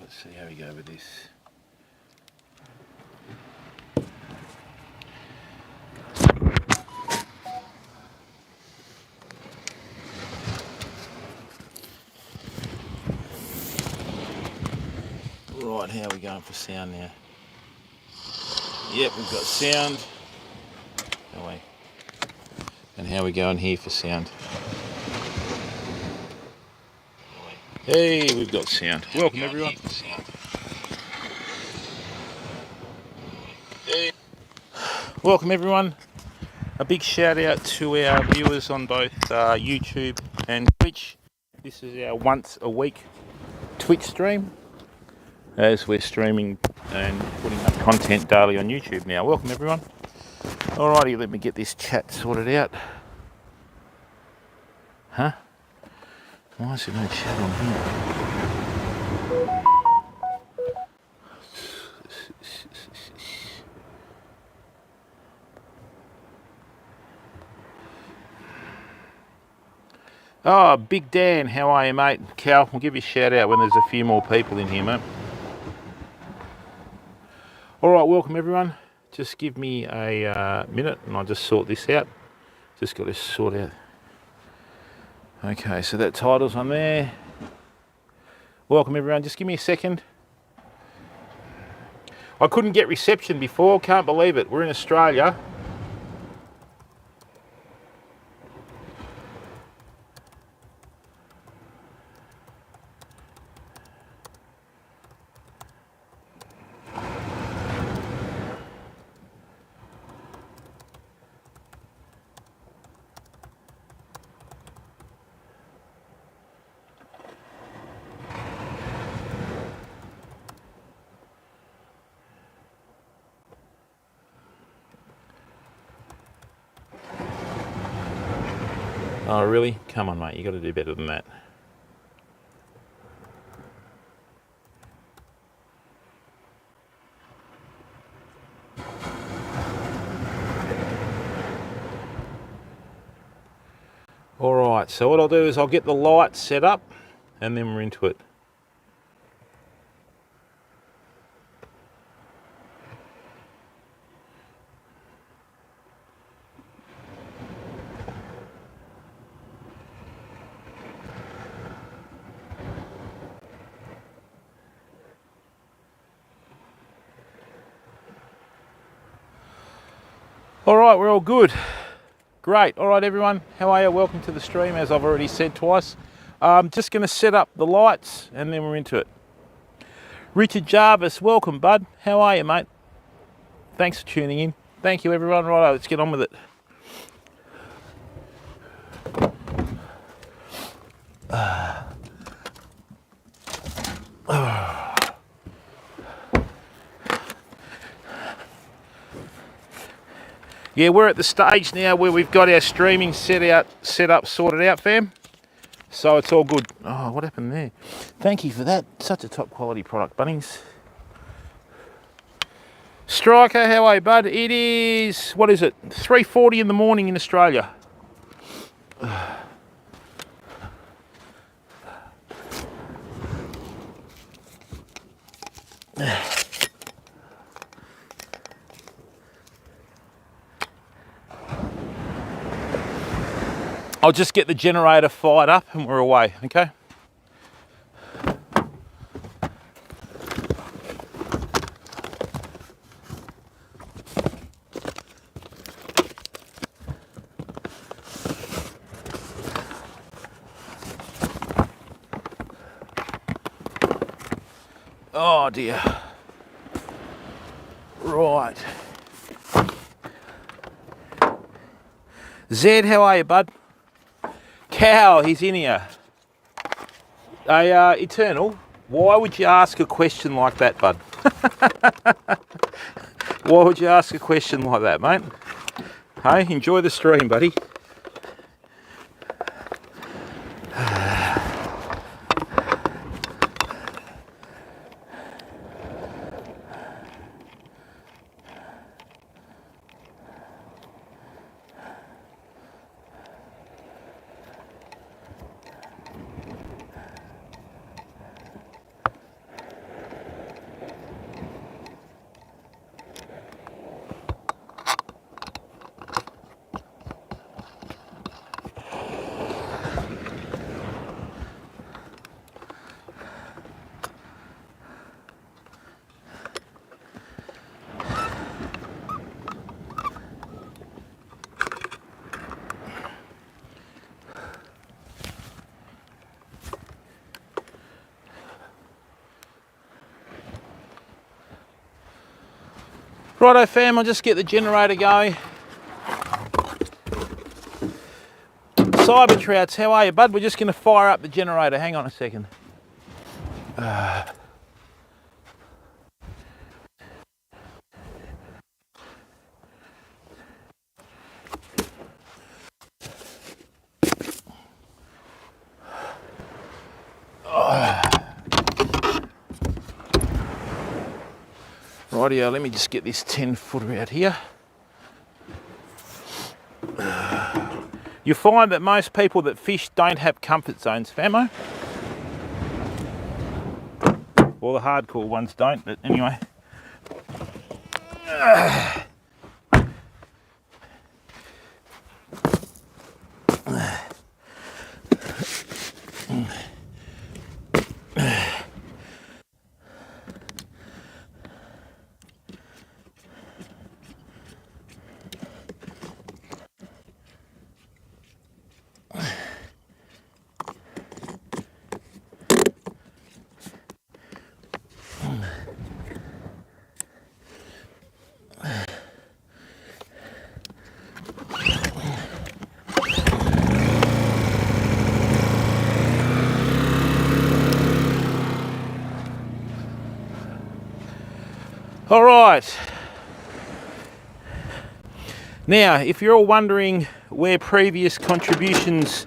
Let's see how we go with this. Right, how are we going for sound now? Yep, we've got sound. Away. And how are we going here for sound? Hey, we've got sound. Welcome everyone. Hey. Welcome everyone. A big shout out to our viewers on both YouTube and Twitch. This is our once a week Twitch stream, as we're streaming and putting up content daily on YouTube now. Welcome everyone. Alrighty, let me get this chat sorted out. Huh? Why is there no chat on here? Oh, Big Dan, how are you, mate? Cal, we'll give you a shout out when there's a few more people in here, mate. Alright, welcome everyone. Just give me a minute and I'll just sort this out. Just got to sort out. Okay, so that title's on there. Welcome everyone, just give me a second. I couldn't get reception before, can't believe it. We're in Australia. Oh, really? Come on, mate. You got to do better than that. All right. So what I'll do is I'll get the lights set up, and then we're into it. All right, we're all good. Great. All right, everyone. How are you? Welcome to the stream, as I've already said twice. I'm just going to set up the lights, and then we're into it. Richard Jarvis, welcome, bud. How are you, mate? Thanks for tuning in. Thank you, everyone. Right, let's get on with it. Yeah, we're at the stage now where we've got our streaming set up, sorted out, fam. So it's all good. Oh, what happened there? Thank you for that. Such a top quality product, Bunnings. Striker, how are you, bud? It is, what is it? 3:40 in the morning in Australia. I'll just get the generator fired up and we're away, okay? Oh dear. Right. Zed, how are you, bud? Cow, he's in here. Hey, Eternal, why would you ask a question like that, bud? Why would you ask a question like that, mate? Hey, enjoy the stream, buddy. Righto fam, I'll just get the generator going. Cyber Trouts, how are you, bud? We're just going to fire up the generator. Hang on a second. Rightio, let me just get this 10-footer out here. You find that most people that fish don't have comfort zones, famo. Well, the hardcore ones don't, but anyway. All right. Now, if you're all wondering where previous contributions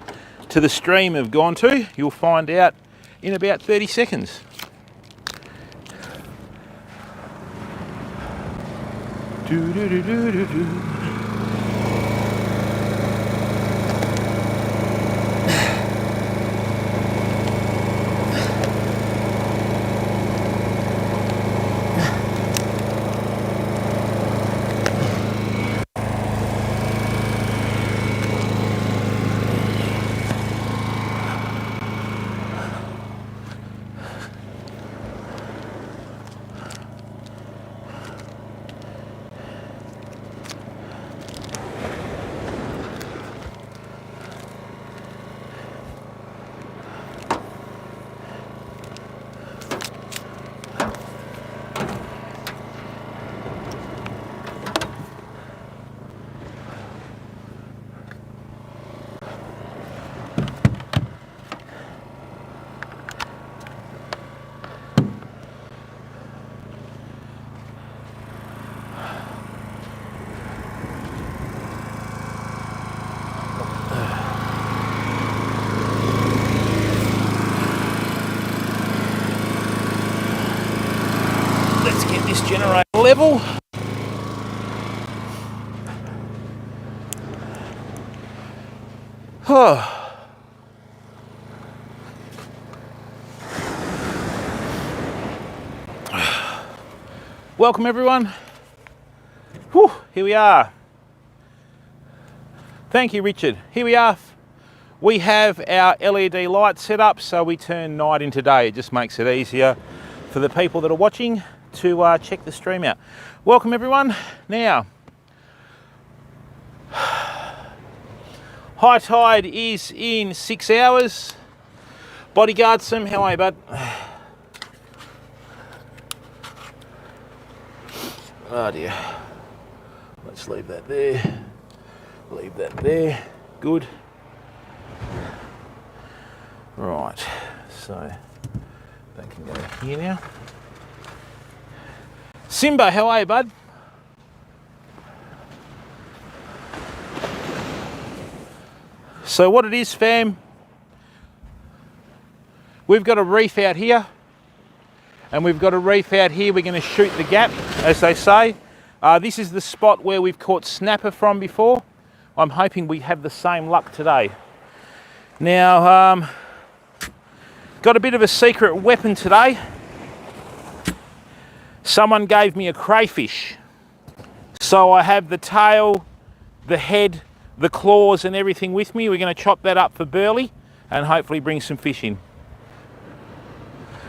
to the stream have gone to, you'll find out in about 30 seconds. Generator level. Welcome everyone. Whew, here we are. Thank you, Richard. Here we are. We have our LED light set up so we turn night into day. It just makes it easier for the people that are watching to check the stream out. Welcome everyone. Now, high tide is in 6 hours. Bodyguard Sim, how are you, bud? Oh dear. Let's leave that there. Leave that there. Good. Right, so that can go here now. Simba, how are you, bud? So what it is, fam, we've got a reef out here and we've got a reef out here. We're going to shoot the gap, as they say. This is the spot where we've caught snapper from before. I'm hoping we have the same luck today. Now, got a bit of a secret weapon today. Someone gave me a crayfish. So I have the tail, the head, the claws and everything with me. We're going to chop that up for burley and hopefully bring some fish in.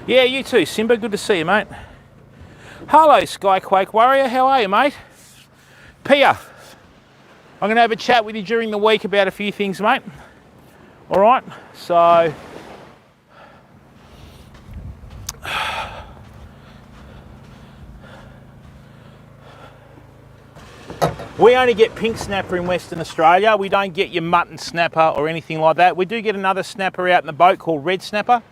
Yeah, you too, Simba. Good to see you, mate. Hello, Skyquake Warrior. How are you, mate? Pia, I'm going to have a chat with you during the week about a few things, mate. All right, so... We only get pink snapper in Western Australia. We don't get your mutton snapper or anything like that. We do get another snapper out in the boat called red snapper.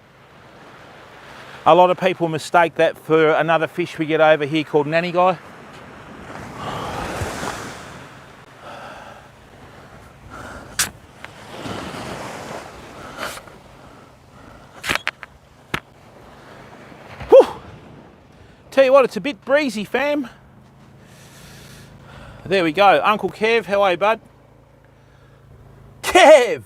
A lot of people mistake that for another fish we get over here called nanny guy. Whew. Tell you what, it's a bit breezy, fam. There we go. Uncle Kev, how are you, bud? Kev!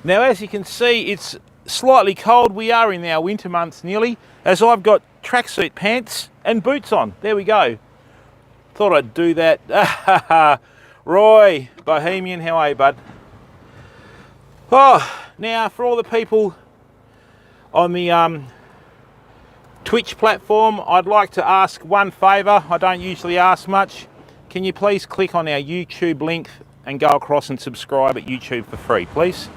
Now, as you can see, it's slightly cold. We are in our winter months nearly, as I've got tracksuit pants and boots on. There we go. Thought I'd do that. Roy, Bohemian, how are you, bud? Oh, now for all the people on the Twitch platform, I'd like to ask one favour. I don't usually ask much. Can you please click on our YouTube link and go across and subscribe at YouTube for free, please?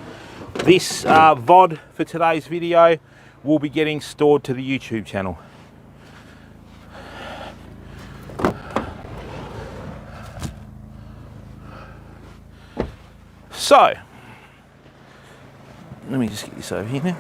This VOD for today's video will be getting stored to the YouTube channel. So, let me just get this over here now.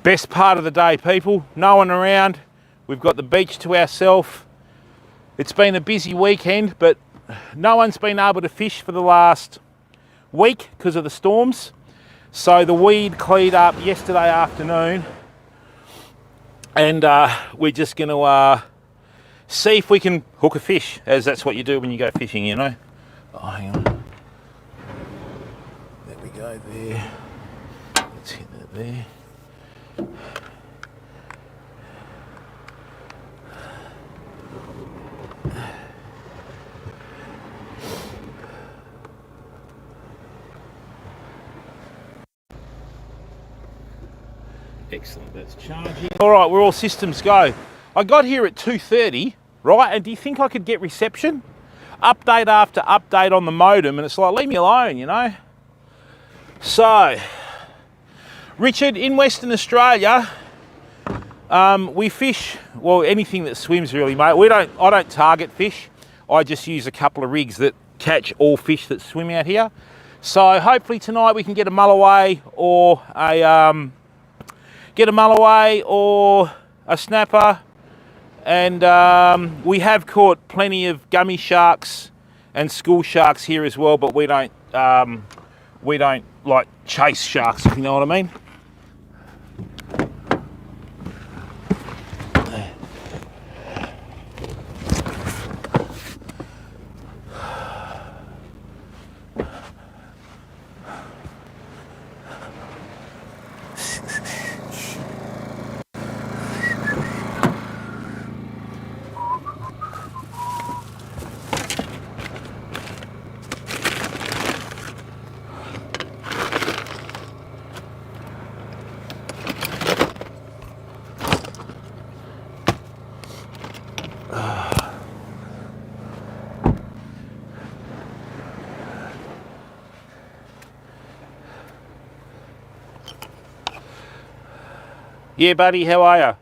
Best part of the day, people. No one around. We've got the beach to ourselves. It's been a busy weekend, but no one's been able to fish for the last week because of the storms. So the weed cleared up yesterday afternoon, and we're just going to see if we can hook a fish, as that's what you do when you go fishing, you know. Oh, hang on. There we go, there. Let's hit that there. Excellent, that's charging. All right, we're all systems go. I got here at 2:30, right? And do you think I could get reception? Update after update on the modem, and it's like, leave me alone, you know? So, Richard, in Western Australia, we fish, well, anything that swims really, mate. I don't target fish. I just use a couple of rigs that catch all fish that swim out here. So hopefully tonight we can get a mulloway or a snapper, and we have caught plenty of gummy sharks and school sharks here as well, but we don't like chase sharks, if you know what I mean. Yeah, buddy, how are you?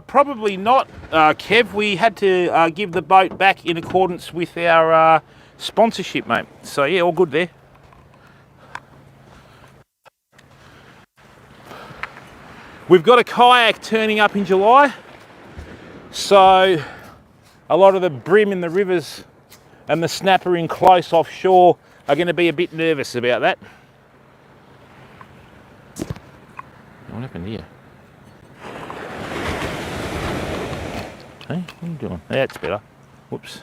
Probably not, Kev. We had to give the boat back in accordance with our sponsorship, mate. So, yeah, all good there. We've got a kayak turning up in July, so a lot of the brim in the rivers and the snapper in close offshore are going to be a bit nervous about that. What happened here? Hey, what are you doing? That's better. Whoops.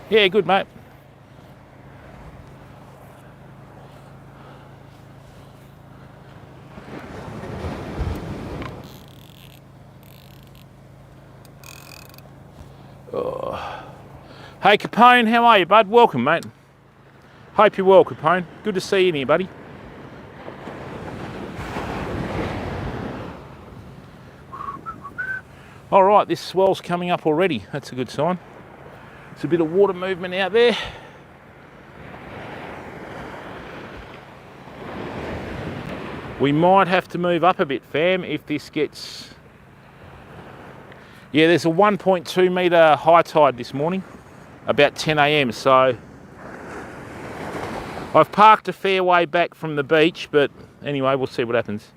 Yeah, good, mate. Hey Capone, how are you, bud? Welcome, mate. Hope you're well, Capone. Good to see you here, buddy. All right, this swell's coming up already. That's a good sign. There's a bit of water movement out there. We might have to move up a bit, fam, if this gets... Yeah, there's a 1.2 metre high tide this morning, about 10 AM, so I've parked a fair way back from the beach, but anyway, we'll see what happens.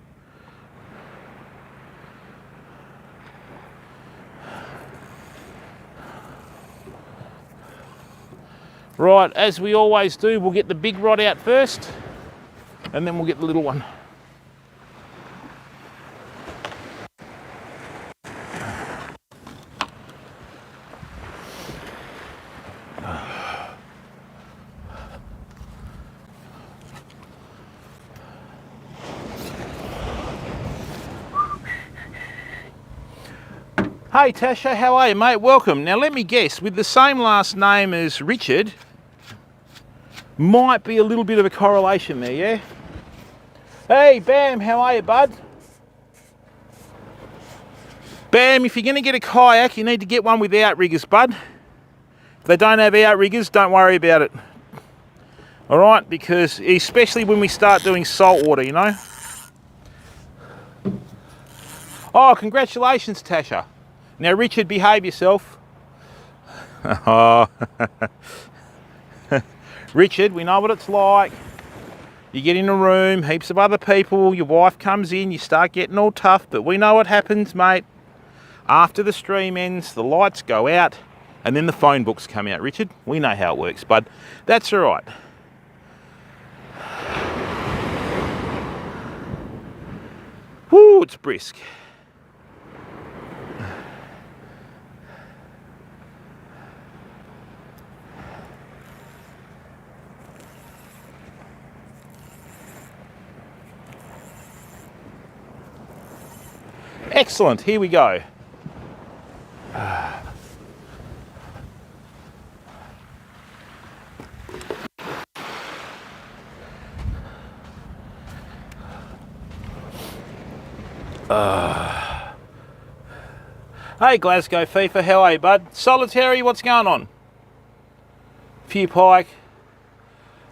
Right, as we always do, we'll get the big rod out first, and then we'll get the little one. Hey Tasha, how are you, mate? Welcome. Now let me guess, with the same last name as Richard, might be a little bit of a correlation there, yeah? Hey Bam, how are you, bud? Bam, if you're going to get a kayak, you need to get one with outriggers, bud. If they don't have outriggers, don't worry about it. All right, because especially when we start doing saltwater, you know? Oh, congratulations, Tasha. Now, Richard, behave yourself. Oh. Richard, we know what it's like. You get in a room, heaps of other people, your wife comes in, you start getting all tough, but we know what happens, mate. After the stream ends, the lights go out, and then the phone books come out, Richard. We know how it works, bud. That's all right. Woo, it's brisk. Excellent, here we go. Hey Glasgow FIFA, how are you, bud? Solitary, what's going on? Few pike.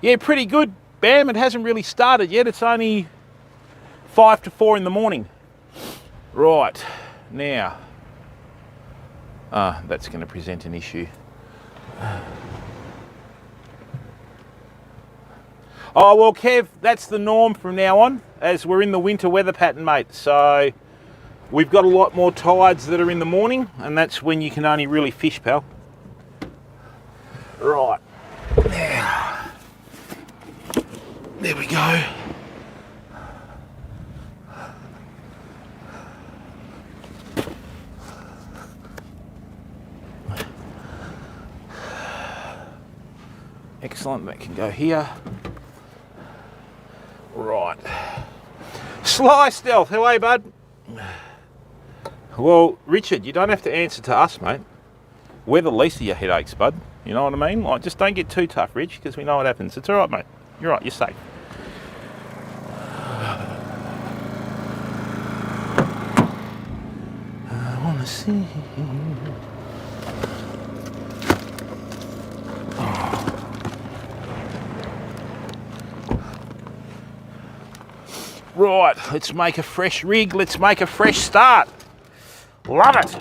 Yeah, pretty good, Bam. It hasn't really started yet. It's only 5 to 4 in the morning. Right, now, that's going to present an issue. Oh, well, Kev, that's the norm from now on, as we're in the winter weather pattern, mate. So we've got a lot more tides that are in the morning, and that's when you can only really fish, pal. Right, now, there we go. Excellent, that can go here. Right. Sly Stealth, how are you, bud? Well, Richard, you don't have to answer to us, mate. We're the least of your headaches, bud. You know what I mean? Like, just don't get too tough, Rich, because we know what happens. It's all right, mate. You're right, you're safe. I want to see. Right, let's make a fresh rig, let's make a fresh start. Love it.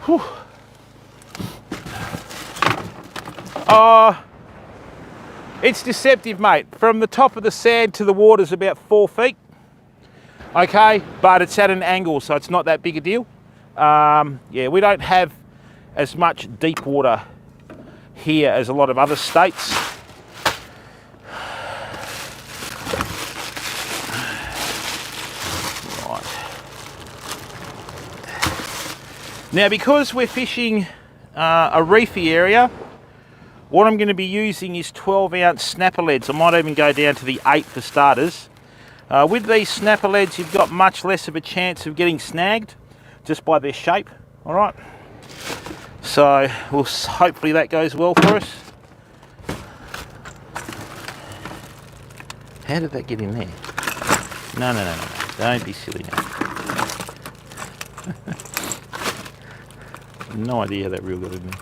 Whew. It's deceptive, mate. From the top of the sand to the water's about 4 feet. Okay, but it's at an angle, so it's not that big a deal. Yeah, we don't have as much deep water here as a lot of other states. Right. Now, because we're fishing a reefy area, what I'm going to be using is 12-ounce snapper leads. I might even go down to the 8 for starters. With these snapper leads, you've got much less of a chance of getting snagged just by their shape. All right. So hopefully that goes well for us. How did that get in there? No. Don't be silly now. No idea how that reel got in there.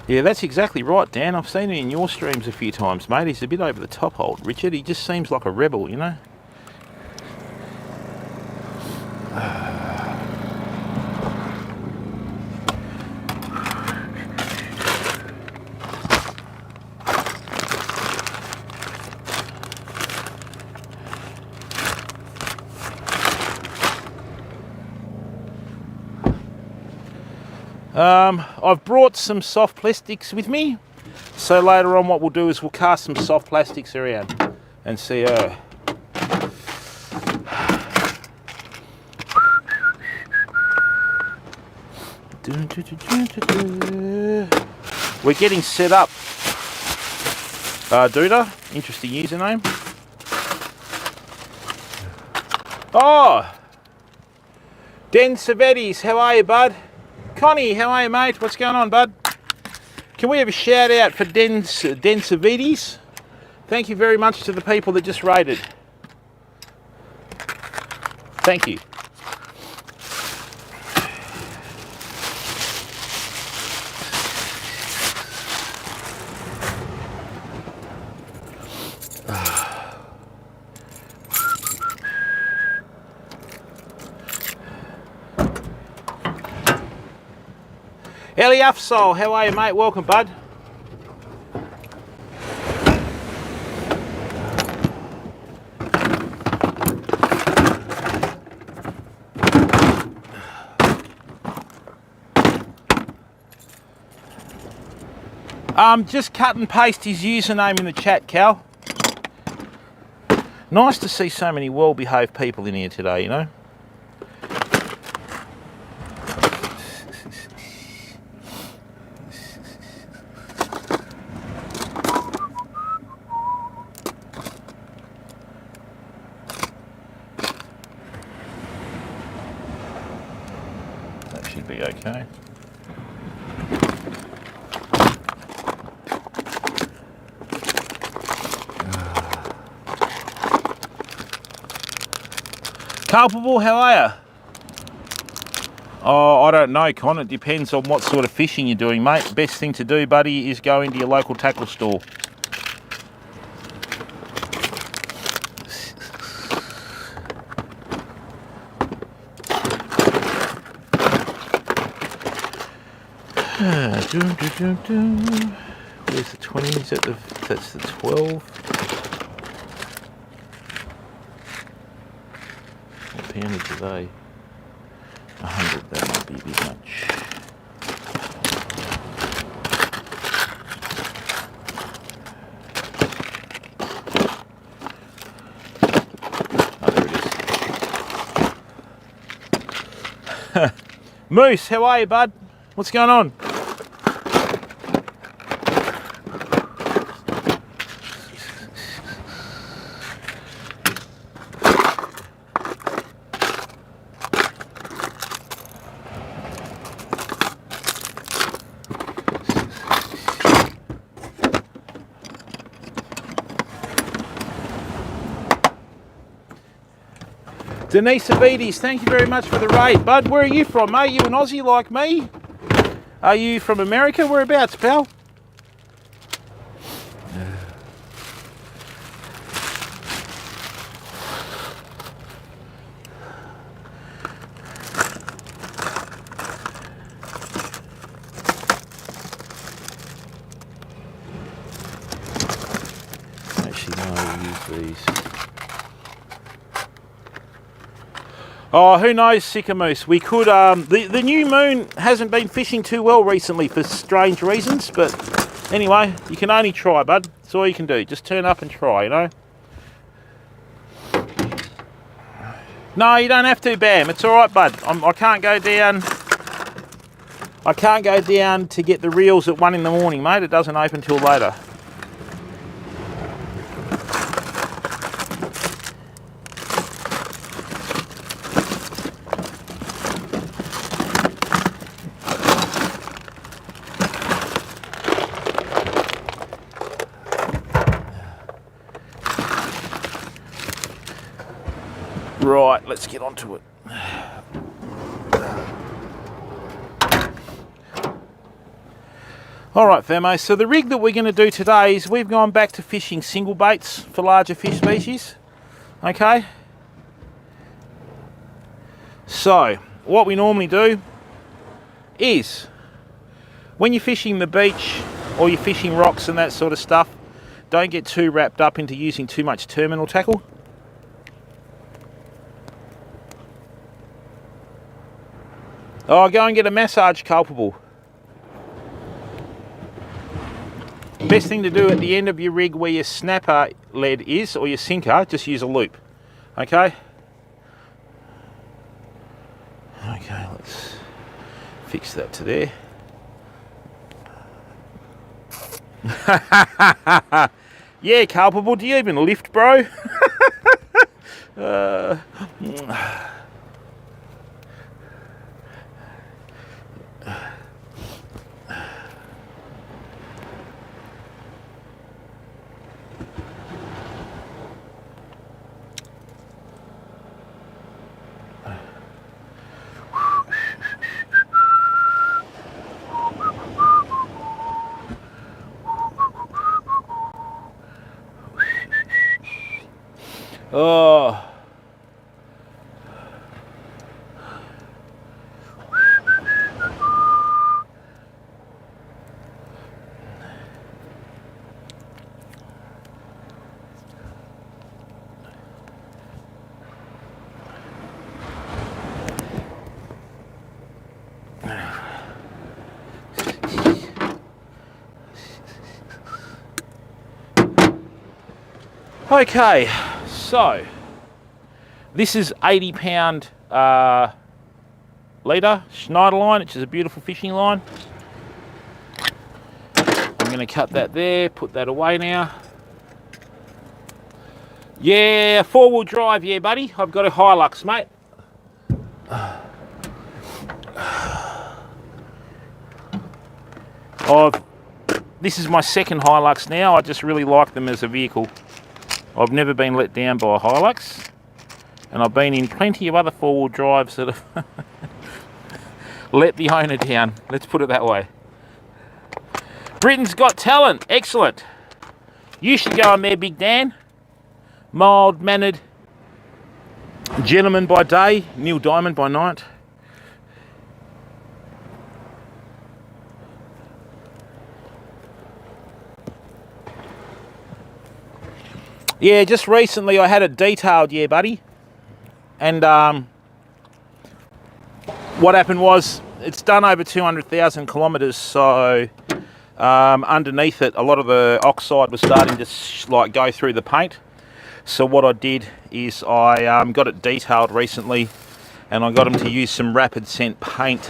Yeah, that's exactly right, Dan. I've seen it in your streams a few times, mate. He's a bit over the top, old Richard. He just seems like a rebel, you know? I've brought some soft plastics with me, so later on what we'll do is we'll cast some soft plastics around and see. We're getting set up. Duda, interesting username. Oh, Den Savetes, how are you, bud? Connie, how are you, mate? What's going on, bud? Can we have a shout out for Den Savetes? Thank you very much to the people that just rated. Thank you. Eliafsol, how are you, mate? Welcome, bud. Just cut and paste his username in the chat, Cal. Nice to see so many well-behaved people in here today, you know? That should be okay. Culpable, how are you? Oh, I don't know, Con. It depends on what sort of fishing you're doing, mate. Best thing to do, buddy, is go into your local tackle store. Where's the 20? Is that that's the 12? What poundage are they? 100, that might be a bit much. Oh, there it is. Moose, how are you, bud? What's going on? Denise Avides, thank you very much for the raid. Bud, where are you from, mate? You an Aussie like me? Are you from America? Whereabouts, pal? Oh, who knows, Sickamoose? We could, the new moon hasn't been fishing too well recently for strange reasons, but anyway, you can only try, bud. That's all you can do. Just turn up and try, you know? No, you don't have to, Bam. It's all right, bud. I can't go down. I can't go down to get the reels at 1 in the morning, mate. It doesn't open till later. Right, let's get onto it. Alright, Famo, so the rig that we're going to do today is we've gone back to fishing single baits for larger fish species. Okay? So, what we normally do is, when you're fishing the beach or you're fishing rocks and that sort of stuff, don't get too wrapped up into using too much terminal tackle. Oh, go and get a massage culpable. Best thing to do at the end of your rig where your snapper lead is, or your sinker, just use a loop. Okay? Okay, let's fix that to there. Yeah, culpable, do you even lift, bro? Oh. Okay, so this is 80-pound leader Schneider line, which is a beautiful fishing line. I'm going to cut that there, put that away now. Yeah, 4-wheel drive, yeah, buddy. I've got a Hilux, mate. This is my second Hilux now. I just really like them as a vehicle. I've never been let down by a Hilux, and I've been in plenty of other 4-wheel drives that have let the owner down. Let's put it that way. Britain's Got Talent, excellent. You should go on there, Big Dan. Mild-mannered gentleman by day, Neil Diamond by night. Yeah, just recently I had it detailed, yeah, buddy. And what happened was, it's done over 200,000 kilometres, so underneath it, a lot of the oxide was starting to like go through the paint. So what I did is I got it detailed recently, and I got them to use some rapid scent paint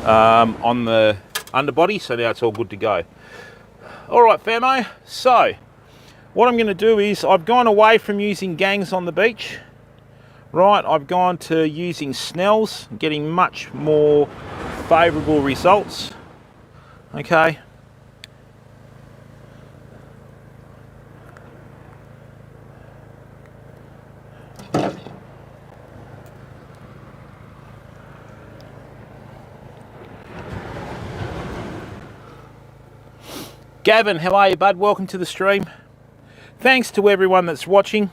on the underbody, so now it's all good to go. All right, famo, so what I'm going to do is I've gone away from using gangs on the beach. Right, I've gone to using snells, getting much more favourable results. Okay. Gavin, how are you, bud? Welcome to the stream. Thanks to everyone that's watching.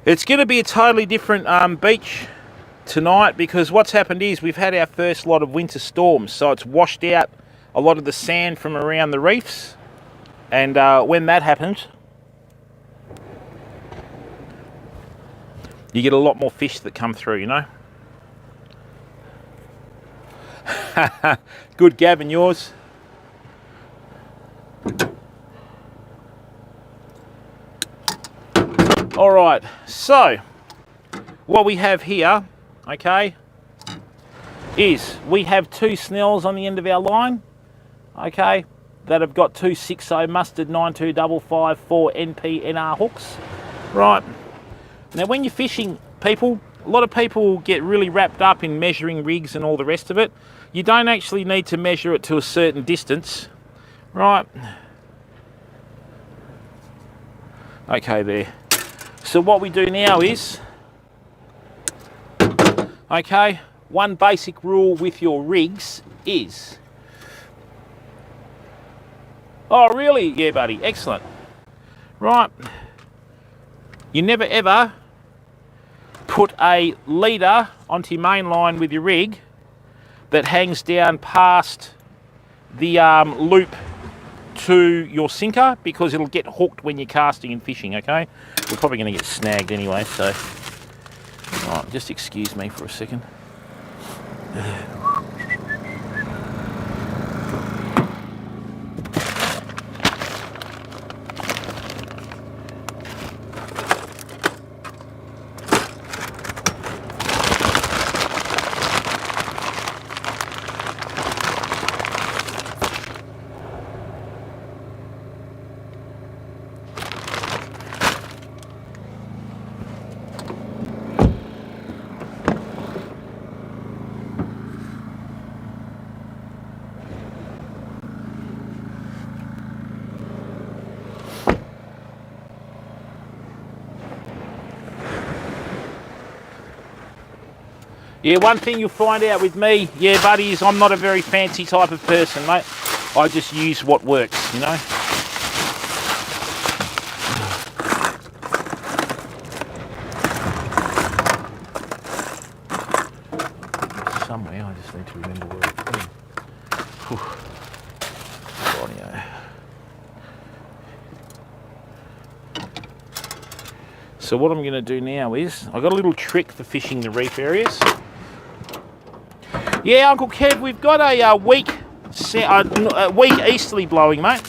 It's going to be a totally different beach tonight, because what's happened is we've had our first lot of winter storms, so it's washed out a lot of the sand from around the reefs, and when that happens, you get a lot more fish that come through, you know. Good, Gavin, yours. All right, so what we have here, okay, is we have 2 snells on the end of our line, okay, that have got 2 6.0 mustard 92554 NPNR hooks, right. Now when you're fishing, people, a lot of people get really wrapped up in measuring rigs and all the rest of it. You don't actually need to measure it to a certain distance, right? Okay, there. So what we do now is, okay, one basic rule with your rigs is, oh really? Yeah buddy, excellent. Right, you never ever put a leader onto your main line with your rig that hangs down past the loop to your sinker, because it'll get hooked when you're casting and fishing, okay? We're probably going to get snagged anyway, so... Right, just excuse me for a second. Yeah, one thing you'll find out with me, yeah buddy, is I'm not a very fancy type of person, mate. I just use what works, you know. Somewhere, I just need to remember where it's been. Rightio. So what I'm going to do now is, I've got a little trick for fishing the reef areas. Yeah, Uncle Kev, we've got a weak easterly blowing, mate.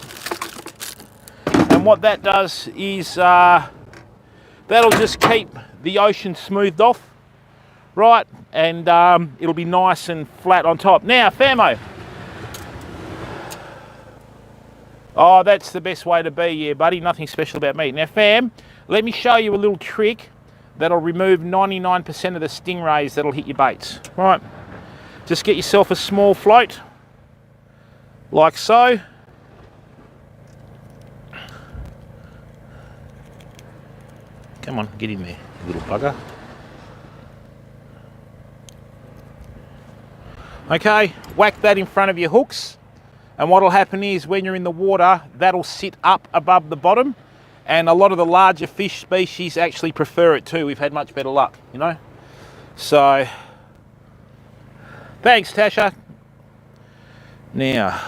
And what that does is that'll just keep the ocean smoothed off, right? And it'll be nice and flat on top. Now, Famo. Oh, that's the best way to be, yeah, buddy. Nothing special about me. Now, Fam, let me show you a little trick that'll remove 99% of the stingrays that'll hit your baits, right? Just get yourself a small float, like so. Come on, get in there, you little bugger. Okay, whack that in front of your hooks, and what'll happen is when you're in the water, that'll sit up above the bottom, and a lot of the larger fish species actually prefer it too. We've had much better luck, you know. So, thanks, Tasha. Now,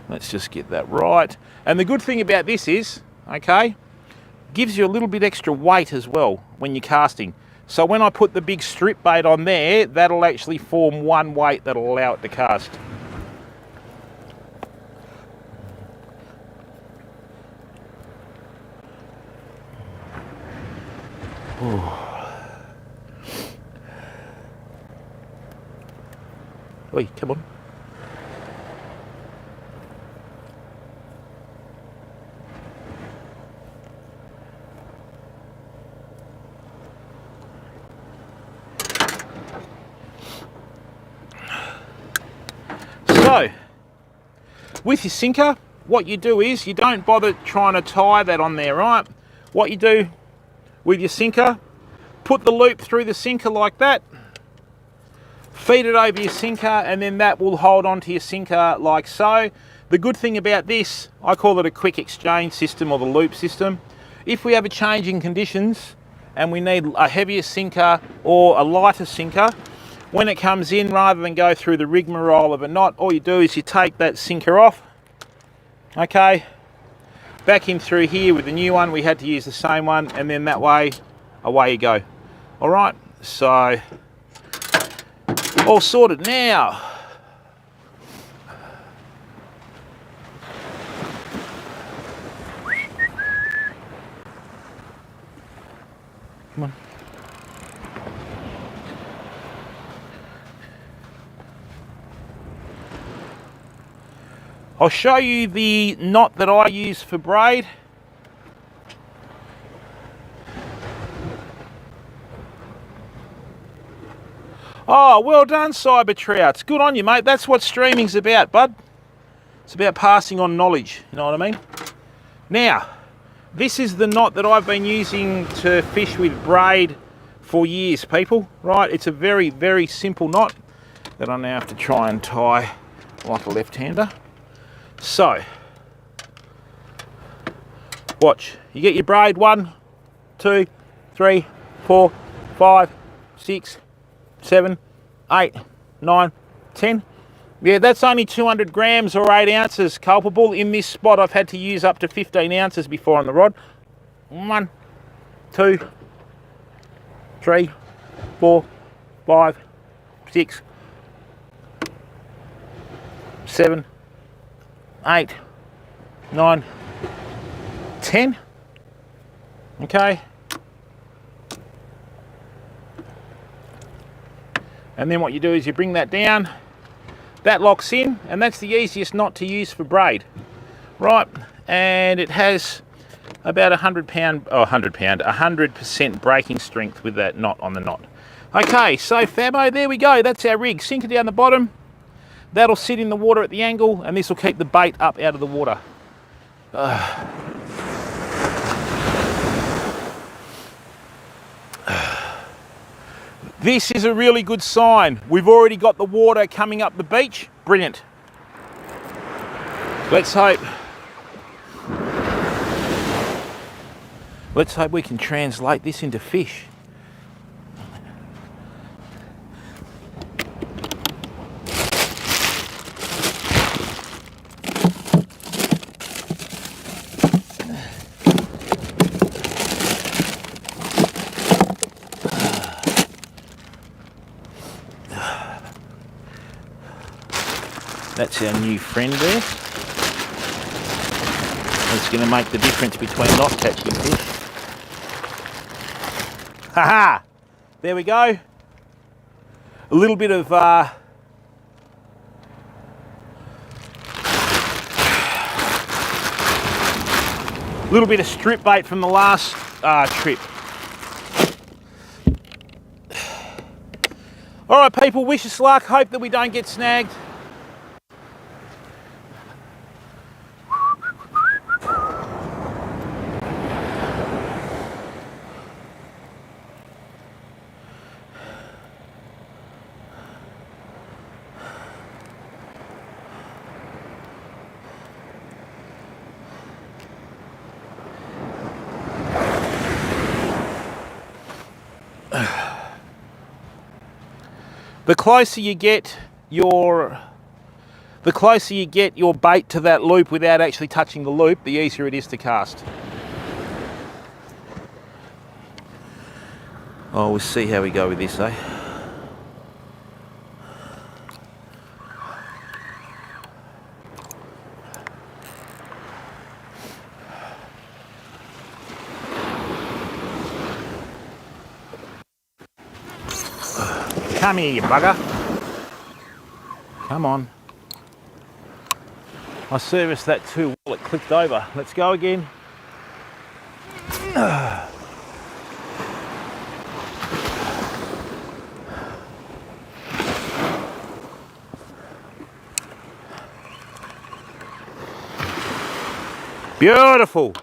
let's just get that right. And the good thing about this is, okay, gives you a little bit extra weight as well when you're casting. So when I put the big strip bait on there, that'll actually form one weight that'll allow it to cast. Oi, come on. So, with your sinker, what you do is you don't bother trying to tie that on there, right? What you do with your sinker, put the loop through the sinker like that, feed it over your sinker, and then that will hold onto your sinker like so. The good thing about this, I call it a quick exchange system or the loop system. If we have a change in conditions and we need a heavier sinker or a lighter sinker, when it comes in, rather than go through the rigmarole of a knot, all you do is you take that sinker off, okay, back in through here with the new one. We had to use the same one, and then that way, away you go. All right, so all sorted now. Come on. I'll show you the knot that I use for braid. Oh, well done, Cyber Trouts. Good on you, mate. That's what streaming's about, bud. It's about passing on knowledge, you know what I mean? Now, this is the knot that I've been using to fish with braid for years, people. Right, it's a very, very simple knot that I now have to try and tie like a left-hander. So, watch. You get your braid 1, 2, 3, 4, 5, 6, 7, 8, 9, 10. Yeah, that's only 200 grams or 8 ounces culpable. In this spot, I've had to use up to 15 ounces before on the rod. 1, 2, 3, 4, 5, 6, 7, 8, 9, 10. Okay. And then what you do is you bring that down, that locks in, and that's the easiest knot to use for braid. Right, and it has about 100% breaking strength with that knot on the knot. Okay, so Fabo, there we go. That's our rig. Sink it down the bottom. That'll sit in the water at the angle, and this will keep the bait up out of the water. This is a really good sign. We've already got the water coming up the beach. Brilliant. Let's hope we can translate this into fish. That's our new friend there. It's going to make the difference between not catching fish. Haha! There we go. A little bit of strip bait from the last trip. All right, people. Wish us luck. Hope that we don't get snagged. The closer you get your bait to that loop without actually touching the loop, the easier it is to cast. Oh, we'll see how we go with this, eh? Come here, you bugger. Come on. I serviced that too well, it clicked over. Let's go again. Beautiful.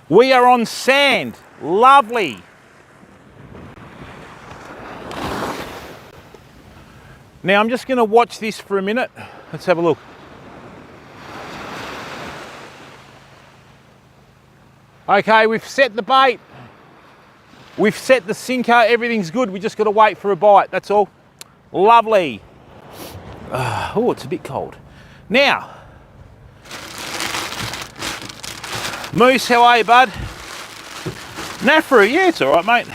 We are on sand. Lovely. Now I'm just going to watch this for a minute. Let's have a look. Okay, we've set the bait. We've set the sinker, everything's good. We just got to wait for a bite, that's all. Lovely. Oh, it's a bit cold. Now, Moose, how are you, bud? Nafru, yeah, it's all right, mate.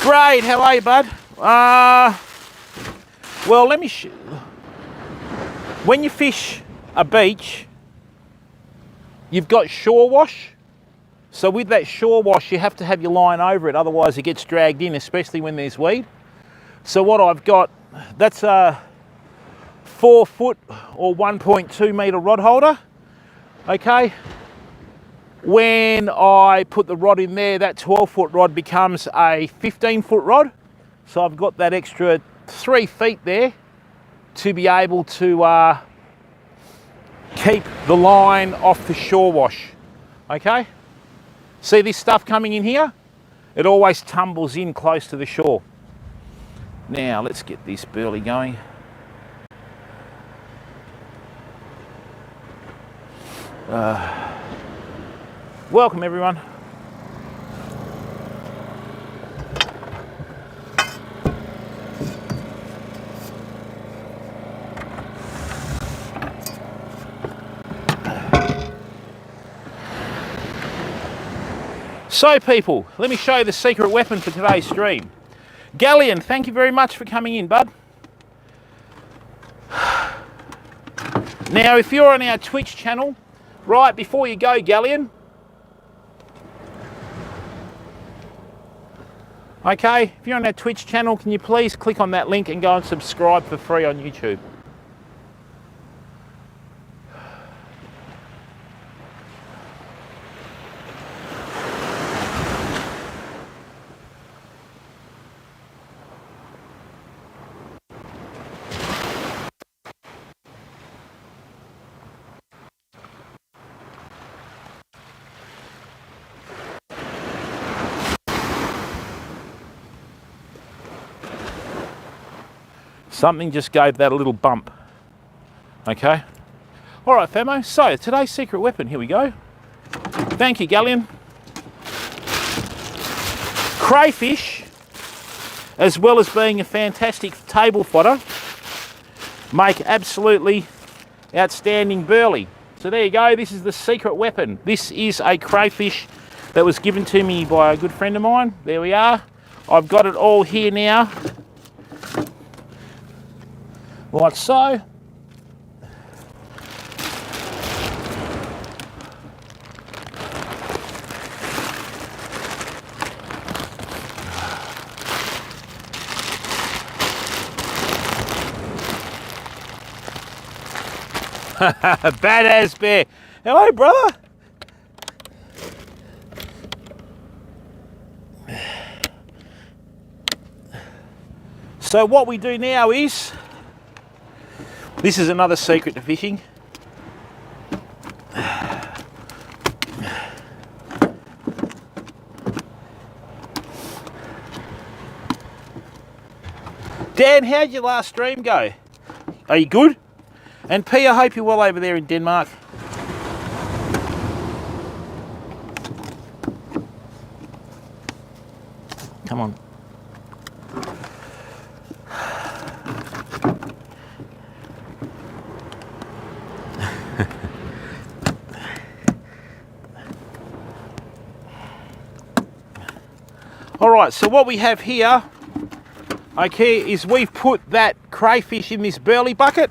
Great, how are you, bud? Well, let me when you fish a beach, you've got shore wash. So with that shore wash, you have to have your line over it, otherwise it gets dragged in, especially when there's weed. So what I've got, that's a 4 foot or 1.2 metre rod holder, okay? When I put the rod in there, that 12 foot rod becomes a 15 foot rod. So I've got that extra 3 feet there to be able to keep the line off the shore wash, okay? See this stuff coming in here? It always tumbles in close to the shore. Now let's get this burley going. Welcome everyone. So people, let me show you the secret weapon for today's stream. Galleon, thank you very much for coming in, bud. Now, if you're on our Twitch channel, right before you go, Galleon, okay, if you're on our Twitch channel, can you please click on that link and go and subscribe for free on YouTube? Something just gave that a little bump. Okay. All right, Famo. So today's secret weapon. Here we go. Thank you, Galleon. Crayfish, as well as being a fantastic table fodder, make absolutely outstanding burley. So there you go. This is the secret weapon. This is a crayfish that was given to me by a good friend of mine. There we are. I've got it all here now. Like so. Badass bear. Hello, brother. So what we do now is, this is another secret to fishing. Dan, how'd your last stream go? Are you good? And P, I hope you're well over there in Denmark. Come on. All right, so what we have here, okay, is we've put that crayfish in this burley bucket.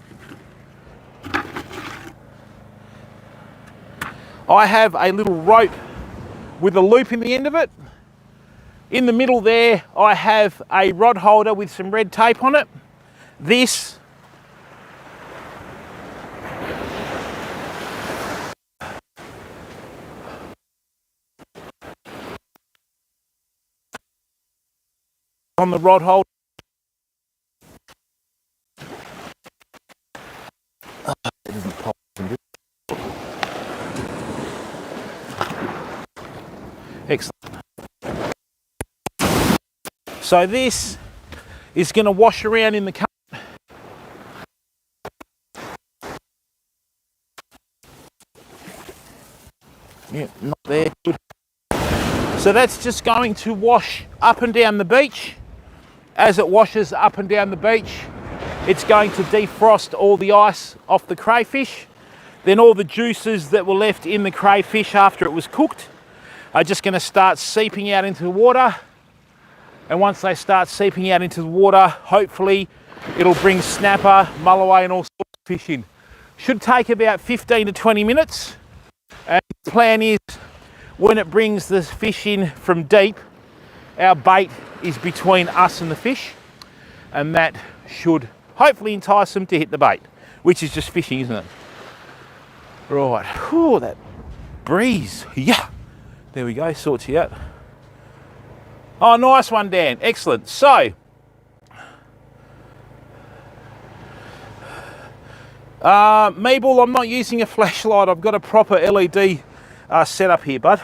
I have a little rope with a loop in the end of it. In the middle there, I have a rod holder with some red tape on it. This on the rod holder. Excellent. So this is going to wash around in the current. Yeah, not there. Good. So that's just going to wash up and down the beach. As it washes up and down the beach, it's going to defrost all the ice off the crayfish. Then all the juices that were left in the crayfish after it was cooked are just going to start seeping out into the water. And once they start seeping out into the water, hopefully it'll bring snapper, mulloway and all sorts of fish in. Should take about 15 to 20 minutes. And the plan is, when it brings the fish in from deep, our bait is between us and the fish, and that should hopefully entice them to hit the bait, which is just fishing, isn't it? Right, whew, that breeze, yeah. There we go, sorts you out. Oh, nice one, Dan, excellent. So, Meeble, I'm not using a flashlight. I've got a proper LED setup here, bud.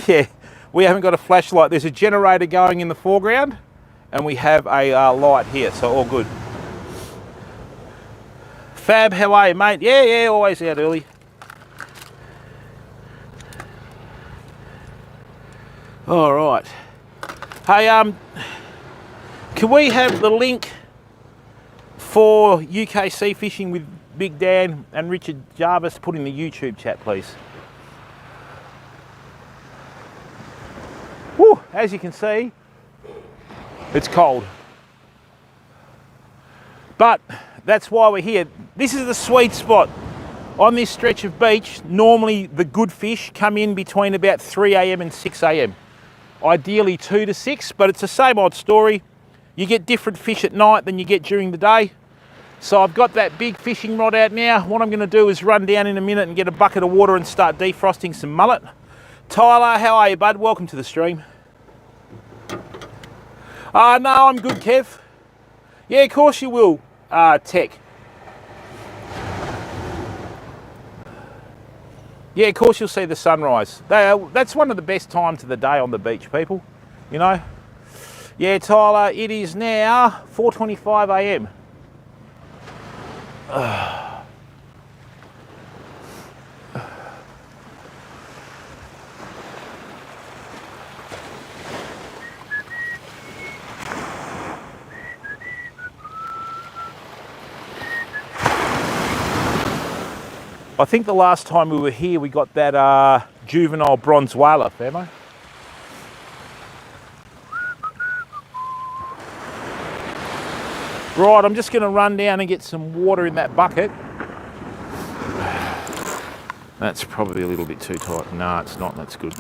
Yeah, we haven't got a flashlight. There's a generator going in the foreground, and we have a light here, so all good. Fab, how are you, mate? Yeah, always out early. All right. Hey, can we have the link for UK sea fishing with Big Dan and Richard Jarvis put in the YouTube chat, please? Woo, as you can see, it's cold. But that's why we're here. This is the sweet spot. On this stretch of beach, normally the good fish come in between about 3 AM and 6 AM. Ideally 2 to 6, but it's the same old story. You get different fish at night than you get during the day. So I've got that big fishing rod out now. What I'm going to do is run down in a minute and get a bucket of water and start defrosting some mullet. Tyler, how are you, bud? Welcome to the stream. No, I'm good, Kev. Yeah, of course you will, Tech. Yeah, of course you'll see the sunrise. That's one of the best times of the day on the beach, people, you know. Yeah, Tyler, it is now 4:25 AM. I think the last time we were here, we got that juvenile bronze whaler, Famo. Right, I'm just going to run down and get some water in that bucket. That's probably a little bit too tight. No, it's not. That's good.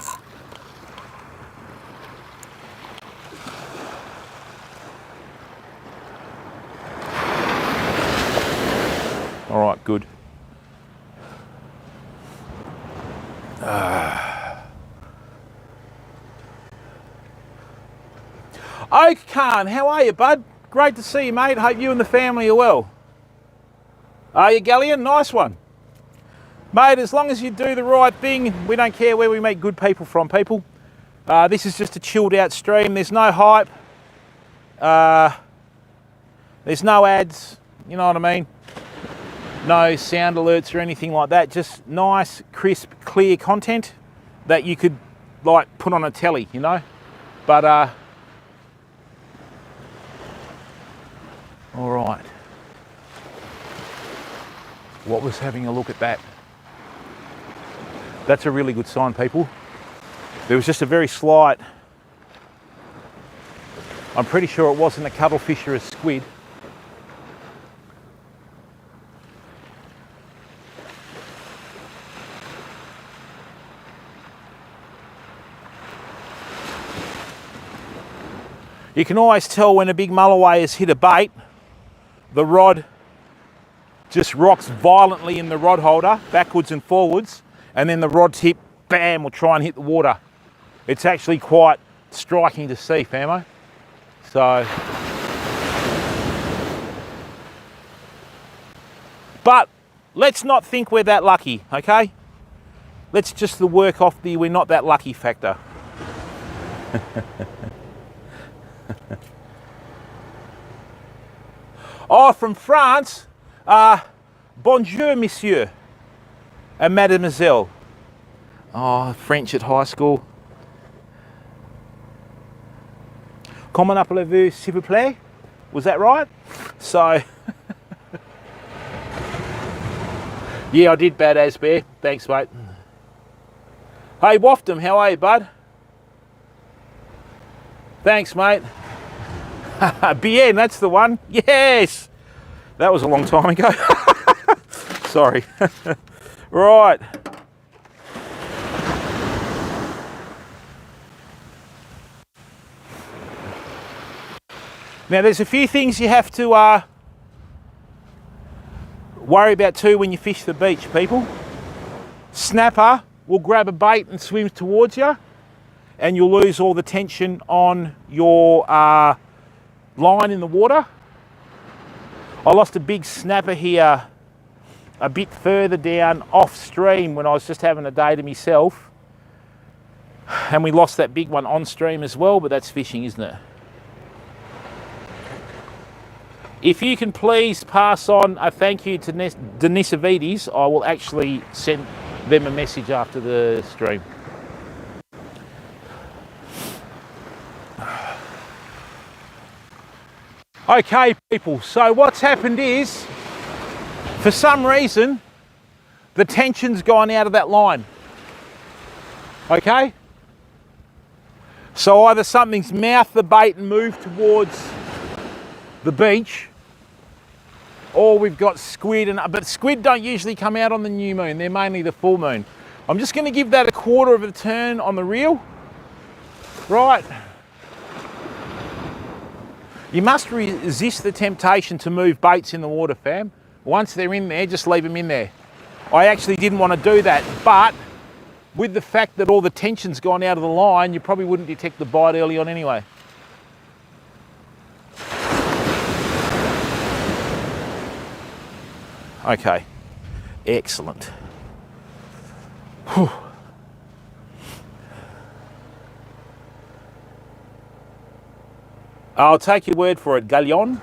All right, good. Oak Khan, how are you, bud? Great to see you, mate. Hope you and the family are well. Are you, Galleon? Nice one. Mate, as long as you do the right thing, we don't care where we meet good people from, people. This is just a chilled out stream. There's no hype. There's no ads, you know what I mean? No sound alerts or anything like that. Just nice, crisp, clear content that you could, like, put on a telly, you know? But, all right. What was having a look at that? That's a really good sign, people. There was just a very slight, I'm pretty sure it wasn't a cuttlefish or a squid. You can always tell when a big mulloway has hit a bait. The rod just rocks violently in the rod holder, backwards and forwards, and then the rod tip, bam, will try and hit the water. It's actually quite striking to see, famo. So, but let's not think we're that lucky, okay? Let's just work off the we're not that lucky factor. Oh, from France. Bonjour, monsieur and mademoiselle. Oh, French at high school. Comment appelez-vous, s'il vous plaît? Was that right? So, yeah, I did bad as bear. Thanks, mate. Hey, Waftum, how are you, bud? Thanks, mate. Bien, that's the one. Yes! That was a long time ago. Sorry. Right. Now, there's a few things you have to worry about too when you fish the beach, people. Snapper will grab a bait and swim towards you, and you'll lose all the tension on your line in the water. I lost a big snapper here a bit further down off stream when I was just having a day to myself, and we lost that big one on stream as well, but that's fishing, isn't it? If you can please pass on a thank you to Denisa VODS, I will actually send them a message after the stream. Okay, people, so what's happened is, for some reason, the tension's gone out of that line. Okay? So either something's mouthed the bait and moved towards the beach, or we've got squid, but squid don't usually come out on the new moon, they're mainly the full moon. I'm just going to give that a quarter of a turn on the reel. Right. You must resist the temptation to move baits in the water, fam. Once they're in there, just leave them in there. I actually didn't want to do that, but with the fact that all the tension's gone out of the line, you probably wouldn't detect the bite early on anyway. Okay, excellent. Whew. I'll take your word for it, Galion.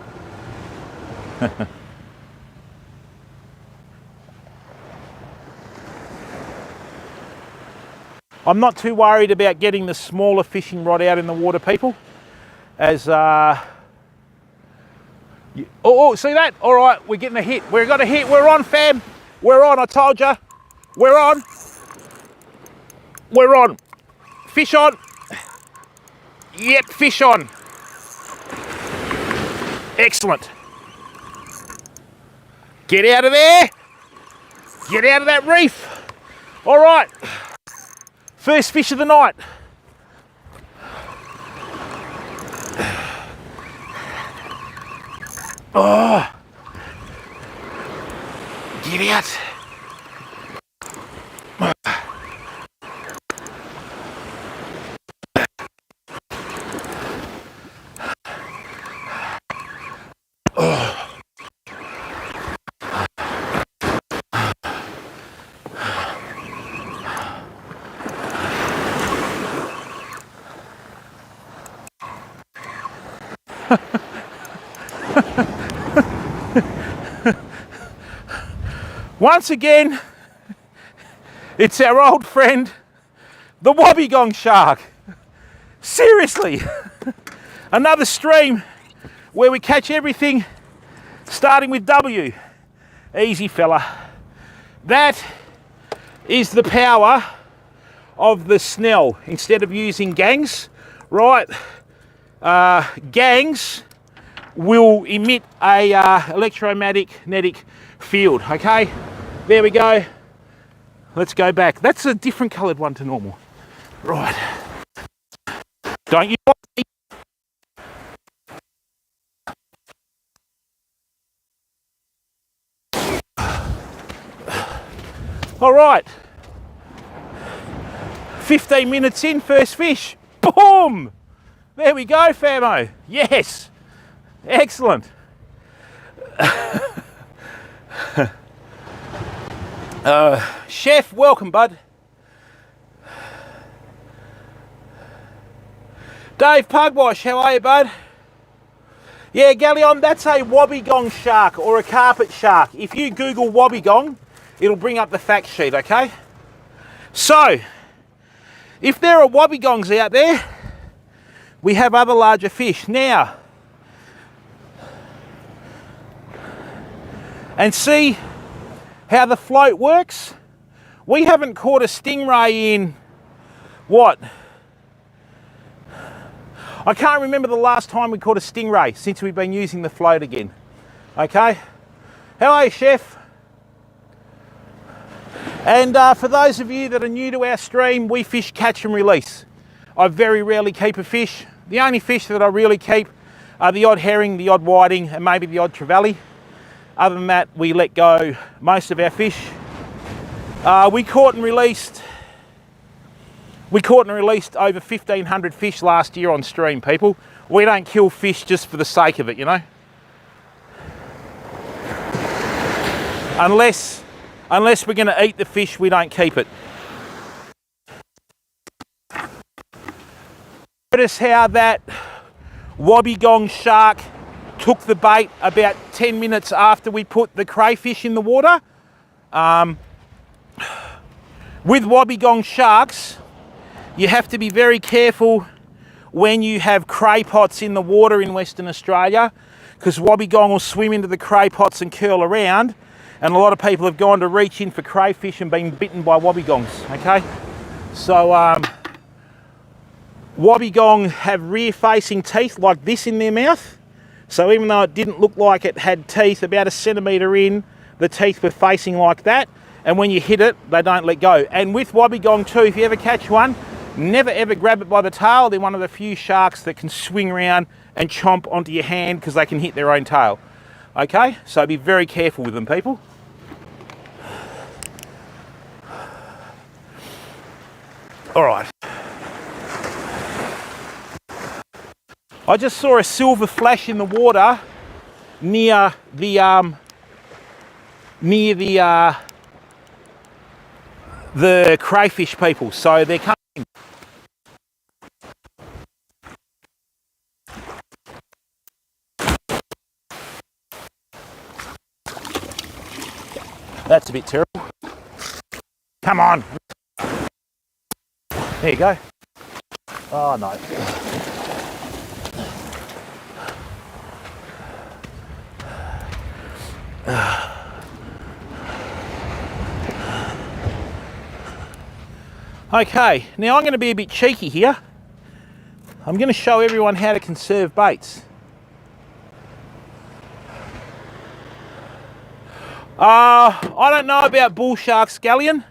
I'm not too worried about getting the smaller fishing rod out in the water, people, as see that? All right, we're getting a hit. We've got a hit. We're on, fam. We're on. I told you. We're on. We're on. Fish on. Yep, fish on. Excellent. Get out of there. Get out of that reef. All right. First fish of the night. Oh. Get out. Once again, it's our old friend, the wobbegong shark. Seriously, another stream where we catch everything starting with W. Easy, fella. That is the power of the Snell. Instead of using gangs, right? Gangs will emit a electromagnetic field. Okay, there we go. Let's go back. That's a different coloured one to normal. Right. Don't you want me? All right. 15 minutes in, first fish. Boom! There we go, famo. Yes. Excellent. Chef, welcome, bud. Dave Pugwash, how are you, bud? Yeah, Galleon, that's a wobbegong shark or a carpet shark. If you Google wobbegong, it'll bring up the fact sheet, okay? So, if there are wobbegongs out there, we have other larger fish. Now, and see how the float works? We haven't caught a stingray in, what? I can't remember the last time we caught a stingray since we've been using the float again. Okay? How are you, Chef? And for those of you that are new to our stream, we fish catch and release. I very rarely keep a fish. The only fish that I really keep are the odd herring, the odd whiting, and maybe the odd trevally. Other than that, we let go most of our fish. We caught and released over 1,500 fish last year on stream, people. We don't kill fish just for the sake of it, you know. Unless we're going to eat the fish, we don't keep it. Notice how that wobbegong shark took the bait about 10 minutes after we put the crayfish in the water. With wobbegong sharks, you have to be very careful when you have cray pots in the water in Western Australia, because wobbegong will swim into the cray pots and curl around, and a lot of people have gone to reach in for crayfish and been bitten by wobbegongs, okay? So wobbegong have rear-facing teeth like this in their mouth. So even though it didn't look like it had teeth, about 1 centimetre in, the teeth were facing like that. And when you hit it, they don't let go. And with wobbegong too, if you ever catch one, never ever grab it by the tail. They're one of the few sharks that can swing around and chomp onto your hand because they can hit their own tail. Okay, so be very careful with them, people. All right. I just saw a silver flash in the water near the crayfish, people. So they're coming in. That's a bit terrible. Come on. There you go. Oh no. Okay, now I'm going to be a bit cheeky here. I'm going to show everyone how to conserve baits. I don't know about bull shark scallion.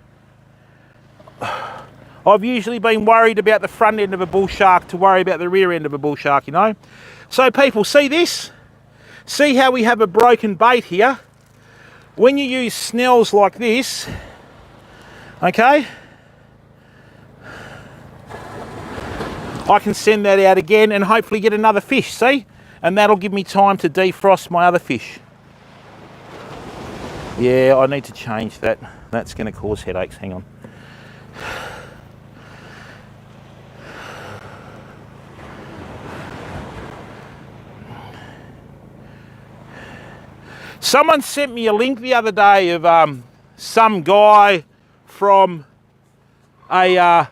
I've usually been worried about the front end of a bull shark to worry about the rear end of a bull shark, you know. So people, see this? See how we have a broken bait here? When you use snells like this, okay, I can send that out again and hopefully get another fish, see? And that'll give me time to defrost my other fish. Yeah, I need to change that. That's going to cause headaches. Hang on. Someone sent me a link the other day of some guy from a,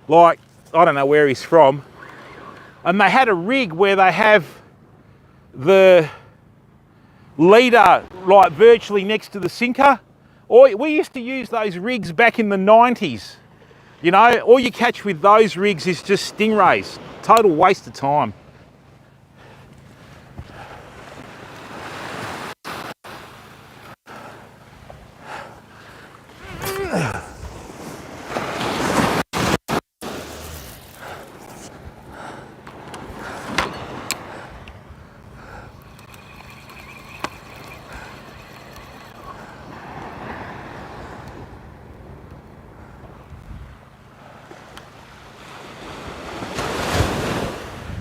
like, I don't know where he's from, and they had a rig where they have the leader like virtually next to the sinker. Or we used to use those rigs back in the 90s. You know, all you catch with those rigs is just stingrays. Total waste of time.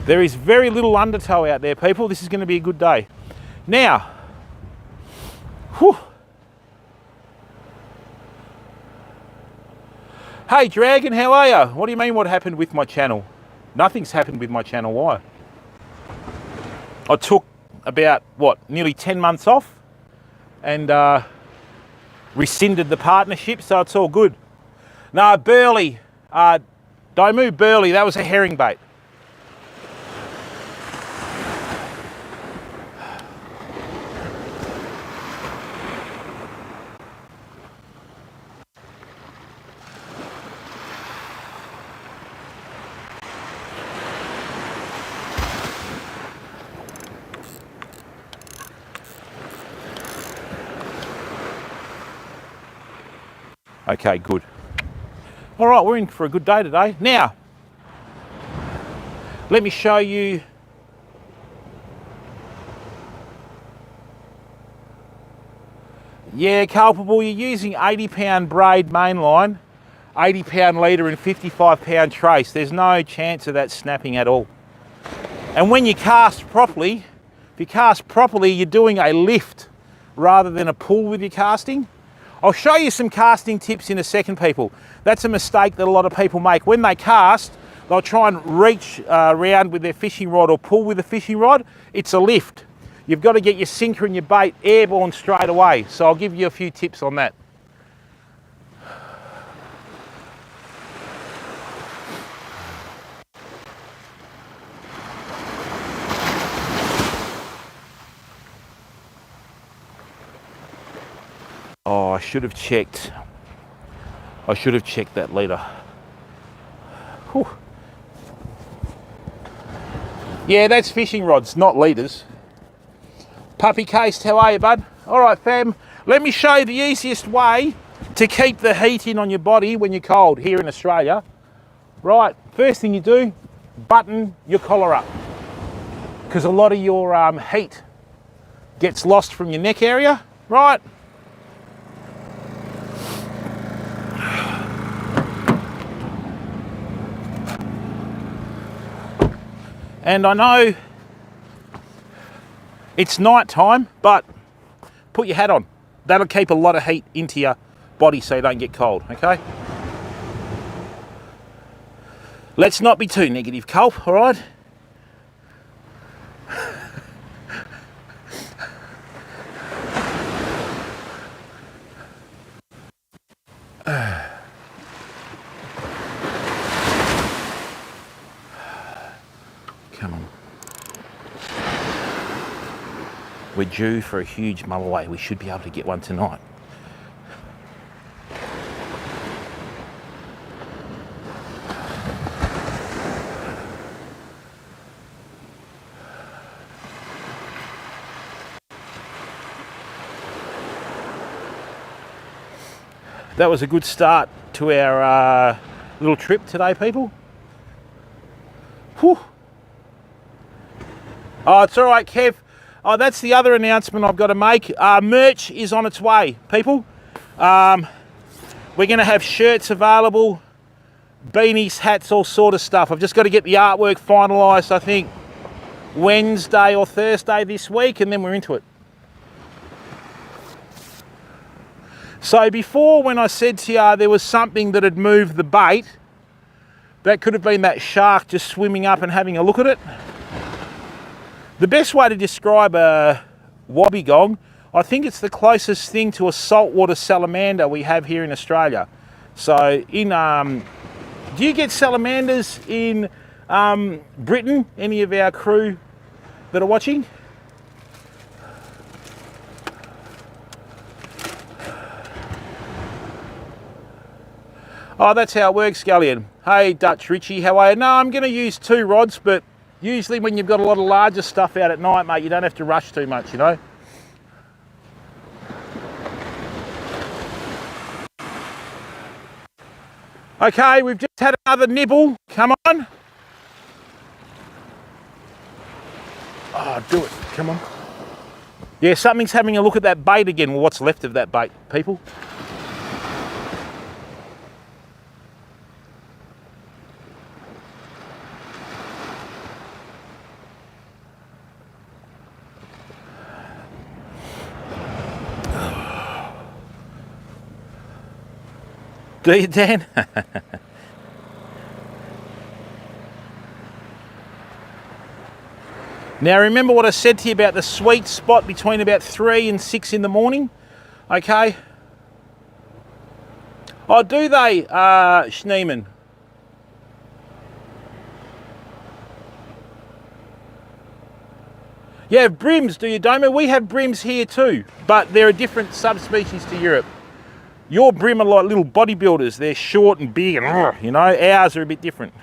There is very little undertow out there, people. This is going to be a good day. Now, whew. Hey Dragon, how are you? What do you mean what happened with my channel? Nothing's happened with my channel, why? I took about, nearly 10 months off and rescinded the partnership, so it's all good. No, burley. Don't move burley, that was a herring bait. Okay, good. All right, we're in for a good day today. Now, let me show you. Yeah, culpable, you're using 80-pound braid mainline, 80-pound leader and 55-pound trace. There's no chance of that snapping at all. And when you cast properly, if you cast properly, you're doing a lift rather than a pull with your casting. I'll show you some casting tips in a second, people. That's a mistake that a lot of people make. When they cast, they'll try and reach around with their fishing rod or pull with a fishing rod. It's a lift. You've got to get your sinker and your bait airborne straight away. So I'll give you a few tips on that. Oh, I should have checked. I should have checked that leader. Whew. Yeah, that's fishing rods, not leaders. Puppy cased, how are you, bud? All right, fam. Let me show you the easiest way to keep the heat in on your body when you're cold here in Australia. Right, first thing you do, button your collar up, because a lot of your heat gets lost from your neck area, right? And I know it's night time, but put your hat on. That'll keep a lot of heat into your body so you don't get cold, okay? Let's not be too negative, Culp, all right? Come on. We're due for a huge mulloway. We should be able to get one tonight. That was a good start to our little trip today, people. Whew. Oh, it's all right, Kev. Oh, that's the other announcement I've got to make. Merch is on its way, people. We're going to have shirts available, beanies, hats, all sort of stuff. I've just got to get the artwork finalised, I think, Wednesday or Thursday this week, and then we're into it. So before, when I said to you there was something that had moved the bait, that could have been that shark just swimming up and having a look at it. The best way to describe a wobbegong, I think it's the closest thing to a saltwater salamander we have here in Australia. So do you get salamanders in Britain, any of our crew that are watching? Oh, that's how it works, Scullion. Hey, Dutch Richie, how are you? No, I'm going to use 2 rods, but usually when you've got a lot of larger stuff out at night, mate, you don't have to rush too much, you know? Okay, we've just had another nibble. Come on. Oh, do it. Come on. Yeah, something's having a look at that bait again. Well, what's left of that bait, people? Do you, Dan? Now remember what I said to you about the sweet spot between about 3 and 6 in the morning, okay? Oh, do they, Schneeman? You have brims, do you, Doma? We have brims here too, but they're a different subspecies to Europe. Your brim are like little bodybuilders. They're short and big and, you know, ours are a bit different.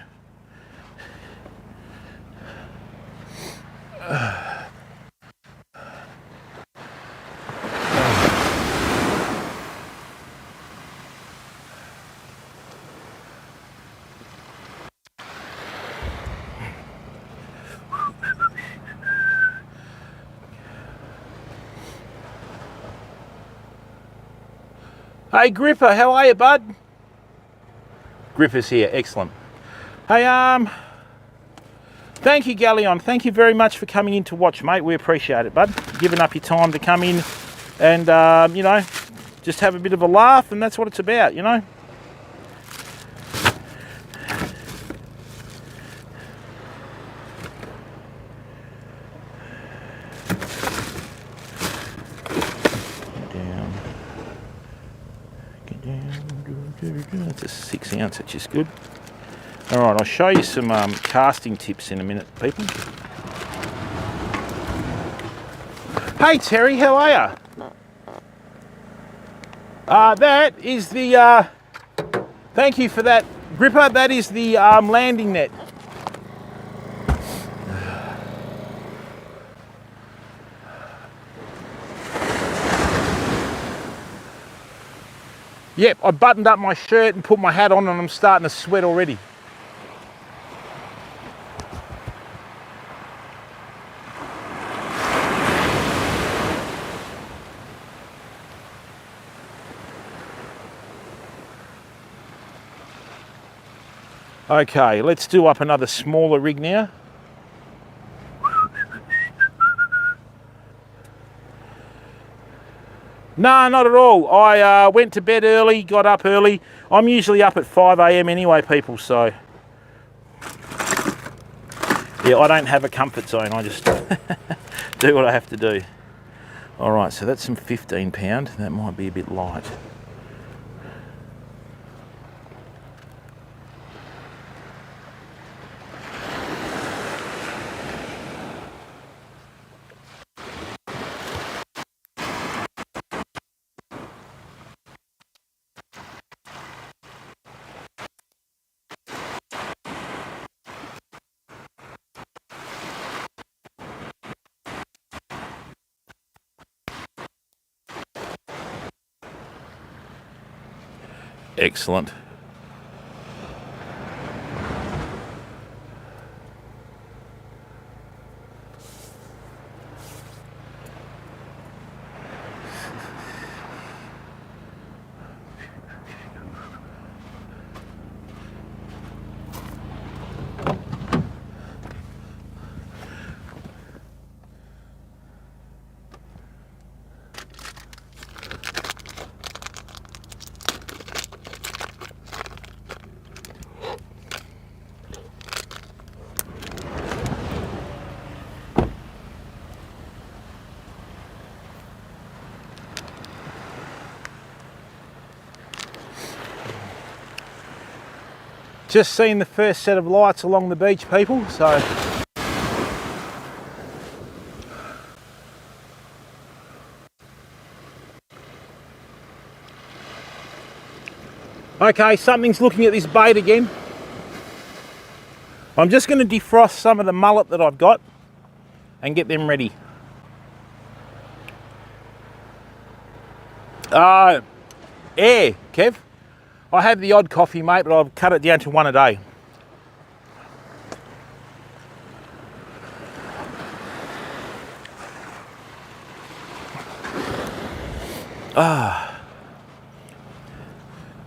Hey Gripper, how are you, bud? Gripper's here, excellent. Hey, thank you, Galleon. Thank you very much for coming in to watch, mate. We appreciate it, bud. Giving up your time to come in and, you know, just have a bit of a laugh, and that's what it's about, you know. That's a 6 ounce, which is good. All right, I'll show you some casting tips in a minute, people. Hey Terry, how are you? That is the, thank you for that, Gripper, that is the landing net. Yep, I buttoned up my shirt and put my hat on and I'm starting to sweat already. Okay, let's do up another smaller rig now. No, not at all. I went to bed early, got up early. I'm usually up at 5 AM anyway, people, so. Yeah, I don't have a comfort zone. I just do what I have to do. All right, so that's some 15 pound. That might be a bit light. Excellent. Just seen the first set of lights along the beach, people, so. Okay, something's looking at this bait again. I'm just going to defrost some of the mullet that I've got and get them ready. Air, Kev. I have the odd coffee, mate, but I've cut it down to 1 a day.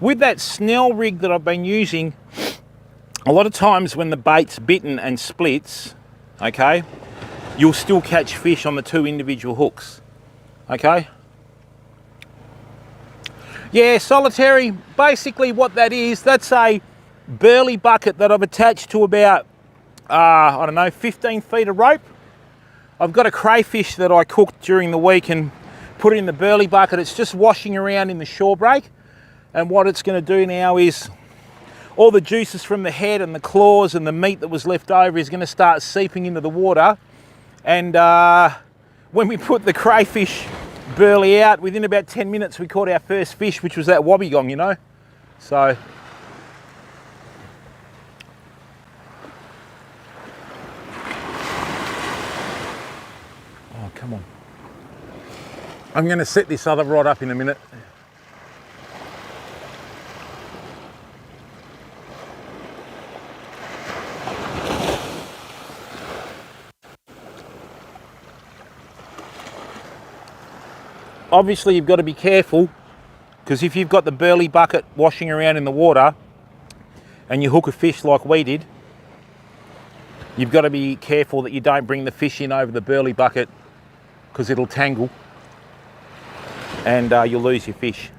With that Snell rig that I've been using, a lot of times when the bait's bitten and splits, okay, you'll still catch fish on the 2 individual hooks, okay? Yeah, solitary, basically what that is, that's a burley bucket that I've attached to about, I don't know, 15 feet of rope, I've got a crayfish that I cooked during the week and put it in the burley bucket. It's just washing around in the shore break. And what it's going to do now is all the juices from the head and the claws and the meat that was left over is going to start seeping into the water. And when we put the crayfish burley out, within about 10 minutes we caught our first fish, which was that wobbegong, you know. So oh, come on. I'm going to set this other rod up in a minute. Obviously you've got to be careful, because if you've got the burley bucket washing around in the water and you hook a fish like we did, you've got to be careful that you don't bring the fish in over the burley bucket, because it'll tangle and you'll lose your fish.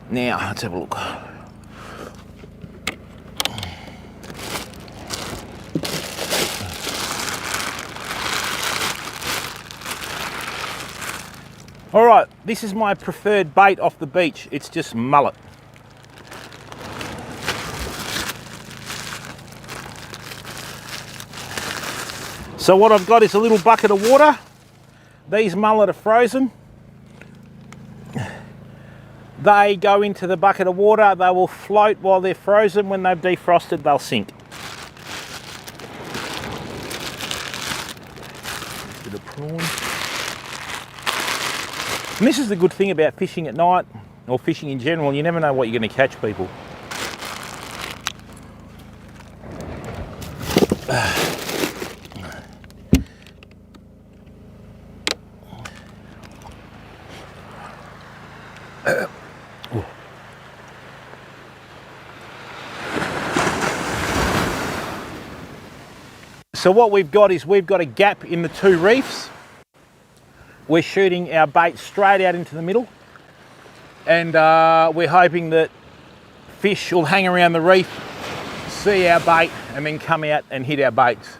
Now, let's have a look. All right, this is my preferred bait off the beach. It's just mullet. So what I've got is a little bucket of water. These mullet are frozen. They go into the bucket of water. They will float while they're frozen. When they've defrosted, they'll sink. Bit of prawn. And this is the good thing about fishing at night, or fishing in general. You never know what you're going to catch, people. So what we've got is we've got a gap in the two reefs. We're shooting our bait straight out into the middle, and we're hoping that fish will hang around the reef, see our bait, and then come out and hit our baits.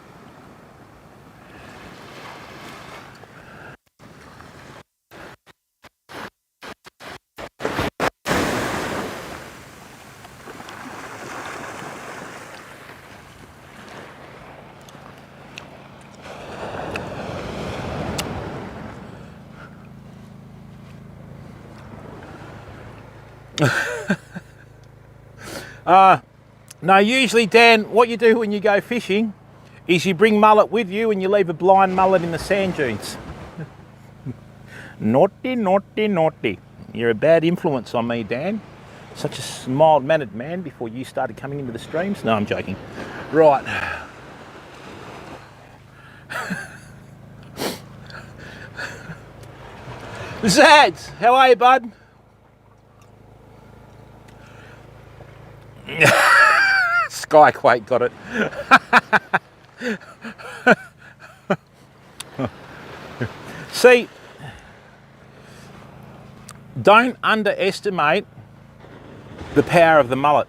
No, usually, Dan, what you do when you go fishing is you bring mullet with you and you leave a blind mullet in the sand dunes. Naughty, naughty, naughty. You're a bad influence on me, Dan. Such a mild-mannered man before you started coming into the streams. No, I'm joking. Right. Zads, how are you, bud? Skyquake got it. See, don't underestimate the power of the mullet,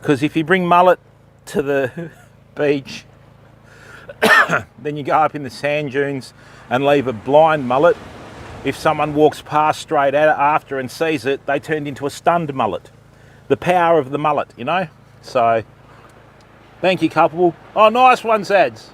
because if you bring mullet to the beach, then you go up in the sand dunes and leave a blind mullet. If someone walks past straight at it after and sees it, they turned into a stunned mullet. The power of the mullet, you know? So, thank you, couple. Oh, nice one, Zads.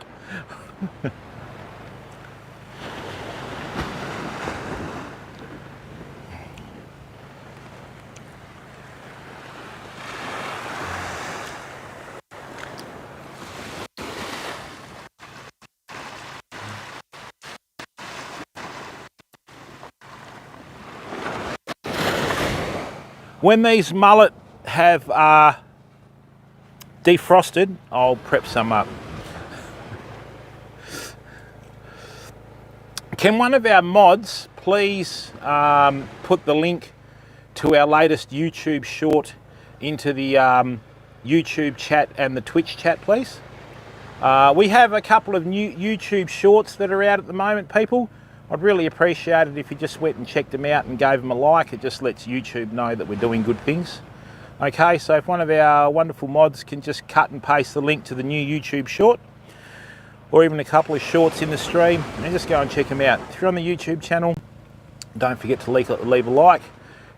When these mullet have defrosted, I'll prep some up. Can one of our mods please put the link to our latest YouTube short into the YouTube chat and the Twitch chat, please? We have a couple of new YouTube shorts that are out at the moment, people. I'd really appreciate it if you just went and checked them out and gave them a like. It just lets YouTube know that we're doing good things. Okay, so if one of our wonderful mods can just cut and paste the link to the new YouTube short. or even a couple of shorts in the stream, and just go and check them out. If you're on the YouTube channel, don't forget to leave a like.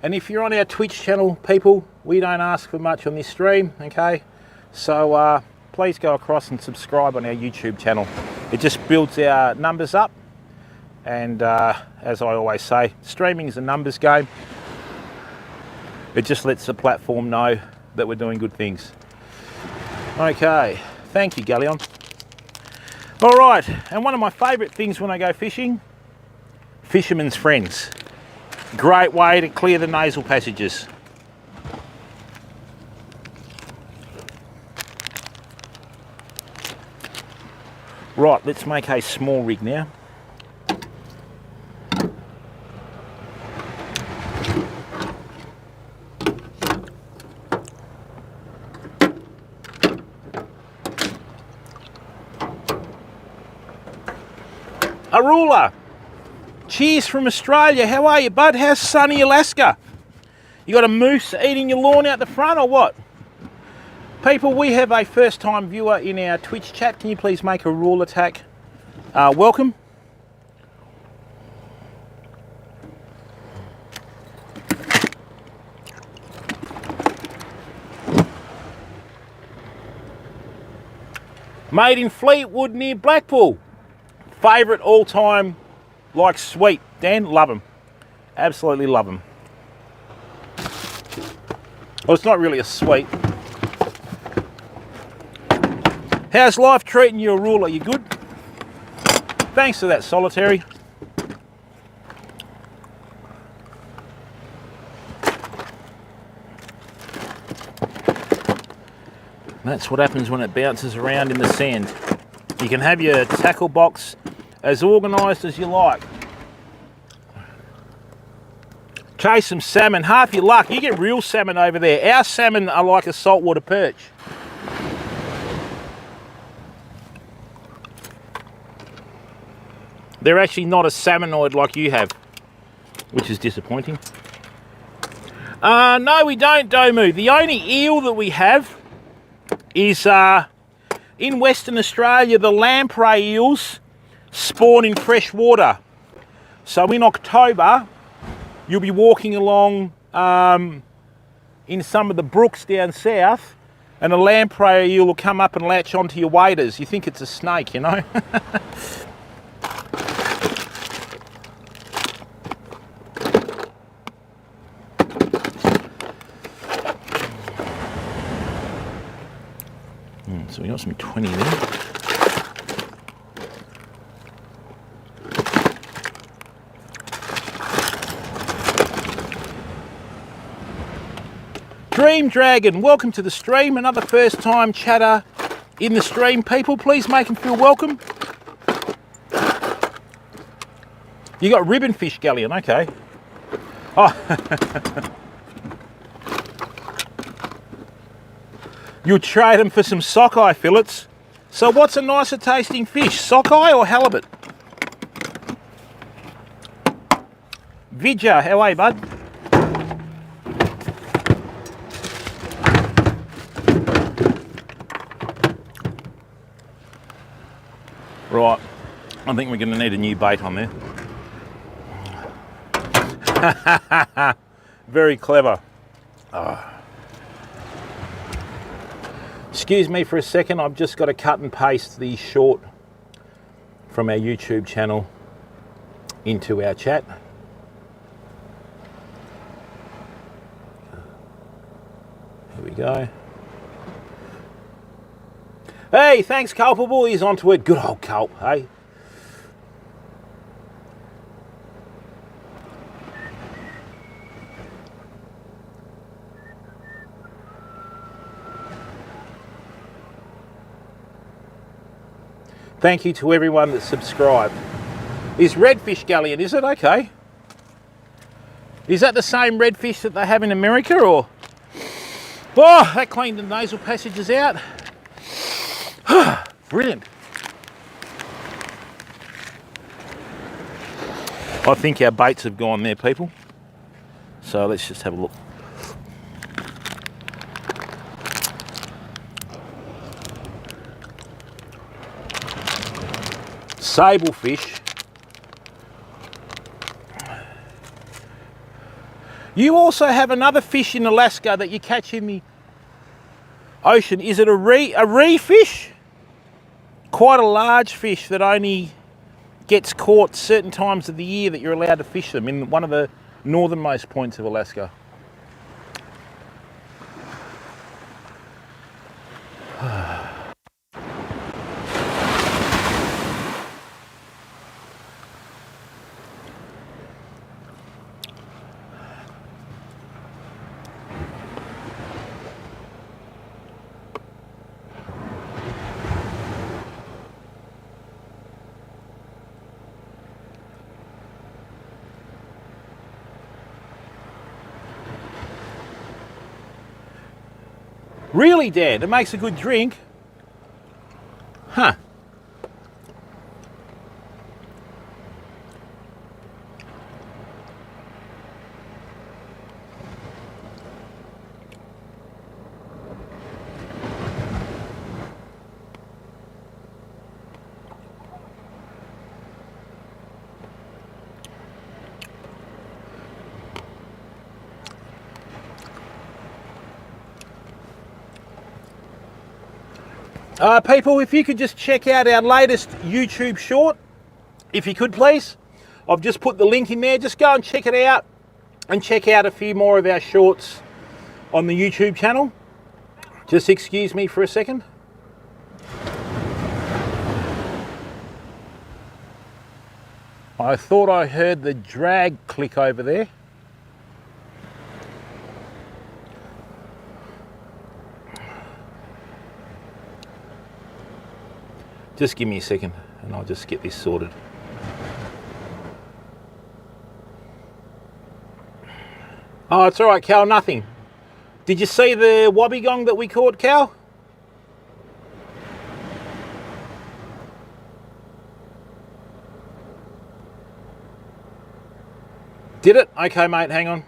And if you're on our Twitch channel, people, we don't ask for much on this stream, okay? So please go across and subscribe on our YouTube channel. It just builds our numbers up. And as I always say, streaming is a numbers game. It just lets the platform know that we're doing good things. Okay, thank you, Galleon. All right, and one of my favourite things when I go fishing, fisherman's friends. Great way to clear the nasal passages. Right, let's make a small rig now. Arula, cheers from Australia. How are you, bud? How's sunny Alaska? You got a moose eating your lawn out the front or what? People, we have a first time viewer in our Twitch chat. Can you please make a rule attack welcome? Made in Fleetwood near Blackpool. Favourite all-time, like sweet. Dan, love them. Absolutely love them. Well, it's not really a sweet. How's life treating you, Arula? You good? Thanks for that, Solitary. That's what happens when it bounces around in the sand. You can have your tackle box as organised as you like. Chase some salmon, half your luck. You get real salmon over there. Our salmon are like a saltwater perch. They're actually not a salmonoid like you have, which is disappointing. No, we don't, Domu. The only eel that we have is in Western Australia. The lamprey eels spawn in fresh water. So in October, you'll be walking along in some of the brooks down south, and a lamprey eel will come up and latch onto your waders. You think it's a snake, you know? So we got some 20 there. Dream Dragon, welcome to the stream. Another first time chatter in the stream, people. Please make them feel welcome. You got ribbon fish, Galleon, okay. Oh. You'll trade them for some sockeye fillets. So what's a nicer tasting fish, sockeye or halibut? Vidya, how are you, bud? Right, I think we're going to need a new bait on there. Very clever. Oh. Excuse me for a second, I've just got to cut and paste the short from our YouTube channel into our chat. Here we go. Hey, thanks Culpable, he's onto it. Good old Culp, hey? Thank you to everyone that subscribed. Is redfish, Galleon, is it? Okay. Is that the same redfish that they have in America, or? Oh, that cleaned the nasal passages out. Brilliant. I think our baits have gone there, people. So let's just have a look. sablefish. You also have another fish in Alaska that you catch in the ocean. Is it a ree fish? Quite a large fish that only gets caught certain times of the year that you're allowed to fish them in one of the northernmost points of Alaska. Really, Dad? It makes a good drink. Huh. People, if you could just check out our latest YouTube short, if you could please. I've just put the link in there. Just go and check it out and check out a few more of our shorts on the YouTube channel. Just excuse me for a second. I thought I heard the drag click over there. Just give me a second and I'll just get this sorted. Oh, it's all right, Cal, nothing. Did you see the wobbegong that we caught, Cal? Did it? Okay, mate, hang on.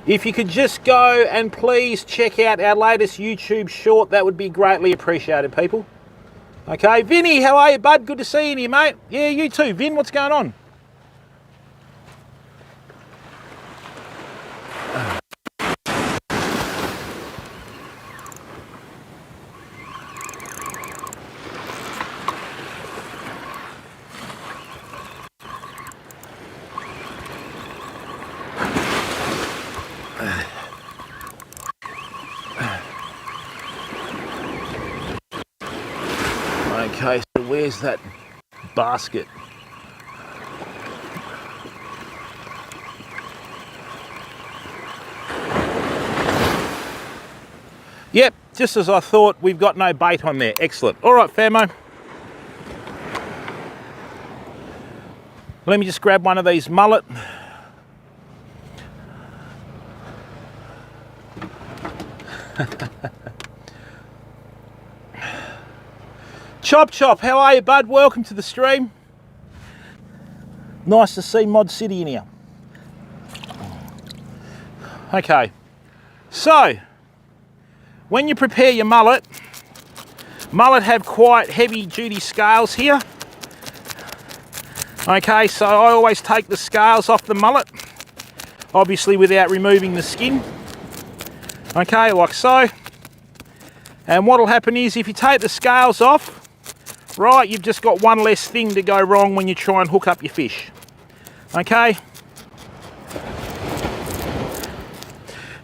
If you could just go and please check out our latest YouTube short, that would be greatly appreciated, people. Okay, Vinny, how are you, bud? Good to see you here, mate. Yeah, you too. Vin, what's going on? Okay, so where's that basket? Yep, just as I thought, we've got no bait on there. Excellent. All right, Famo. Let me just grab one of these mullet. Chop Chop, how are you, bud? Welcome to the stream. Nice to see Mod City in here. Okay, so when you prepare your mullet have quite heavy duty scales here. Okay, so I always take the scales off the mullet, obviously without removing the skin. Okay, like so. And what'll happen is if you take the scales off, right, you've just got one less thing to go wrong when you try and hook up your fish. Okay?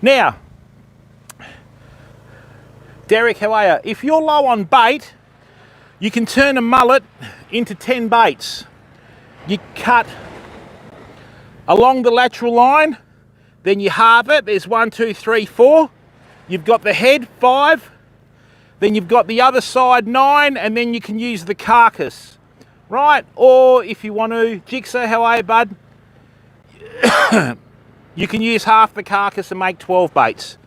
Now, Derek, how are you? If you're low on bait, you can turn a mullet into 10 baits. You cut along the lateral line, then you halve it. There's 1, 2, 3, 4. You've got the head, 5. Then you've got the other side, 9, and then you can use the carcass, right? Or if you want to, Jigsaw, how are you, bud? You can use half the carcass and make 12 baits.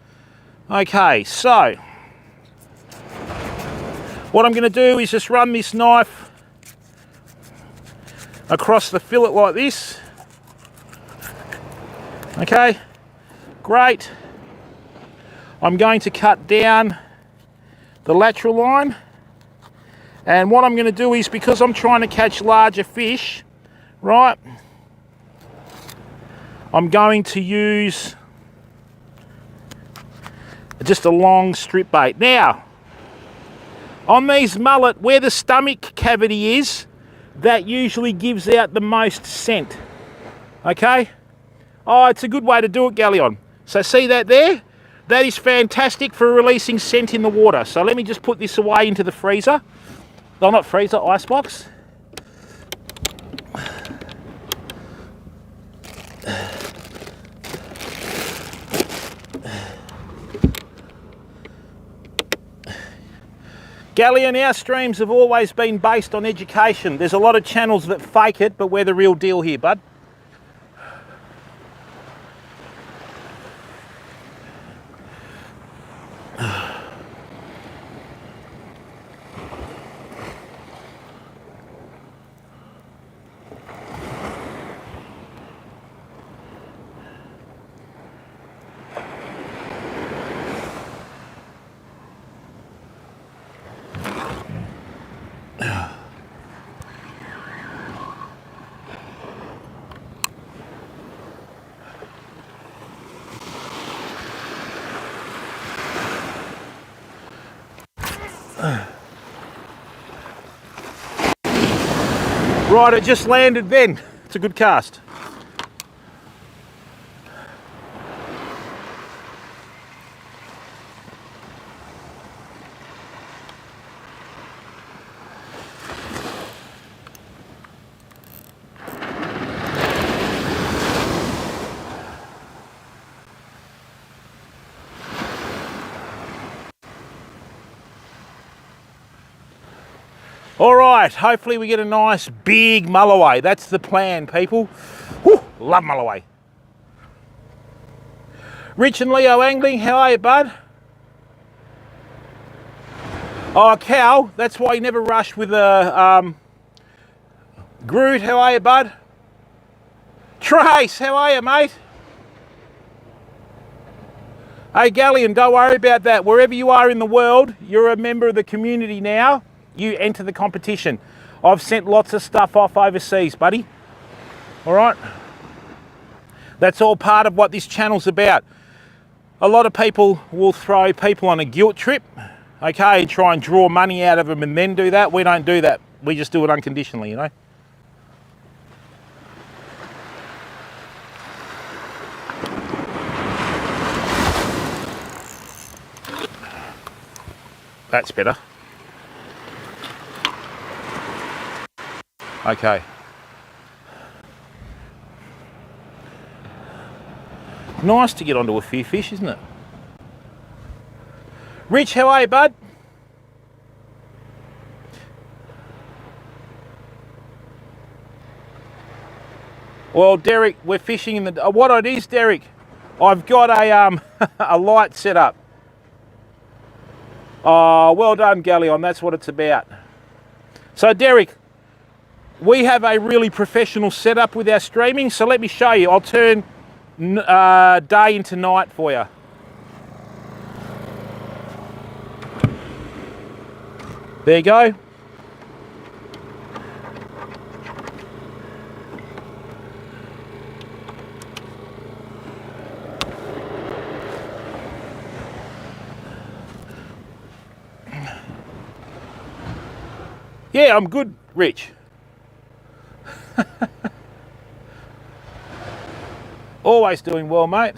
Okay, so what I'm going to do is just run this knife across the fillet like this. Okay, great. I'm going to cut down the lateral line And what I'm going to do is, because I'm trying to catch larger fish, right, I'm going to use just a long strip bait. Now, on these mullet, where the stomach cavity is, that usually gives out the most scent. Okay? Oh, it's a good way to do it, Galleon. So see that there? That is fantastic for releasing scent in the water. So let me just put this away into the freezer. Oh, not freezer, icebox. Galleon, our streams have always been based on education. There's a lot of channels that fake it, but we're the real deal here, bud. Right, it just landed then. It's a good cast. All right, hopefully we get a nice big mulloway. That's the plan, people. Whew, love mulloway. Rich and Leo Angling, how are you, bud? Oh, Cal, that's why you never rush with a Groot, how are you, bud? Trace, how are you, mate? Hey, Galleon, don't worry about that. Wherever you are in the world, you're a member of the community now. You enter the competition. I've sent lots of stuff off overseas, buddy. All right? That's all part of what this channel's about. A lot of people will throw people on a guilt trip, okay, and try and draw money out of them and then do that. We don't do that. We just do it unconditionally, you know? That's better. Okay. Nice to get onto a few fish, isn't it? Rich, how are you, bud? Well, Derek, we're fishing in the... what it is, Derek, I've got a, a light set up. Oh, well done, Galleon. That's what it's about. So, Derek, we have a really professional setup with our streaming, so let me show you. I'll turn day into night for you. There you go. Yeah, I'm good, Rich. Always doing well, mate.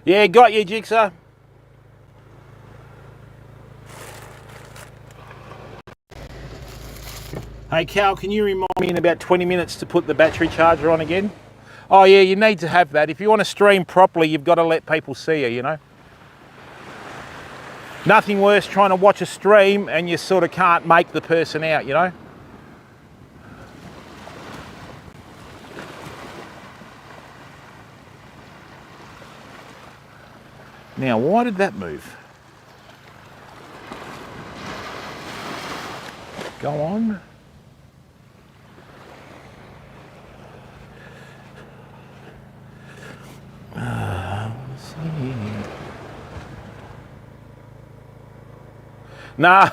Yeah, got you, Jigsaw. Hey, Cal, can you remind me in about 20 minutes to put the battery charger on again? Oh, yeah, you need to have that. If you want to stream properly, you've got to let people see you, you know? Nothing worse trying to watch a stream and you sort of can't make the person out, you know? Now, why did that move? Go on. Let's see. Nah.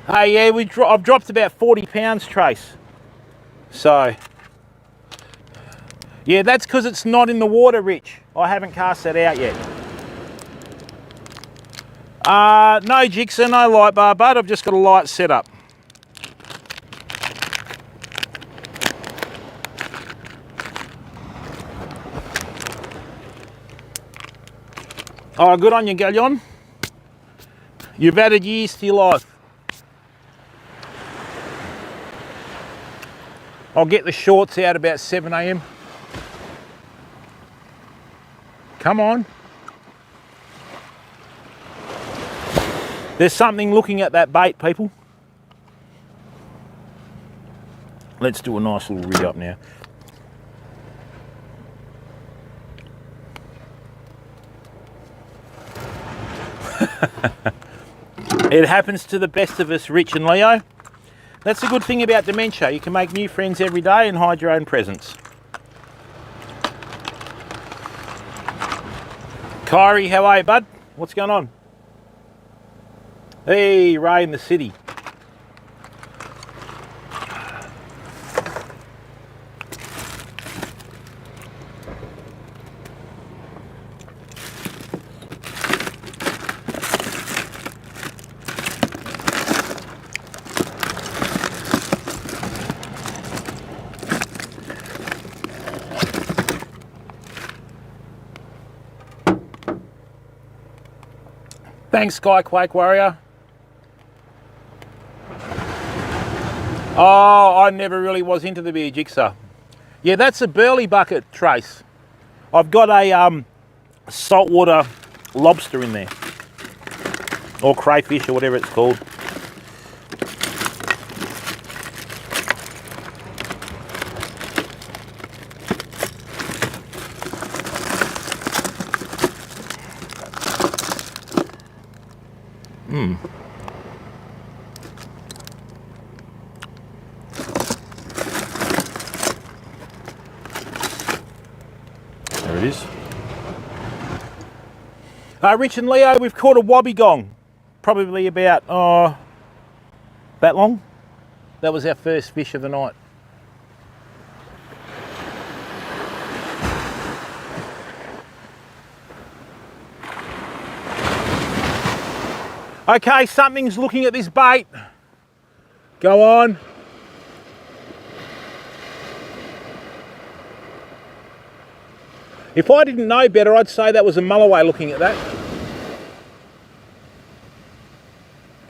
Hey, yeah, I've dropped about 40 pounds, Trace. So, yeah, that's because it's not in the water, Rich. I haven't cast that out yet. No jigsaw, no light bar, but I've just got a light setup. Oh, good on you, Gallion. You've added years to your life. I'll get the shorts out about 7 AM. Come on. There's something looking at that bait, people. Let's do a nice little rig up now. It happens to the best of us, Rich and Leo. That's the good thing about dementia. You can make new friends every day and hide your own presence. Kyrie, how are you, bud? What's going on? Hey, Ray in the city. Thanks, Skyquake Warrior. Oh, I never really was into the beer jigsaw. Yeah, that's a burley bucket, Trace. I've got a saltwater lobster in there. Or crayfish or whatever it's called. There it is. Rich and Leo, we've caught a wobbegong. Probably about, that long. That was our first fish of the night. Okay, something's looking at this bait. Go on. If I didn't know better, I'd say that was a mulloway looking at that.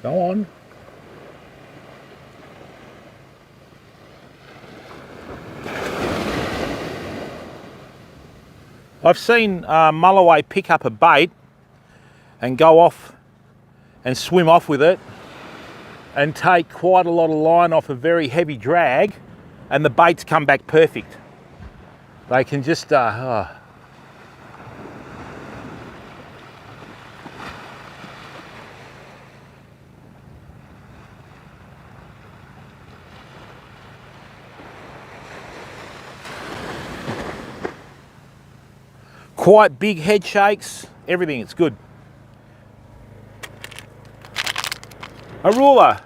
Go on. I've seen mulloway pick up a bait and go off and swim off with it and take quite a lot of line off a very heavy drag, and the baits come back perfect. They can just, quite big head shakes, everything, it's good. A ruler.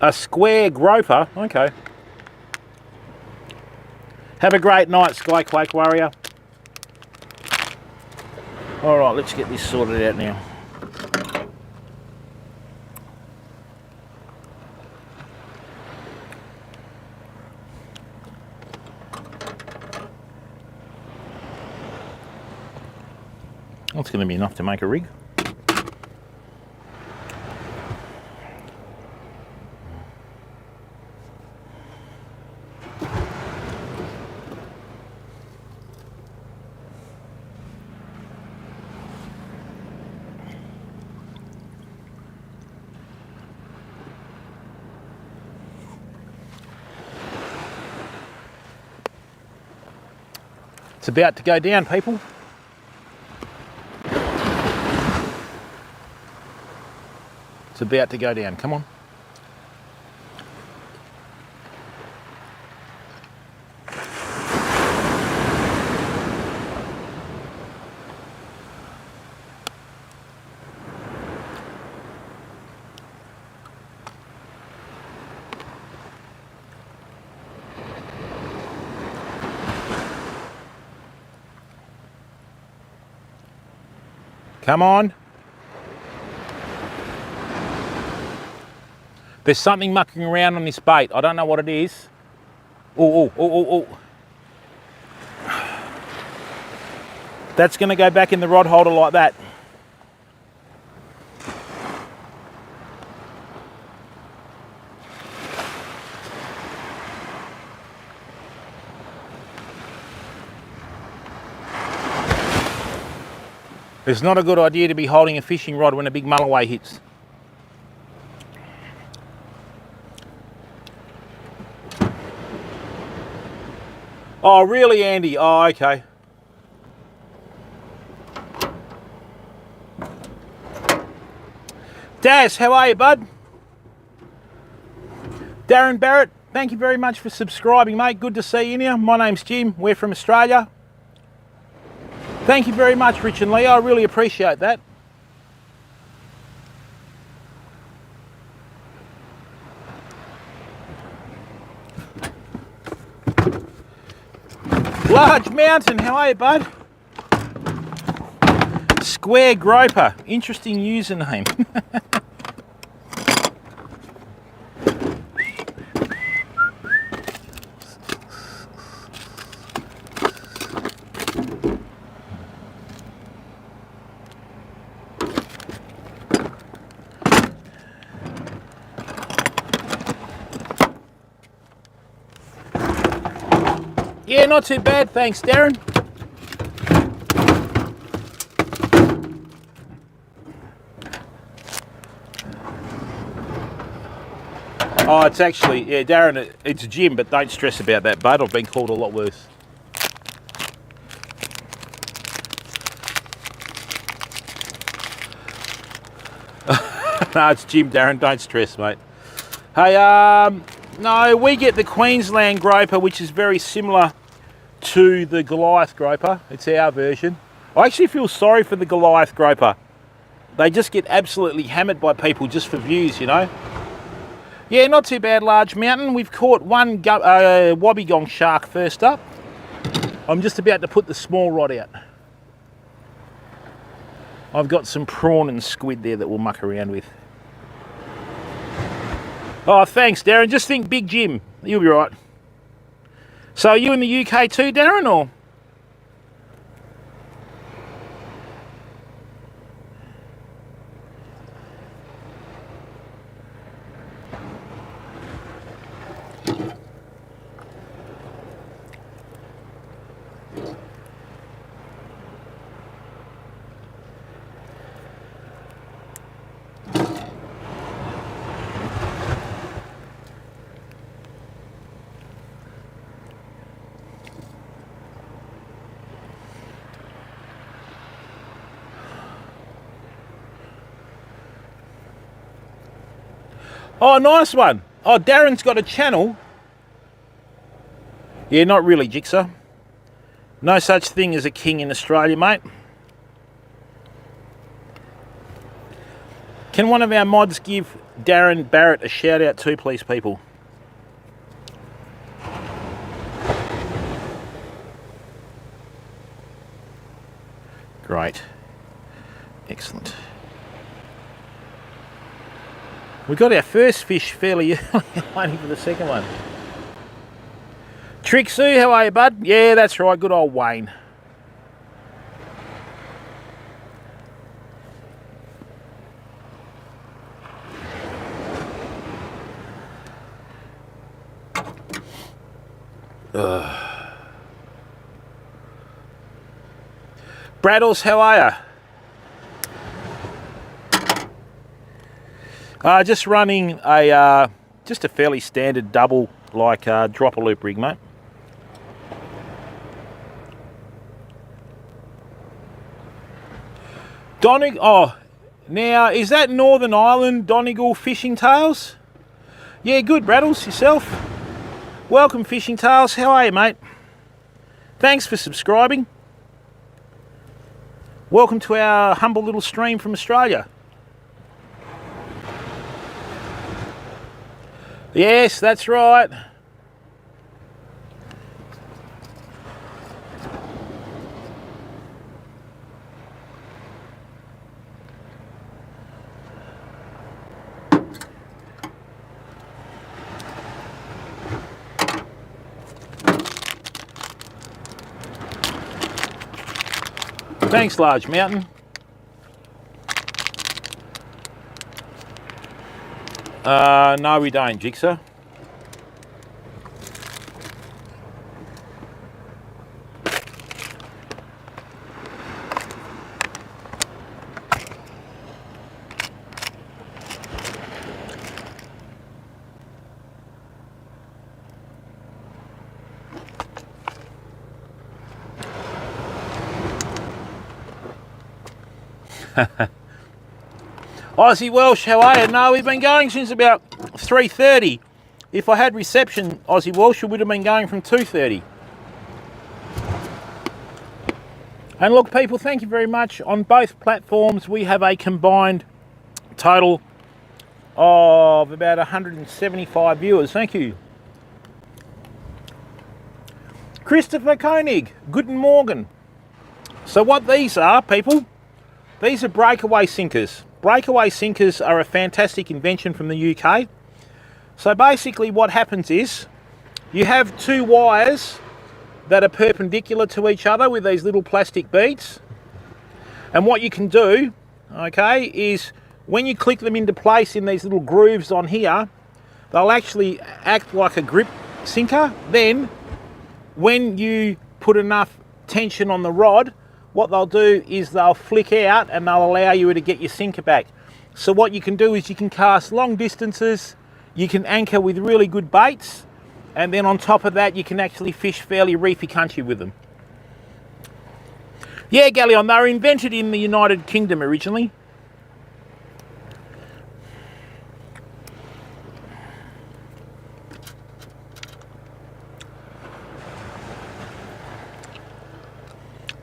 A square groper, okay. Have a great night, Skyquake Warrior. All right, let's get this sorted out now. That's going to be enough to make a rig. It's about to go down, people. It's about to go down, come on. Come on. There's something mucking around on this bait. I don't know what it is. Oh. That's going to go back in the rod holder like that. It's not a good idea to be holding a fishing rod when a big mulloway hits. Oh, really, Andy? Oh, okay. Daz, how are you, bud? Darren Barrett, thank you very much for subscribing, mate. Good to see you here. My name's Jim. We're from Australia. Thank you very much, Rich and Lee. I really appreciate that. Large Mountain, how are you, bud? Square Groper, interesting username. Yeah, not too bad, thanks, Darren. Oh, it's actually, yeah, Darren, it's Jim, but don't stress about that, bud. I've been called a lot worse. No, it's Jim, Darren. Don't stress, mate. Hey, no, we get the Queensland groper, which is very similar to the Goliath groper. It's our version. I actually feel sorry for the Goliath groper. They just get absolutely hammered by people just for views, you know. Yeah, not too bad, Large Mountain. We've caught one wobbegong shark first up. I'm just about to put the small rod out. I've got some prawn and squid there that we'll muck around with. Oh, thanks, Darren. Just think Big Jim. You'll be right. So are you in the UK too, Darren, or? Oh, nice one. Oh, Darren's got a channel. Yeah, not really, Jigsaw. No such thing as a king in Australia, mate. Can one of our mods give Darren Barrett a shout out too, please, people? Great. Excellent. We got our first fish fairly early, waiting for the second one. Trixie, how are you, bud? Yeah, that's right, good old Wayne. Braddles, how are you? Just running a just a fairly standard double, like dropper loop rig, mate. Oh, now is that Northern Ireland Donegal Fishing Tails? Yeah, good, Braddles. Yourself? Welcome, Fishing Tails. How are you, mate? Thanks for subscribing. Welcome to our humble little stream from Australia. Yes, that's right. Thanks, Large Mountain. No, we don't, Jigsaw. Aussie Welsh, how are you? No, we've been going since about 3:30. If I had reception, Aussie Welsh, it would have been going from 2:30. And look, people, thank you very much. On both platforms, we have a combined total of about 175 viewers. Thank you. Christopher Koenig, guten Morgen. So what these are, people, these are breakaway sinkers. Breakaway sinkers are a fantastic invention from the UK. So basically what happens is you have two wires that are perpendicular to each other with these little plastic beads. And what you can do, okay, is when you click them into place in these little grooves on here, they'll actually act like a grip sinker. Then when you put enough tension on the rod, what they'll do is they'll flick out and they'll allow you to get your sinker back. So what you can do is you can cast long distances, you can anchor with really good baits, and then on top of that you can actually fish fairly reefy country with them. Yeah, Galleon, they were invented in the United Kingdom originally.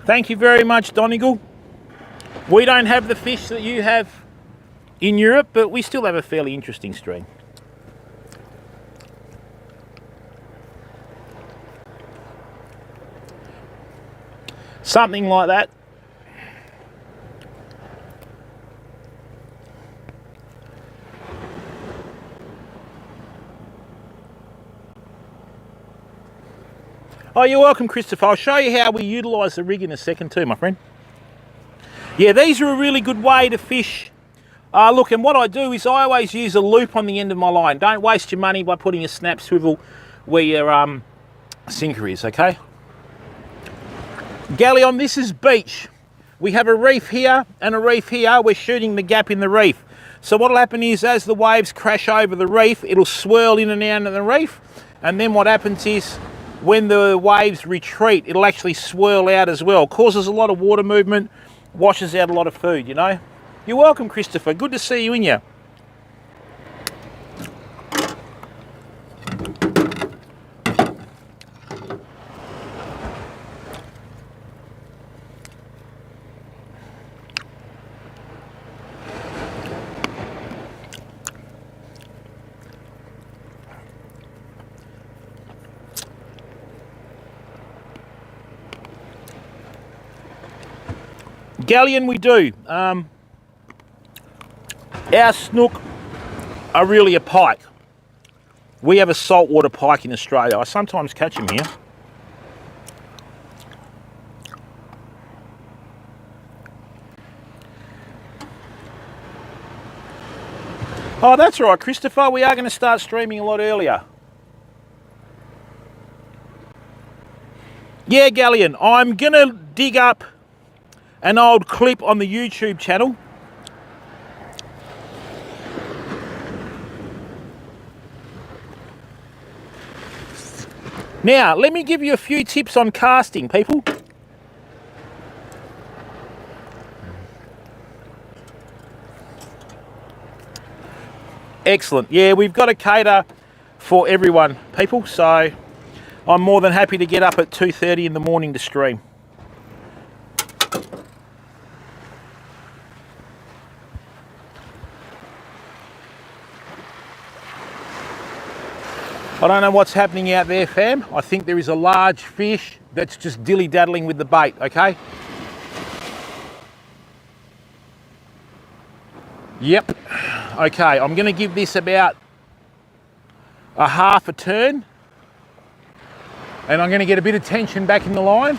Thank you very much, Donegal. We don't have the fish that you have in Europe, but we still have a fairly interesting stream. Something like that. Oh, you're welcome, Christopher. I'll show you how we utilise the rig in a second too, my friend. Yeah, these are a really good way to fish. Look, and what I do is I always use a loop on the end of my line. Don't waste your money by putting a snap swivel where your sinker is, okay? Galleon, this is beach. We have a reef here and a reef here. We're shooting the gap in the reef. So what'll happen is as the waves crash over the reef, it'll swirl in and out of the reef. And then what happens is when the waves retreat, it'll actually swirl out as well. Causes a lot of water movement, washes out a lot of food, you know. You're welcome, Christopher. Good to see you in here. Galleon, we do. Our snook are really a pike. We have a saltwater pike in Australia. I sometimes catch them here. Oh, that's right, Christopher. We are going to start streaming a lot earlier. Yeah, Galleon, I'm going to dig up an old clip on the YouTube channel. Now, let me give you a few tips on casting, people. Excellent. Yeah, we've got to cater for everyone, people, so I'm more than happy to get up at 2:30 in the morning to stream. I don't know what's happening out there, fam. I think there is a large fish that's just dilly-daddling with the bait, okay? Yep. Okay, I'm going to give this about a half a turn. And I'm going to get a bit of tension back in the line.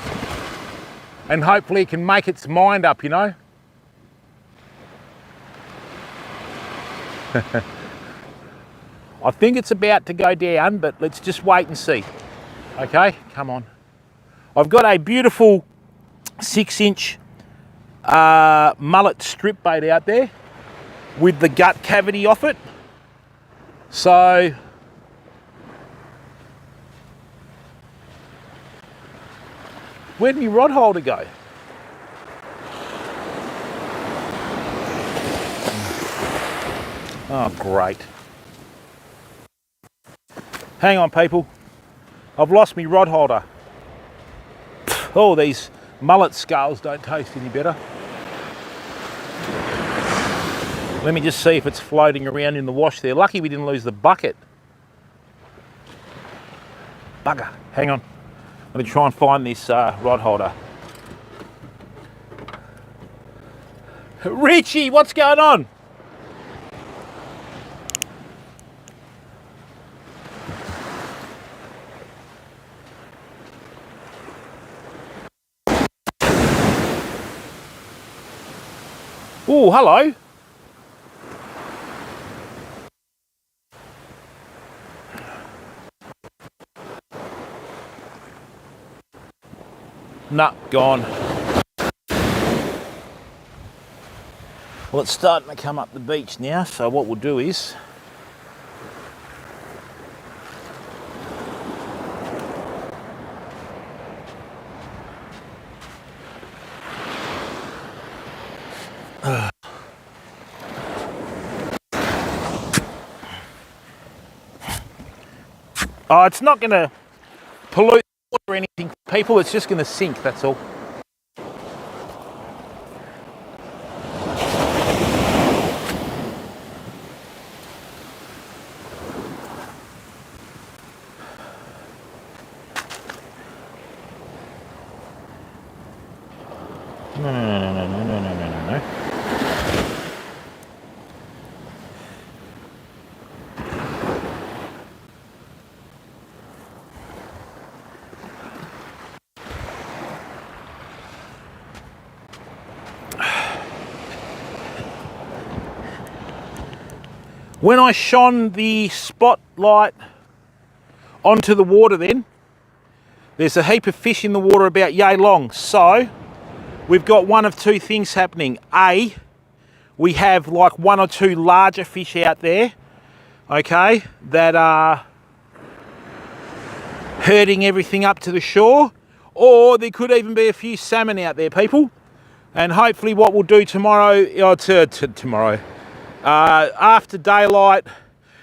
and hopefully it can make its mind up, you know. I think it's about to go down, but let's just wait and see. Okay, come on. I've got a beautiful 6-inch mullet strip bait out there with the gut cavity off it. So where'd my rod holder go? Oh, great. Hang on, people. I've lost my rod holder. Oh, these mullet skulls don't taste any better. Let me just see if it's floating around in the wash there. Lucky we didn't lose the bucket. Bugger. Hang on. I'm going to try and find this rod holder. Richie, what's going on? Oh, hello. Nah, gone. Well, it's starting to come up the beach now, so what we'll do is oh, it's not going to pollute or anything, people. It's just going to sink, that's all. No. When I shone the spotlight onto the water then, there's a heap of fish in the water about yay long. So we've got one of two things happening. A, we have like one or two larger fish out there, okay, that are herding everything up to the shore, or there could even be a few salmon out there, people. And hopefully what we'll do tomorrow, after daylight,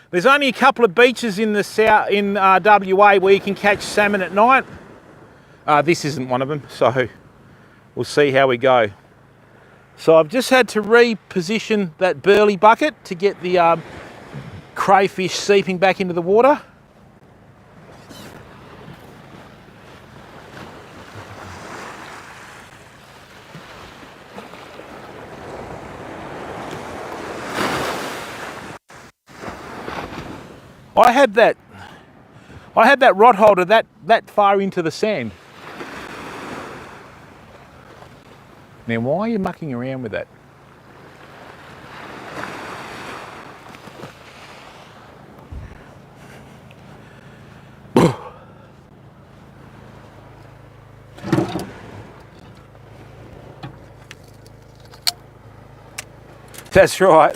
there's only a couple of beaches in the south in WA where you can catch salmon at night. This isn't one of them, so we'll see how we go. So I've just had to reposition that burley bucket to get the crayfish seeping back into the water. I had that rod holder that far into the sand. Now, why are you mucking around with that? That's right.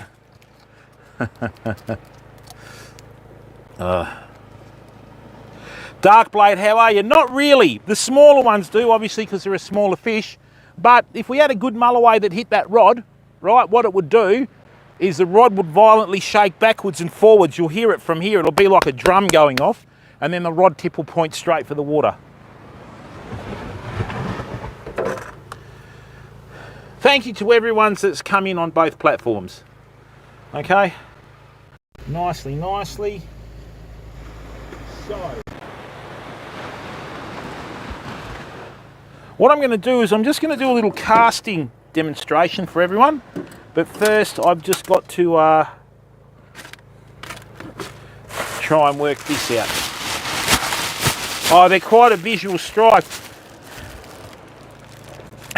Dark blade, how are you? Not really. The smaller ones do, obviously, because they're a smaller fish. But if we had a good mulloway that hit that rod, right, what it would do is the rod would violently shake backwards and forwards. You'll hear it from here. It'll be like a drum going off, and then the rod tip will point straight for the water. Thank you to everyone that's come in on both platforms. Okay? Nicely. So, what I'm going to do is I'm just going to do a little casting demonstration for everyone. But first, I've just got to try and work this out. Oh, they're quite a visual strike.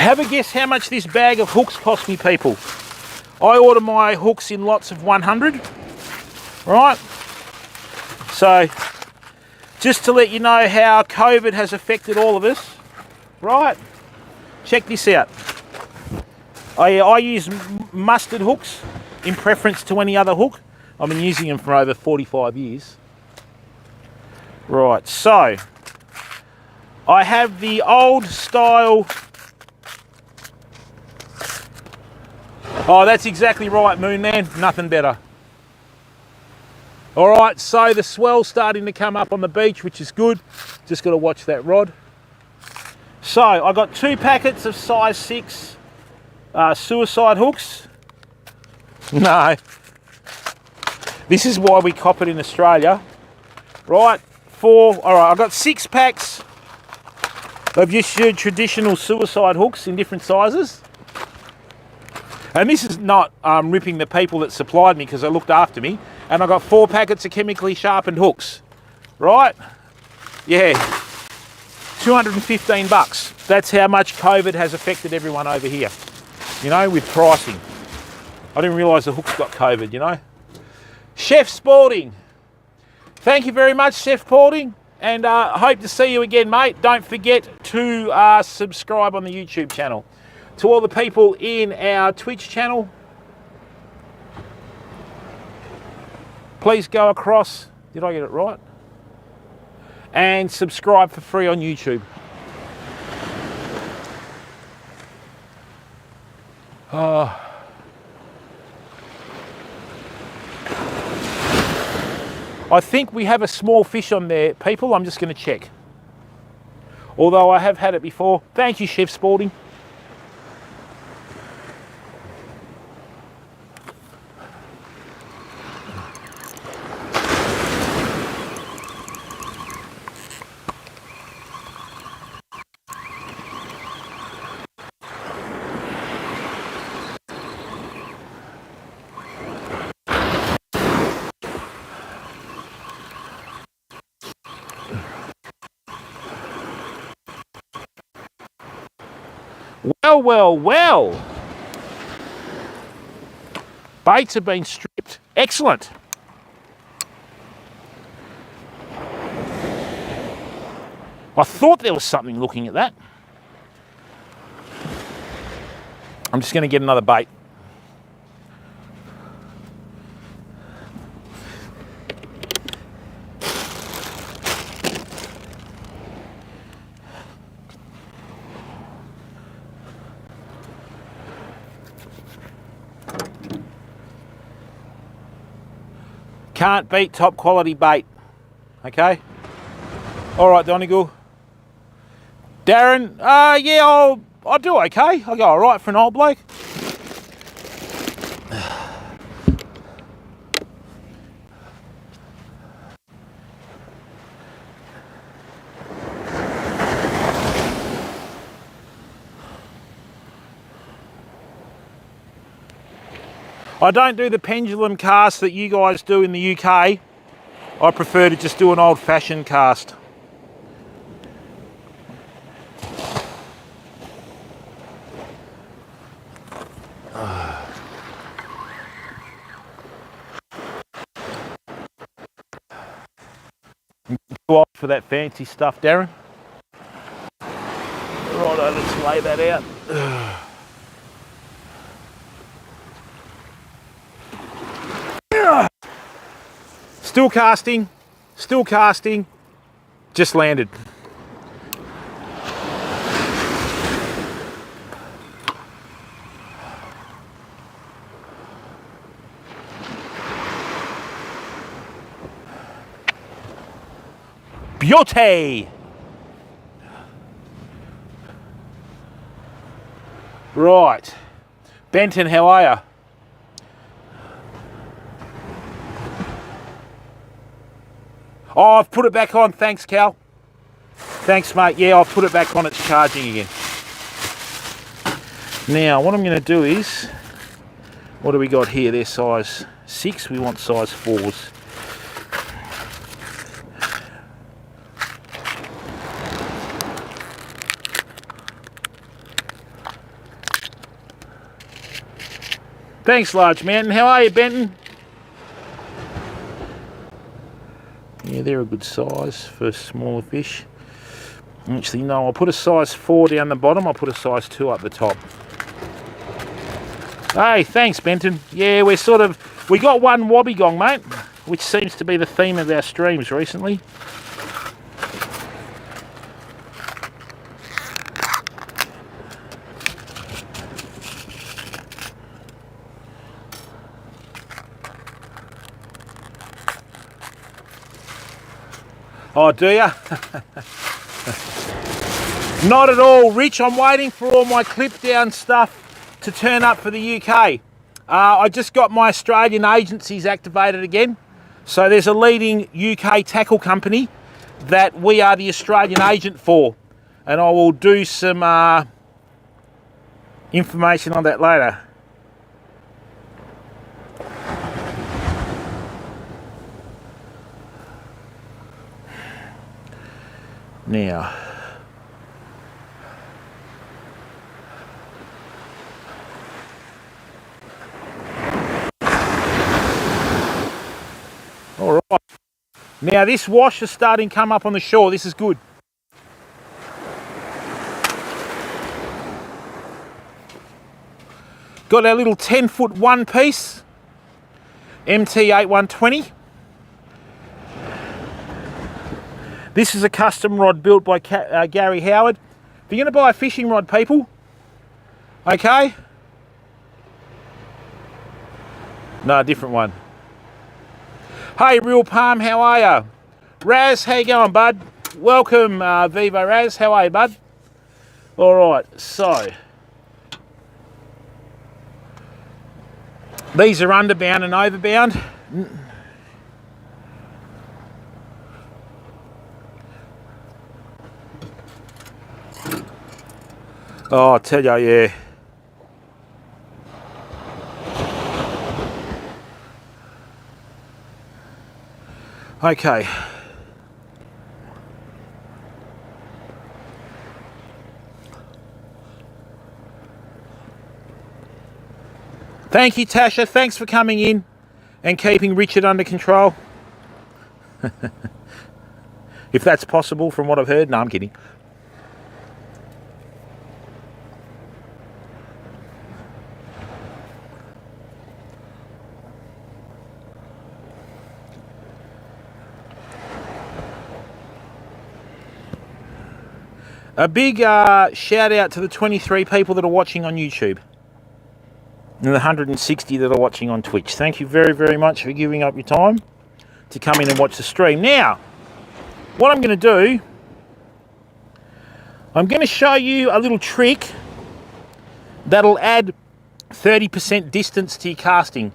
Have a guess how much this bag of hooks cost me, people. I order my hooks in lots of 100, right? So, just to let you know how COVID has affected all of us, right? Check this out. I use mustard hooks in preference to any other hook. I've been using them for over 45 years. Right, so I have the old style. Oh, that's exactly right, Moon Man. Nothing better. All right, so the swell's starting to come up on the beach, which is good. Just got to watch that rod. So I got 2 packets of size 6 suicide hooks. No, this is why we cop it in Australia, right? All right, I got 6 packs of just your traditional suicide hooks in different sizes. And this is not ripping the people that supplied me, because they looked after me. And I got 4 packets of chemically sharpened hooks, right? Yeah, 215 bucks. That's how much COVID has affected everyone over here, you know, with pricing. I didn't realise the hooks got COVID, you know. Chef Spalding, thank you very much, Chef Spalding, and hope to see you again, mate. Don't forget to subscribe on the YouTube channel. To all the people in our Twitch channel, please go across, did I get it right? And subscribe for free on YouTube. I think we have a small fish on there, people. I'm just going to check. Although I have had it before. Thank you, Chef Spalding. Well, well, well. Baits have been stripped. Excellent. I thought there was something looking at that. I'm just going to get another bait. Can't beat top quality bait. Okay. All right, Donegal. Darren, yeah, I'll do okay. I'll go all right for an old bloke. I don't do the pendulum cast that you guys do in the UK. I prefer to just do an old-fashioned cast. Too old for that fancy stuff, Darren. Righto, let's lay that out. Still casting, just landed. Beauty! Right, Benton, how are you? Oh, I've put it back on. Thanks, Cal. Thanks, mate. Yeah, I've put it back on. It's charging again. Now, what I'm going to do is, what do we got here? They're size 6. We want size 4s. Thanks, Large Mountain. How are you, Benton? Yeah, they're a good size for smaller fish. Actually, no, I'll put a size 4 down the bottom. I'll put a size 2 up the top. Hey, thanks, Benton. Yeah, we got one wobbegong, mate, which seems to be the theme of our streams recently. Oh, do ya? Not at all, Rich. I'm waiting for all my clip down stuff to turn up for the UK. I just got my Australian agencies activated again. So there's a leading UK tackle company that we are the Australian agent for. And I will do some information on that later. Now, all right. Now this wash is starting to come up on the shore. This is good. Got our little 10-foot one piece, MT8120. This is a custom rod built by Gary Howard. If you're going to buy a fishing rod, people, okay? No, a different one. Hey, Real Palm, how are ya? Raz, how you going, bud? Welcome, Vivo Raz. How are you, bud? All right, so these are underbound and overbound. Oh, I tell you, yeah. Okay. Thank you, Tasha. Thanks for coming in and keeping Richard under control. If that's possible from what I've heard. No, I'm kidding. A big shout out to the 23 people that are watching on YouTube and the 160 that are watching on Twitch. Thank you very, very much for giving up your time to come in and watch the stream. Now, what I'm going to do, I'm going to show you a little trick that'll add 30% distance to your casting,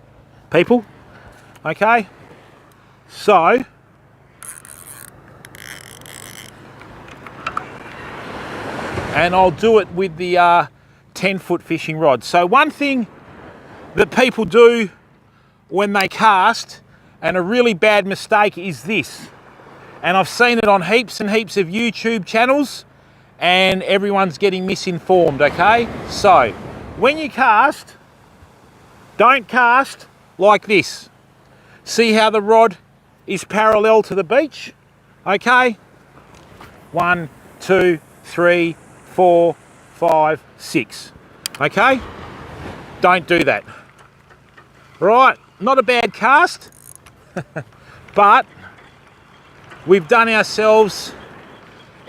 people. Okay? So, and I'll do it with the 10-foot fishing rod. So one thing that people do when they cast, and a really bad mistake, is this. And I've seen it on heaps and heaps of YouTube channels, and everyone's getting misinformed, okay? So, when you cast, don't cast like this. See how the rod is parallel to the beach? Okay? 1, 2, 3, 4, 5, 6. Okay? Don't do that. Right, not a bad cast, but we've done ourselves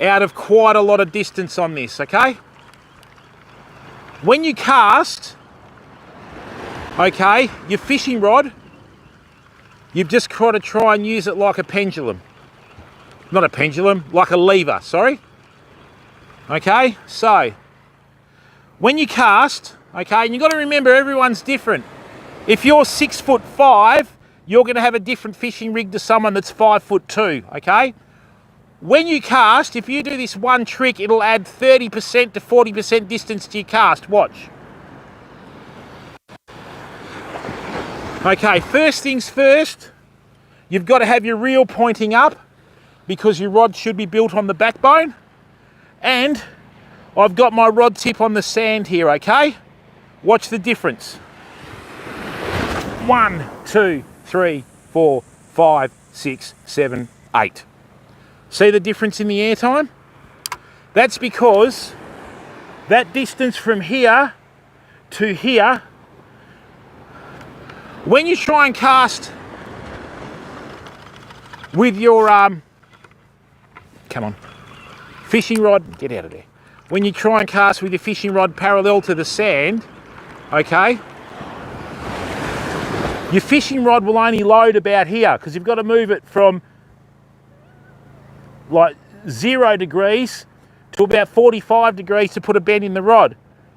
out of quite a lot of distance on this, okay? When you cast, okay, your fishing rod, you've just got to try and use it like a pendulum. Not a pendulum, like a lever, sorry. Okay, so when you cast, okay, and you've got to remember everyone's different. If you're 6'5", you're going to have a different fishing rig to someone that's 5'2", okay? When you cast, if you do this one trick, it'll add 30% to 40% distance to your cast. Watch. Okay, first things first, you've got to have your reel pointing up because your rod should be built on the backbone. And I've got my rod tip on the sand here, okay? Watch the difference. 1, 2, 3, 4, 5, 6, 7, 8. See the difference in the air time? That's because that distance from here to here, when you try and cast with your come on, fishing rod, get out of there. When you try and cast with your fishing rod parallel to the sand, okay, your fishing rod will only load about here because you've got to move it from like 0 degrees to about 45 degrees to put a bend in the rod.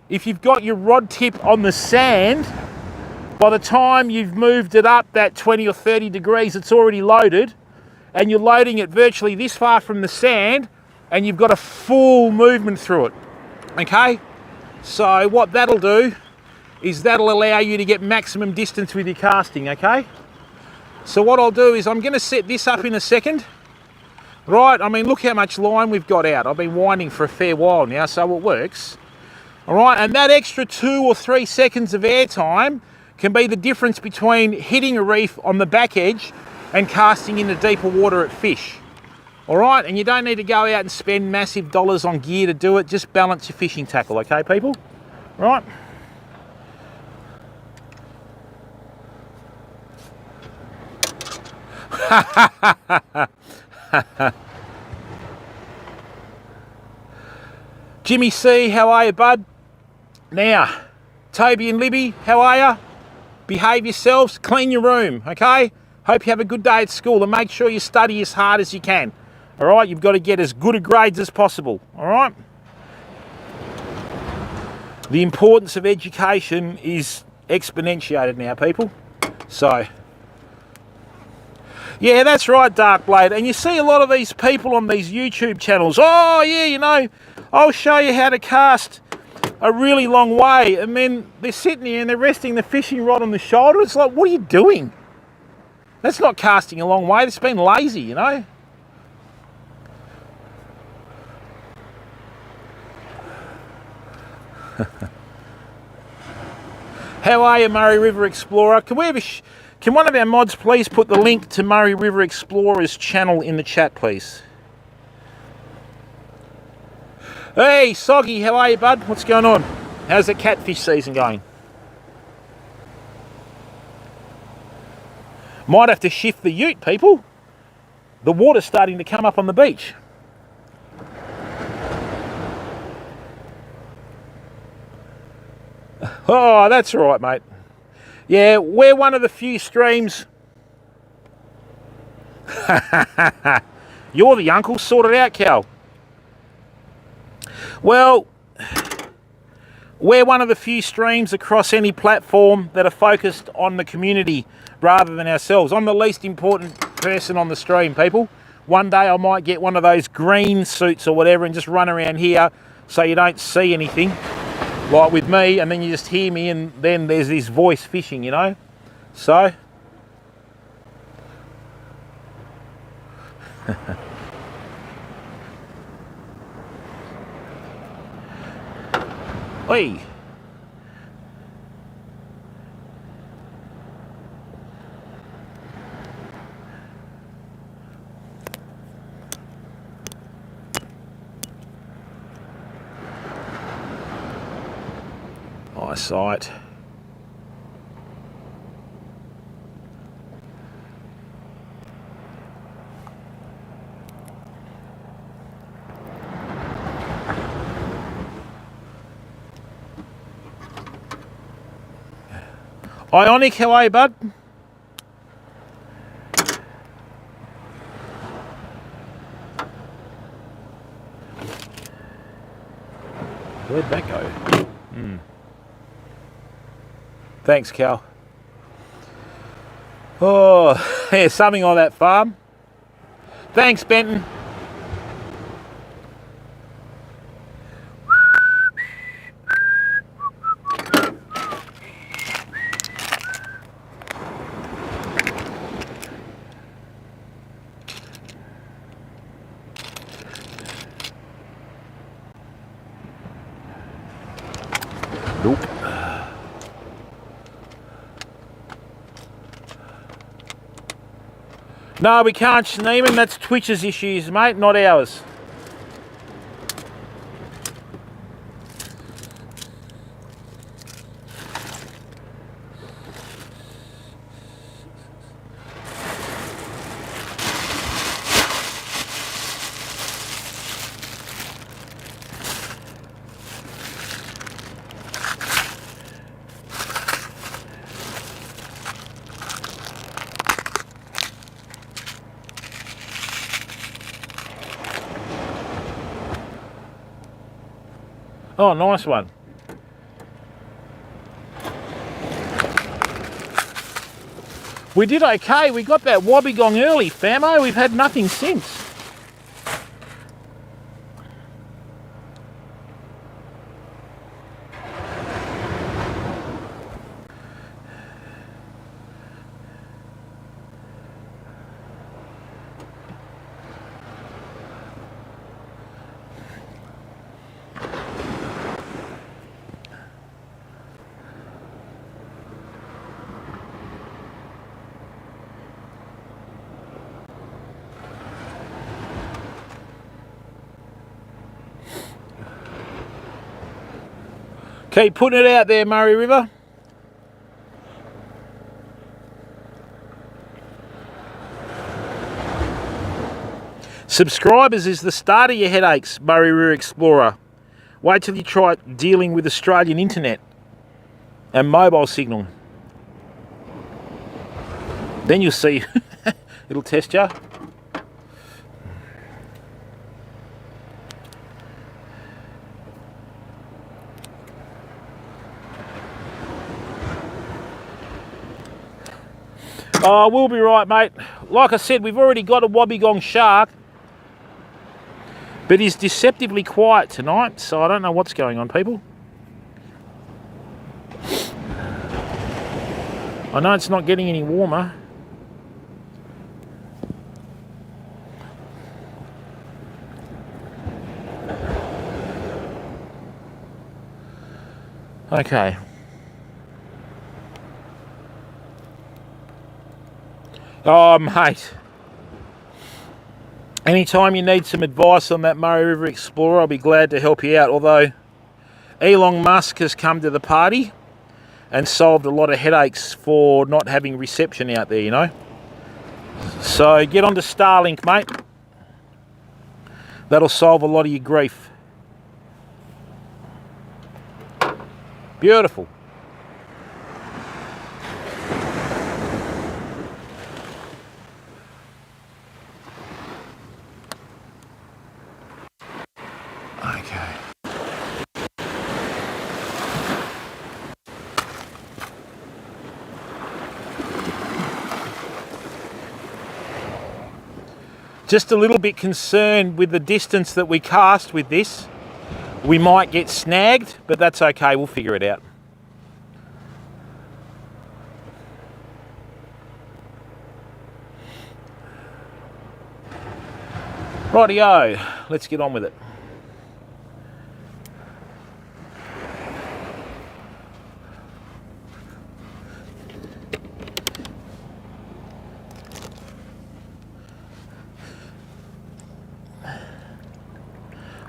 If you've got your rod tip on the sand, by the time you've moved it up that 20 or 30 degrees, it's already loaded, and you're loading it virtually this far from the sand, and you've got a full movement through it, okay? So what that'll do is that'll allow you to get maximum distance with your casting, okay? So what I'll do is I'm gonna set this up in a second, right? I mean, look how much line we've got out. I've been winding for a fair while now, so it works. All right, and that extra 2 or 3 seconds of air time can be the difference between hitting a reef on the back edge and casting into deeper water at fish. All right, and you don't need to go out and spend massive dollars on gear to do it. Just balance your fishing tackle, okay, people? Right. Jimmy C, how are you, bud? Now, Toby and Libby, how are you? Behave yourselves, clean your room, okay? Hope you have a good day at school and make sure you study as hard as you can. All right, you've got to get as good a grades as possible, all right? The importance of education is exponentiated now, people. So, yeah, that's right, Darkblade. And you see a lot of these people on these YouTube channels. Oh, yeah, you know, I'll show you how to cast a really long way. And then they're sitting here and they're resting the fishing rod on the shoulder. It's like, what are you doing? That's not casting a long way. That's being lazy, you know. How are you, Murray River Explorer? Can one of our mods please put the link to Murray River Explorer's channel in the chat, please? Hey, Soggy, how are you, bud? What's going on? How's the catfish season going? Might have to shift the ute, people. The water's starting to come up on the beach. Oh, that's all right, mate. Yeah, we're one of the few streams. You're the uncle. Sort it out, Cal. Well, we're one of the few streams across any platform that are focused on the community rather than ourselves. I'm the least important person on the stream, people. One day I might get one of those green suits or whatever and just run around here so you don't see anything, like with me, and then you just hear me and then there's this voice fishing, you know? So... Oi! Eyesight. Ionic, how are you, bud? Where'd that go? Thanks, Cal. Oh, yeah, something on that farm. Thanks, Benton. Nope. No, we can't sneam him. That's Twitch's issues, mate, not ours. Oh, nice one. We did okay. We got that wobbegong early, famo. We've had nothing since. Keep putting it out there, Murray River. Subscribers is the start of your headaches, Murray River Explorer. Wait till you try dealing with Australian internet and mobile signal. Then you'll see. It'll test you. Oh, we'll be right, mate. Like I said, we've already got a wobbegong shark, but he's deceptively quiet tonight, so I don't know what's going on, people. I know it's not getting any warmer. Okay. Oh, mate. Anytime you need some advice on that Murray River Explorer, I'll be glad to help you out. Although Elon Musk has come to the party and solved a lot of headaches for not having reception out there, you know. So get onto Starlink, mate. That'll solve a lot of your grief. Beautiful. Okay. Just a little bit concerned with the distance that we cast with this. We might get snagged, but that's okay, we'll figure it out. Rightio, let's get on with it.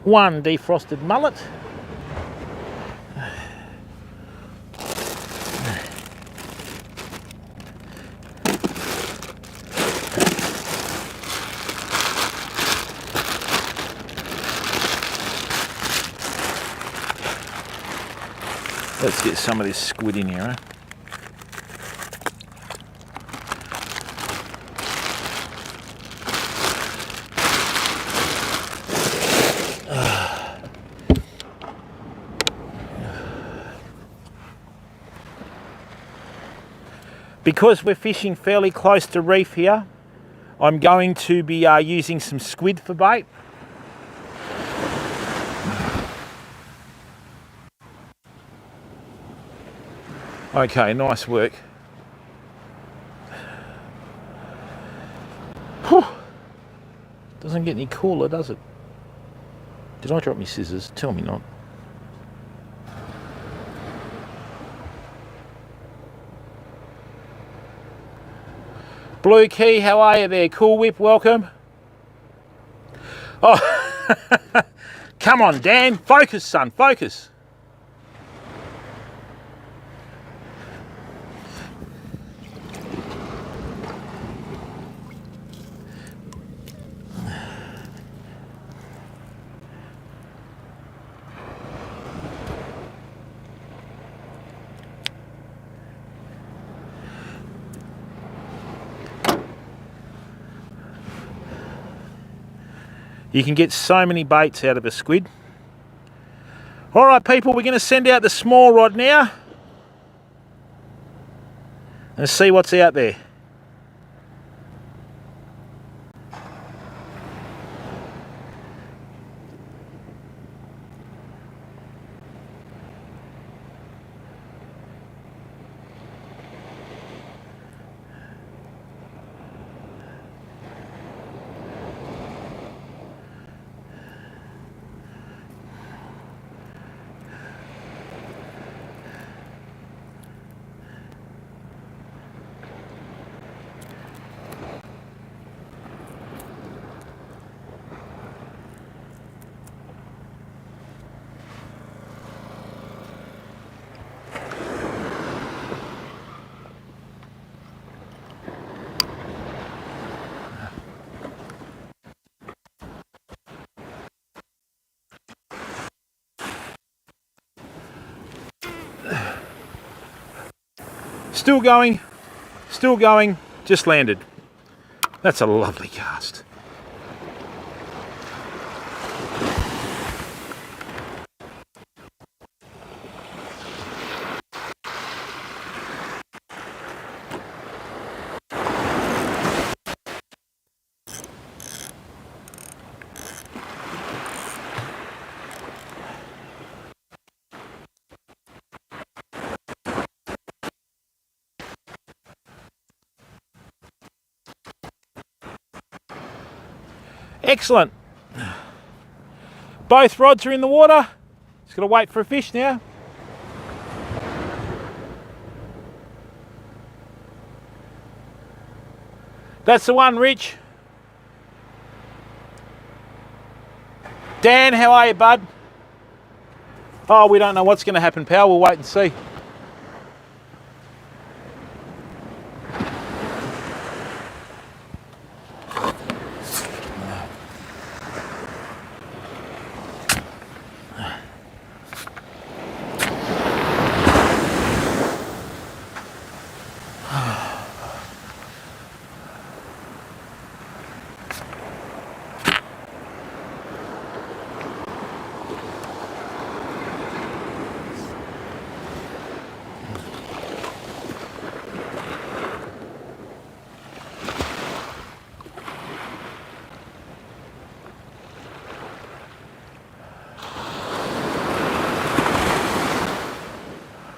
One defrosted mullet. Let's get some of this squid in here, eh? Because we're fishing fairly close to reef here, I'm going to be using some squid for bait. Okay, nice work. Whew. Doesn't get any cooler, does it? Did I drop my scissors? Tell me not. Blue Key, how are you there? Cool Whip, welcome. Oh, come on, Dan. Focus, son, focus. You can get so many baits out of a squid. All right, people, we're going to send out the small rod now and see what's out there. Still going, just landed. That's a lovely cast. Excellent. Both rods are in the water. Just got to wait for a fish now. That's the one, Rich. Dan, how are you, bud? Oh, we don't know what's going to happen, pal. We'll wait and see.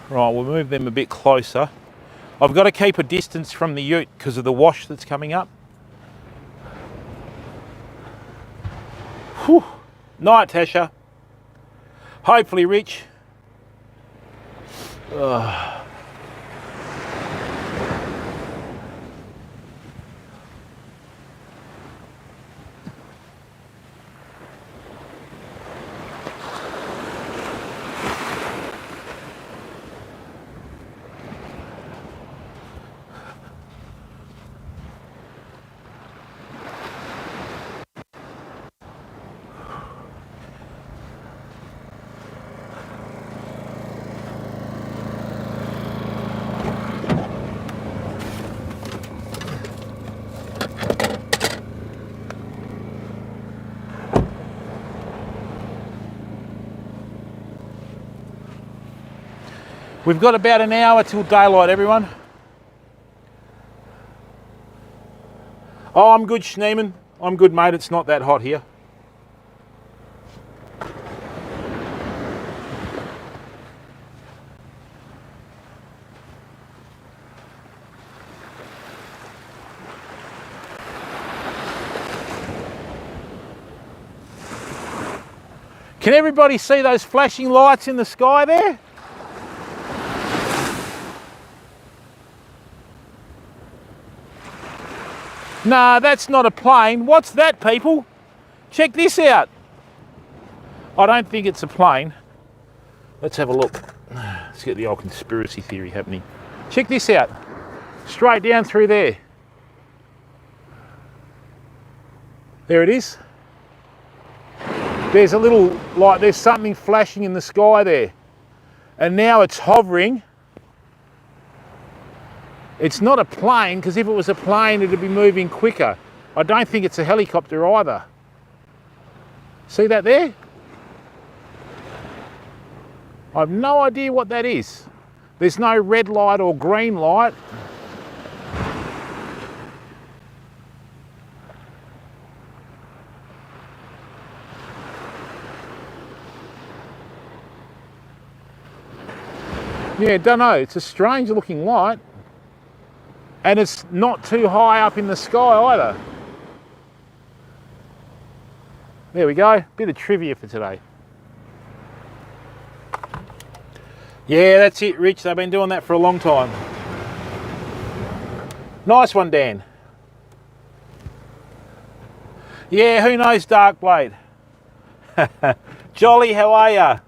Right, we'll move them a bit closer. I've got to keep a distance from the ute because of the wash that's coming up. Whew. Night, Tasha. Hopefully, Rich. We've got about an hour till daylight, everyone. Oh, I'm good, Schneeman. I'm good, mate. It's not that hot here. Can everybody see those flashing lights in the sky there? Nah, that's not a plane. What's that, people? Check this out. I don't think it's a plane. Let's have a look. Let's get the old conspiracy theory happening. Check this out. Straight down through there. There it is. There's a little, like there's something flashing in the sky there. And now it's hovering. It's not a plane, because if it was a plane, it'd be moving quicker. I don't think it's a helicopter either. See that there? I have no idea what that is. There's no red light or green light. Yeah, don't know. It's a strange looking light. And it's not too high up in the sky either. There we go. Bit of trivia for today. Yeah, that's it, Rich. They've been doing that for a long time. Nice one, Dan. Yeah, who knows, Darkblade? Jolly, how are ya?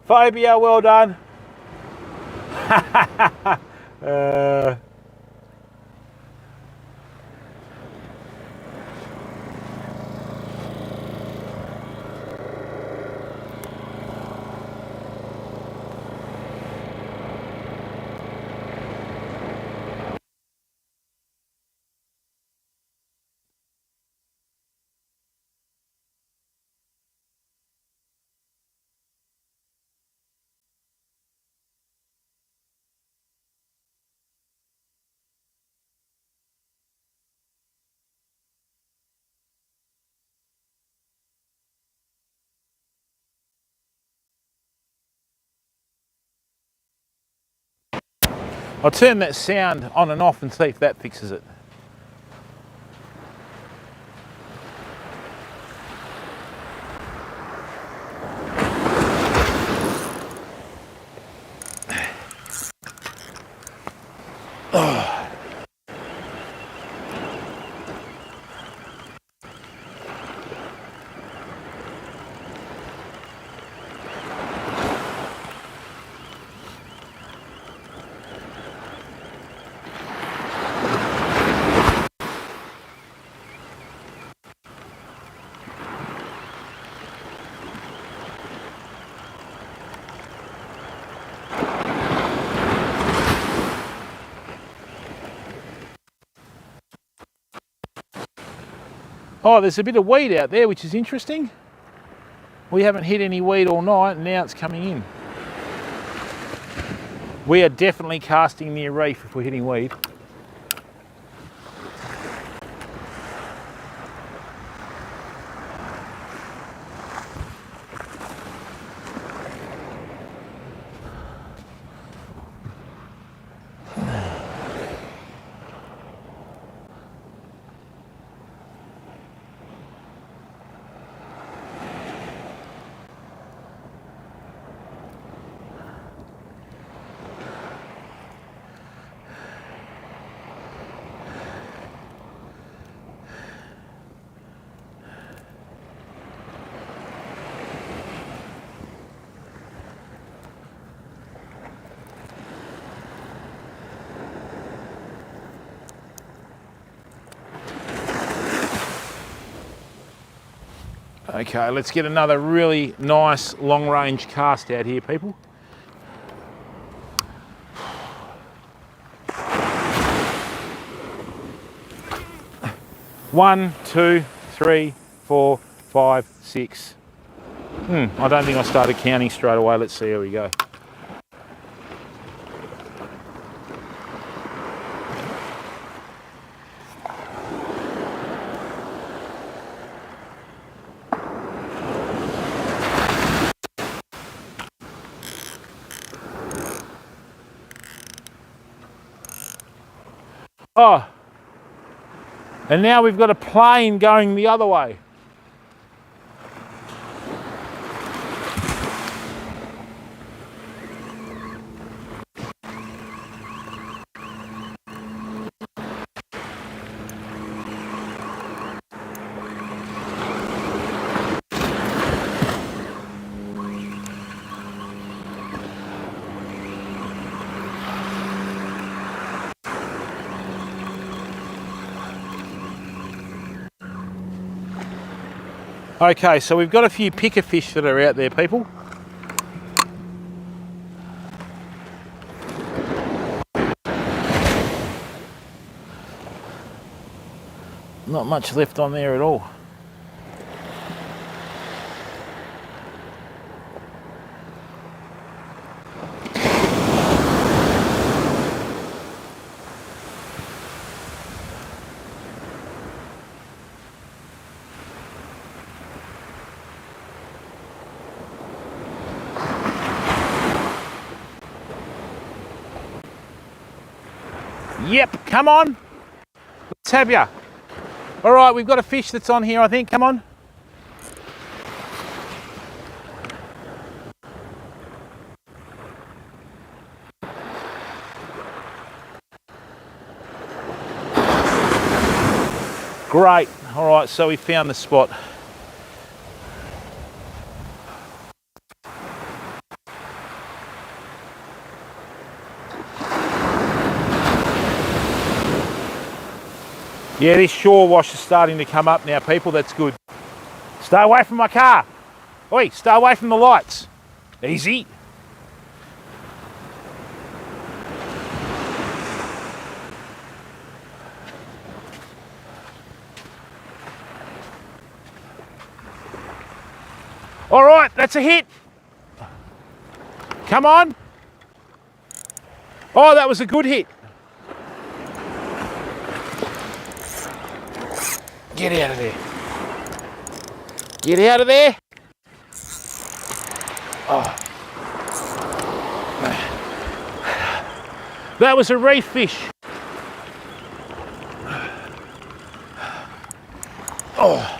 Phobia, well done. I'll turn that sound on and off and see if that fixes it. Oh, there's a bit of weed out there, which is interesting. We haven't hit any weed all night, and now it's coming in. We are definitely casting near reef if we're hitting weed. Okay, let's get another really nice long-range cast out here, people. One, two, three, 4, 5, 6. I don't think I started counting straight away. Let's see how we go. Oh, and now we've got a plane going the other way. Okay, so we've got a few picker fish that are out there, people. Not much left on there at all. Yep, come on. Let's have ya. All right, we've got a fish that's on here, I think. Come on. Great. All right, so we found the spot. Yeah, this shore wash is starting to come up now, people. That's good. Stay away from my car. Oi, stay away from the lights. Easy. All right, that's a hit. Come on. Oh, that was a good hit. Get out of there. Get out of there. Oh. That was a reef fish. Oh.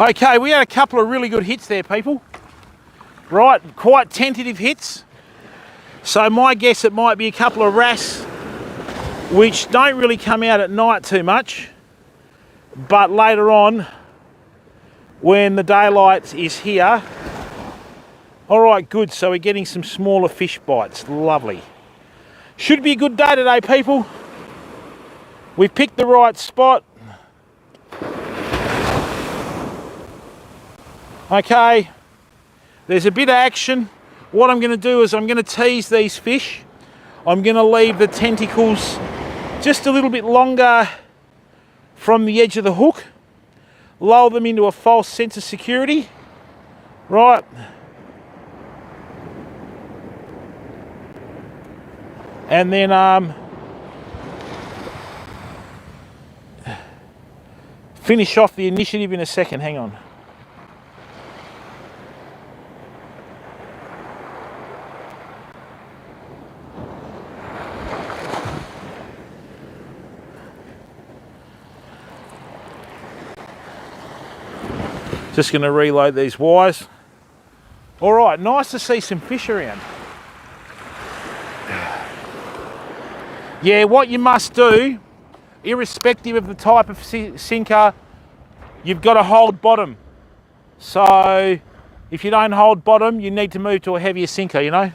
Okay, we had a couple of really good hits there, people. Right, quite tentative hits. So my guess it might be a couple of wrasse, which don't really come out at night too much, but later on, when the daylight is here. All right, good, so we're getting some smaller fish bites, lovely. Should be a good day today, people. We've picked the right spot. Okay, there's a bit of action. What I'm going to do is I'm going to tease these fish. I'm going to leave the tentacles just a little bit longer from the edge of the hook. Lull them into a false sense of security. Right. And then finish off the initiative in a second. Hang on. Just going to reload these wires. All right, nice to see some fish around. Yeah, what you must do, irrespective of the type of sinker, you've got to hold bottom. So if you don't hold bottom, you need to move to a heavier sinker, you know.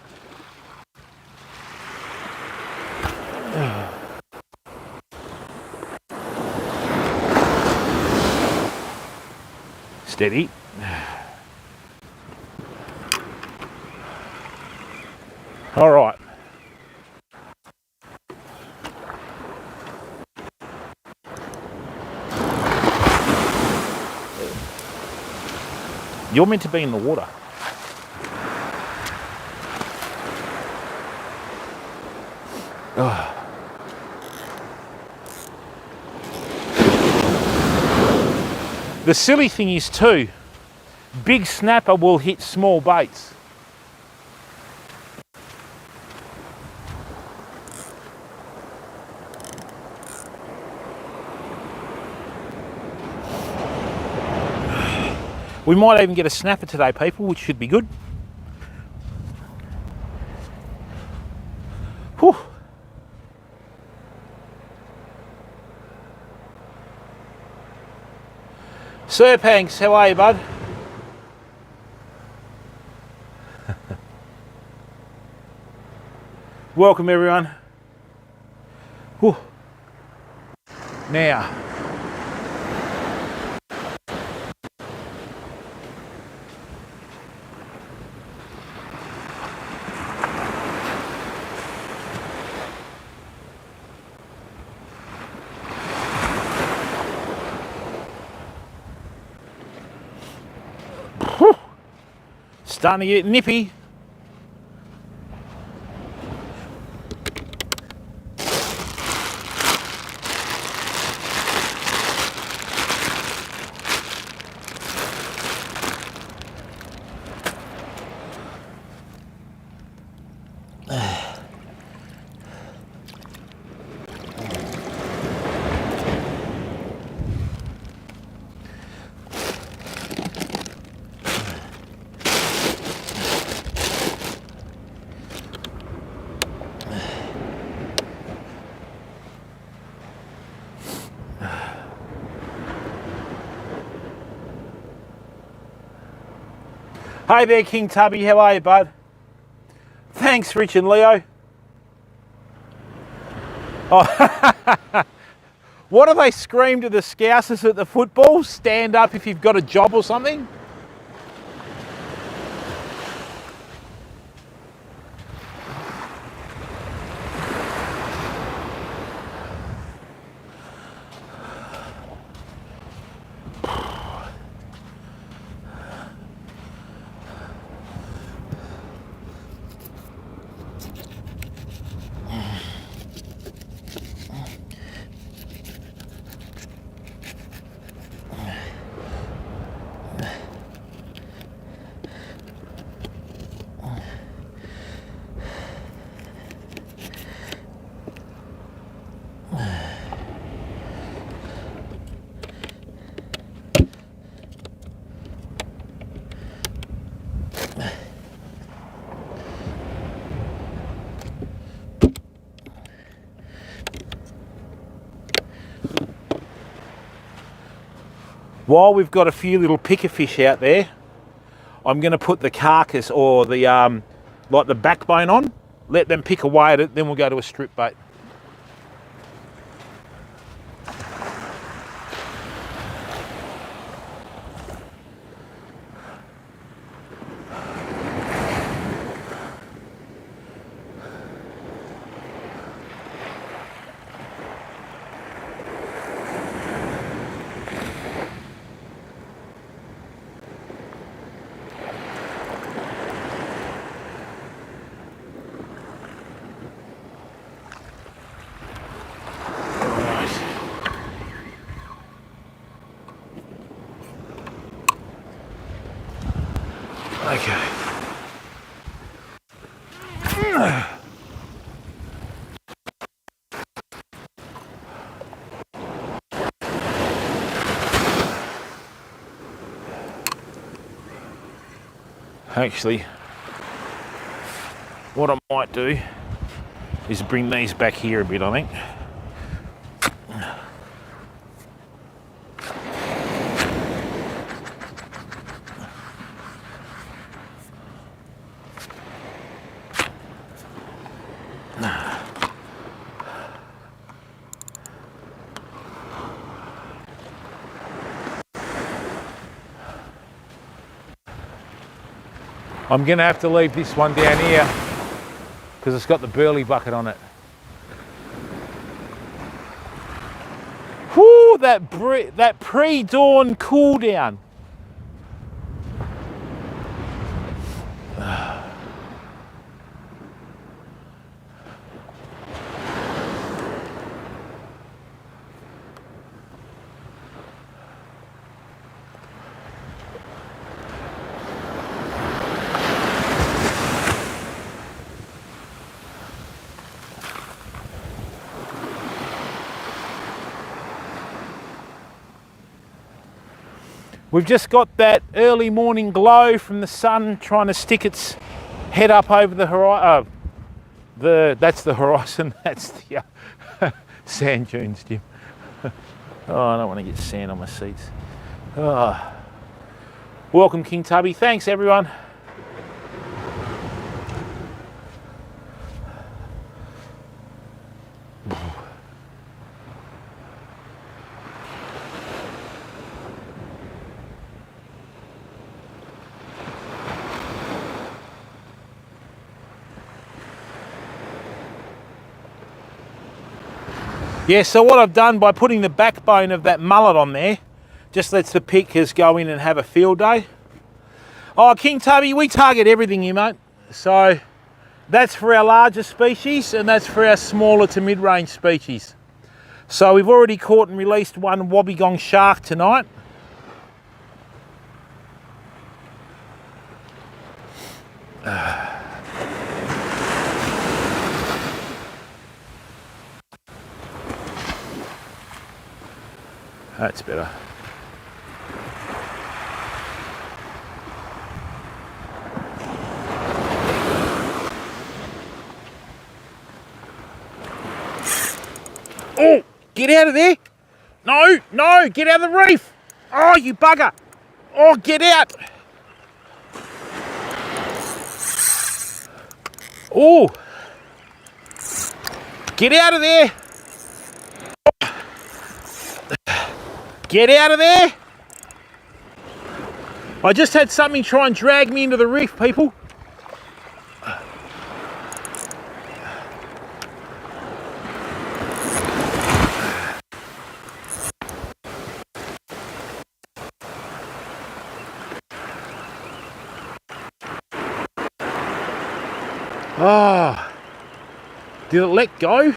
Steady. All right. You're meant to be in the water. Oh. The silly thing is too, big snapper will hit small baits. We might even get a snapper today, people, which should be good. Whew. Sir Panks, how are you, bud? Welcome, everyone. Whew. Now, whew, starting to get nippy. Hey there, King Tubby, how are you, bud? Thanks, Rich and Leo. Oh, what do they scream to the Scousers at the football? Stand up if you've got a job or something? While we've got a few little picker fish out there, I'm going to put the carcass or the like the backbone on, let them pick away at it, then we'll go to a strip bait. Okay. Actually, what I might do is bring these back here a bit, I think. I'm going to have to leave this one down here because it's got the burley bucket on it. Whoo, that pre-dawn cool down. We've just got that early morning glow from the sun trying to stick its head up over the horizon. That's the horizon, that's the sand dunes, Jim. Oh, I don't want to get sand on my seats. Welcome, King Tubby. Thanks, everyone. Yeah, so what I've done by putting the backbone of that mullet on there, just lets the pickers go in and have a field day. Oh, King Tubby, we target everything here, mate. So that's for our larger species and that's for our smaller to mid-range species. So we've already caught and released one wobbegong shark tonight. That's better. Oh, get out of there. No, no, get out of the reef. Oh, you bugger. Oh, get out. Oh, get out of there. Get out of there. I just had something try and drag me into the reef, people. Oh, did it let go?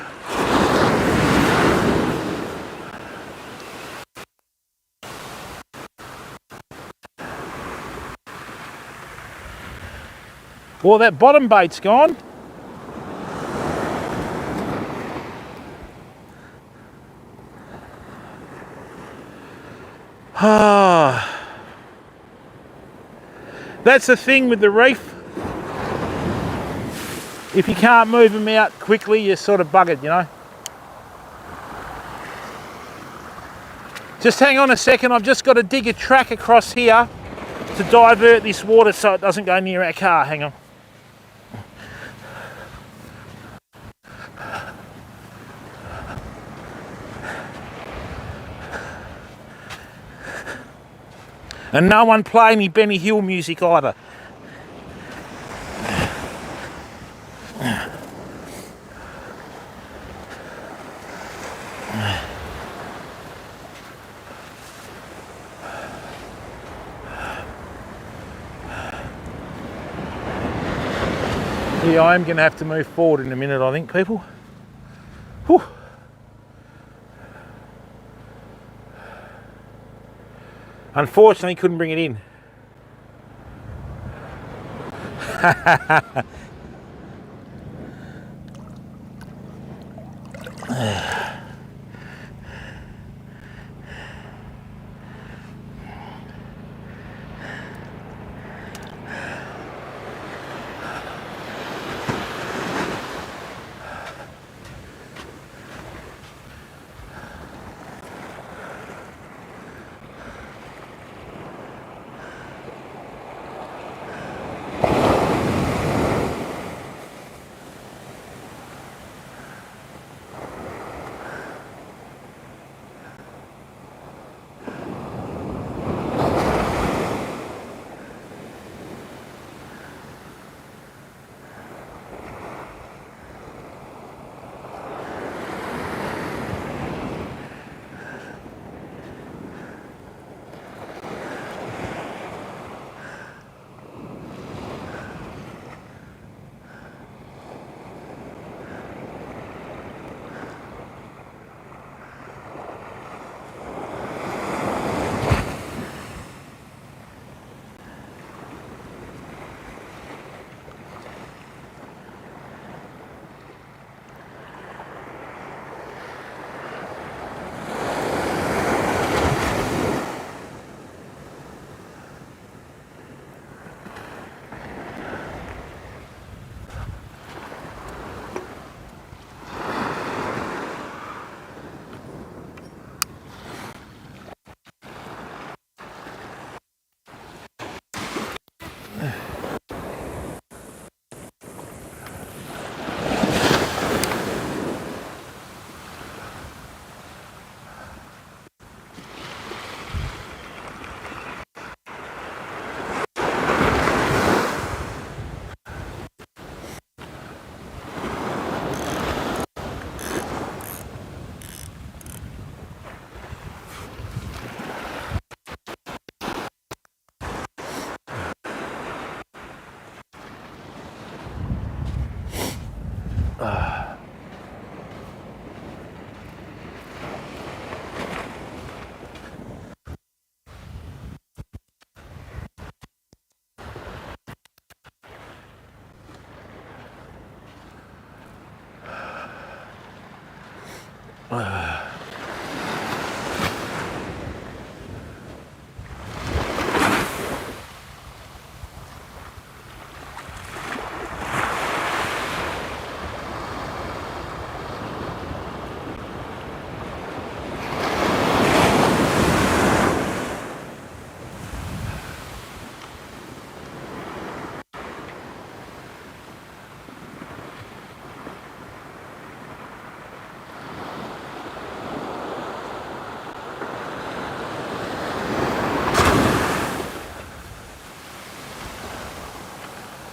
Well, that bottom bait's gone. Ah, that's the thing with the reef. If you can't move them out quickly, you're sort of buggered, you know. Just hang on a second, I've just got to dig a track across here to divert this water so it doesn't go near our car. Hang on. And no one play any Benny Hill music either. Yeah, I'm going to have to move forward in a minute, I think, people. Whew. Unfortunately, couldn't bring it in.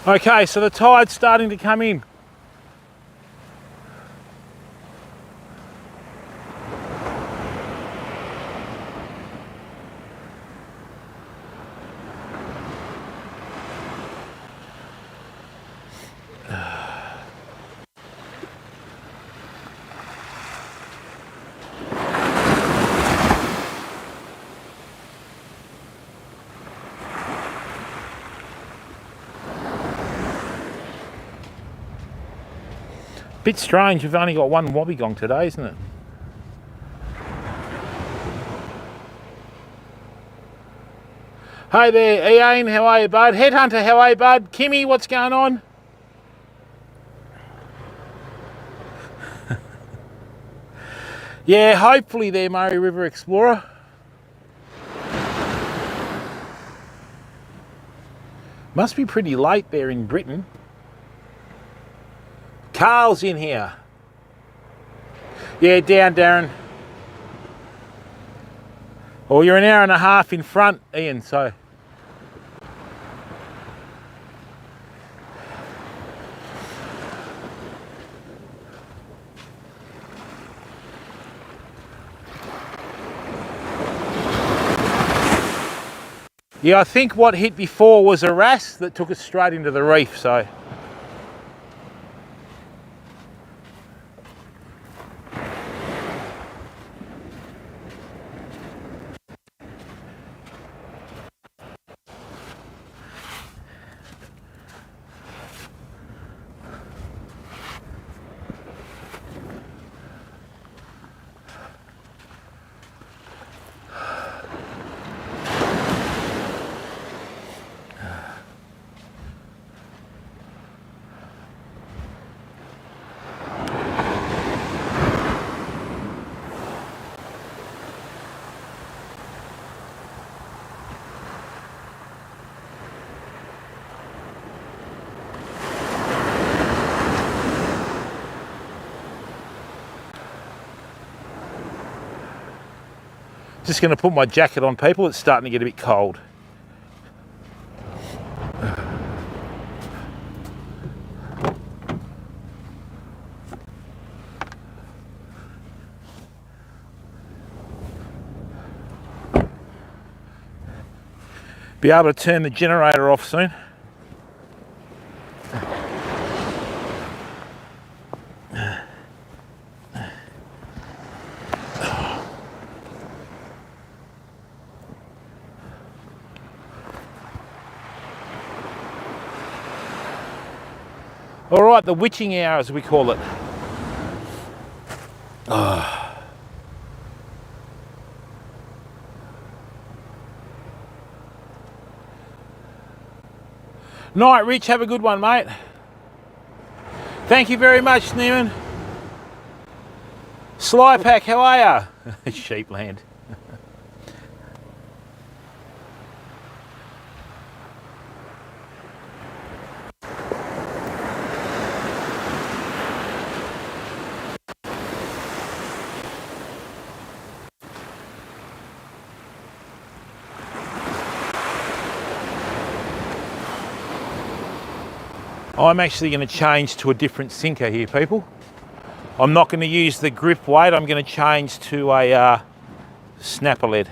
Okay, so the tide's starting to come in. Bit strange, we've only got one wobbegong today, isn't it? Hey there, Ian, how are you, bud? Headhunter, how are you, bud? Kimmy, what's going on? Yeah, hopefully there, Murray River Explorer. Must be pretty late there in Britain. Carl's in here. Yeah, down, Darren. Well, you're an hour and a half in front, Ian, so. Yeah, I think what hit before was a wrasse that took us straight into the reef, so. Just going to put my jacket on, people. It's starting to get a bit cold. Be able to turn the generator off soon. All right, the witching hour, as we call it. Night, Rich. Have a good one, mate. Thank you very much, Neiman. Slypack, how are ya? Sheepland. I'm actually going to change to a different sinker here, people. I'm not going to use the grip weight. I'm going to change to a snapper lead.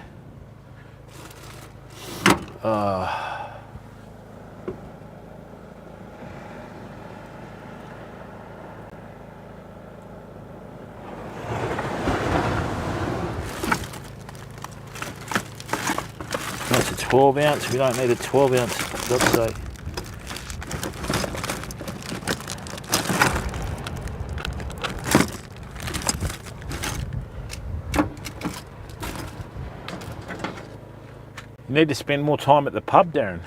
That's a 12 ounce. We don't need a 12 ounce, for God's sake. You need to spend more time at the pub, Darren.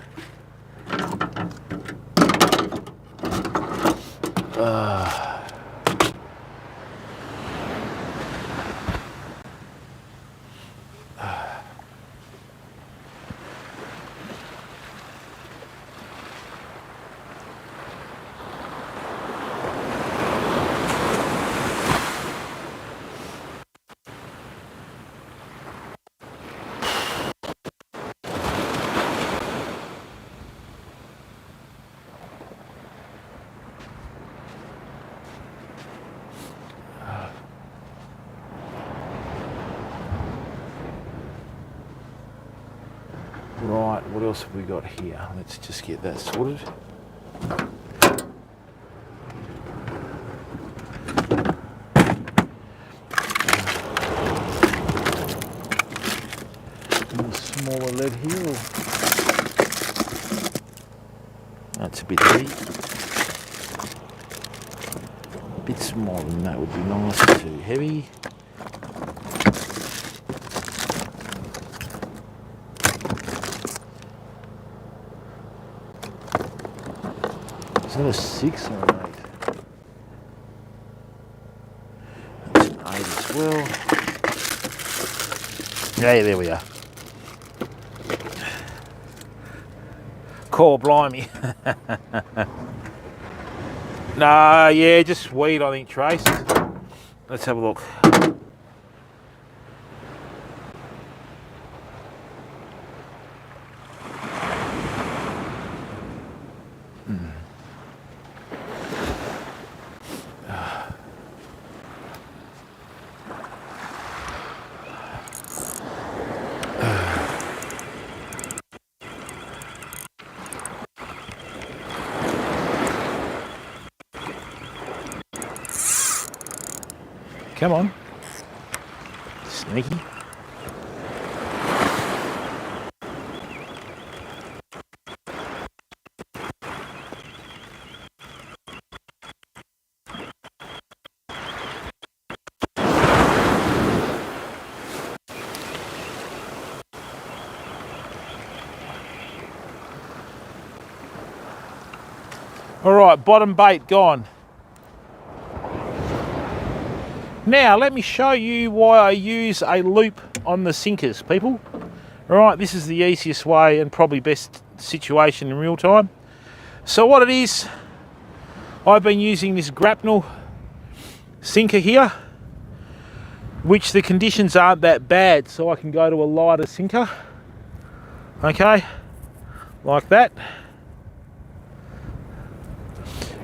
Right, what else have we got here? Let's just get that sorted. More smaller lead here. That's a bit heavy. A bit smaller than that would be nice, too heavy. Is that a 6 or an 8? That's an 8 as well. Yeah, there we are. Core blimey. Nah, yeah, just weed, I think, Trace. Let's have a look. Come on. Sneaky. All right, bottom bait gone. Now, let me show you why I use a loop on the sinkers, people. All right, this is the easiest way and probably best situation in real time. So what it is, I've been using this grapnel sinker here, which the conditions aren't that bad, so I can go to a lighter sinker. Okay, like that.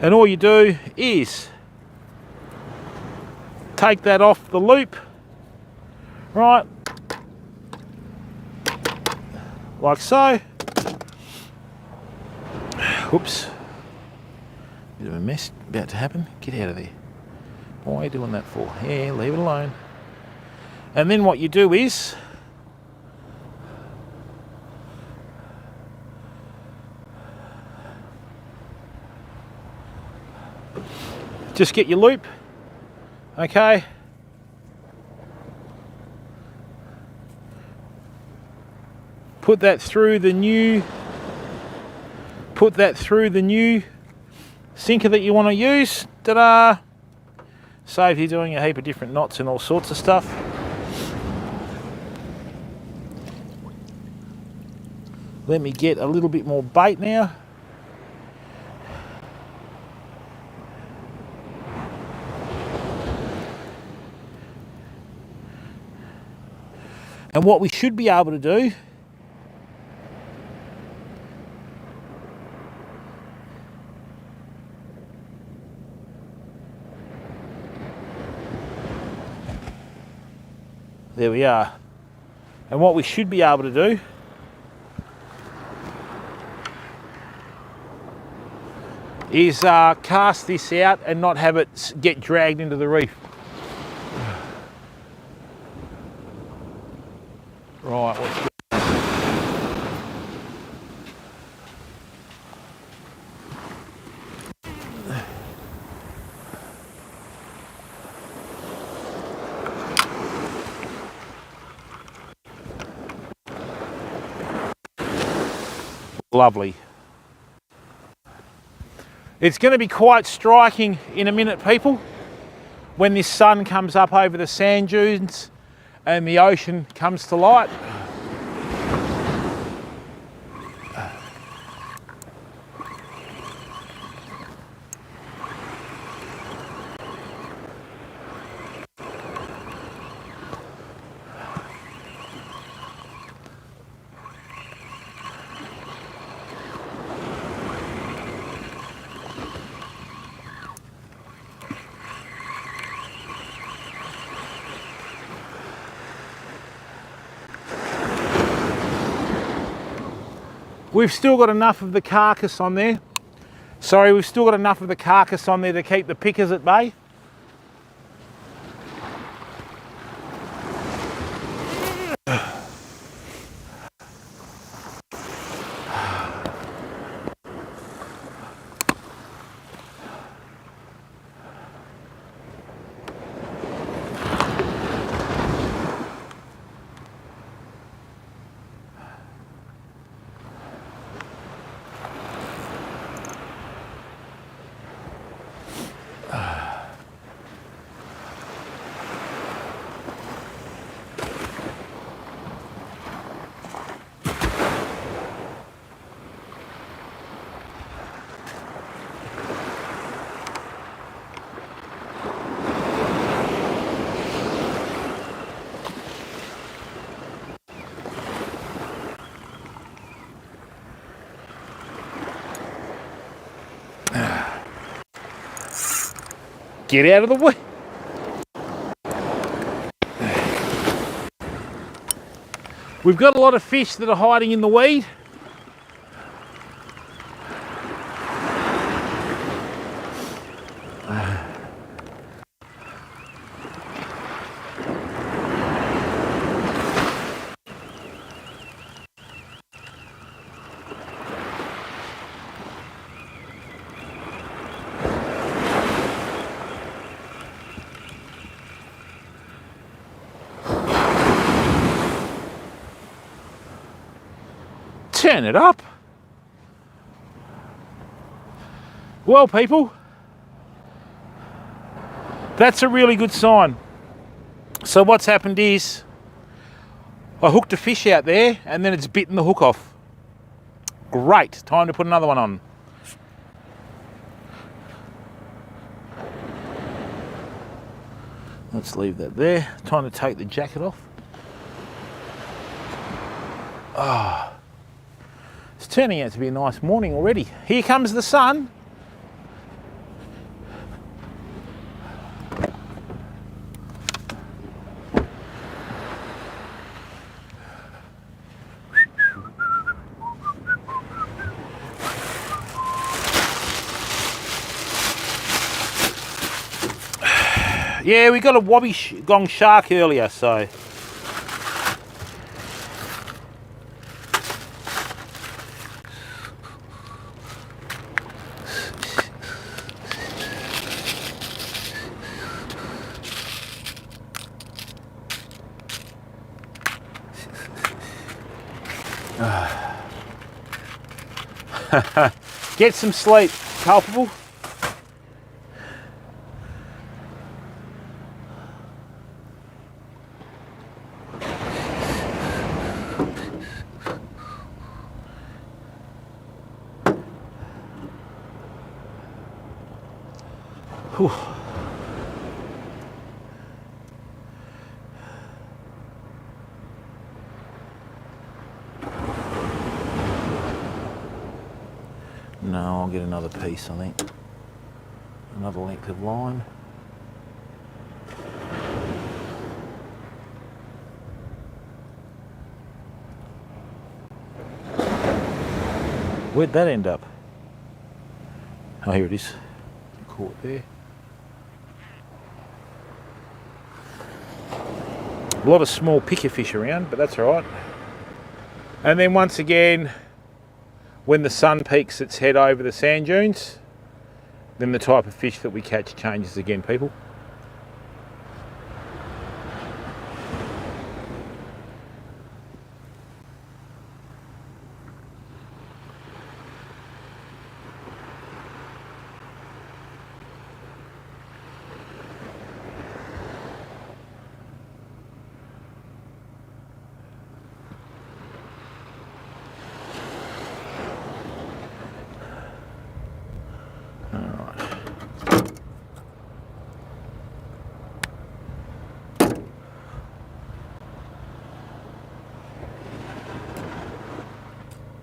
And all you do is take that off the loop, right, like so. Whoops, bit of a mess about to happen. Get out of there. Why are you doing that for? Yeah, leave it alone. And then what you do is just get your loop, okay, put that through the new sinker that you want to use. Ta-da! Save you doing a heap of different knots and all sorts of stuff. Let me get a little bit more bait now. And what we should be able to do there we are. And what we should be able to do is cast this out and not have it get dragged into the reef. Right, let's go. Lovely. It's going to be quite striking in a minute, people, when this sun comes up over the sand dunes and the ocean comes to light. We've still got enough of the carcass on there. Sorry, we've still got enough of the carcass on there to keep the pickers at bay. Get out of the way. We've got a lot of fish that are hiding in the weed. Turn it up. Well, people, that's a really good sign. So what's happened is I hooked a fish out there and then it's bitten the hook off. Great, time to put another one on. Let's leave that there. Time to take the jacket off. Ah. It's turning out to be a nice morning already. Here comes the sun. Yeah, we got a wobbegong shark earlier, so. Get some sleep, culpable. Whew. No, I'll get another piece, I think. Another length of line. Where'd that end up? Oh, here it is. Caught there. A lot of small picker fish around, but that's all right. And then once again, when the sun peaks its head over the sand dunes, then the type of fish that we catch changes again, people.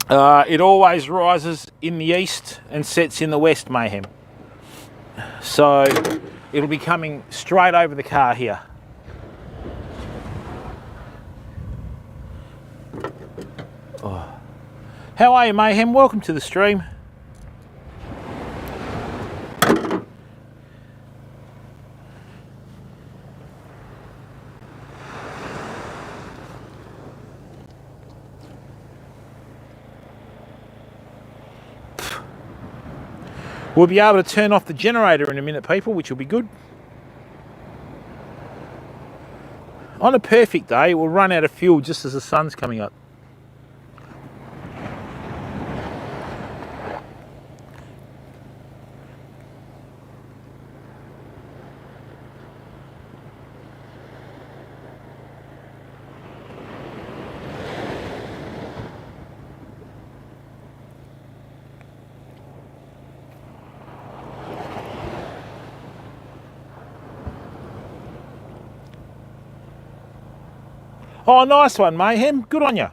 It always rises in the east and sets in the west, Mayhem. So it'll be coming straight over the car here. Oh. How are you, Mayhem? Welcome to the stream. We'll be able to turn off the generator in a minute, people, which will be good. On a perfect day, we'll run out of fuel just as the sun's coming up. Oh, nice one, Mayhem. Good on you.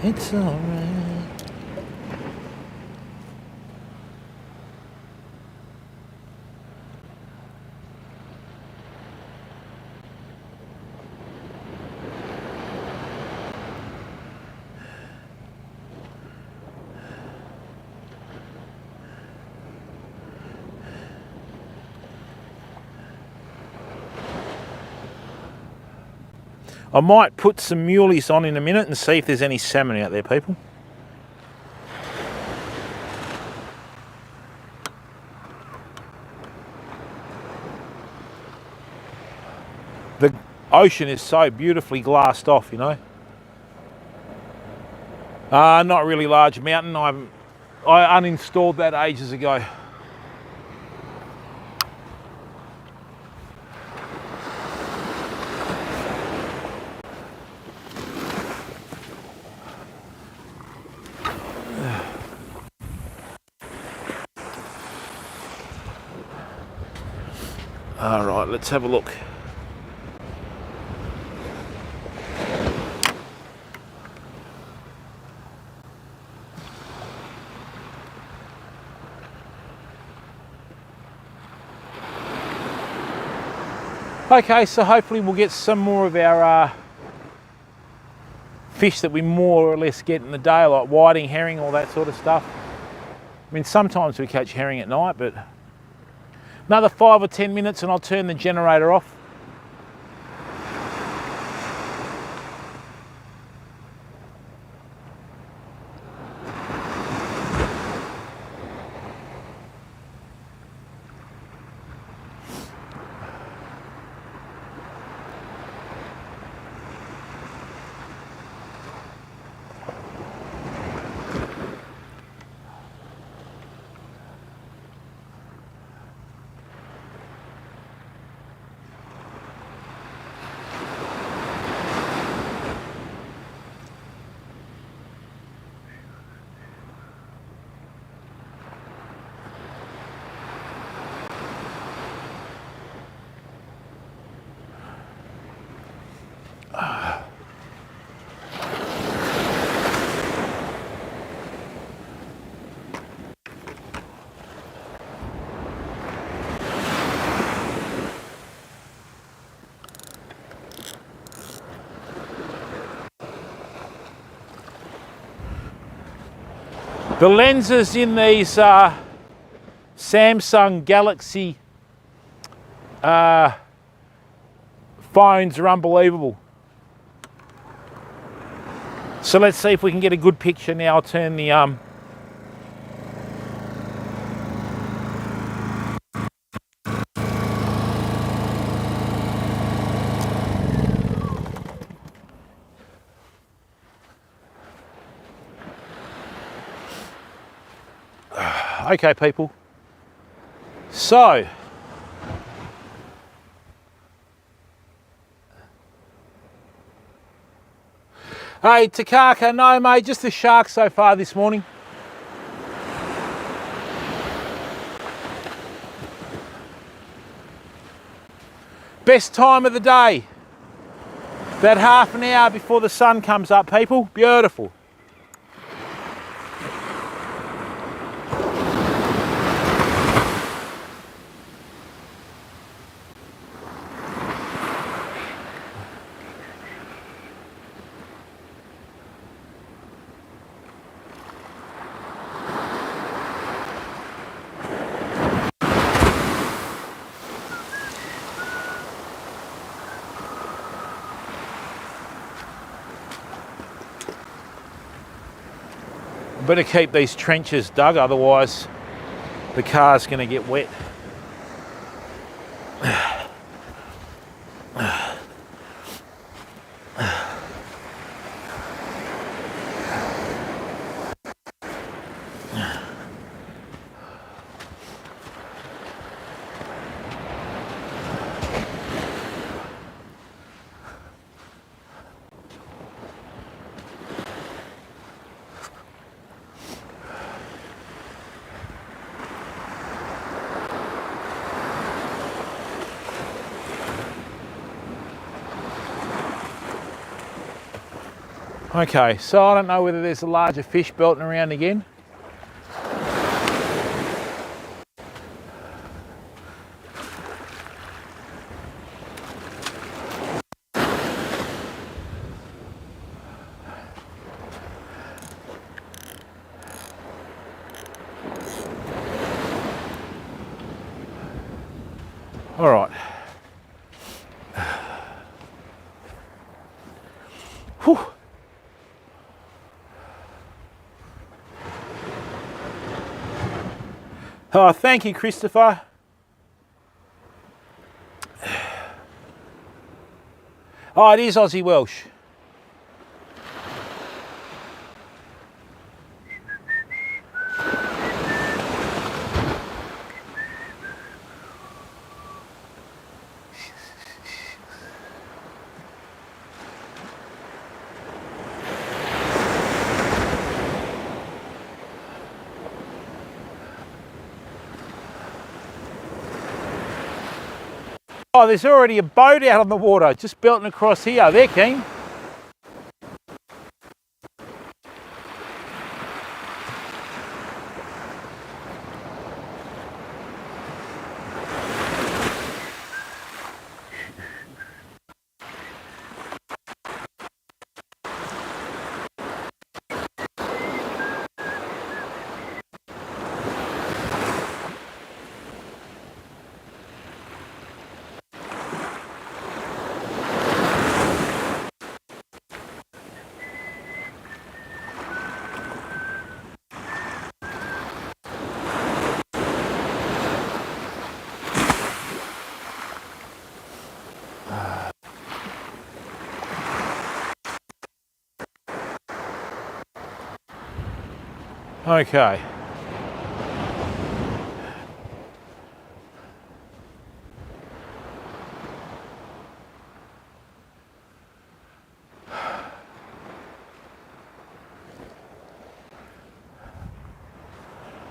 It's alright. I might put some muleys on in a minute and see if there's any salmon out there, people. The ocean is so beautifully glassed off, you know. Not really large mountain. I uninstalled that ages ago. All right, let's have a look. Okay, so hopefully we'll get some more of our fish that we more or less get in the day, like whiting, herring, all that sort of stuff. I mean, sometimes we catch herring at night, but another 5 or 10 minutes and I'll turn the generator off. The lenses in these Samsung Galaxy phones are unbelievable. So let's see if we can get a good picture now. I'll turn the okay, people. So hey, Takaka, no mate, just the sharks so far this morning. Best time of the day. About half an hour before the sun comes up, people. Beautiful. Better keep these trenches dug, otherwise the car's going to get wet. Okay, so I don't know whether there's a larger fish belting around again. All right. Whew. Oh, thank you, Christopher. Oh, it is Aussie Welsh. Oh, there's already a boat out on the water, just belting across here. They're keen. Okay.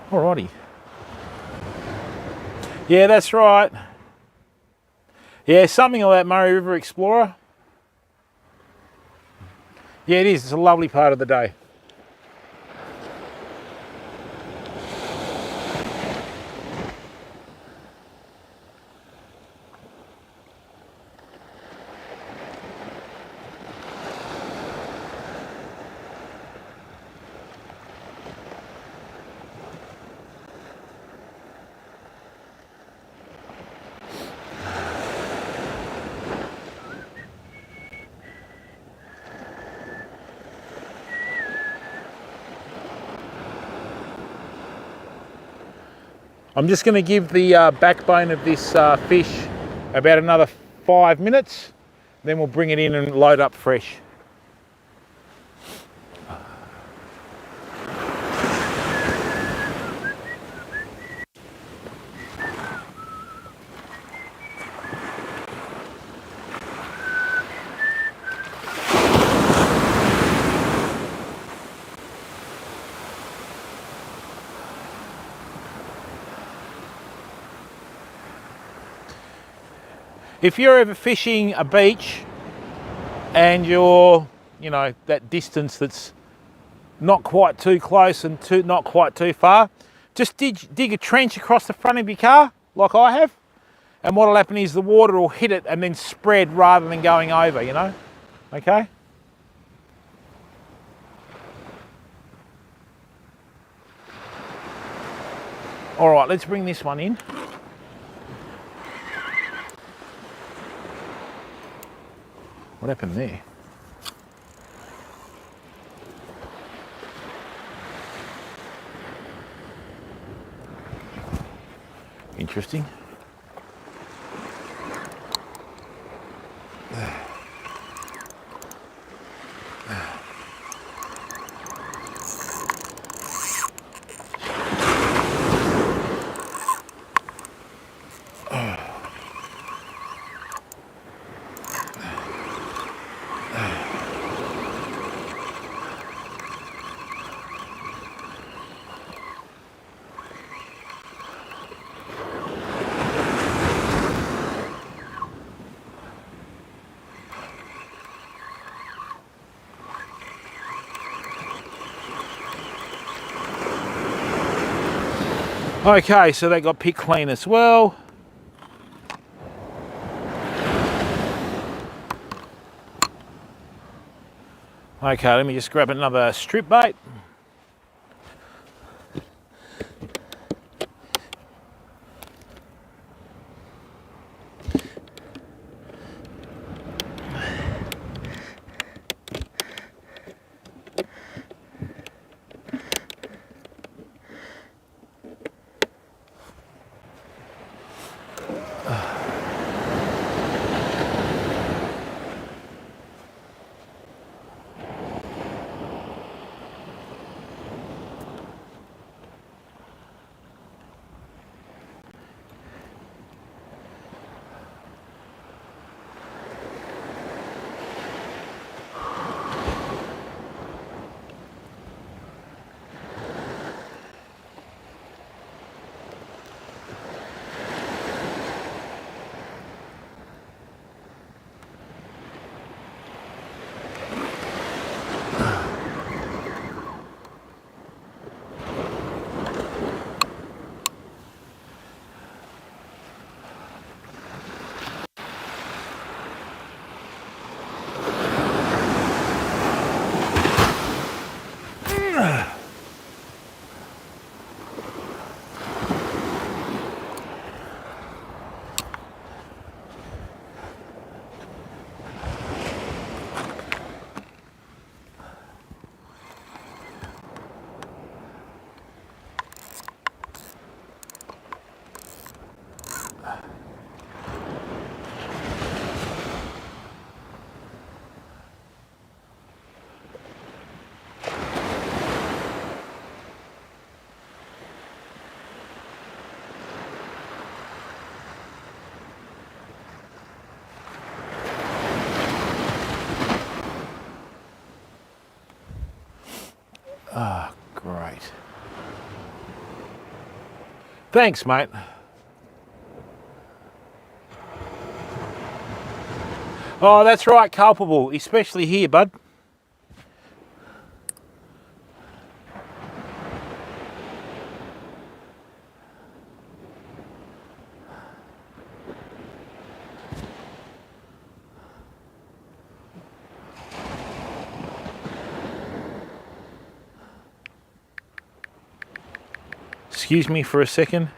Alrighty. Yeah, that's right. Yeah, something like that Murray River Explorer. Yeah, it is. It's a lovely part of the day. I'm just going to give the backbone of this fish about another 5 minutes, then we'll bring it in and load up fresh. If you're ever fishing a beach and you're, you know, that distance that's not quite too close and not quite too far, just dig a trench across the front of your car, like I have, and what'll happen is the water will hit it and then spread rather than going over, you know, okay? All right, let's bring this one in. What happened there? Interesting. Okay, so they got picked clean as well. Okay, let me just grab another strip bait. Ah, great. Thanks, mate. Oh, that's right, culpable, especially here, bud. Excuse me for a second.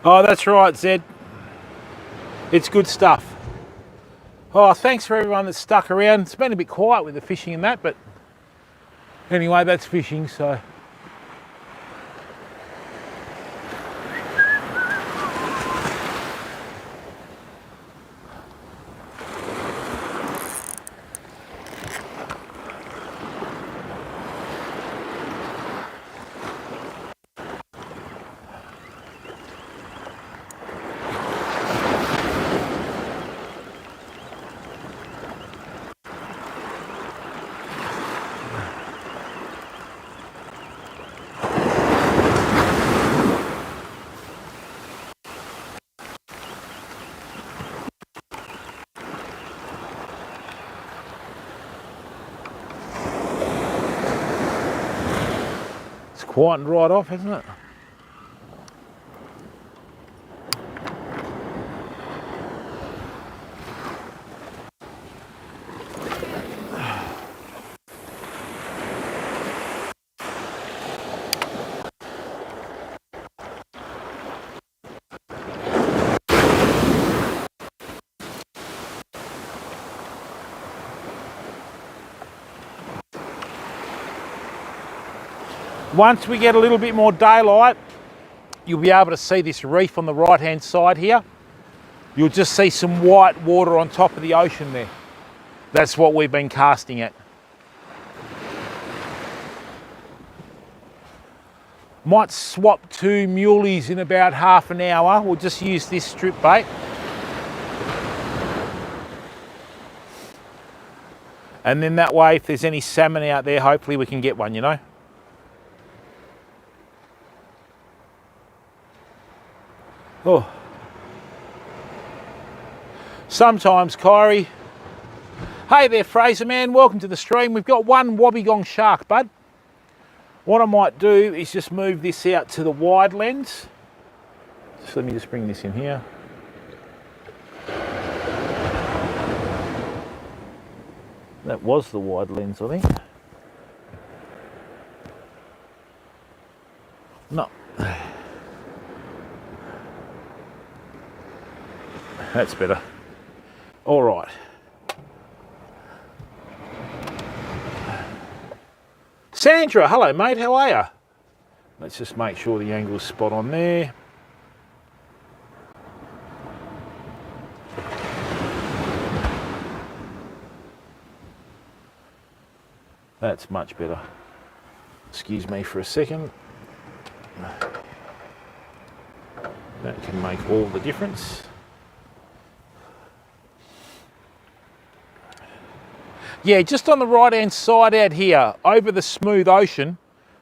Oh, that's right, Zed. It's good stuff. Oh, thanks for everyone that's stuck around. It's been a bit quiet with the fishing and that, but anyway, that's fishing, so. It's quietened right off, hasn't it? Once we get a little bit more daylight, you'll be able to see this reef on the right hand side here. You'll just see some white water on top of the ocean there. That's what we've been casting at. Might swap to muleys in about half an hour. We'll just use this strip bait. And then that way, if there's any salmon out there, hopefully we can get one, you know. Oh. Sometimes, Kyrie. Hey there, Fraser man. Welcome to the stream. We've got one wobbegong shark, bud. What I might do is just move this out to the wide lens. Let me just bring this in here. That was the wide lens, I think. No. That's better. All right. Sandra, hello mate, how are you? Let's just make sure the angle's spot on there. That's much better. Excuse me for a second. That can make all the difference. Yeah, just on the right hand side out here, over the smooth ocean,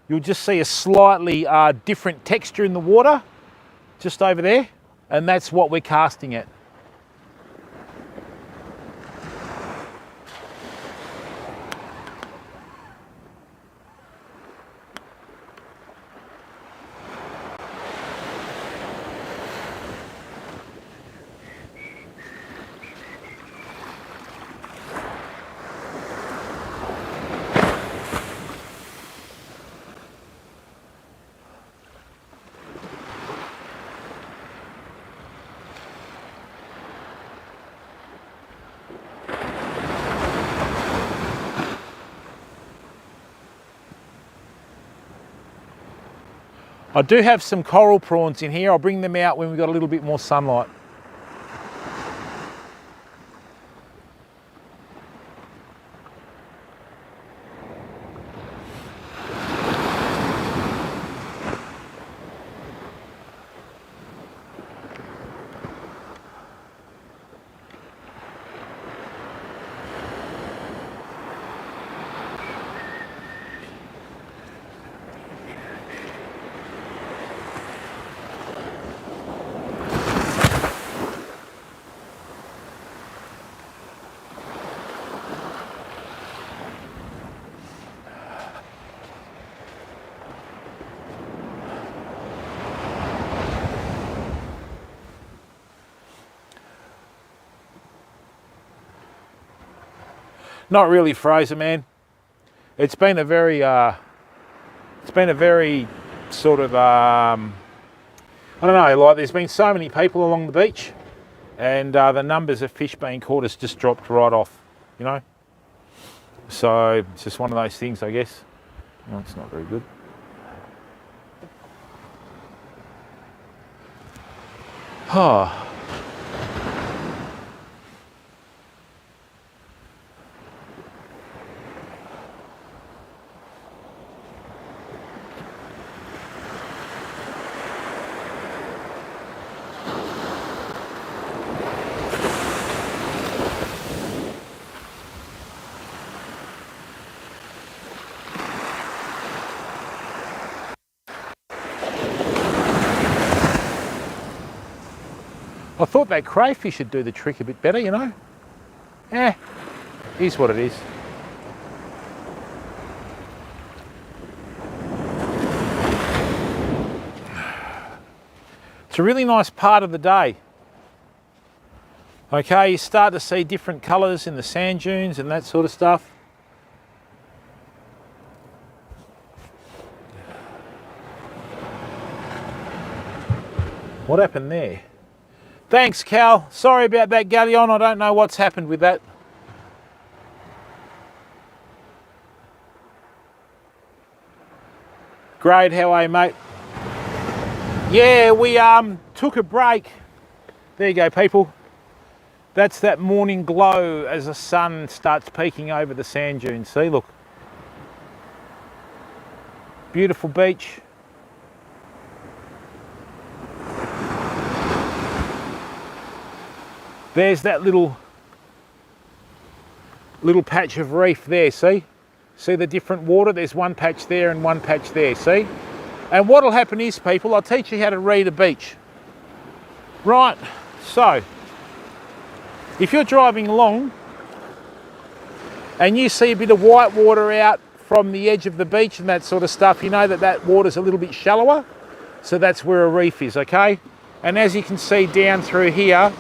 you'll just see a slightly different texture in the water, just over there, and that's what we're casting at. I do have some coral prawns in here. I'll bring them out when we've got a little bit more sunlight. Not really, Fraser, man. It's been a very sort of, I I don't know, like there's been so many people along the beach and the numbers of fish being caught has just dropped right off, you know. So it's just one of those things, I guess. No, it's not very good. Oh. I thought that crayfish would do the trick a bit better, you know. Here's what it is. It's a really nice part of the day. Okay, you start to see different colours in the sand dunes and that sort of stuff. What happened there? Thanks, Cal. Sorry about that, galleon. I don't know what's happened with that. Great, how are you, mate? Yeah, we took a break. There you go, people. That's that morning glow as the sun starts peeking over the sand dunes. See, look. Beautiful beach. There's that little patch of reef there, see? See the different water? There's one patch there and one patch there, see? And what'll happen is, people, I'll teach you how to read a beach. Right, so, if you're driving along and you see a bit of white water out from the edge of the beach and that sort of stuff, you know that that water's a little bit shallower. So that's where a reef is, okay? And as you can see down through here,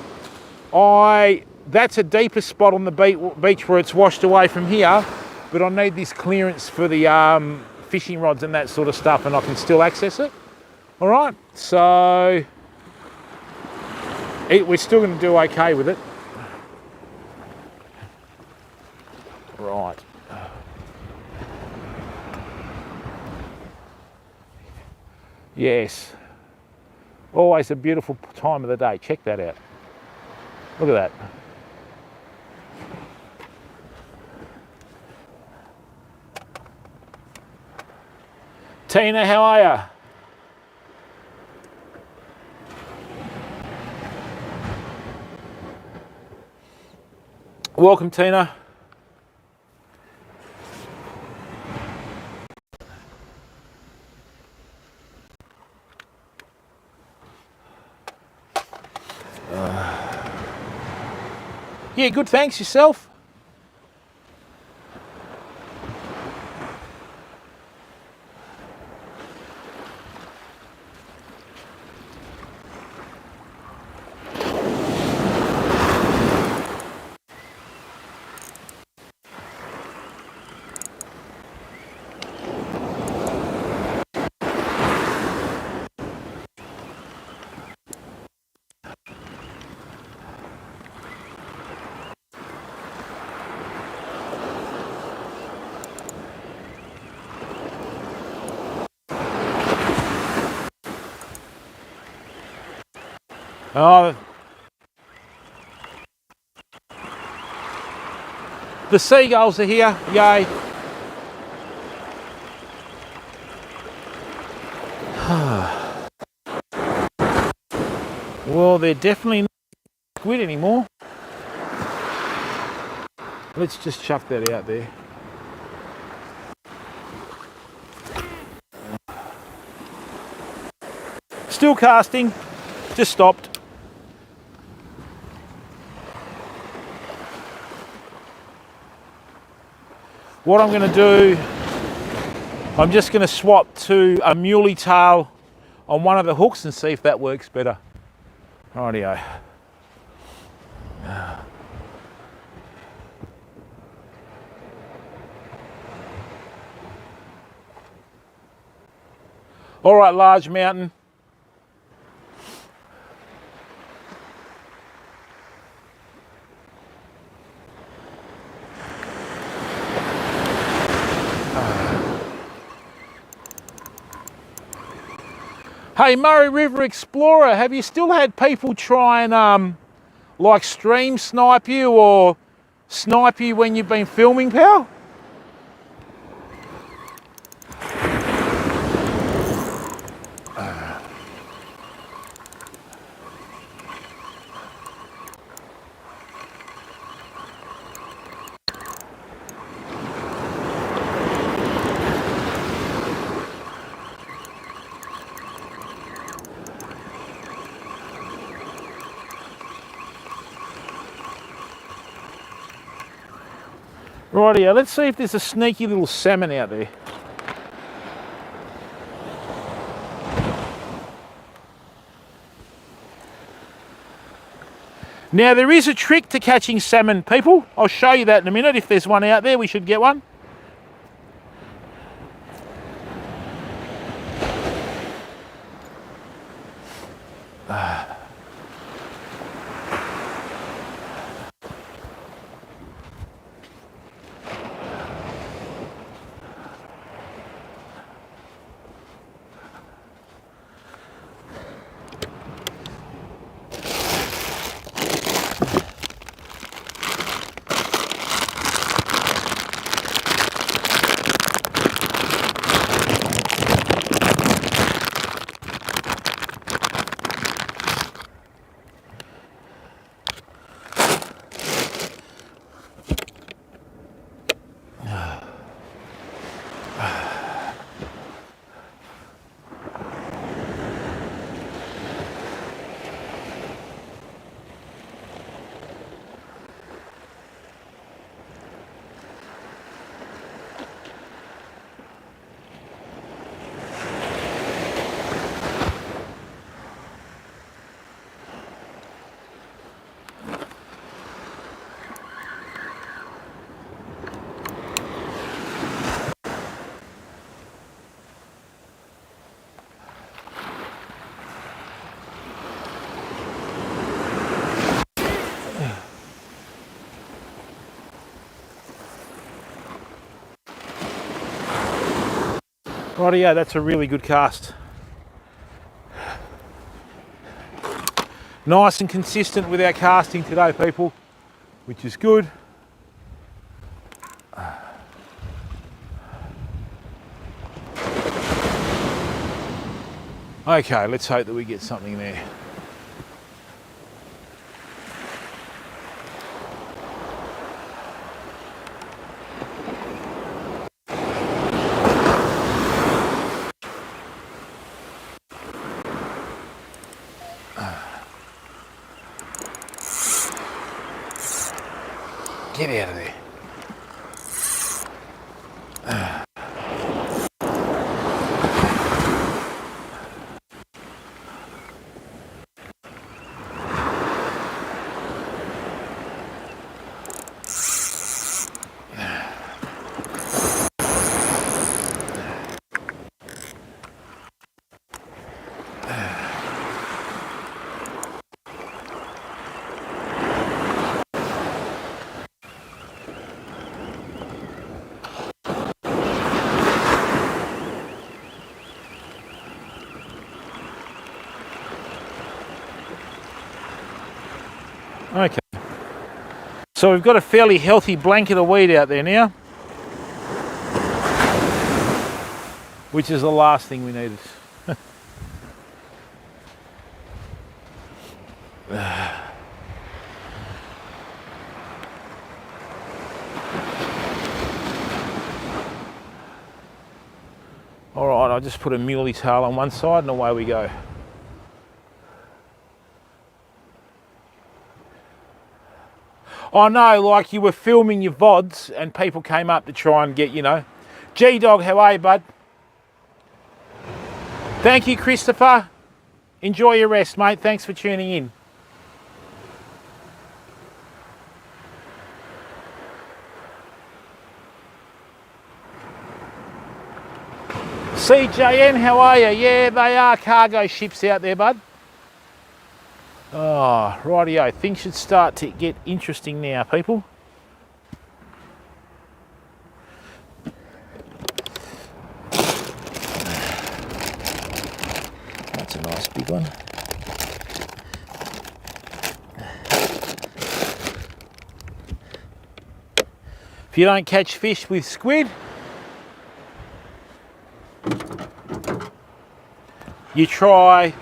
that's a deeper spot on the beach where it's washed away from here, but I need this clearance for the fishing rods and that sort of stuff, and I can still access it. All right, so we're still going to do okay with it. Right. Yes. Always a beautiful time of the day. Check that out. Look at that. Tina, how are you? Welcome, Tina. Yeah, good, thanks. Yourself? Oh, the seagulls are here, yay. Well, they're definitely not squid anymore. Let's just chuck that out there. Still casting, just stopped. What I'm going to do, I'm just going to swap to a muley tail on one of the hooks and see if that works better. Rightio. All right, large mountain. Hey, Murray River Explorer, have you still had people try and like stream snipe you or snipe you when you've been filming, pal? Rightio, let's see if there's a sneaky little salmon out there. Now there is a trick to catching salmon, people. I'll show you that in a minute. If there's one out there, we should get one. Rightio, that's a really good cast. Nice and consistent with our casting today, people, which is good. Okay, let's hope that we get something there. Get out of there. Okay, so we've got a fairly healthy blanket of weed out there now, which is the last thing we needed. All right, I'll just put a muley tail on one side and away we go. I know, like you were filming your VODs and people came up to try and get, you know. G-Dog, how are you, bud? Thank you, Christopher. Enjoy your rest, mate. Thanks for tuning in. CJN, how are you? Yeah, they are cargo ships out there, bud. Oh, rightio. Things should start to get interesting now, people. big one. If you don't catch fish with squid, you try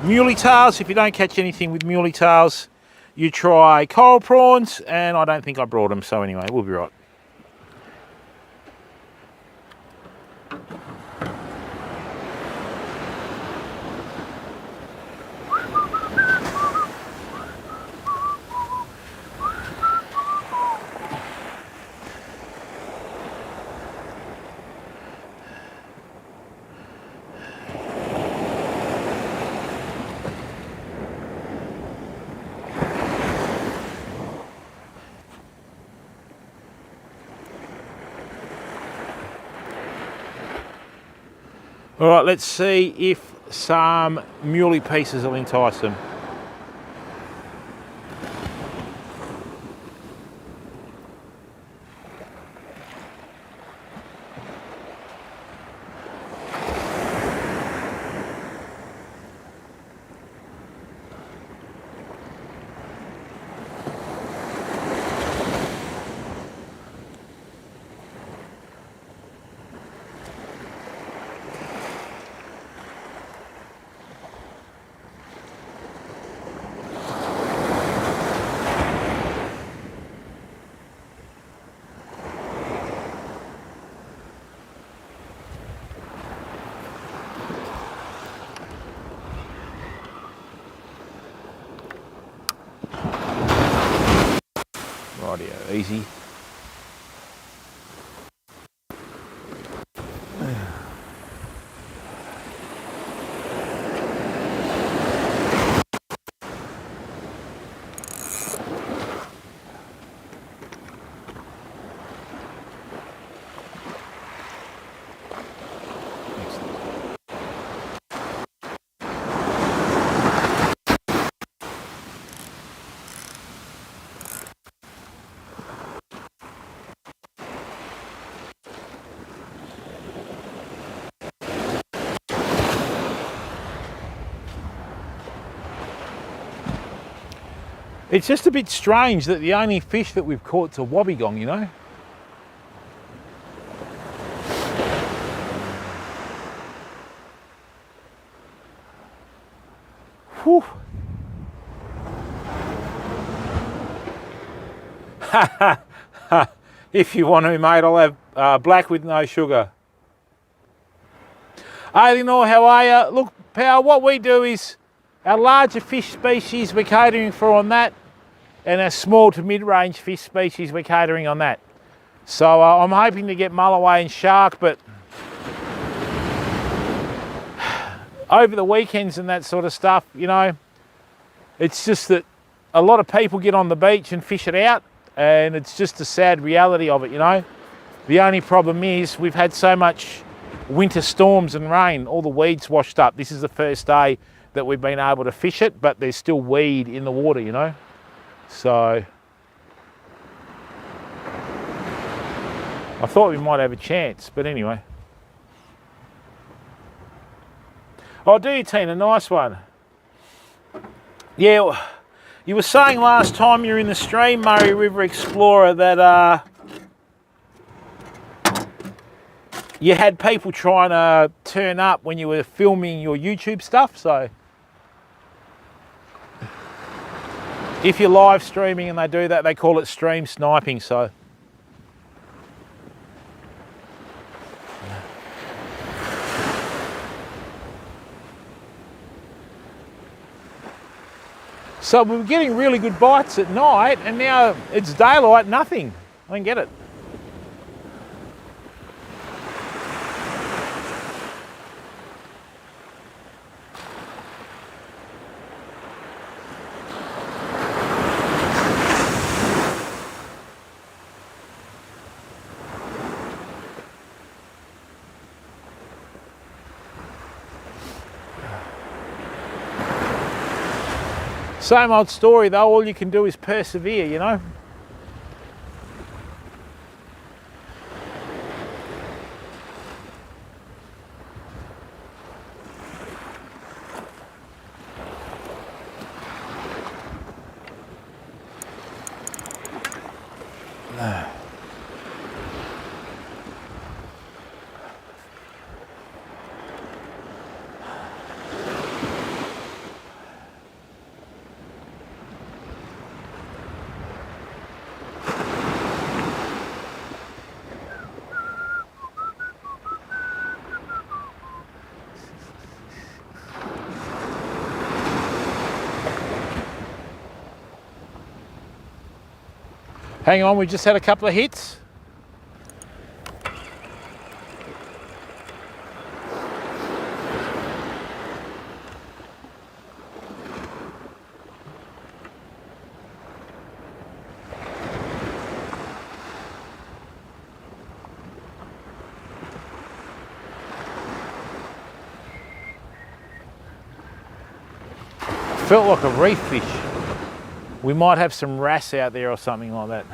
muley tails. If you don't catch anything with muley tails, you try coral prawns, and I don't think I brought them, so anyway, we'll be right. All right, let's see if some muley pieces will entice them. Rightio, easy. It's just a bit strange that the only fish that we've caught's a wobbegong, you know? Whew. If you want to, mate, I'll have black with no sugar. Hey, Eleanor, how are you? Look, pal, what we do is our larger fish species we're catering for on that, and our small to mid-range fish species we're catering on that. So I'm hoping to get mulloway and shark, but over the weekends and that sort of stuff, you know, it's just that a lot of people get on the beach and fish it out, and it's just a sad reality of it, you know. The only problem is we've had so much winter storms and rain, all the weeds washed up. This is the first day that we've been able to fish it, but there's still weed in the water, you know. So I thought we might have a chance, but anyway. Oh, do you, Tina? Nice one. Yeah, you were saying last time you were in the stream, Murray River Explorer, that you had people trying to turn up when you were filming your YouTube stuff, so if you're live streaming and they do that, they call it stream sniping, so. So we were getting really good bites at night, and now it's daylight, nothing. I don't get it. Same old story though, all you can do is persevere, you know. Hang on, we just had a couple of hits. Felt like a reef fish. We might have some wrasse out there or something like that.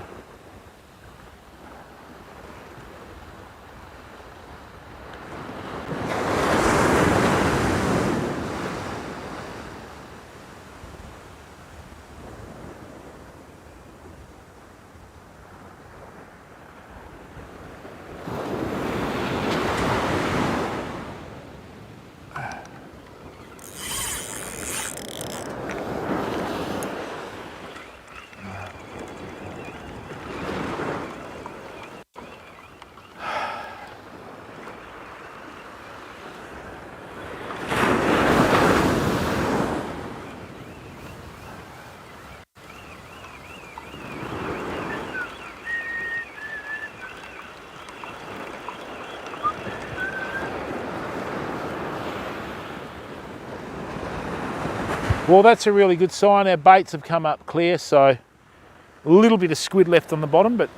Well, that's a really good sign. Our baits have come up clear, so a little bit of squid left on the bottom, but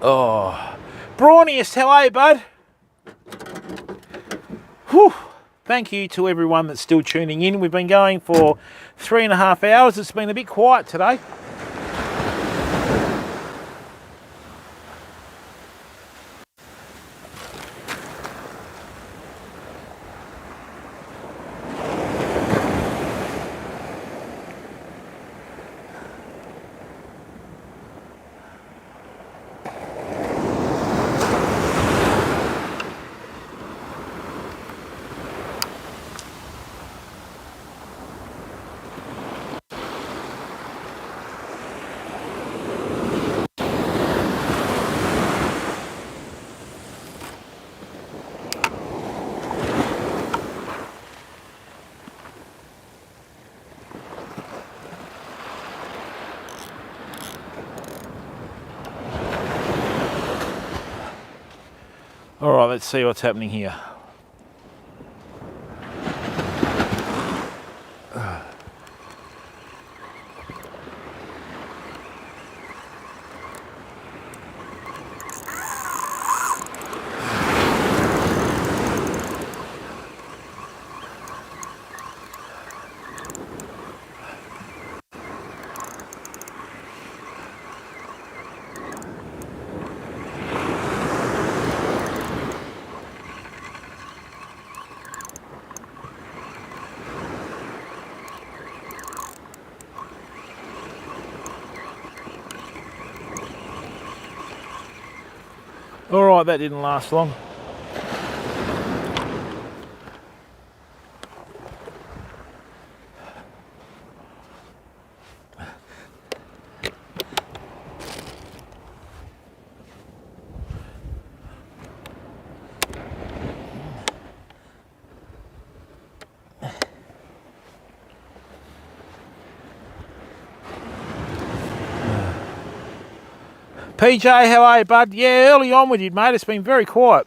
oh, Brawniest, how are you, bud? Whew. Thank you to everyone that's still tuning in. We've been going for 3.5 hours. It's been a bit quiet today. All right, let's see what's happening here. All right, that didn't last long. PJ, how are you, bud? Yeah, early on we did, mate. It's been very quiet.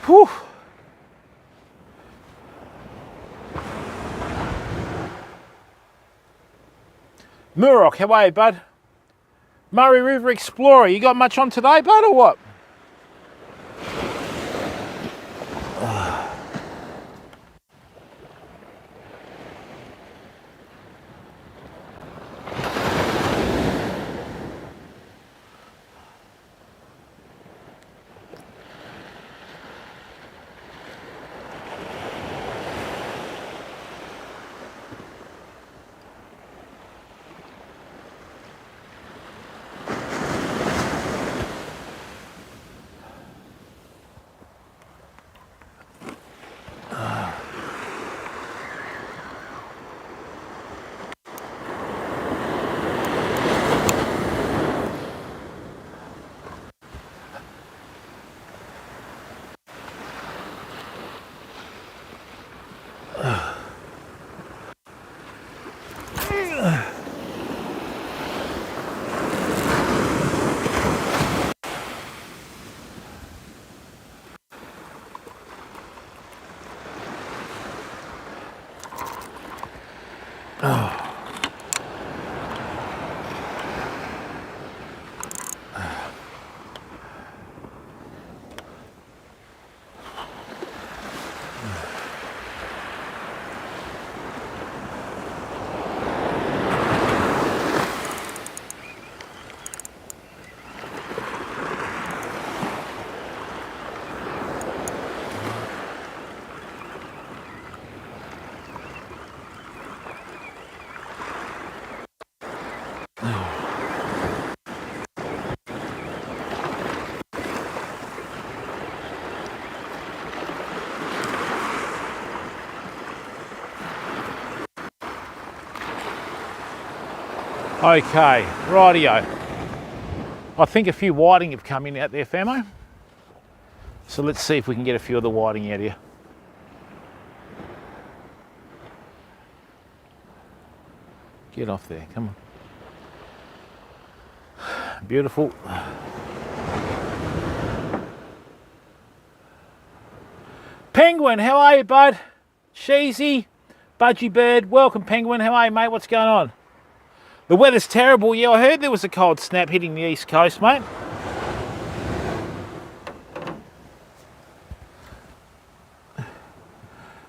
Whew. Murrock, how are you, bud? Murray River Explorer, you got much on today, bud, or what? Okay, rightio. I think a few whiting have come in out there, Famo. So let's see if we can get a few of the whiting out here. Get off there, come on. Beautiful. Penguin, how are you, bud? Sheezy, Budgie Bird, welcome Penguin. How are you, mate? What's going on? The weather's terrible. Yeah, I heard there was a cold snap hitting the east coast, mate.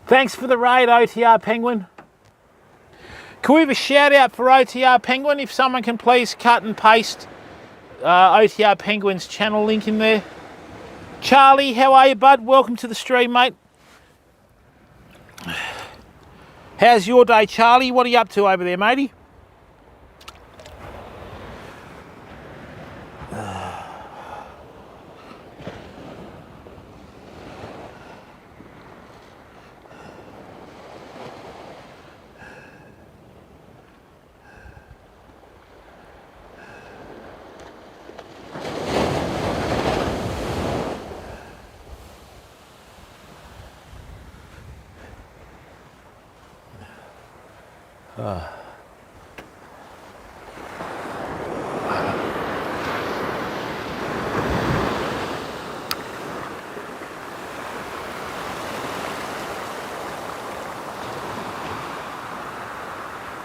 Thanks for the raid, OTR Penguin. Can we have a shout out for OTR Penguin? If someone can please cut and paste OTR Penguin's channel link in there. Charlie, how are you, bud? Welcome to the stream, mate. How's your day, Charlie? What are you up to over there, matey?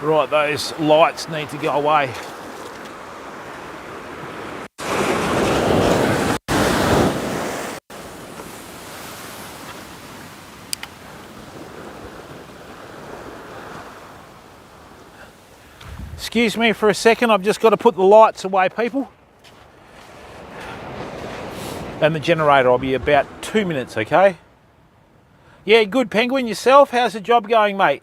Right, those lights need to go away. Excuse me for a second, I've just got to put the lights away, people. And the generator, I'll be about 2 minutes, okay? Yeah, good, Penguin. Yourself? How's the job going, mate?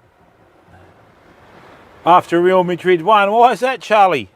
After Real Madrid won. Why is that, Charlie?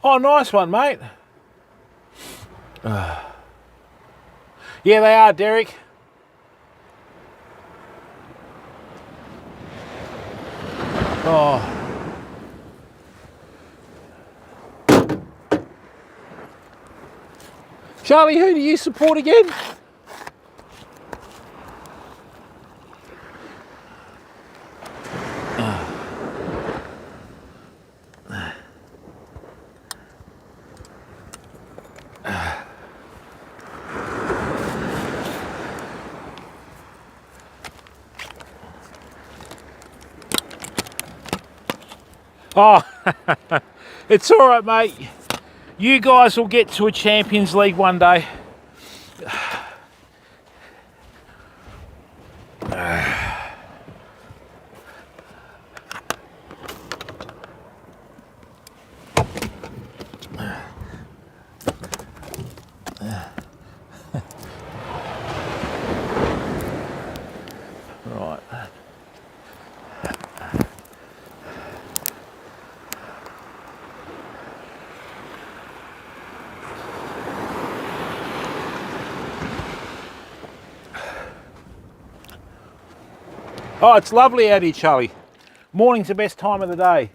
Oh, nice one, mate. Yeah, they are, Derek. Oh. Charlie, who do you support again? Oh, it's all right, mate. You guys will get to a Champions League one day. Right. Oh, it's lovely out here, Charlie. Morning's the best time of the day.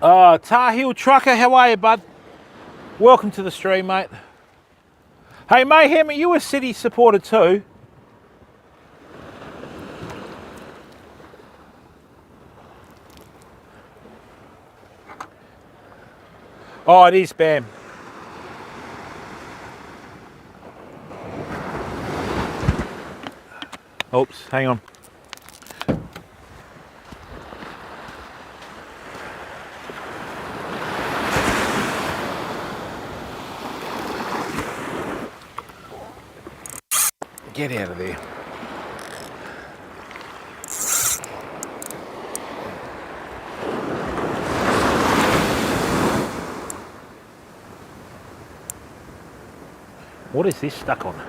Tar Heel Trucker, how are you, bud? Welcome to the stream, mate. Hey, Mayhem, are you a City supporter too? Oh, it is, Bam. Oops, hang on. Get out of there. What is this stuck on?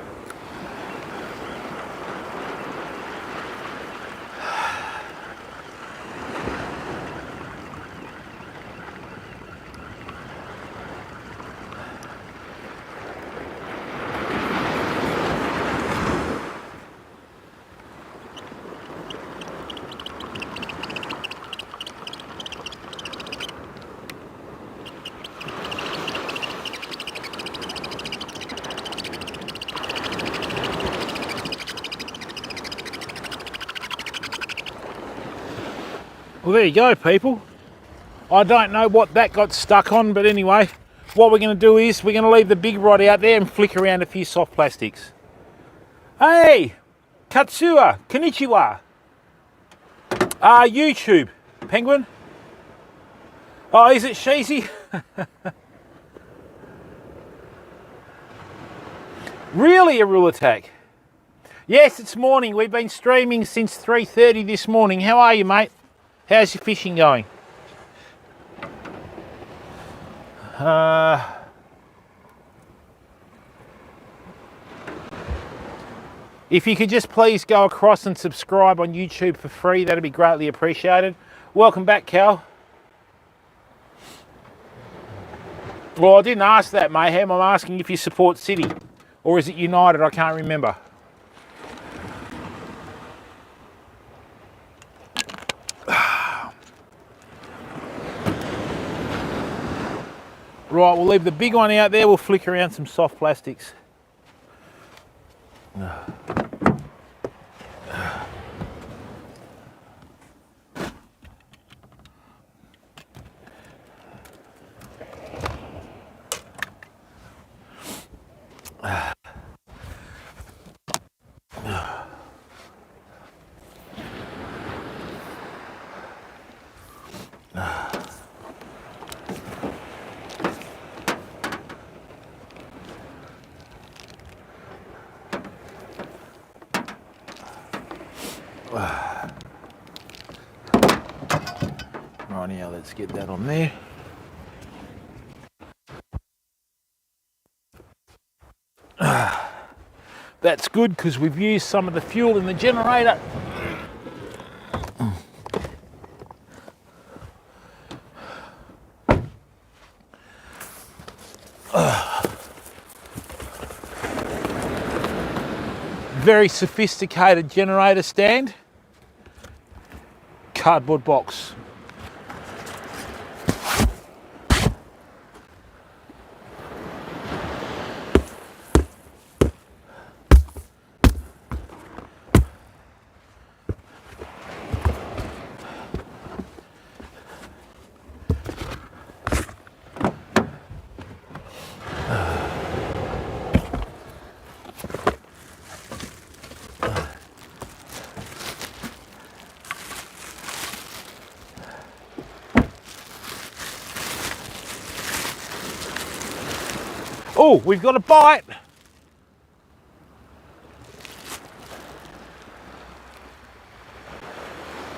Well, there you go, people. I don't know what that got stuck on, but anyway, what we're going to do is we're going to leave the big rod out there and flick around a few soft plastics. Hey, Katsua, konnichiwa. YouTube, Penguin. Oh, is it Sheezy? Really a rule attack? Yes, it's morning. We've been streaming since 3:30 this morning. How are you, mate? How's your fishing going? If you could just please go across and subscribe on YouTube for free, that'd be greatly appreciated. Welcome back, Cal. Well, I didn't ask that, Mayhem. I'm asking if you support City. Or is it United? I can't remember. Right, we'll leave the big one out there. We'll flick around some soft plastics. Right, now let's get that on there. That's good because we've used some of the fuel in the generator. Very sophisticated generator stand. Cardboard box. Oh, we've got a bite.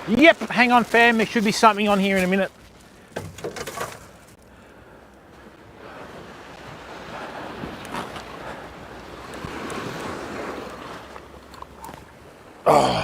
Yep, hang on fam, there should be something on here in a minute. Oh.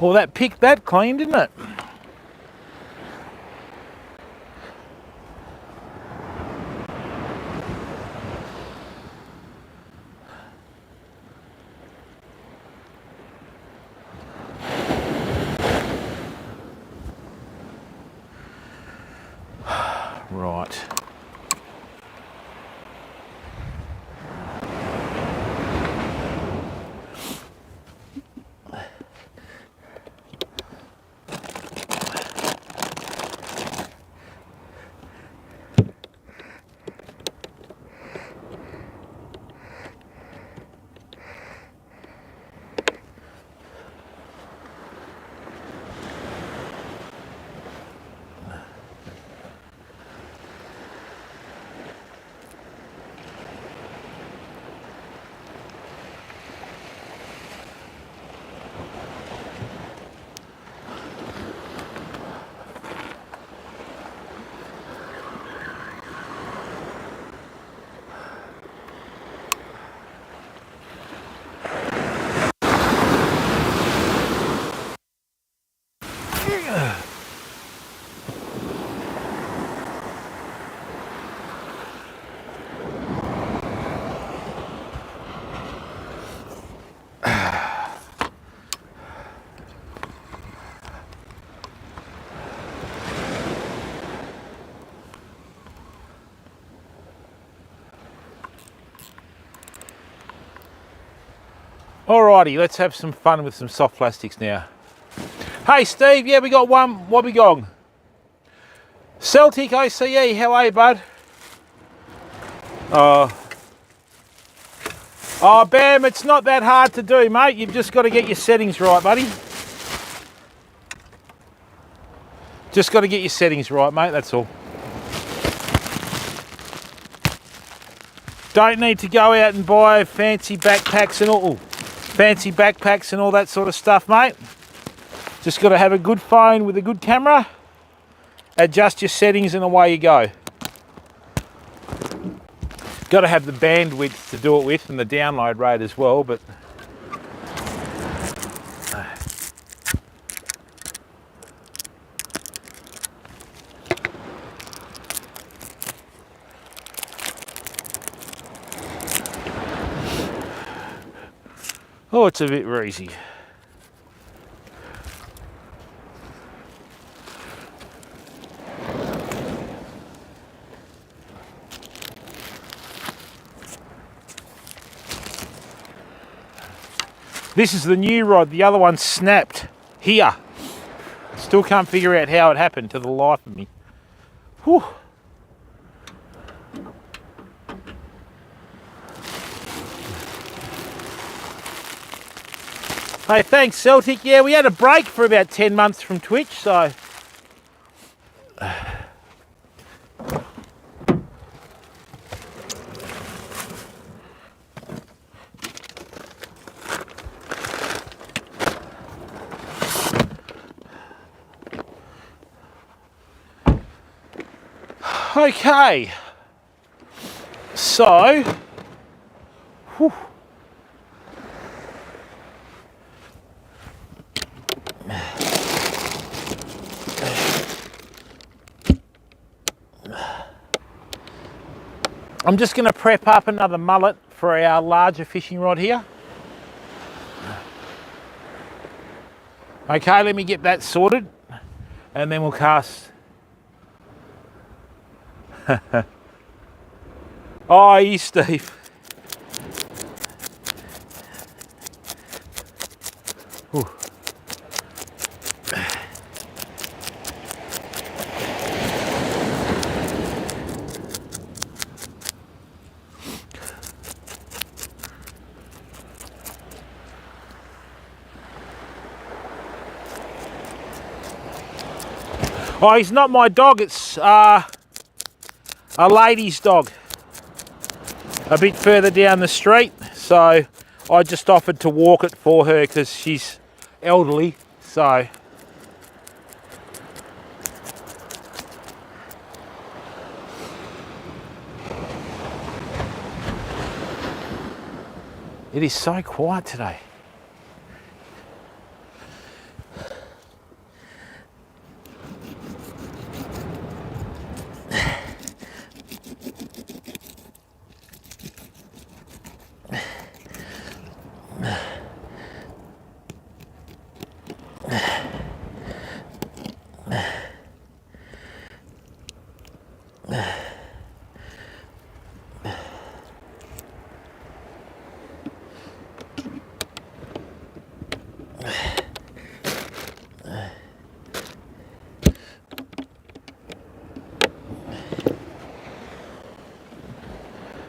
Well, that picked that clean, didn't it? Right. Alrighty, let's have some fun with some soft plastics now. Hey Steve, yeah, we got one wobbegong. Celtic OCE, how are you, bud? Oh, Bam, it's not that hard to do, mate. You've just got to get your settings right, buddy. Just got to get your settings right, mate, that's all. Don't need to go out and buy fancy backpacks and all that sort of stuff, mate. Just got to have a good phone with a good camera, adjust your settings and away you go. Got to have the bandwidth to do it with and the download rate as well, but oh, it's a bit breezy. This is the new rod, the other one snapped here. Still can't figure out how it happened to the life of me. Whew. Hey, thanks Celtic. Yeah, we had a break for about 10 months from Twitch, so... Okay, so, whew. I'm just going to prep up another mullet for our larger fishing rod here. Okay, let me get that sorted and then we'll cast. Oh, you Steve. Whew. Oh, he's not my dog, it's a lady's dog. A bit further down the street, so I just offered to walk it for her because she's elderly, so. It is so quiet today.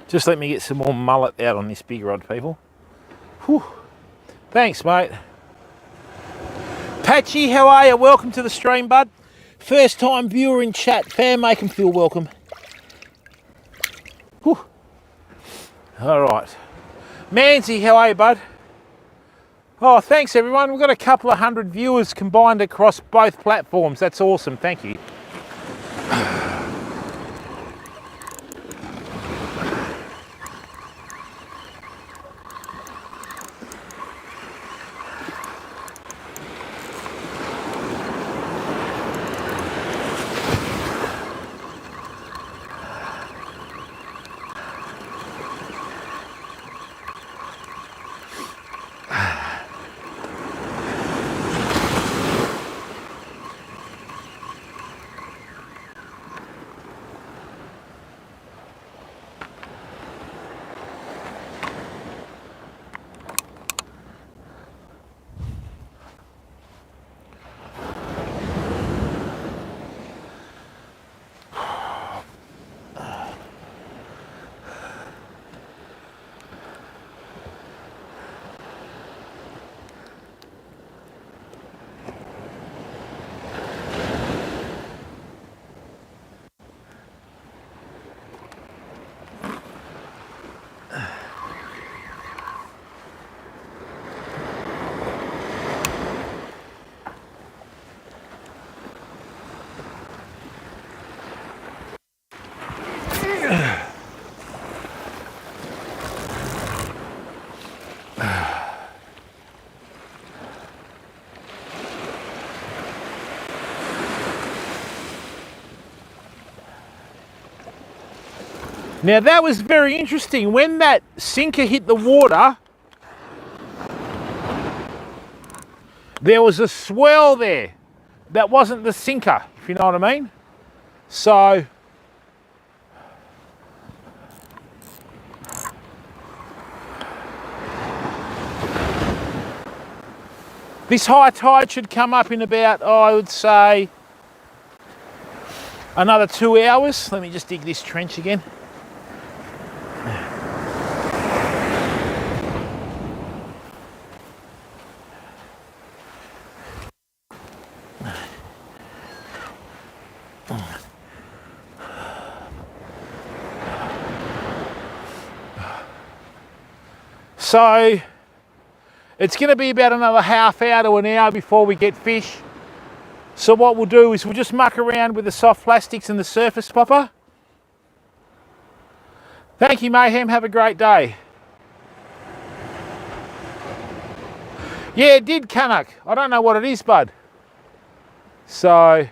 Just let me get some more mullet out on this big rod, people. Whew. Thanks, mate. Patchy, how are you? Welcome to the stream, bud. First time viewer in chat. Fam, make them feel welcome. Whew. All right. Manzi, how are you, bud? Oh, thanks, everyone. We've got a couple of hundred viewers combined across both platforms. That's awesome. Thank you. Now that was very interesting. When that sinker hit the water, there was a swell there. That wasn't the sinker, if you know what I mean. So, this high tide should come up in about, I would say, another 2 hours. Let me just dig this trench again. So it's going to be about another half hour to an hour before we get fish. So what we'll do is we'll just muck around with the soft plastics and the surface popper. Thank you, Mayhem. Have a great day. Yeah, it did, Canuck. I don't know what it is, bud. So...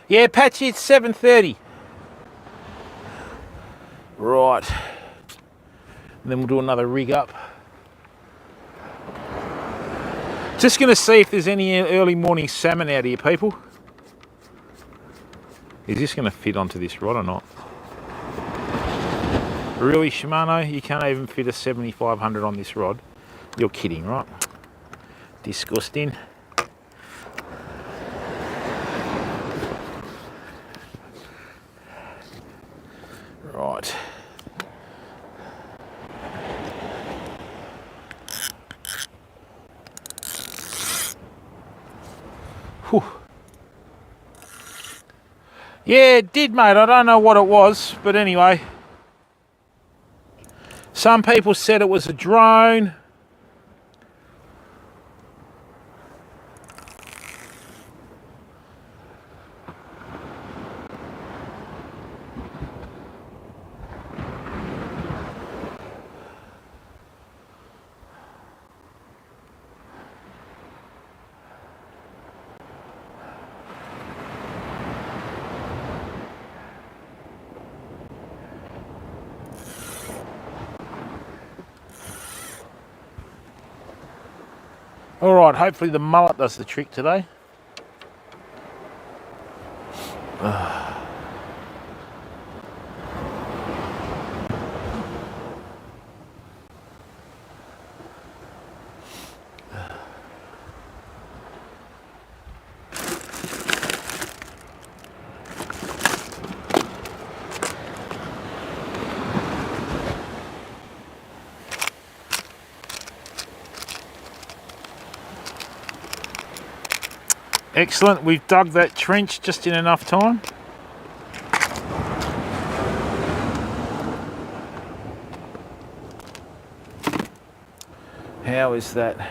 yeah, Patchy, it's 7:30. Right. And then we'll do another rig up. Just going to see if there's any early morning salmon out here, people. Is this going to fit onto this rod or not? Really, Shimano? You can't even fit a 7500 on this rod? You're kidding, right? Disgusting. Right. Whew. Yeah, it did, mate. I don't know what it was, but anyway. Some people said it was a drone. All right, hopefully the mullet does the trick today. Excellent, we've dug that trench just in enough time. How is that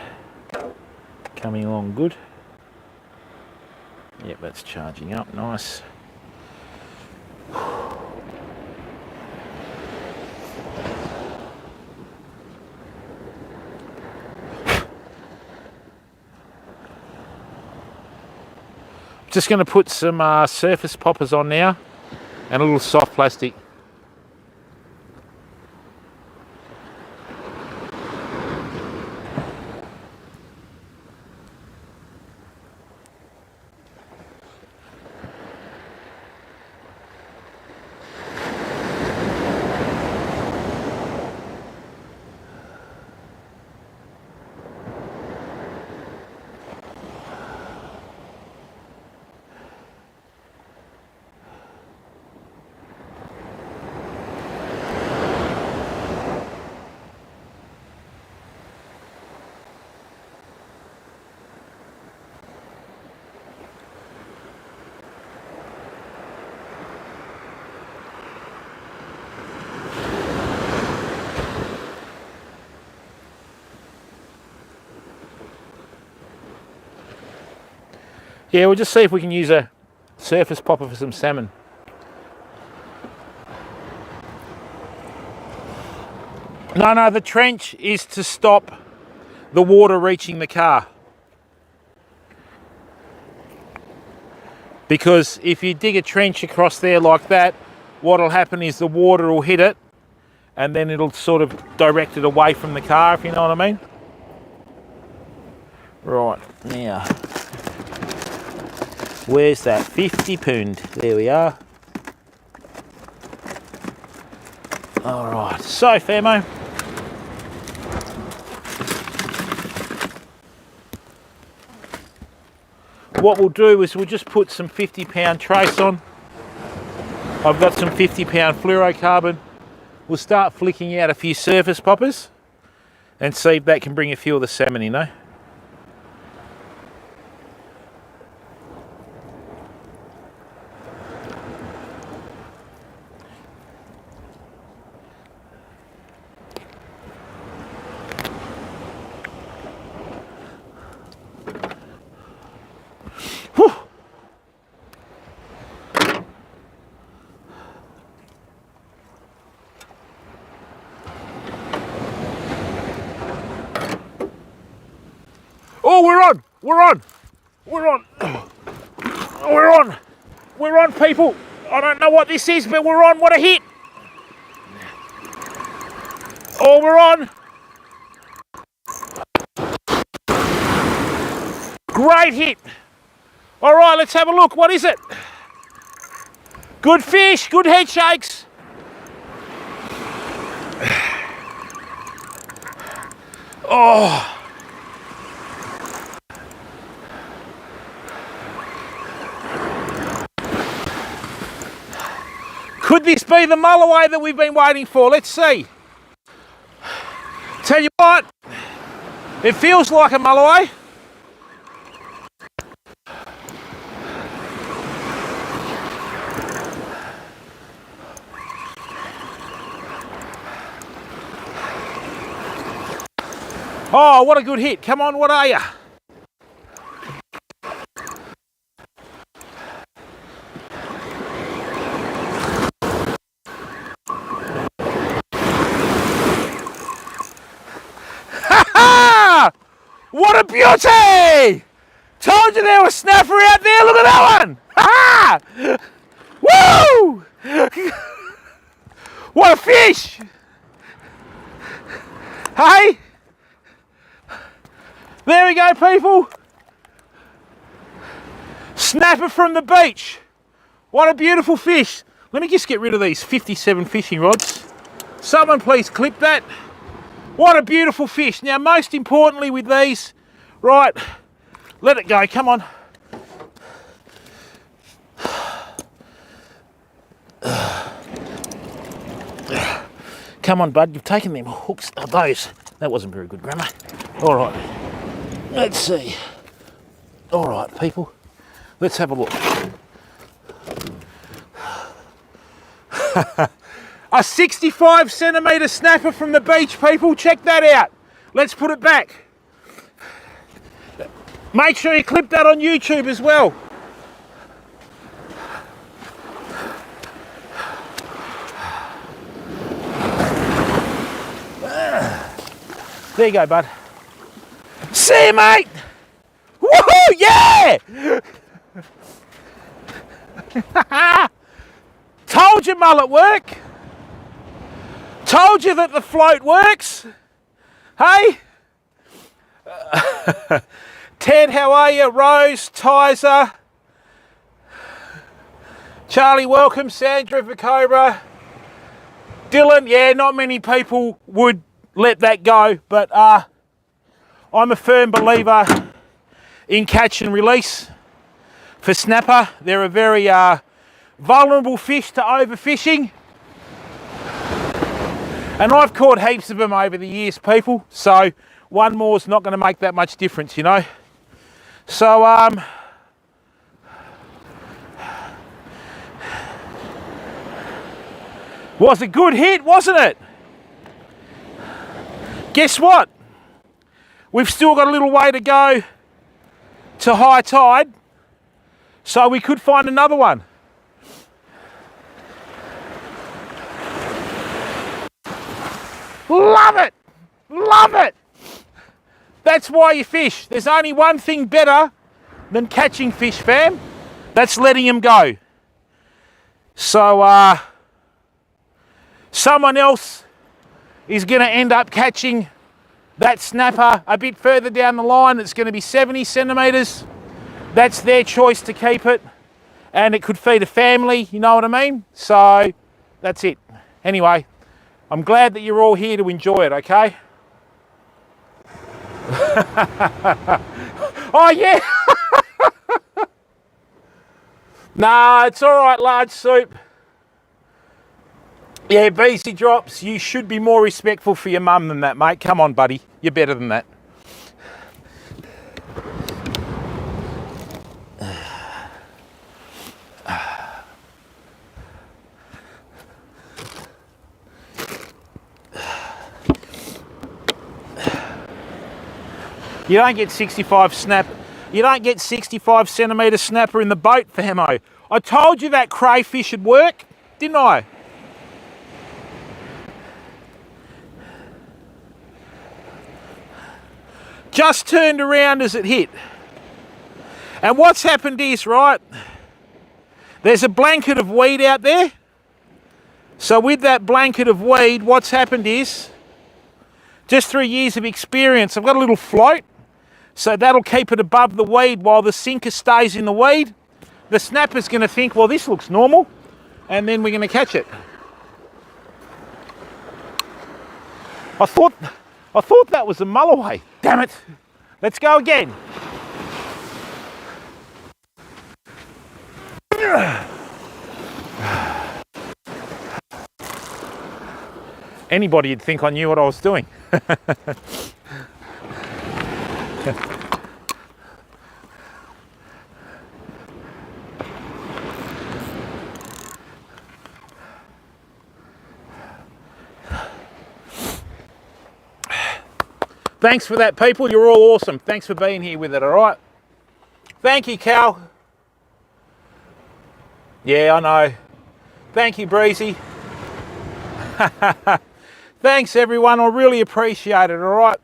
coming along? Good. Yep, that's charging up, nice. Just going to put some surface poppers on now and a little soft plastic. Yeah, we'll just see if we can use a surface popper for some salmon. No, the trench is to stop the water reaching the car. Because if you dig a trench across there like that, what'll happen is the water will hit it and then it'll sort of direct it away from the car, if you know what I mean. Right, now, where's that 50 pound? There we are. All right, so Famo, what we'll do is we'll just put some 50 pound trace on. I've got some 50 pound fluorocarbon. We'll start flicking out a few surface poppers and see if that can bring a few of the salmon in, eh? Oh, we're on, people. I don't know what this is, but we're on. What a hit. Oh, we're on. Great hit. All right, let's have a look. What is it? Good fish, good head shakes. Oh. Could this be the mulloway that we've been waiting for? Let's see. Tell you what, it feels like a mulloway. Oh, what a good hit. Come on, what are you? What a beauty! Told you there was a snapper out there. Look at that one! Ha! Woo! What a fish! Hey! There we go, people. Snapper from the beach. What a beautiful fish. Let me just get rid of these 57 fishing rods. Someone please clip that. What a beautiful fish. Now, most importantly with these, right, let it go, come on. Come on, bud, you've taken them hooks, those. That wasn't very good grammar. All right, let's see. All right, people, Let's have a look. A 65 centimetre snapper from the beach, people. Check that out. Let's put it back. Make sure you clip that on YouTube as well. There you go, bud. See you, mate. Woohoo! Yeah! Told you mullet work. Told you that the float works. Hey? Ted, how are you? Rose, Tizer. Charlie, welcome. Sandra for Cobra. Dylan, yeah, not many people would let that go, but I'm a firm believer in catch and release for snapper. They're a very vulnerable fish to overfishing, and I've caught heaps of them over the years, people, so one more is not going to make that much difference, you know. So was a good hit, wasn't it? Guess what? We've still got a little way to go to high tide, so we could find another one. Love it! Love it! That's why you fish. There's only one thing better than catching fish, fam. That's letting them go. So, someone else is going to end up catching that snapper a bit further down the line. It's going to be 70 centimetres. That's their choice to keep it, and it could feed a family, you know what I mean? So that's it. Anyway, I'm glad that you're all here to enjoy it, okay? Oh yeah. Nah, it's all right, large soup. Yeah, BC drops, you should be more respectful for your mum than that, mate. Come on, buddy. You're better than that. You don't get 65 snap. You don't get 65 centimetre snapper in the boat, famo. I told you that crayfish would work, didn't I? Just turned around as it hit. And what's happened is, right, there's a blanket of weed out there. So with that blanket of weed, what's happened is, just through years of experience, I've got a little float. So that'll keep it above the weed while the sinker stays in the weed. The snapper's going to think, well, this looks normal. And then we're going to catch it. I thought that was a mulloway. Damn it. Let's go again. Anybody would think I knew what I was doing. Thanks for that, people. You're all awesome. Thanks for being here with it, all right? Thank you, Cal. Yeah, I know. Thank you, Breezy. Thanks, everyone. I really appreciate it, all right?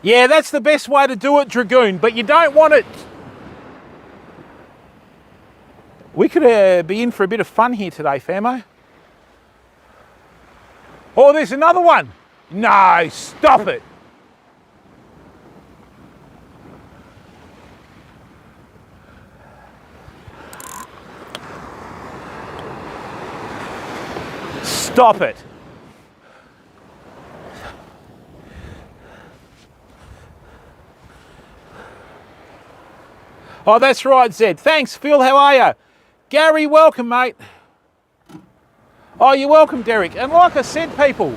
Yeah, that's the best way to do it, Dragoon, but you don't want it. We could be in for a bit of fun here today, famo. Oh, there's another one. No, stop it. Stop it. Oh, that's right, Zed. Thanks, Phil. How are you? Gary, welcome, mate. Oh, you're welcome, Derek. And like I said, people,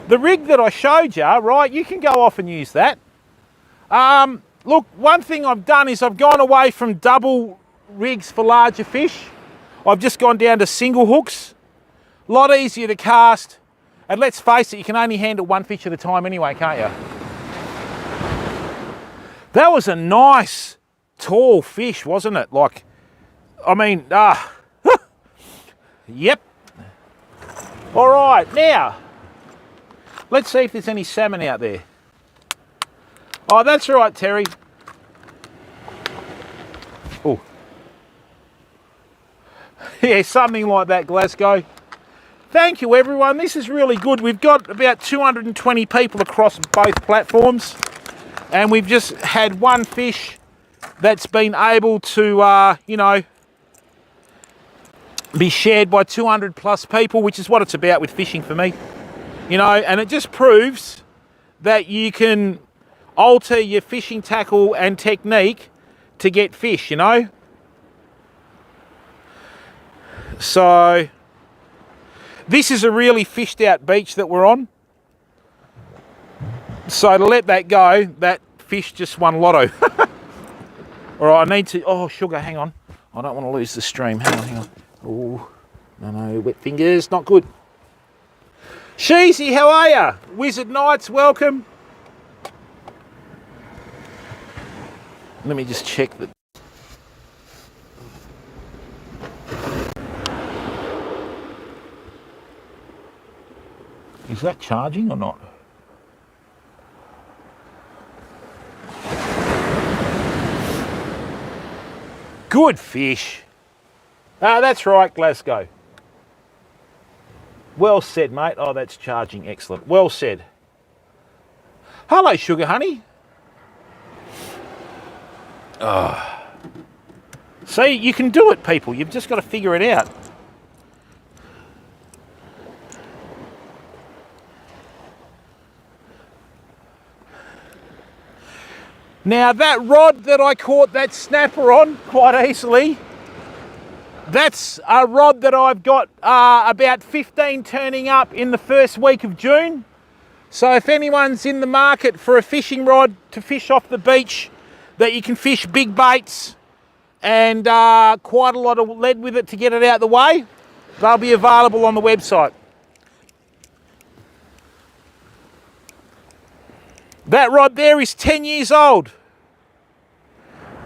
the rig that I showed you, right, you can go off and use that. look, one thing I've done is I've gone away from double rigs for larger fish. I've just gone down to single hooks. A lot easier to cast. And let's face it, you can only handle one fish at a time anyway, can't you? That was a nice, tall fish, wasn't it? Like, I mean, yep. All right, now, let's see if there's any salmon out there. Oh, that's right, Terry. Oh. Yeah, something like that, Glasgow. Thank you, everyone. This is really good. We've got about 220 people across both platforms, and we've just had one fish that's been able to, you know, be shared by 200 plus people, which is what it's about with fishing for me. You know, and it just proves that you can alter your fishing tackle and technique to get fish, you know. So this is a really fished out beach that we're on. So to let that go, that fish just won lotto. All right, I need to, oh, sugar, hang on. I don't want to lose the stream. Hang on. Oh, no, wet fingers, not good. Sheezy, how are ya? Wizard Knights, welcome. Let me just check that. Is that charging or not? Good fish. Ah, that's right, Glasgow. Well said, mate. Oh, that's charging. Excellent. Well said. Hello, sugar honey. Oh. See, you can do it, people. You've just got to figure it out. Now, that rod that I caught that snapper on quite easily, that's a rod that I've got about 15 turning up in the first week of June. So if anyone's in the market for a fishing rod to fish off the beach, that you can fish big baits and quite a lot of lead with it to get it out of the way, they'll be available on the website. That rod there is 10 years old.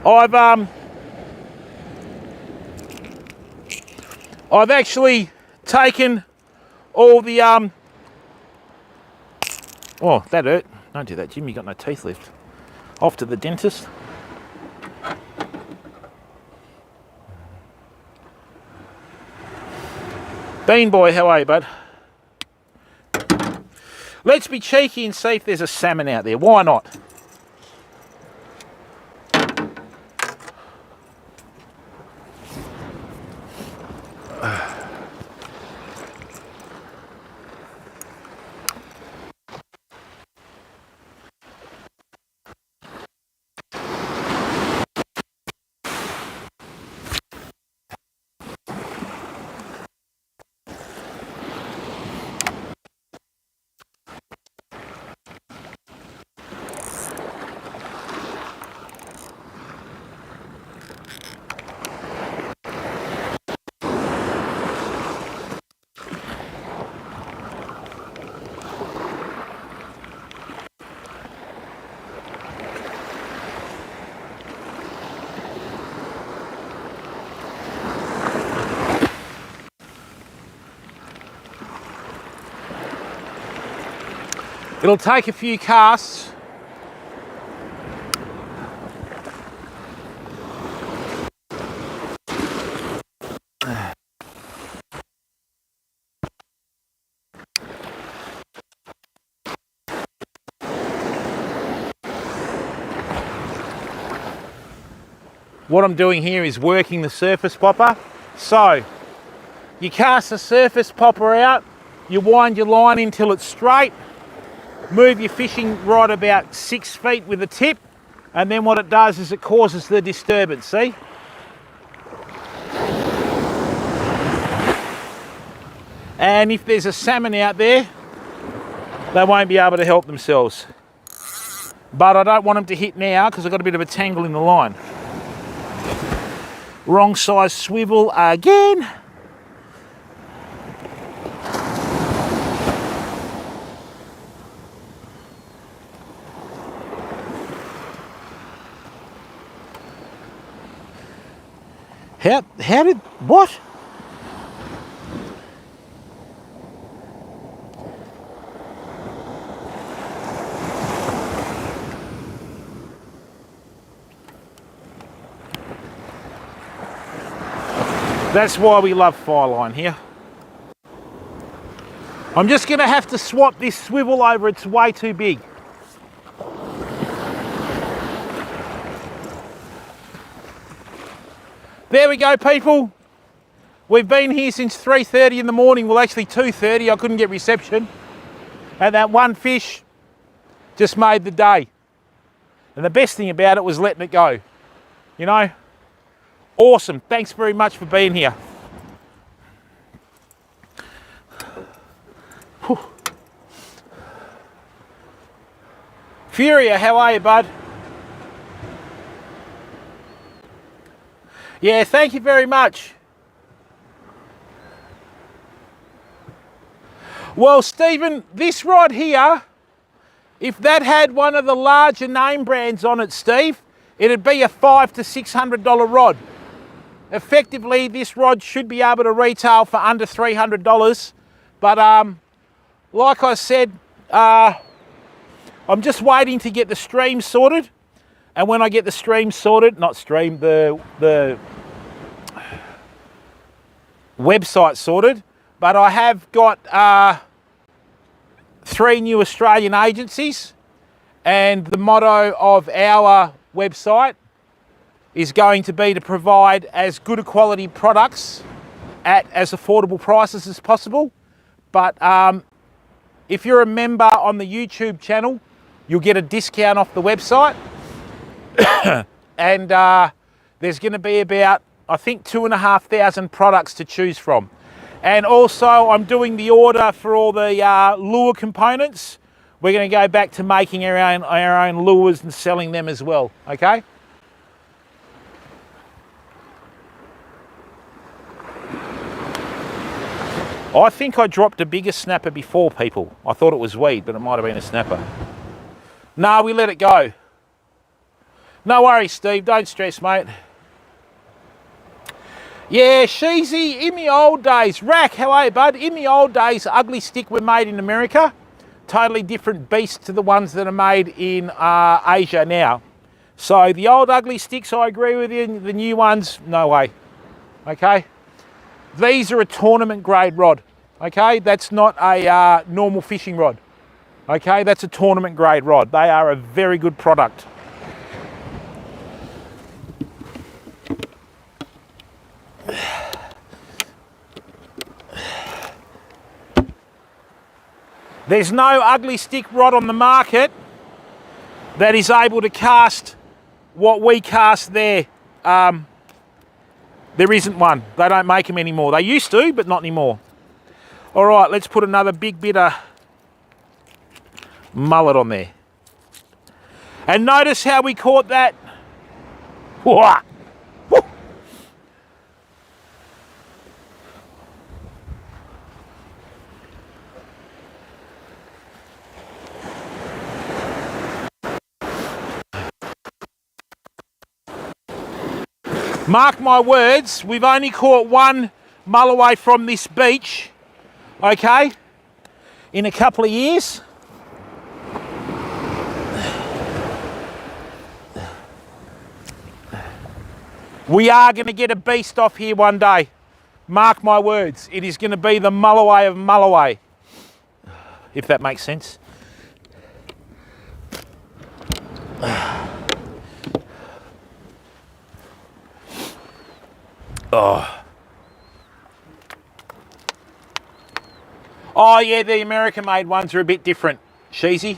I've actually taken all the oh, that hurt. Don't do that, Jim, you got no teeth left. Off to the dentist. Bean boy, how are you, bud? Let's be cheeky and see if there's a salmon out there. Why not? It'll take a few casts. What I'm doing here is working the surface popper. So you cast the surface popper out, you wind your line until it's straight, move your fishing rod about 6 feet with the tip, and then what it does is it causes the disturbance, see? And if there's a salmon out there, they won't be able to help themselves. But I don't want them to hit now because I've got a bit of a tangle in the line. Wrong size swivel again. How did, what? That's why we love Fireline here. I'm just going to have to swap this swivel over, it's way too big. There we go, people. We've been here since 3:30 in the morning. Well, actually 2:30, I couldn't get reception. And that one fish just made the day. And the best thing about it was letting it go. You know? Awesome. Thanks very much for being here. Whew. Furia, how are you, bud? Yeah, thank you very much. Well, Stephen, this rod here, if that had one of the larger name brands on it, Steve, it'd be a $500 to $600 rod. Effectively, this rod should be able to retail for under $300. But like I said, I'm just waiting to get the stream sorted. And when I get the stream sorted, not stream, the website sorted, but I have got 3 new Australian agencies, and the motto of our website is going to be to provide as good a quality products at as affordable prices as possible. But if you're a member on the YouTube channel, you'll get a discount off the website. And there's going to be about, I think, 2,500 products to choose from. And also I'm doing the order for all the lure components. We're going to go back to making our own lures and selling them as well, okay? I think I dropped a bigger snapper before, people. I thought it was weed, but it might have been a snapper. No, we let it go. No worries, Steve. Don't stress, mate. Yeah, Sheezy, in the old days. Rack, how are you, bud? In the old days, ugly stick were made in America. Totally different beast to the ones that are made in Asia now. So the old ugly sticks, I agree with you. The new ones, no way. Okay? These are a tournament grade rod. Okay? That's not a normal fishing rod. Okay? That's a tournament grade rod. They are a very good product. There's no ugly stick rod on the market that is able to cast what we cast there. There isn't one. They don't make them anymore. They used to, but not anymore. All right, let's put another big bit of mullet on there. And notice how we caught that. Whoa. Woo. Mark my words, we've only caught one mulloway from this beach, okay, in a couple of years. We are going to get a beast off here one day. Mark my words, it is going to be the mulloway of mulloway, if that makes sense. Oh yeah, the American made ones are a bit different, Sheezy.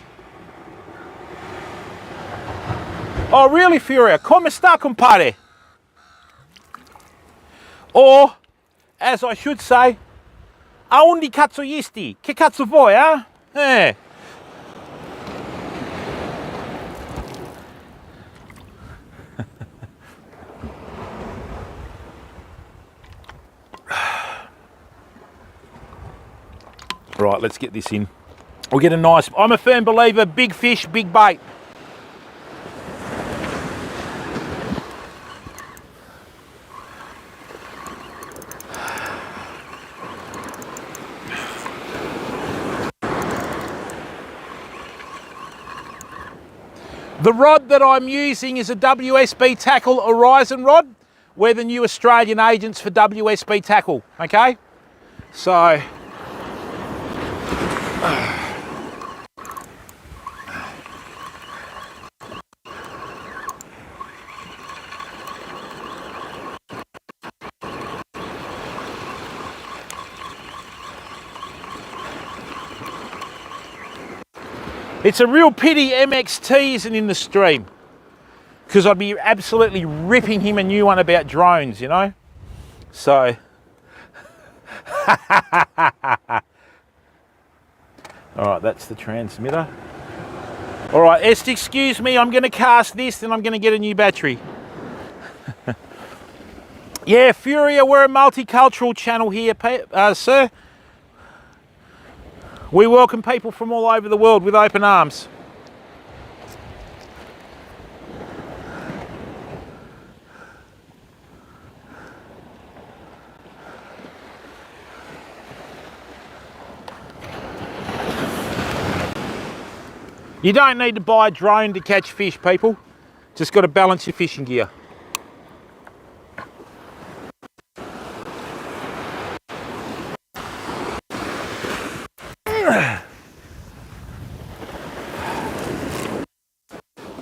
Oh really, Furia? Come sta, compadre? Or, as I should say, aondi cazzo yisti? Che cazzo vuoi, eh? Right, let's get this in. We'll get a nice, I'm a firm believer, big fish, big bait. The rod that I'm using is a WSB Tackle Horizon rod. We're the new Australian agents for WSB Tackle, okay? So, it's a real pity MXT isn't in the stream, because I'd be absolutely ripping him a new one about drones, you know? So, all right, that's the transmitter. All right, Est, excuse me, I'm going to cast this and I'm going to get a new battery. Yeah, Furia, we're a multicultural channel here, sir. We welcome people from all over the world with open arms. You don't need to buy a drone to catch fish, people. Just got to balance your fishing gear.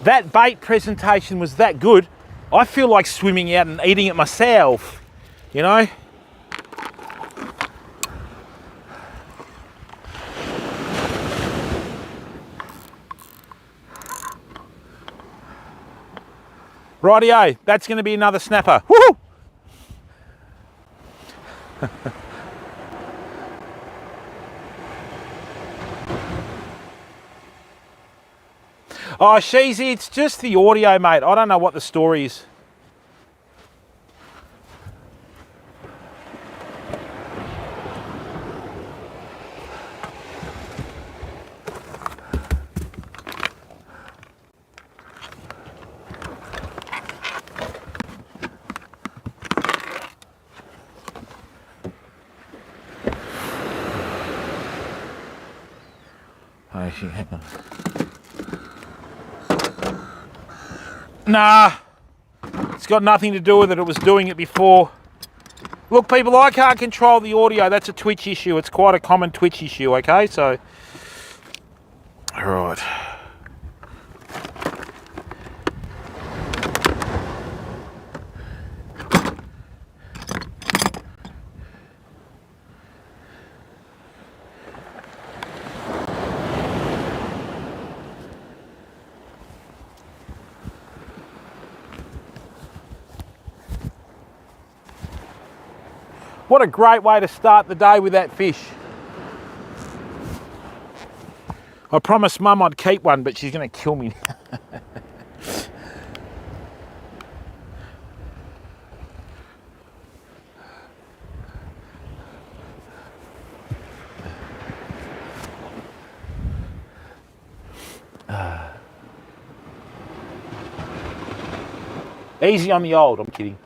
That bait presentation was that good, I feel like swimming out and eating it myself, you know? Rightio, that's going to be another snapper. Woohoo! Oh, Sheezy, it's just the audio, mate. I don't know what the story is. Hang on. Nah, it's got nothing to do with it. It was doing it before. Look, people, I can't control the audio. That's a Twitch issue. It's quite a common Twitch issue, okay? So, all right. What a great way to start the day with that fish. I promised Mum I'd keep one, but she's going to kill me. Easy on the old, I'm kidding.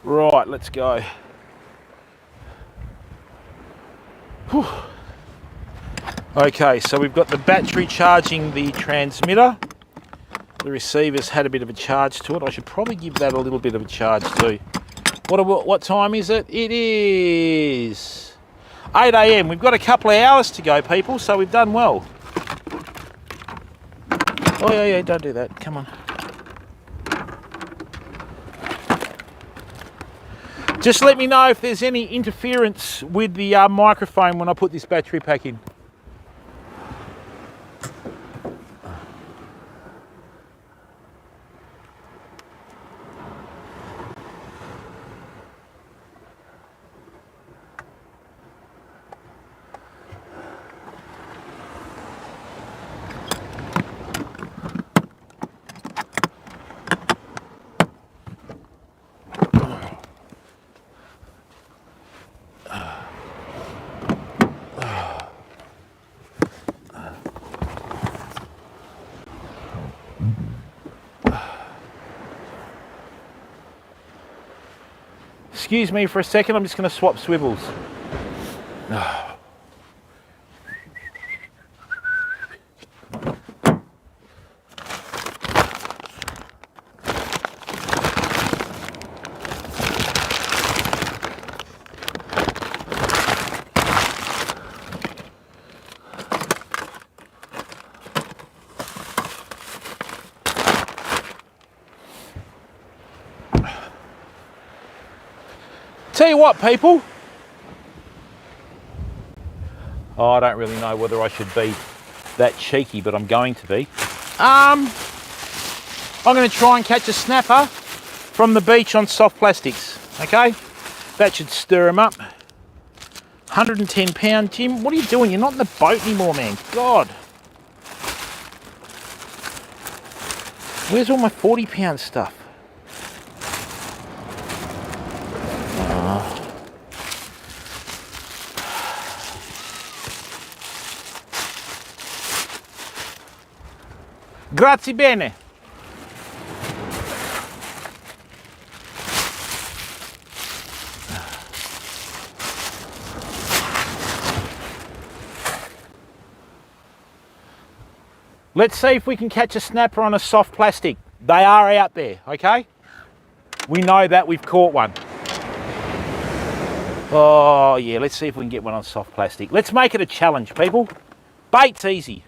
Right, let's go. Whew. Okay, so we've got the battery charging the transmitter. The receiver's had a bit of a charge to it. I should probably give that a little bit of a charge too. What time is it? It is 8 AM. We've got a couple of hours to go, people, so we've done well. Oh, yeah, don't do that. Come on. Just let me know if there's any interference with the microphone when I put this battery pack in. Excuse me for a second, I'm just going to swap swivels. Tell you what, people. Oh, I don't really know whether I should be that cheeky, but I'm going to be. I'm going to try and catch a snapper from the beach on soft plastics. Okay, that should stir him up. 110 pound, Jim. What are you doing? You're not in the boat anymore, man. God. Where's all my 40 pound stuff? Grazie bene. Let's see if we can catch a snapper on a soft plastic. They are out there, okay? We know that, we've caught one. Oh yeah, let's see if we can get one on soft plastic. Let's make it a challenge, people. Bait's easy.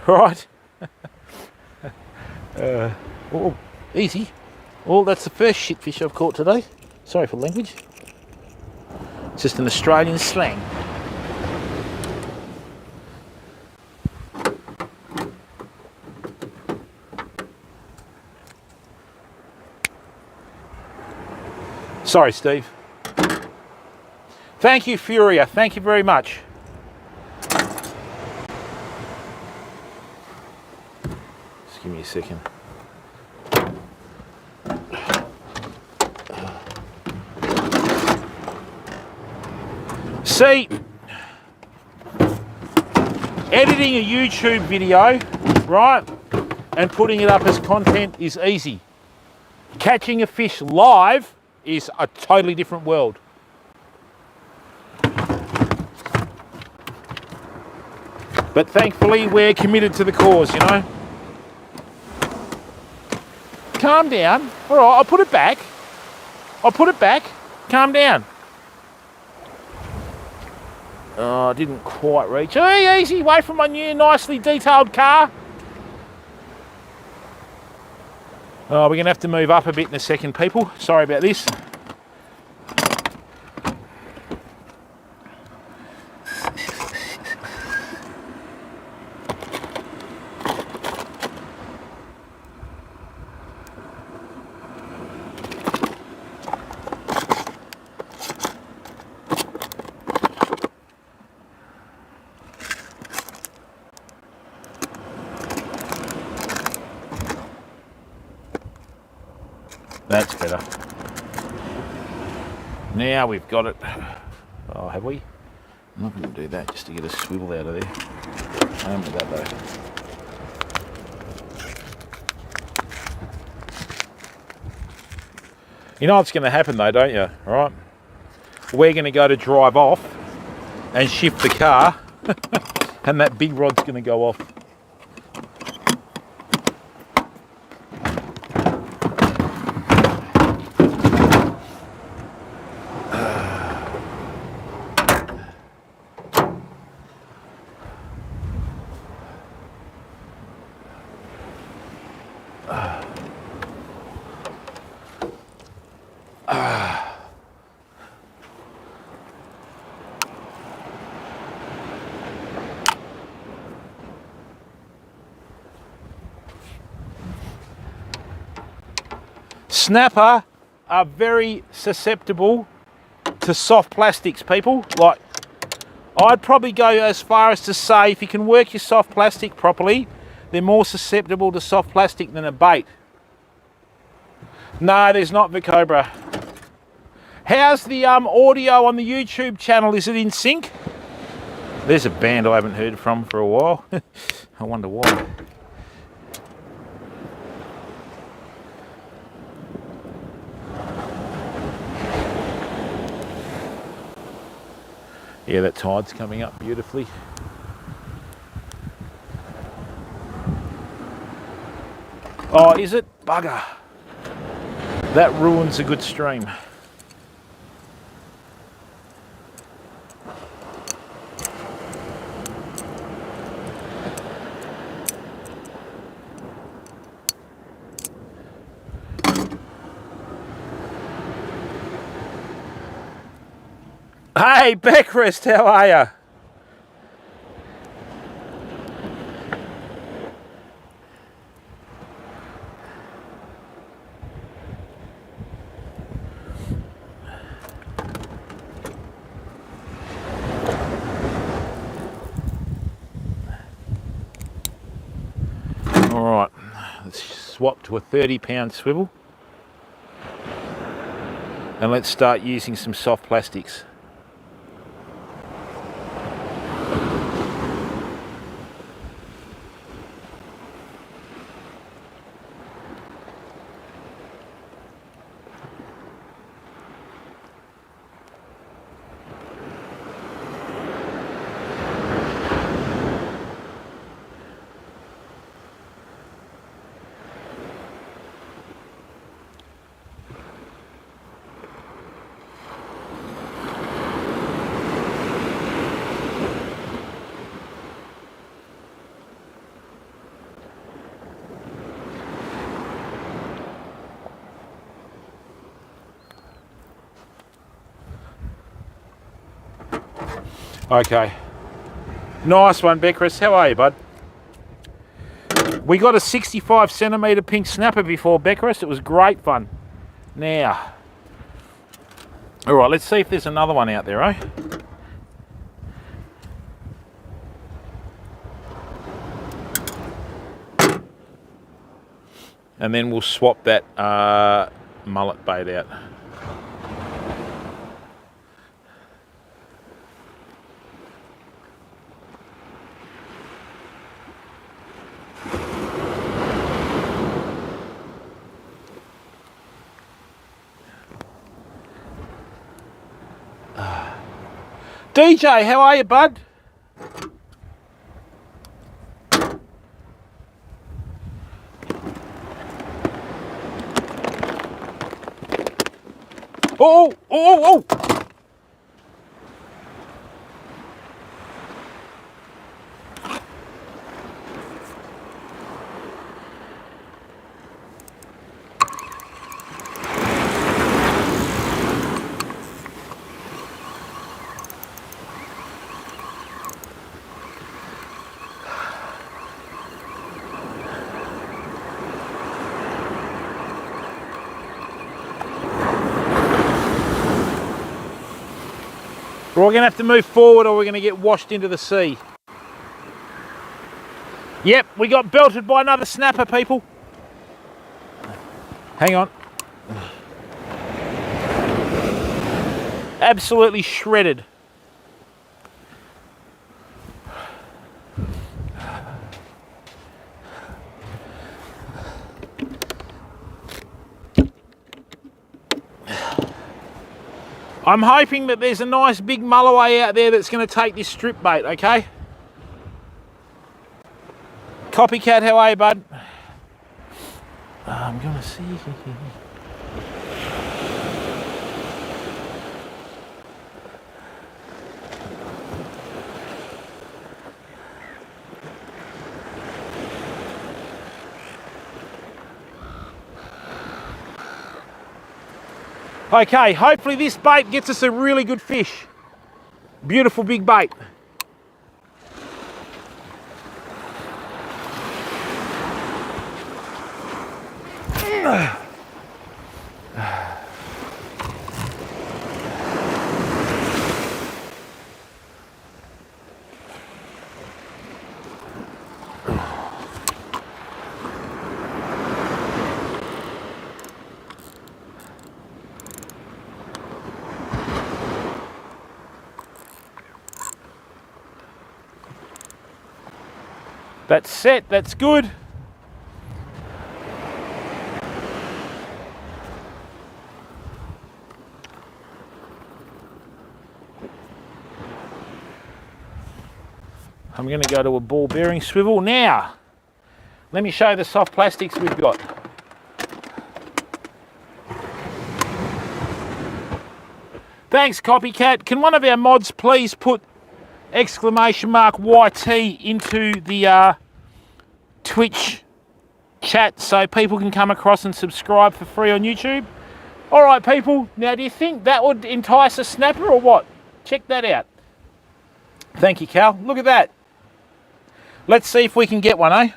Right? Oh, easy. Oh, that's the first shitfish I've caught today. Sorry for language. It's just an Australian slang. Sorry, Steve. Thank you, Furia. Thank you very much. Just give me a second. See, editing a YouTube video, right, and putting it up as content is easy. Catching a fish live is a totally different world. But thankfully, we're committed to the cause, you know. Calm down. All right, I'll put it back. I'll put it back. Calm down. Oh, I didn't quite reach. Hey, easy, away from my new nicely detailed car. Oh, we're going to have to move up a bit in a second, people. Sorry about this. That's better. Now we've got it. Oh, have we? I'm not going to do that just to get a swivel out of there. I am with that though. You know what's going to happen though, don't you? All right. We're going to go to drive off and shift the car and that big rod's going to go off. Snapper are very susceptible to soft plastics, people. Like, I'd probably go as far as to say if you can work your soft plastic properly, they're more susceptible to soft plastic than a bait. No, there's not, Vicobra. How's the audio on the YouTube channel? Is it in sync? There's a band I haven't heard from for a while. I wonder why. Yeah, that tide's coming up beautifully. Oh, is it? Bugger. That ruins a good stream. Hey, Beckrest, how are you? All right, let's swap to a 30-pound swivel. And let's start using some soft plastics. Okay. Nice one, Beckrest. How are you, bud? We got a 65 centimetre pink snapper before, Beckrest. It was great fun. Now, all right, let's see if there's another one out there, eh? And then we'll swap that mullet bait out. DJ, how are you, bud? Oh, oh, oh, oh! We're going to have to move forward or we're going to get washed into the sea. Yep, we got belted by another snapper, people. Hang on. Absolutely shredded. I'm hoping that there's a nice big mulloway out there that's going to take this strip bait, okay? Copycat, how are you, bud? I'm going to see. Okay, hopefully this bait gets us a really good fish. Beautiful big bait. That's set, that's good. I'm going to go to a ball bearing swivel. Now, let me show you the soft plastics we've got. Thanks, Copycat. Can one of our mods please put exclamation mark YT into the Twitch chat so people can come across and subscribe for free on YouTube? All right, people. Now, do you think that would entice a snapper or what? Check that out. Thank you, Cal. Look at that. Let's see if we can get one, eh?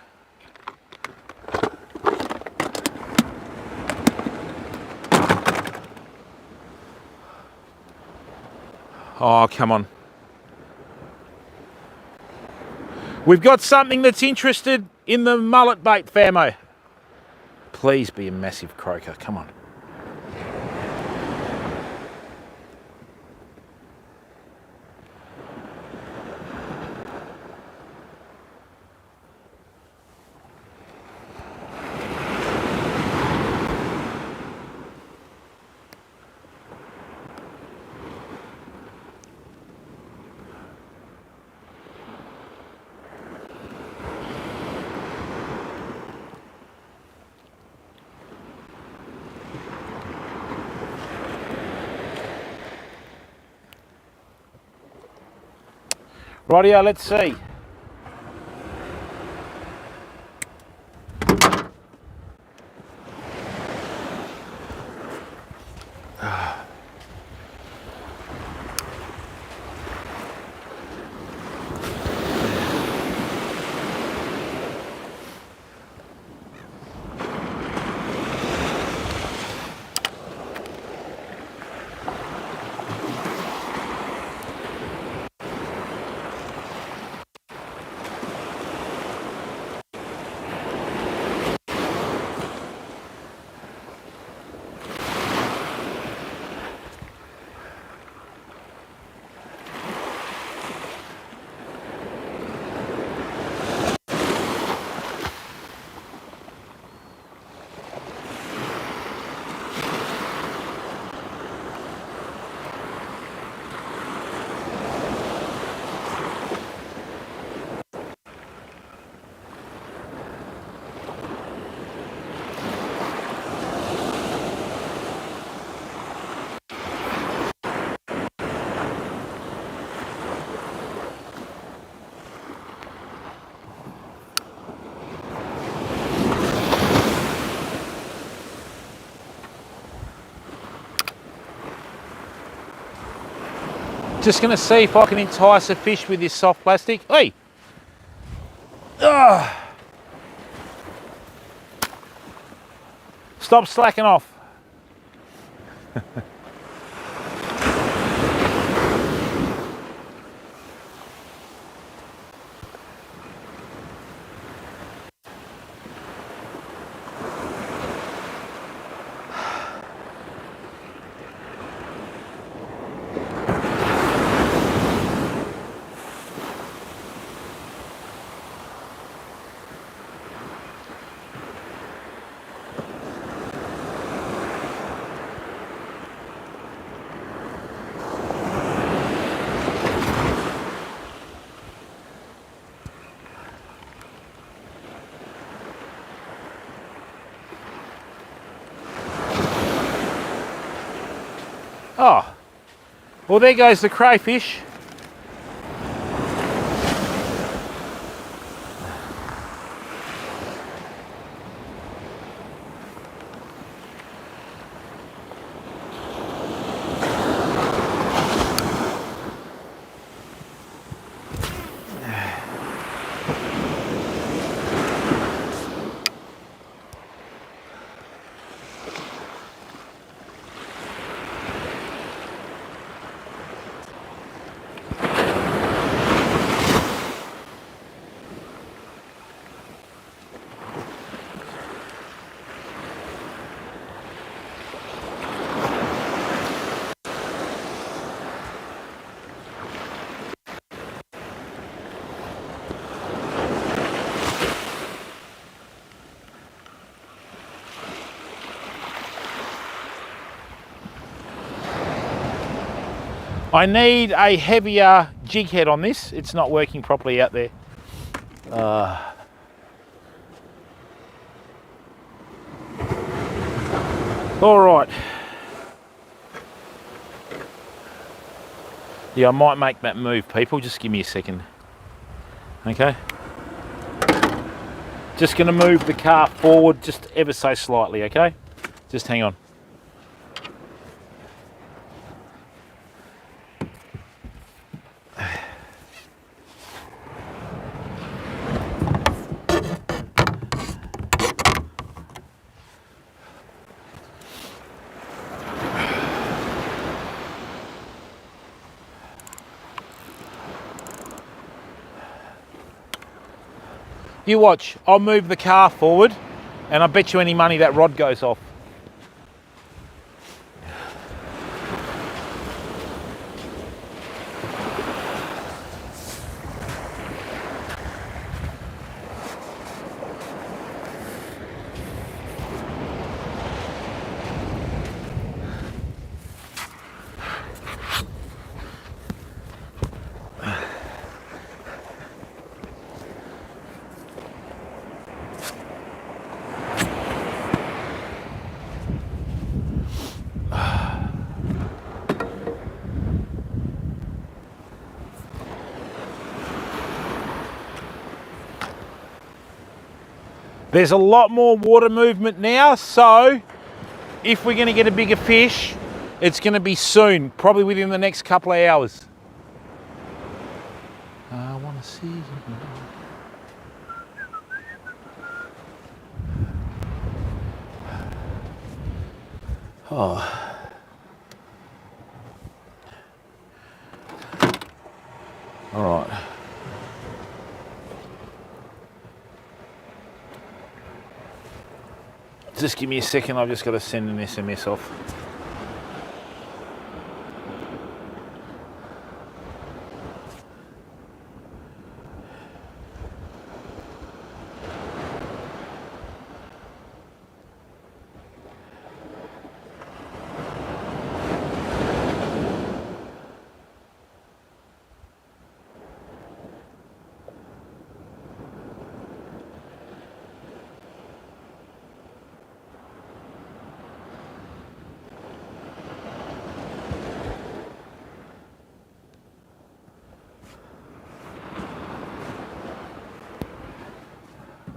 Oh, come on. We've got something that's interested in the mullet bait famo. Please be a massive croaker. Come on. Rightio, let's see. Just going to see if I can entice a fish with this soft plastic. Hey! Stop slacking off. Oh, well, there goes the crayfish. I need a heavier jig head on this. It's not working properly out there. All right. Yeah, I might make that move, people. Just give me a second. Okay. Just going to move the car forward just ever so slightly, okay? Just hang on. You watch, I'll move the car forward and I bet you any money that rod goes off. There's a lot more water movement now, so if we're going to get a bigger fish, it's going to be soon, probably within the next couple of hours. I want to see you. Oh. All right. Just give me a second, I've just got to send an SMS off.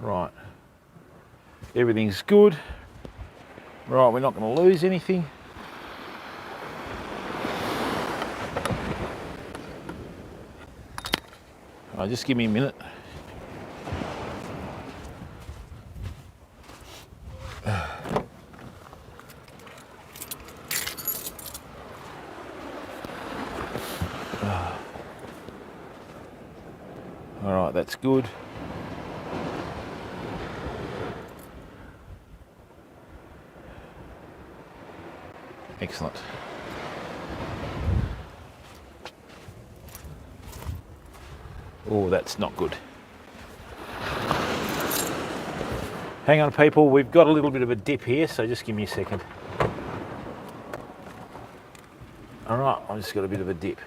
Right, everything's good. Right, we're not going to lose anything. Right, just give me a minute. All right, that's good. Excellent. Oh, that's not good. Hang on, people, we've got a little bit of a dip here, so just give me a second. All right, I've just got a bit of a dip.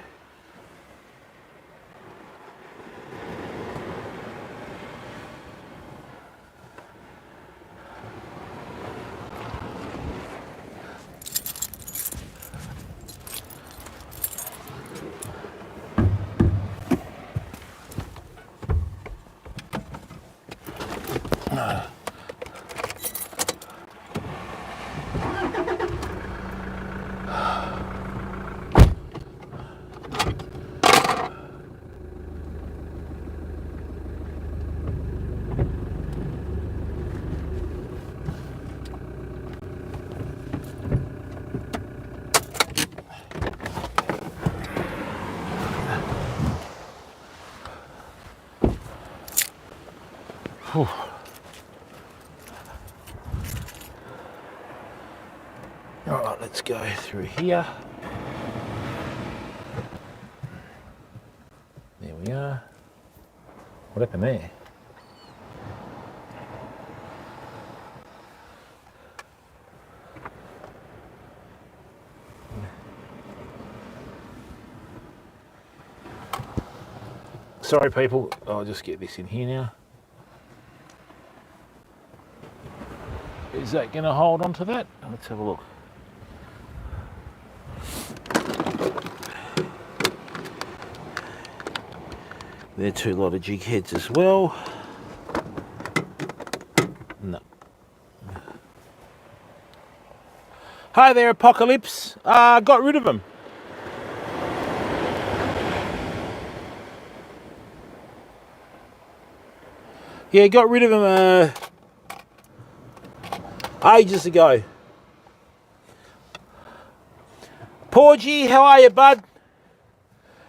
Whew. All right, let's go through here. There we are. What happened there? Sorry, people. I'll just get this in here now. Is that going to hold on to that? Let's have a look. They're two lot of jig heads as well. No. Hi there, Apocalypse. Got rid of them. Yeah, got rid of them ages ago. Porgy, how are you, bud?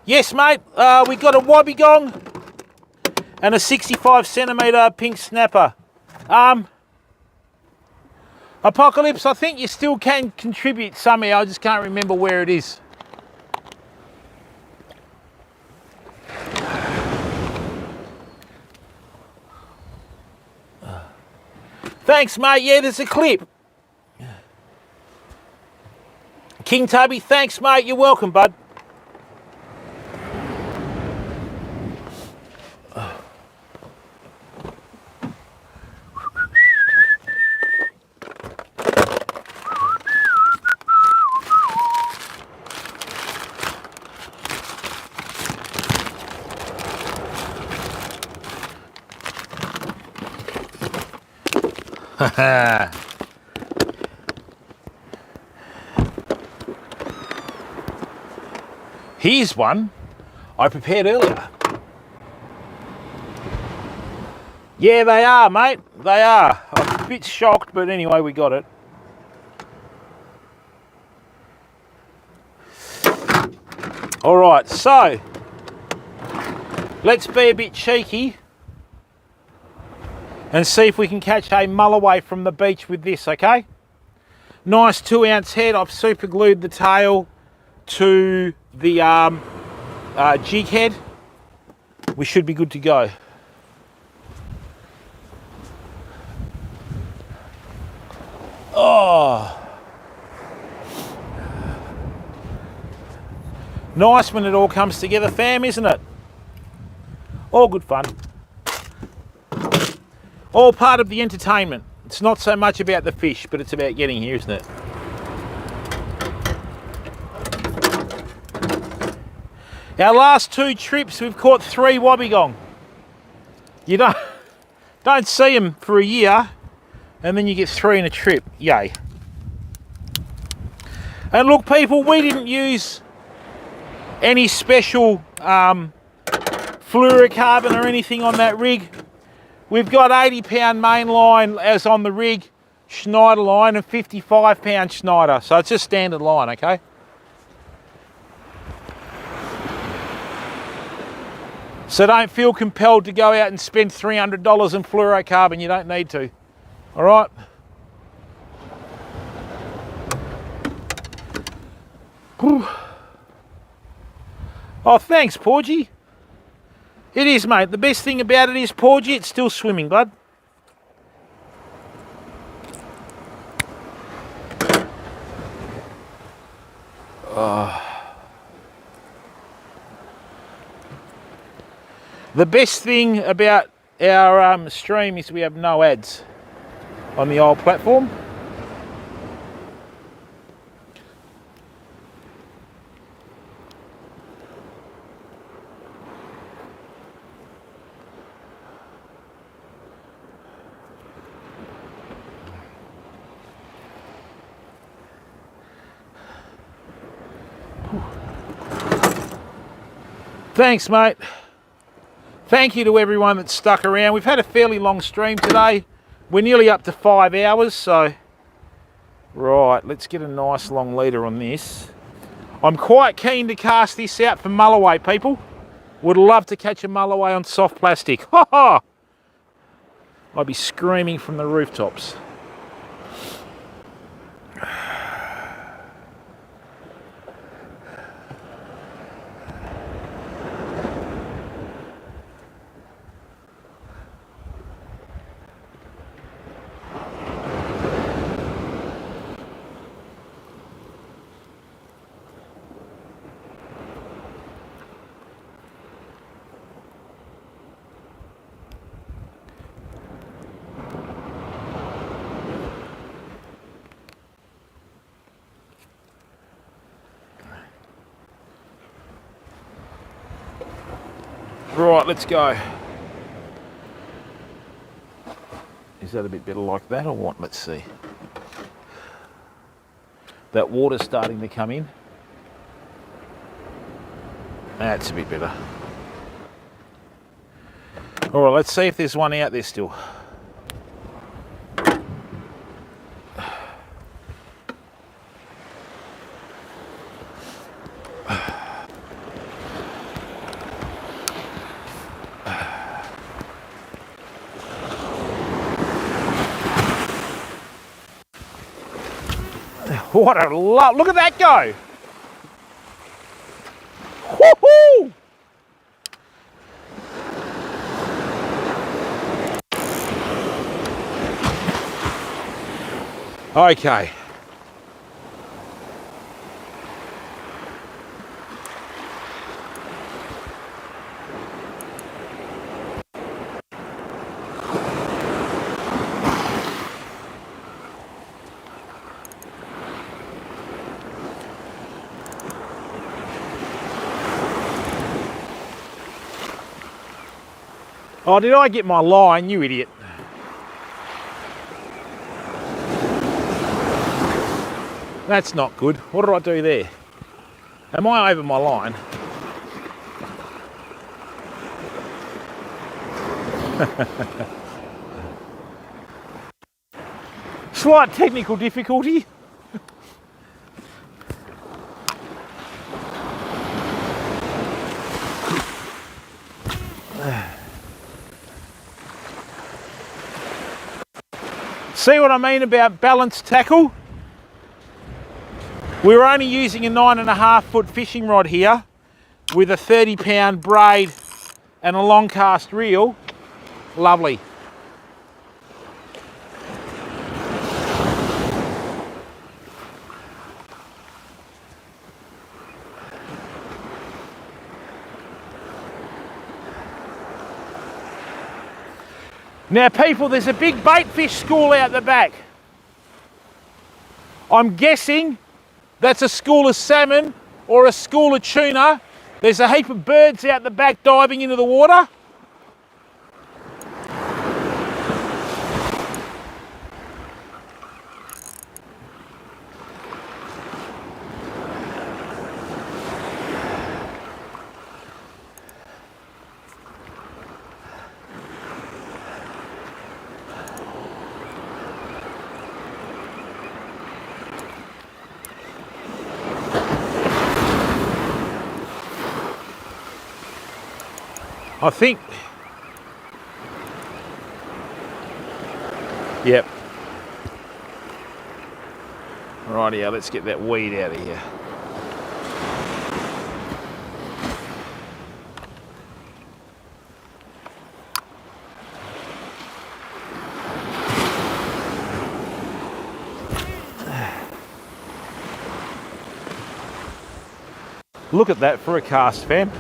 Yes, mate. We got a wobbegong and a 65 centimetre pink snapper. Apocalypse, I think you still can contribute somehow. I just can't remember where it is. Thanks, mate. Yeah, there's a clip. King Tubby, thanks, mate. You're welcome, bud. Here's one I prepared earlier. Yeah, they are, mate. They are. I'm a bit shocked, but anyway, we got it. All right, so let's be a bit cheeky and see if we can catch a mulloway from the beach with this, okay? Nice 2 ounce head. I've super glued the tail to the jig head. We should be good to go. Oh, nice when it all comes together, fam, isn't it? All good fun. All part of the entertainment. It's not so much about the fish, but it's about getting here, isn't it? Our last 2 trips, we've caught 3 wobbegong. You don't see them for a year, and then you get 3 in a trip. Yay. And look, people, we didn't use any special fluorocarbon or anything on that rig. We've got 80-pound main line as on the rig, Schneider line, and 55-pound Schneider. So it's just standard line, okay? So don't feel compelled to go out and spend $300 in fluorocarbon. You don't need to. All right? Whew. Oh, thanks, Porgy. It is, mate. The best thing about it is, Porgy, it's still swimming, bud. The best thing about our stream is we have no ads on the old platform. Thanks, mate. Thank you to everyone that stuck around. We've had a fairly long stream today. We're nearly up to 5 hours, so... Right, let's get a nice long leader on this. I'm quite keen to cast this out for mulloway, people. Would love to catch a mulloway on soft plastic. Ha ha! I'd be screaming from the rooftops. Right, let's go. Is that a bit better like that or what? Let's see. That water's starting to come in. That's a bit better. All right, let's see if there's one out there still. What a lot! Look at that go! Woohoo! Okay. Oh, did I get my line, you idiot? That's not good. What did I do there? Am I over my line? Slight technical difficulty. See what I mean about balanced tackle? We're only using a 9.5 foot fishing rod here with a 30-pound braid and a long cast reel. Lovely. Now people, there's a big bait fish school out the back. I'm guessing that's a school of salmon or a school of tuna. There's a heap of birds out the back diving into the water. I think, yep. Rightio, let's get that weed out of here. Look at that for a cast, fam.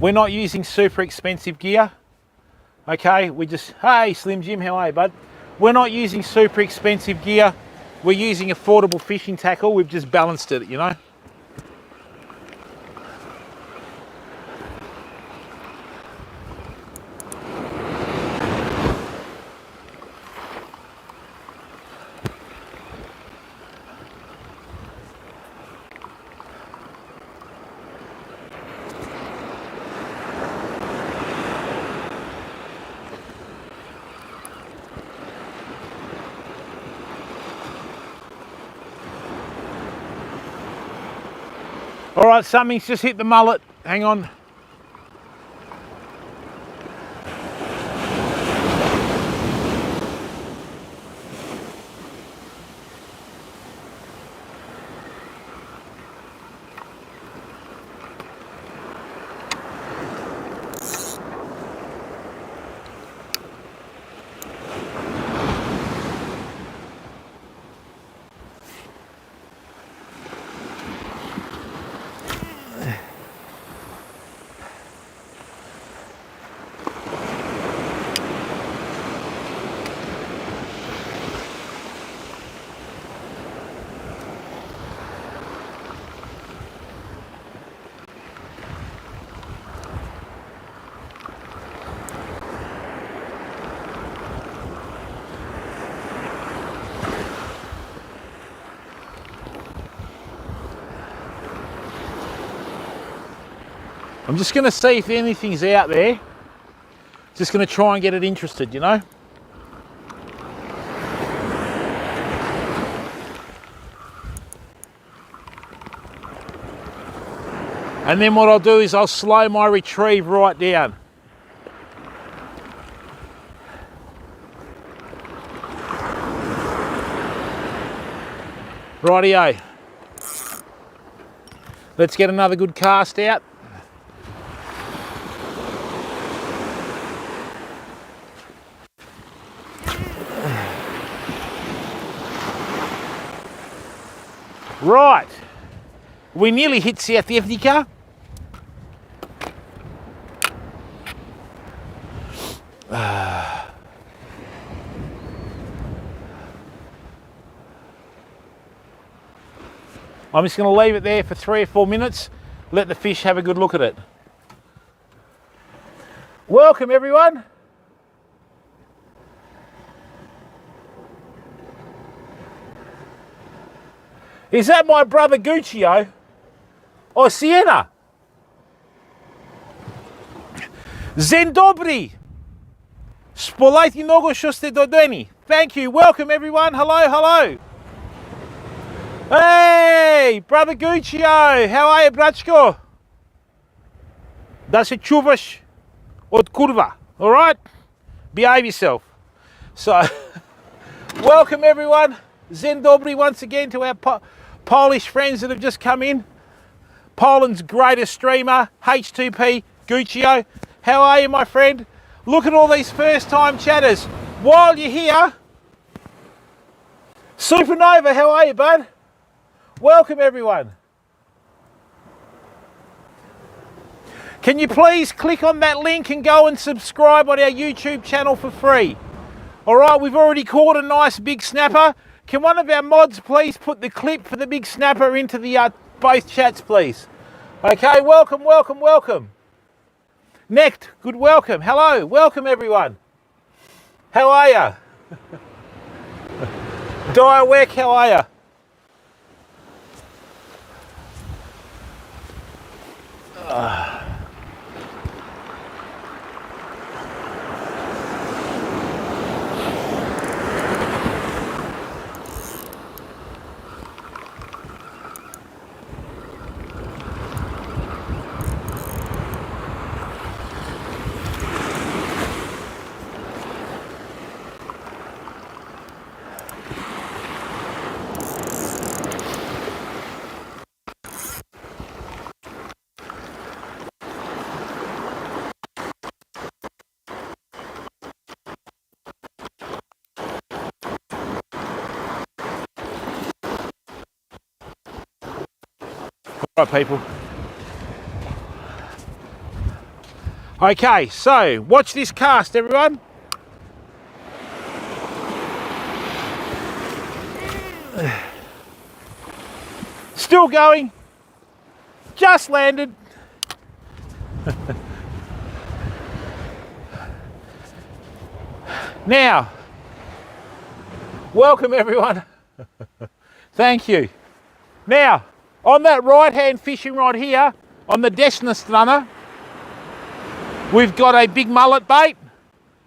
We're not using super expensive gear, okay? We just, hey Slim Jim, how are you, bud? We're not using super expensive gear. We're using affordable fishing tackle. We've just balanced it, you know? All right, something's just hit the mullet. Hang on. I'm just going to see if anything's out there. Just going to try and get it interested, you know. And then what I'll do is I'll slow my retrieve right down. Rightio. Let's get another good cast out. Right. We nearly hit South Africa. I'm just going to leave it there for 3 or 4 minutes, let the fish have a good look at it. Welcome everyone. Is that my brother Guccio? Or Sienna? Dzień dobry. Spolajcie nogo, що сте додені. Thank you. Welcome everyone. Hello, hello. Hey, brother Guccio. How are you, bratsko? Da se čuvaš od kurva. All right? Behave yourself. So, welcome everyone. Dzień dobry once again to our Polish friends that have just come in. Poland's greatest streamer, H2P Guccio. How are you, my friend? Look at all these first-time chatters. While you're here, Supernova, how are you, bud? Welcome, everyone. Can you please click on that link and go and subscribe on our YouTube channel for free? All right, we've already caught a nice big snapper. Can one of our mods please put the clip for the big snapper into the both chats, please? Okay, welcome, welcome, welcome. Next, good welcome. Hello, welcome everyone. How are ya? Diawek, how are ya? Right, people. Okay, so watch this cast, everyone. Still going. Just landed. Now, welcome everyone. Thank you. Now, on that right-hand fishing rod here, on the Desna Strana, we've got a big mullet bait.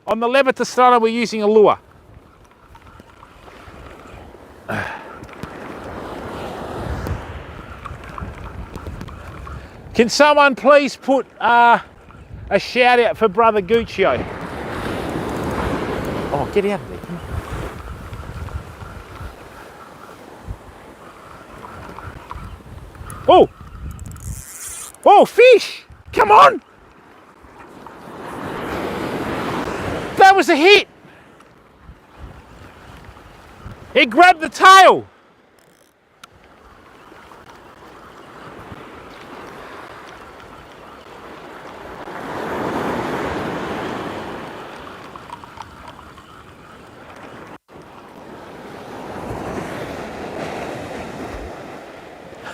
On the Levita Strana, we're using a lure. Can someone please put a shout out for brother Guccio? Oh, get out of there. Come on. Oh! Oh, fish! Come on! That was a hit! It grabbed the tail!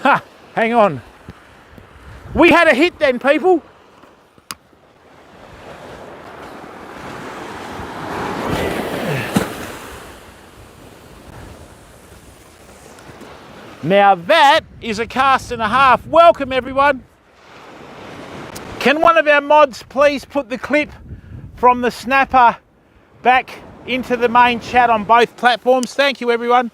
Ha! Hang on. We had a hit then, people. Now that is a cast and a half. Welcome everyone. Can one of our mods please put the clip from the snapper back into the main chat on both platforms? Thank you, everyone.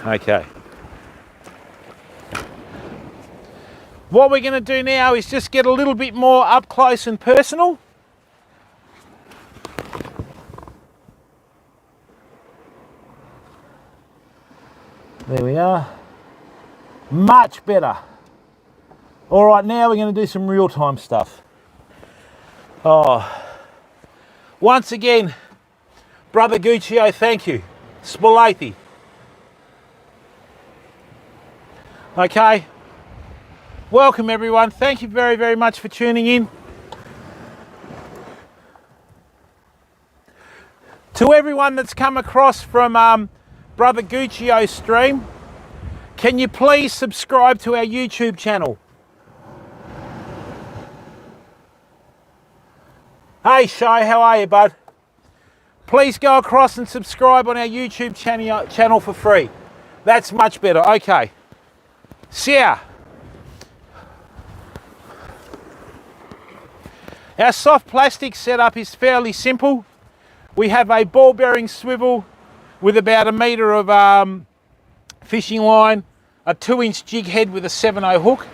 Okay. What we're going to do now is just get a little bit more up close and personal. There we are. Much better. All right, now we're going to do some real-time stuff. Oh, once again, Brother Guccio, thank you. Spalathi. Okay. Welcome, everyone. Thank you very, very much for tuning in. To everyone that's come across from Brother Guccio's stream, can you please subscribe to our YouTube channel? Hey, Shay, how are you, bud? Please go across and subscribe on our YouTube channel for free. That's much better. Okay. See ya. Our soft plastic setup is fairly simple. We have a ball bearing swivel with about 1 metre of fishing line, a 2-inch jig head with a 7/0 hook,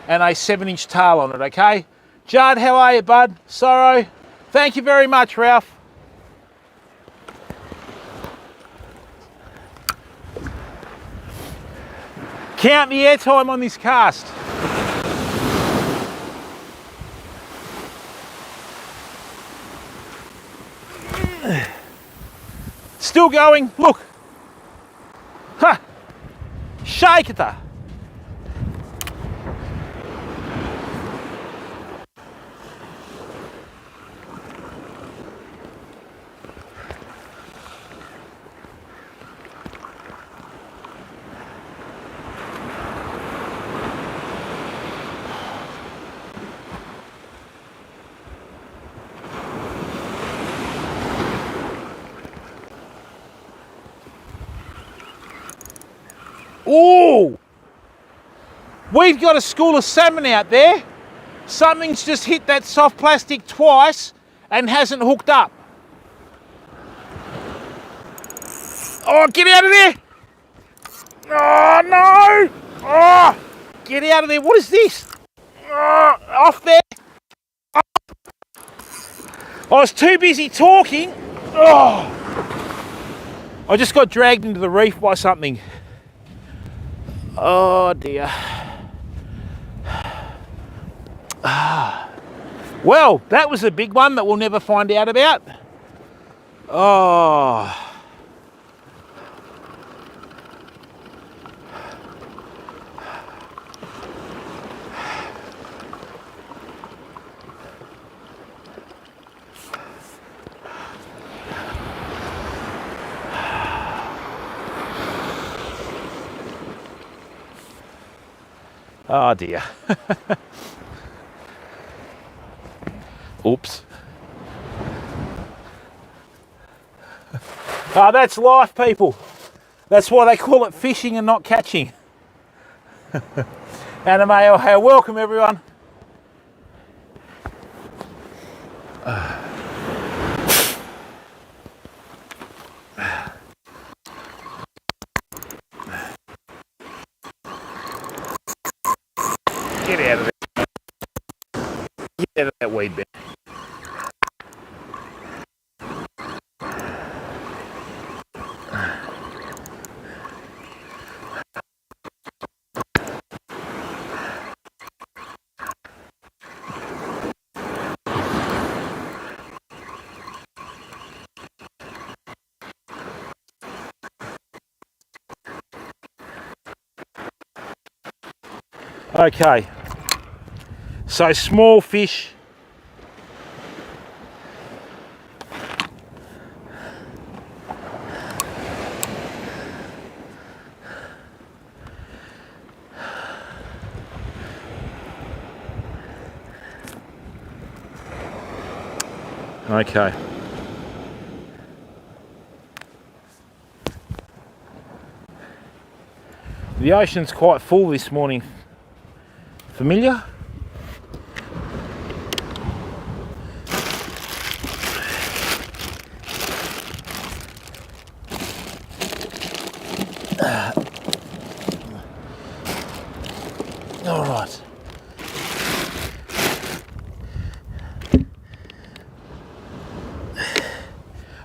and a 7-inch tail on it, okay? Judd, how are you, bud? Sorrow. Thank you very much, Ralph. Count the airtime on this cast. Still going, look. Ha! Shake it. Ooh! We've got a school of salmon out there. Something's just hit that soft plastic twice and hasn't hooked up. Oh, get out of there! Oh, no! Oh, get out of there. What is this? Oh, off there. Oh. I was too busy talking. Oh. I just got dragged into the reef by something. Oh dear. Well, that was a big one that we'll never find out about. Oh. Oh dear. Oops. Oh, that's life, people. That's why they call it fishing and not catching. Anime, oh, hey, welcome everyone. Get out of there. Get out of that weed bin. Okay, so small fish. Okay. The ocean's quite full this morning. Familiar? All right.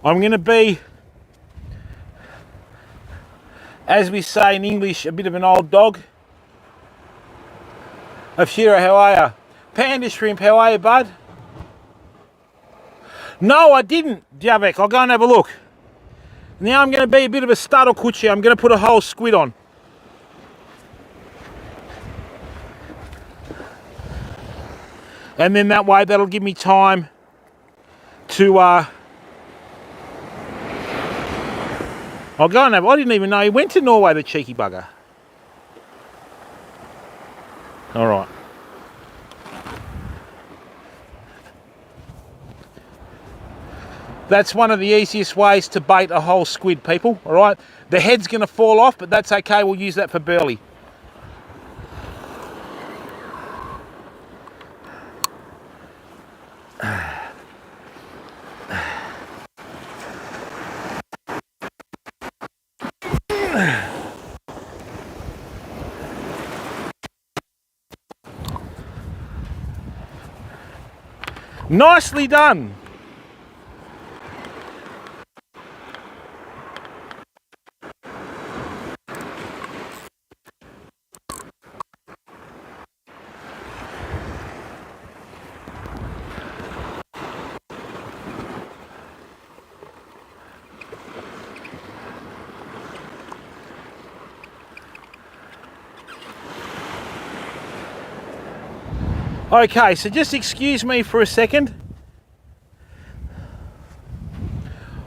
I'm going to be, as we say in English, a bit of an old dog. Afshira, how are you? Panda Shrimp, how are you, bud? No, I didn't, Javek. I'll go and have a look. Now I'm going to be a bit of a startle kuchi. I'm going to put a whole squid on. And then that way, that'll give me time to, I'll go and have, I didn't even know he went to Norway, the cheeky bugger. All right. That's one of the easiest ways to bait a whole squid, people, all right? The head's going to fall off, but that's okay. We'll use that for burley. Nicely done. Okay, so just excuse me for a second.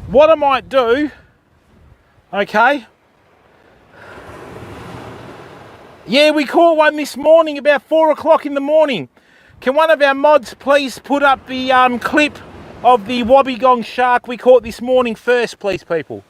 What I might do, okay. Yeah, we caught one this morning about 4 o'clock in the morning. Can one of our mods please put up the clip of the wobbegong shark we caught this morning first, please, people?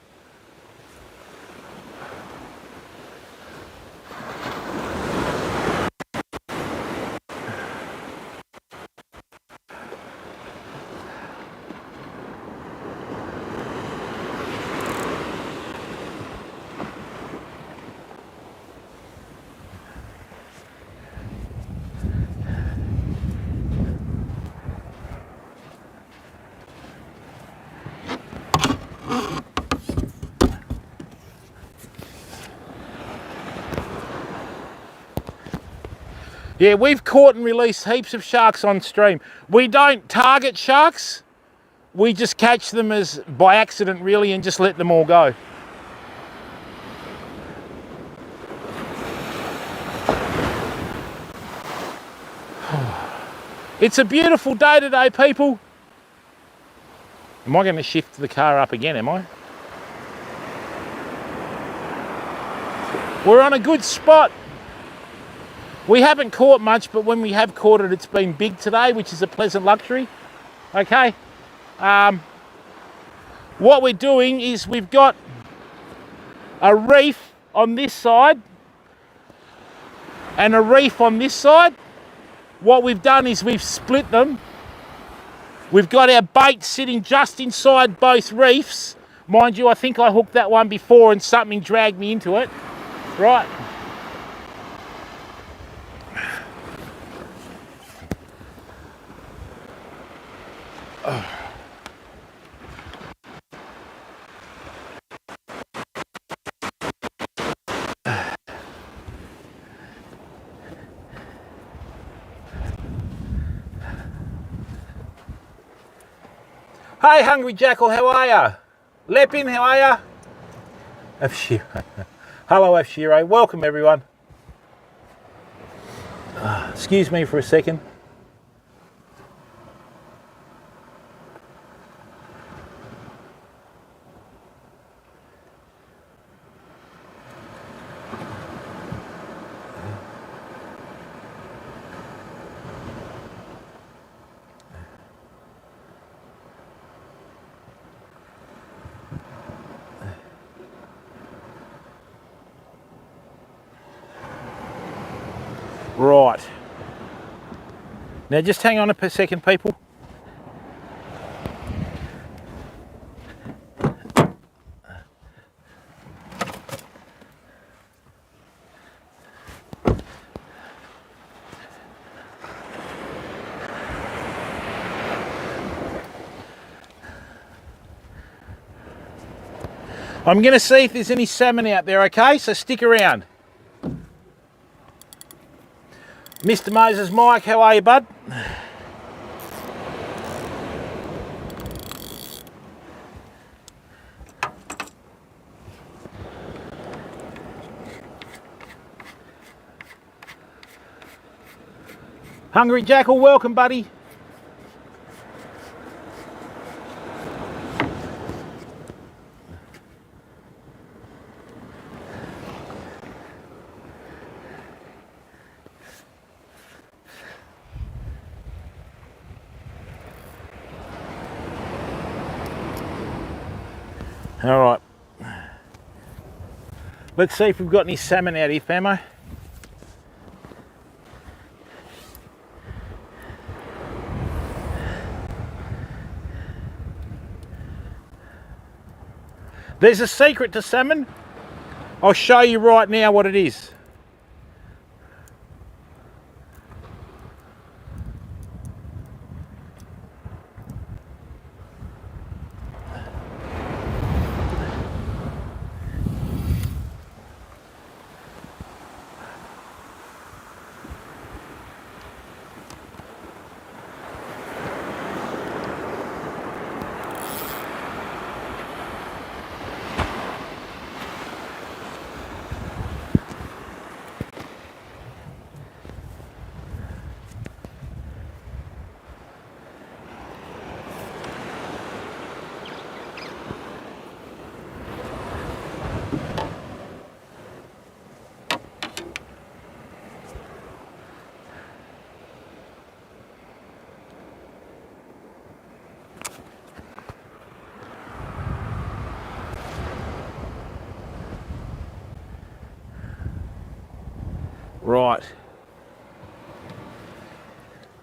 Yeah, we've caught and released heaps of sharks on stream. We don't target sharks. We just catch them as by accident, really, and just let them all go. It's a beautiful day today, people. Am I going to shift the car up again, am I? We're on a good spot. We haven't caught much, but when we have caught it, it's been big today, which is a pleasant luxury. Okay. What we're doing is we've got a reef on this side and a reef on this side. What we've done is we've split them. We've got our bait sitting just inside both reefs. Mind you, I think I hooked that one before and something dragged me into it. Right. Hey, Hungry Jackal, how are ya? Lepin, how are ya? Afshiro. Hello, Afshiro. Welcome, everyone. Excuse me for a second. Right. Now just hang on a second, people. I'm going to see if there's any salmon out there, okay? So stick around. Mr. Moses Mike, how are you, bud? Hungry Jackal, welcome, buddy. All right. Let's see if we've got any salmon out here, famo. There's a secret to salmon. I'll show you right now what it is. Right.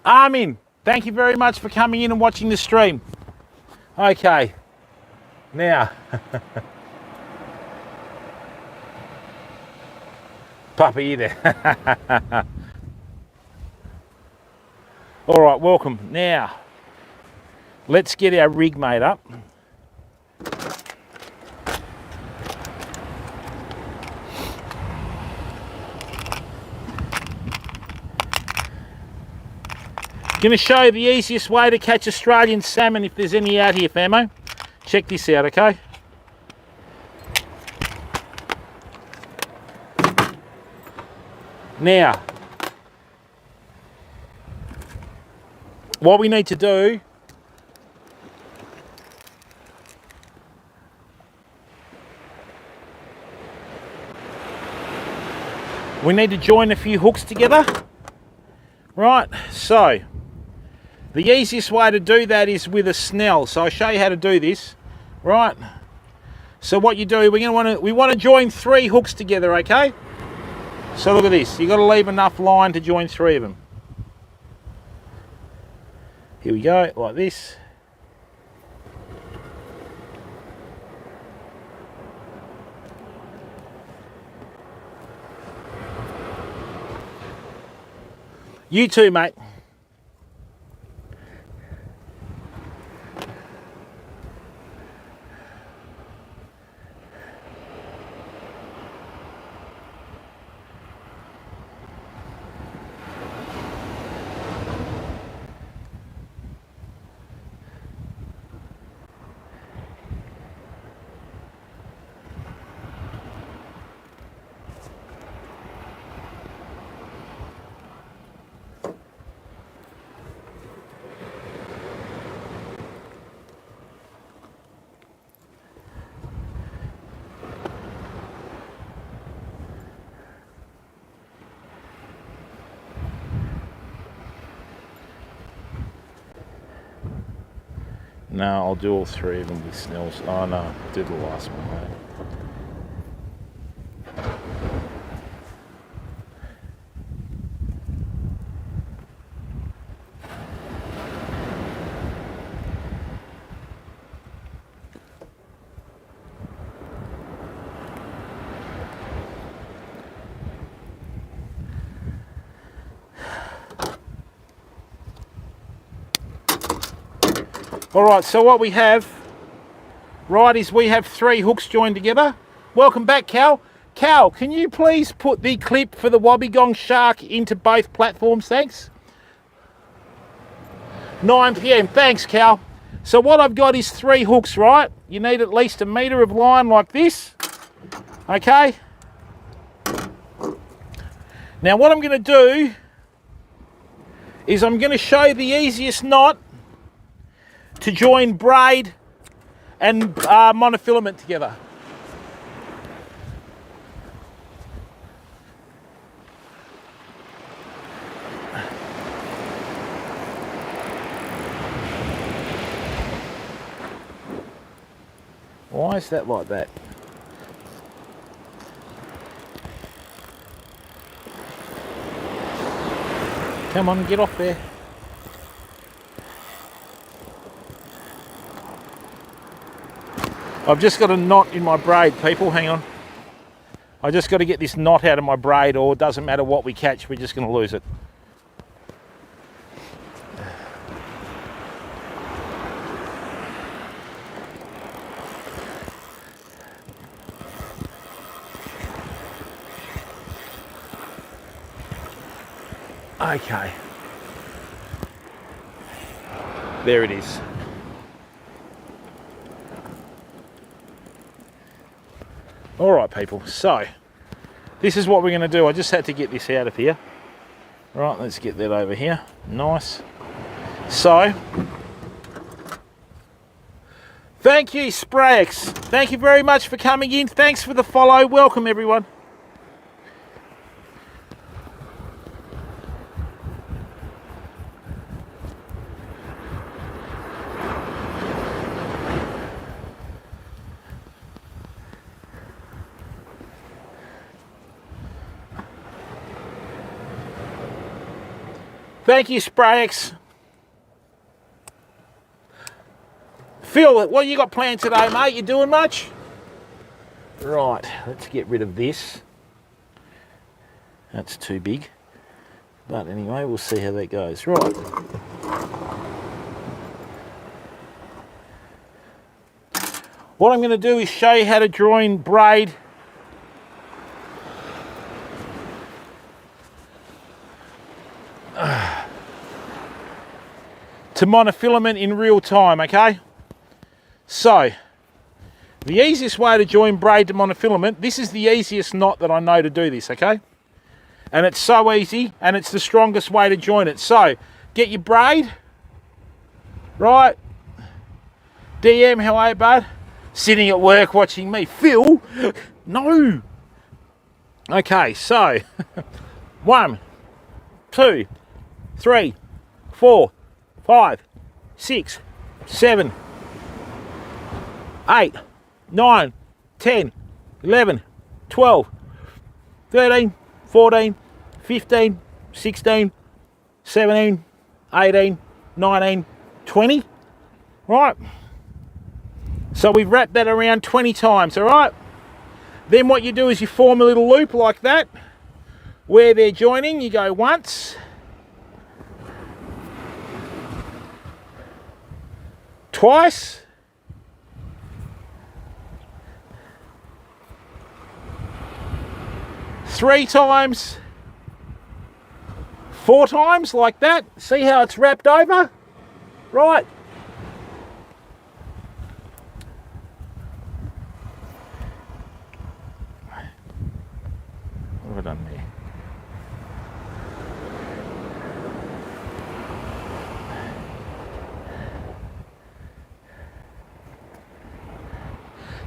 Armin, thank you very much for coming in and watching the stream. Okay. Now. Puppy, you there? All right, welcome. Now, let's get our rig made up. Going to show you the easiest way to catch Australian salmon if there's any out here, famo. Check this out, okay? Now, what we need to do we need to join a few hooks together. Right, so the easiest way to do that is with a snell. So I'll show you how to do this. Right. So what you do, we want to join 3 hooks together, okay? So look at this. You've got to leave enough line to join 3 of them. Here we go, like this. You too, mate. No, I'll do all 3 of them with Snells. Oh no, do the last one, mate. Alright, so what we have, right, is we have 3 hooks joined together. Welcome back, Cal. Cal, can you please put the clip for the Wobbegong Shark into both platforms, thanks? 9 PM, thanks, Cal. So what I've got is 3 hooks, right? You need at least 1 metre of line like this, okay? Now what I'm going to do is I'm going to show the easiest knot to join braid and monofilament together. Why is that like that? Come on, get off there. I've just got a knot in my braid, people, hang on. I just got to get this knot out of my braid, or it doesn't matter what we catch, we're just going to lose it. Okay. There it is. All right, people, so this is what we're going to do. I just had to get this out of here. Right, let's get that over here. Nice. So, thank you, Sprayex. Thank you very much for coming in. Thanks for the follow. Welcome, everyone. Thank you, Sprayex. Phil, what you got planned today, mate? You doing much? Right, let's get rid of this. That's too big. But anyway, we'll see how that goes. Right. What I'm going to do is show you how to join braid to monofilament in real time, okay? So, the easiest way to join braid to monofilament, this is the easiest knot that I know to do this, okay? And it's so easy, and it's the strongest way to join it. So, get your braid, right? DM, how are you, bud? Sitting at work watching me. Phil, no. Okay, so, 1, 2, 3, 4, 5, 6, 7, 8, 9, 10, 11, 12, 13, 14, 15, 16, 17, 18, 19, 20. Right? So we've wrapped that around 20 times, all right? Then what you do is you form a little loop like that, where they're joining. You go once, twice, three times, 4 times, like that. See how it's wrapped over? Right. What have I done there?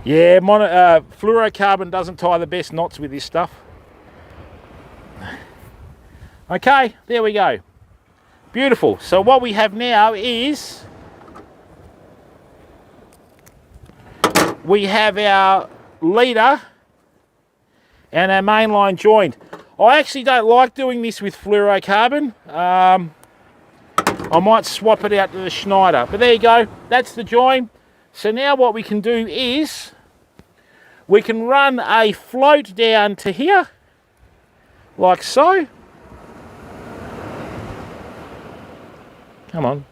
Yeah, fluorocarbon doesn't tie the best knots with this stuff. Okay, there we go. Beautiful. So what we have now is we have our leader and our main line joined. I actually don't like doing this with fluorocarbon. I might swap it out to the Schneider, but there you go, that's the join. So now what we can do is we can run a float down to here, like so. Come on.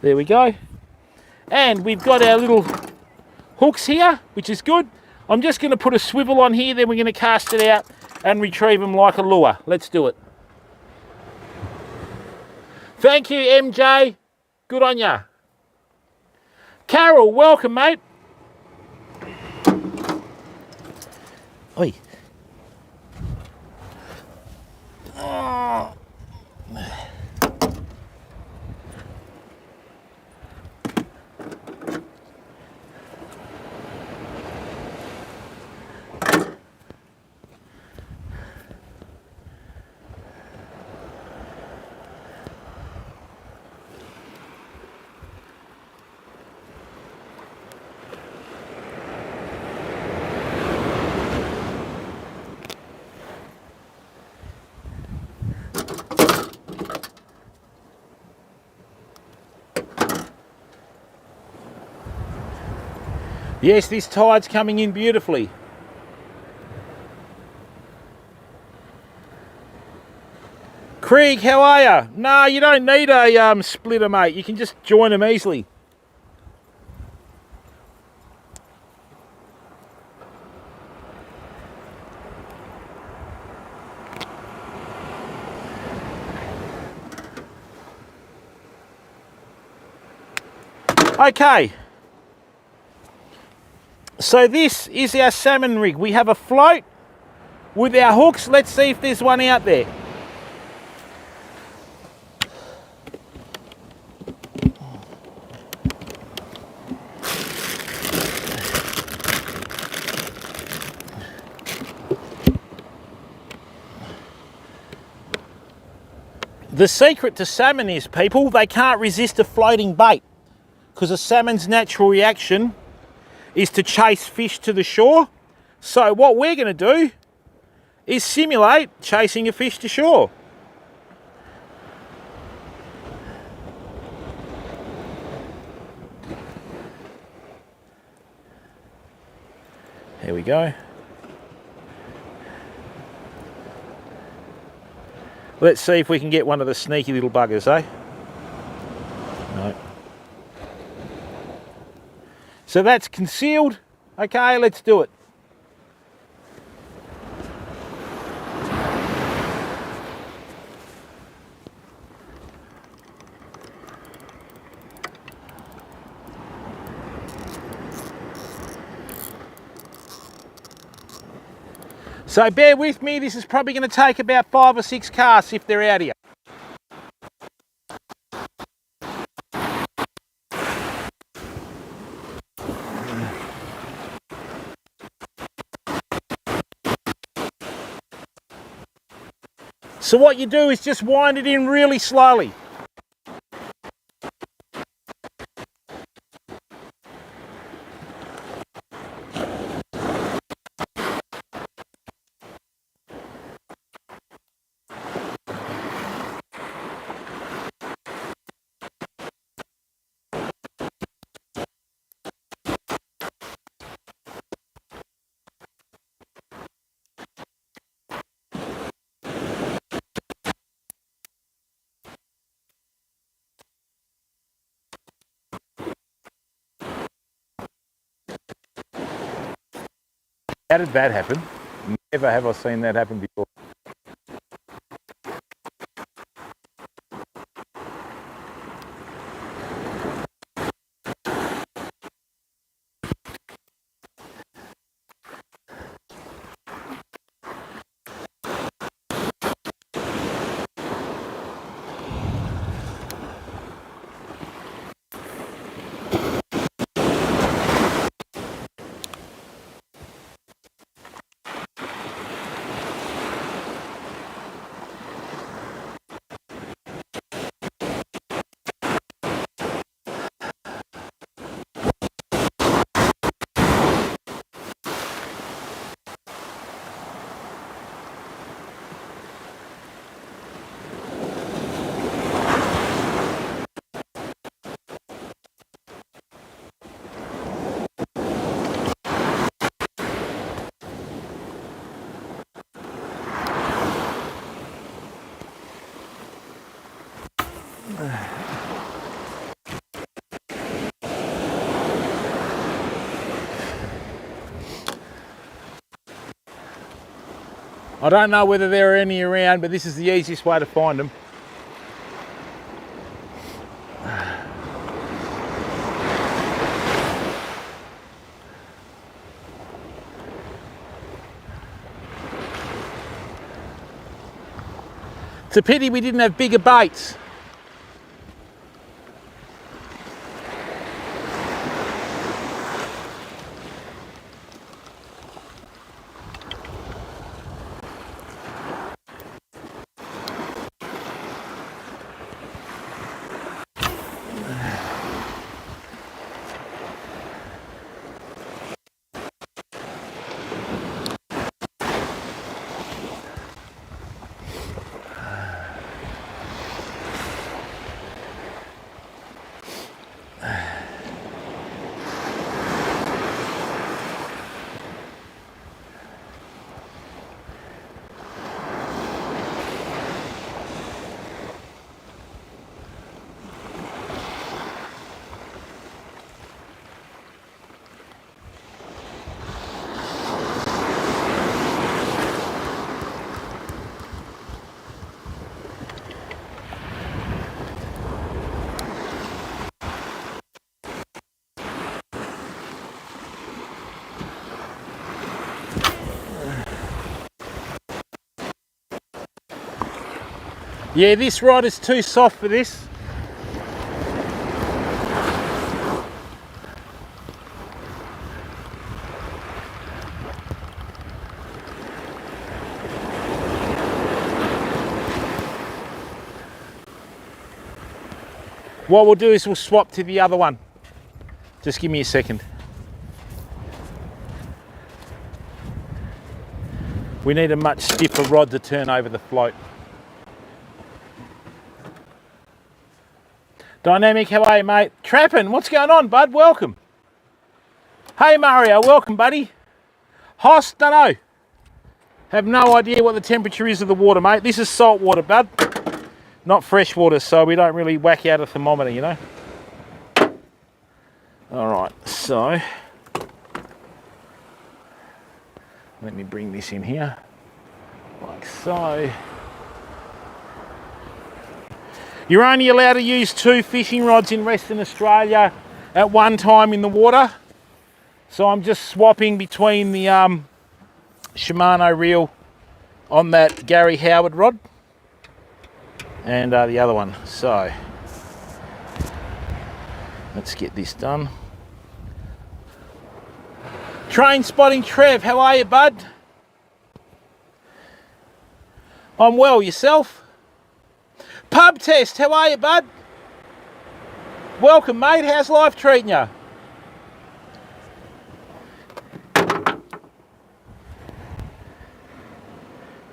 There we go. And we've got our little hooks here, which is good. I'm just going to put a swivel on here, then we're going to cast it out and retrieve them like a lure. Let's do it. Thank you, MJ. Good on ya. Carol, welcome, mate. Oi. Oh. Yes, this tide's coming in beautifully. Craig, how are you? No, you don't need a splitter, mate. You can just join them easily. Okay. So this is our salmon rig. We have a float with our hooks. Let's see if there's one out there. The secret to salmon is, people, they can't resist a floating bait, because a salmon's natural reaction is to chase fish to the shore. So what we're going to do is simulate chasing a fish to shore. Here we go. Let's see if we can get one of the sneaky little buggers, eh? No. So that's concealed. Okay, let's do it. So bear with me, this is probably going to take about 5 or 6 casts if they're out here. So what you do is just wind it in really slowly. How did that happen? Never have I seen that happen before. I don't know whether there are any around, but this is the easiest way to find them. It's a pity we didn't have bigger baits. Yeah, this rod is too soft for this. What we'll do is we'll swap to the other one. Just give me a second. We need a much stiffer rod to turn over the float. Dynamic, how are you, mate? Trapping, what's going on, bud? Welcome. Hey, Mario, welcome, buddy. Hoss, dunno. Have no idea what the temperature is of the water, mate. This is salt water, bud. Not fresh water, so we don't really whack out a thermometer, you know. All right, so let me bring this in here, like so. You're only allowed to use 2 fishing rods in Western Australia at one time in the water. So I'm just swapping between the Shimano reel on that Gary Howard rod and the other one. So let's get this done. Train spotting Trev, how are you, bud? I'm well, yourself? Pub test, how are you, bud? Welcome, mate. How's life treating you?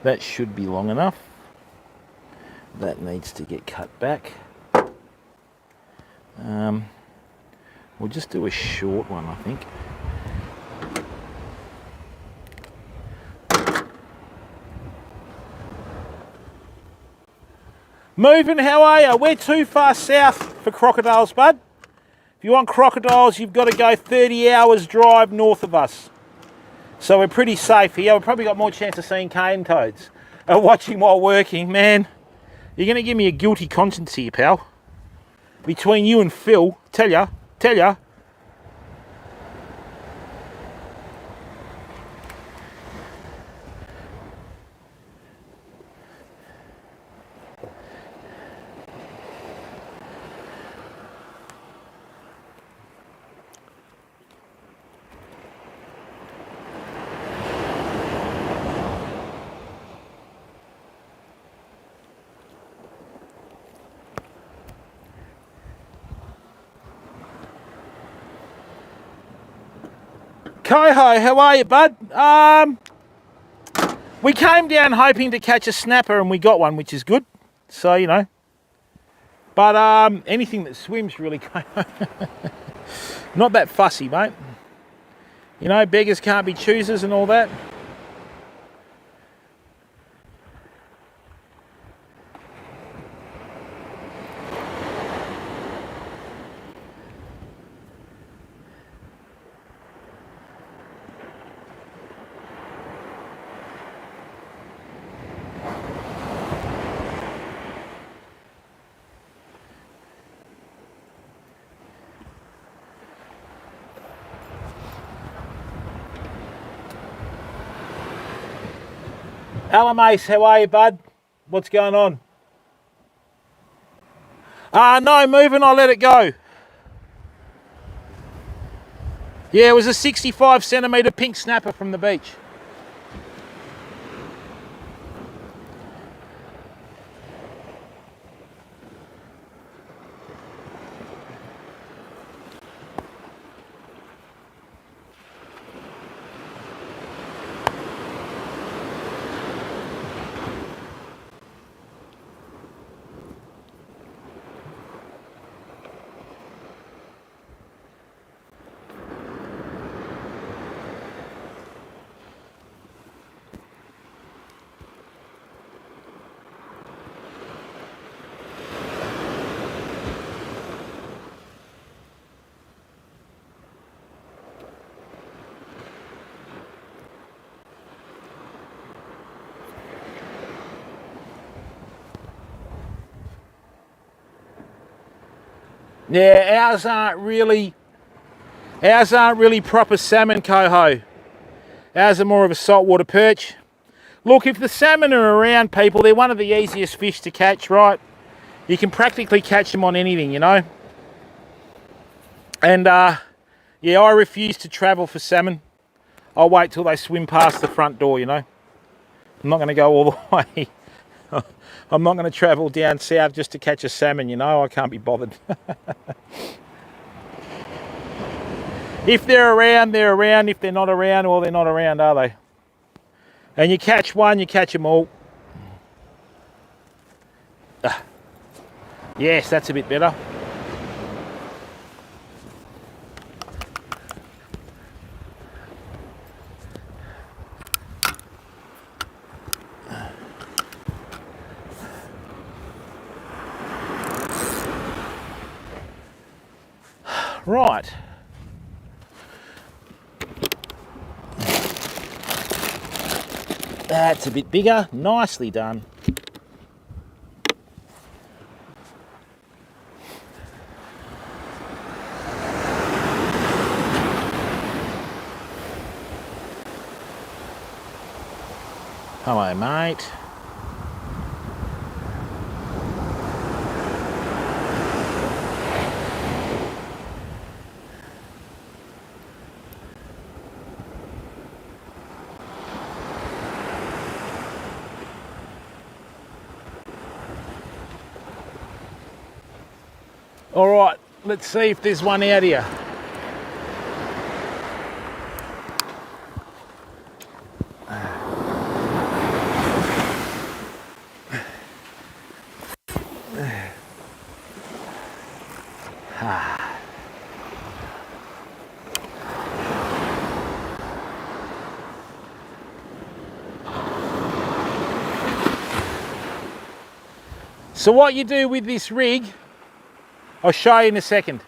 That should be long enough. That needs to get cut back. We'll just do a short one, I think. Moving, how are you? We're too far south for crocodiles, bud. If you want crocodiles, you've got to go 30 hours drive north of us. So we're pretty safe here. We've probably got more chance of seeing cane toads. Watching while working, man. You're going to give me a guilty conscience here, pal. Between you and Phil, tell ya. Coho, how are you, bud? We came down hoping to catch a snapper and we got one, which is good. So, you know. But anything that swims really, not that fussy, mate. You know, beggars can't be choosers and all that. Alamace, how are you, bud? What's going on? No, moving, I let it go. Yeah, it was a 65 centimetre pink snapper from the beach. Yeah, ours aren't really proper salmon coho. Ours are more of a saltwater perch. Look, if the salmon are around, people, they're one of the easiest fish to catch, right? You can practically catch them on anything, you know. And yeah, I refuse to travel for salmon. I'll wait till they swim past the front door, you know. I'm not going to go all the way. I'm not going to travel down south just to catch a salmon, you know. I can't be bothered. If they're around, they're around. If they're not around, well, they're not around, are they? And you catch one, you catch them all. Yes, that's a bit better. Right. That's a bit bigger. Nicely done. Hello, mate. All right, let's see if there's one out here. So what you do with this rig, I'll show you in a second.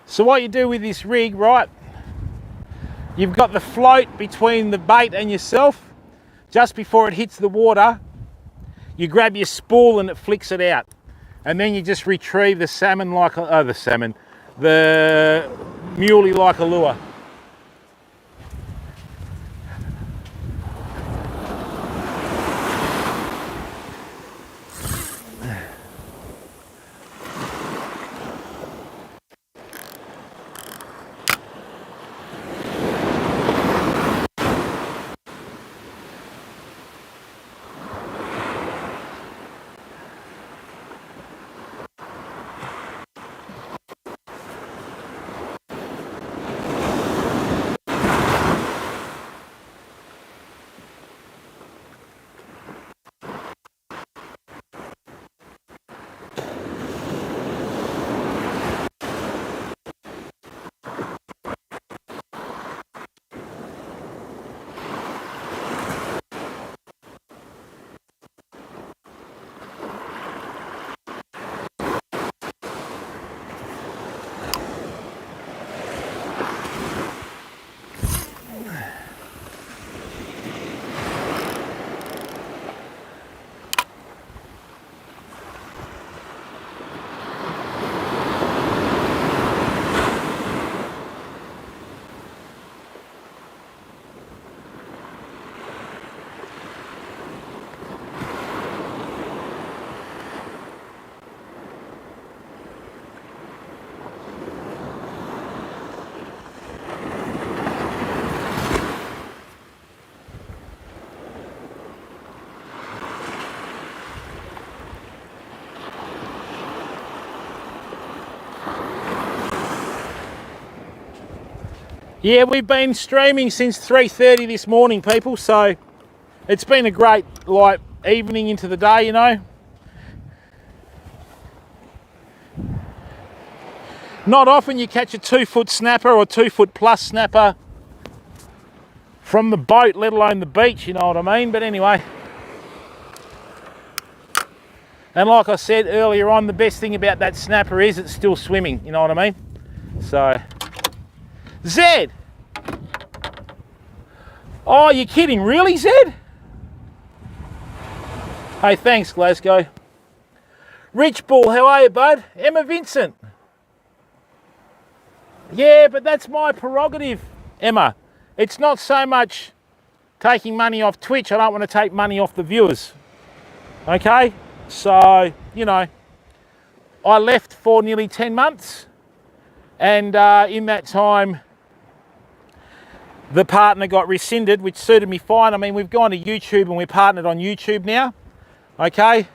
So what you do with this rig, right, you've got the float between the bait and yourself. Just before it hits the water, you grab your spool and it flicks it out. And then you just retrieve the salmon like, the muley like a lure. Yeah, we've been streaming since 3:30 this morning, people, so it's been a great like evening into the day, you know. Not often you catch a 2-foot snapper or 2-foot plus snapper from the boat, let alone the beach, you know what I mean? But anyway. And like I said earlier on, the best thing about that snapper is it's still swimming, you know what I mean? So, Zed! Oh, you're kidding, really, Zed? Hey, thanks, Glasgow. Rich Bull, how are you, bud? Emma Vincent. Yeah, but that's my prerogative, Emma. It's not so much taking money off Twitch. I don't want to take money off the viewers. Okay? So, you know, I left for nearly 10 months. And in that time, the partner got rescinded, which suited me fine. I mean, we've gone to YouTube and we're partnered on YouTube now. Okay?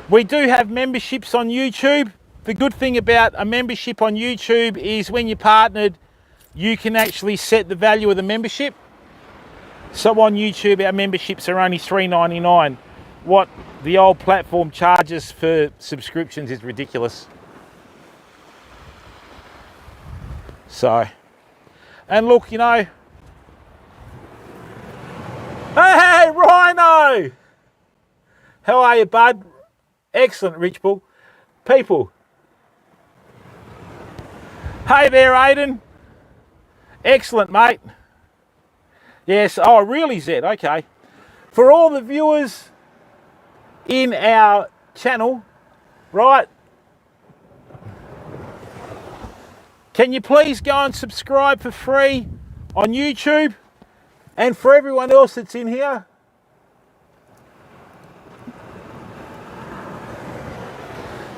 We do have memberships on YouTube. The good thing about a membership on YouTube is when you're partnered, you can actually set the value of the membership. So on YouTube, our memberships are only $3.99. What the old platform charges for subscriptions is ridiculous. So, and look, you know, hey, Rhino! How are you, bud? Excellent, Rich Bull. People. Hey there, Aiden. Excellent, mate. Yes, oh, really, Zed? Okay. For all the viewers in our channel, right, can you please go and subscribe for free on YouTube? And for everyone else that's in here,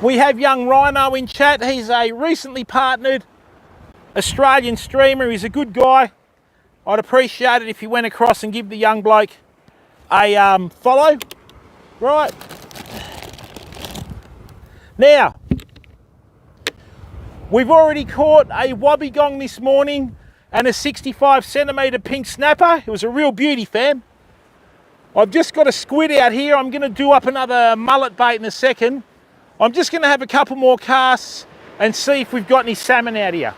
we have young Rhino in chat. He's a recently partnered Australian streamer. He's a good guy. I'd appreciate it if you went across and give the young bloke a follow. Right. Now, we've already caught a wobbegong this morning and a 65 centimetre pink snapper. It was a real beauty, fam. I've just got a squid out here. I'm going to do up another mullet bait in a second. I'm just going to have a couple more casts and see if we've got any salmon out here.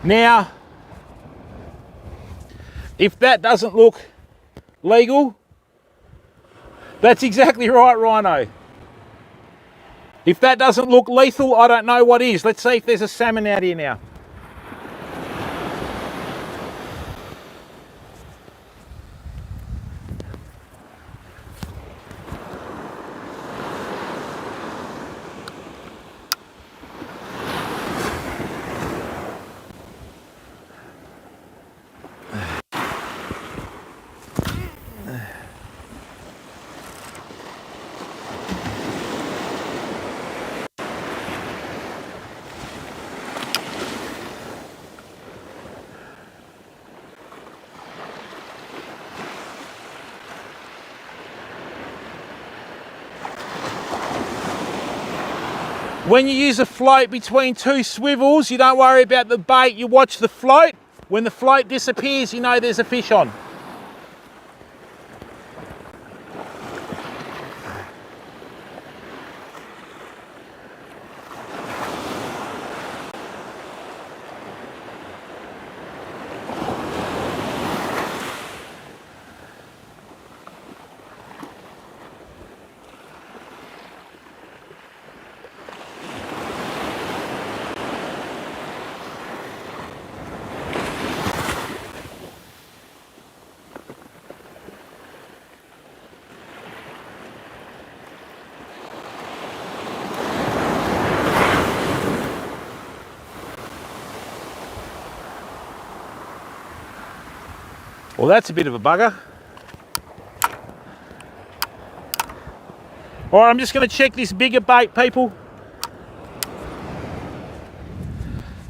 Now, if that doesn't look legal, that's exactly right, Rhino. If that doesn't look lethal, I don't know what is. Let's see if there's a salmon out here now. When you use a float between two swivels, you don't worry about the bait, you watch the float. When the float disappears, you know there's a fish on. Well, that's a bit of a bugger. All right, I'm just going to check this bigger bait, people.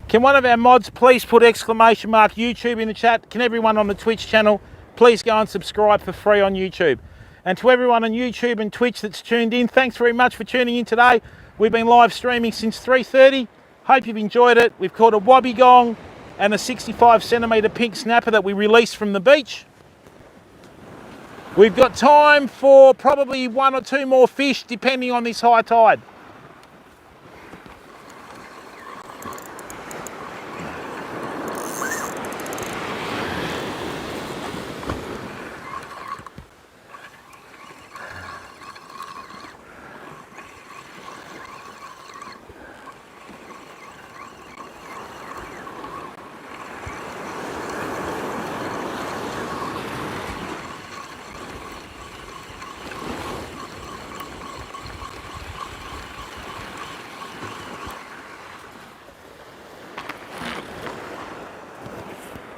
Can one of our mods please put exclamation mark YouTube in the chat? Can everyone on the Twitch channel please go and subscribe for free on YouTube? And to everyone on YouTube and Twitch that's tuned in, thanks very much for tuning in today. We've been live streaming since 3:30. Hope you've enjoyed it. We've caught a wobbegong and a 65 centimetre pink snapper that we released from the beach. We've got time for probably 1 or 2 more fish depending on this high tide.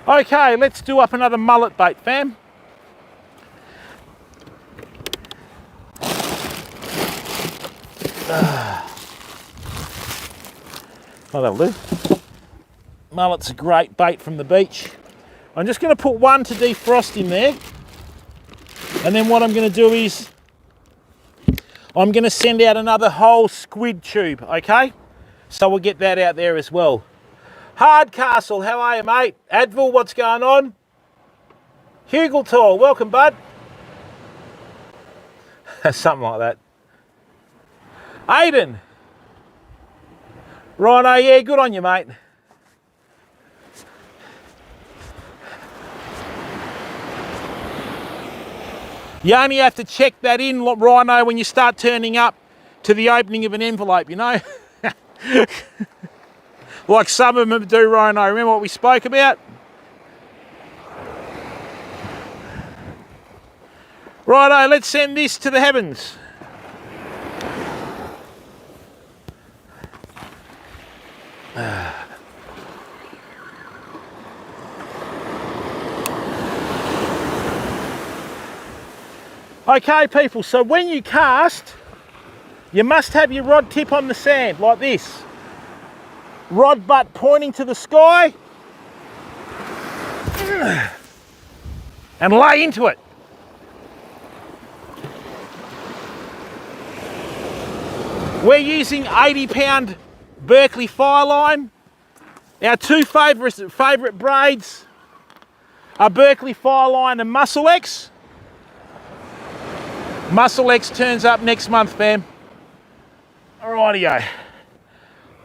Okay, let's do up another mullet bait, fam. Oh, that'll do. Mullet's a great bait from the beach. I'm just going to put one to defrost in there. And then what I'm going to do is I'm going to send out another whole squid tube, okay? So we'll get that out there as well. Hardcastle, how are you, mate? Advil, what's going on? Hugeltall, welcome, bud. Something like that. Aiden. Rhino, yeah, good on you, mate. You only have to check that in, Rhino, when you start turning up to the opening of an envelope, you know? Like some of them do, Rhino. Remember what we spoke about? Righto, let's send this to the heavens. Okay, people, so when you cast, you must have your rod tip on the sand, like this. Rod butt pointing to the sky. And lay into it. We're using 80-pound Berkeley fire line. Our two favourite braids are Berkeley fire line and Muscle X. Muscle X turns up next month, fam. Alrighty-o.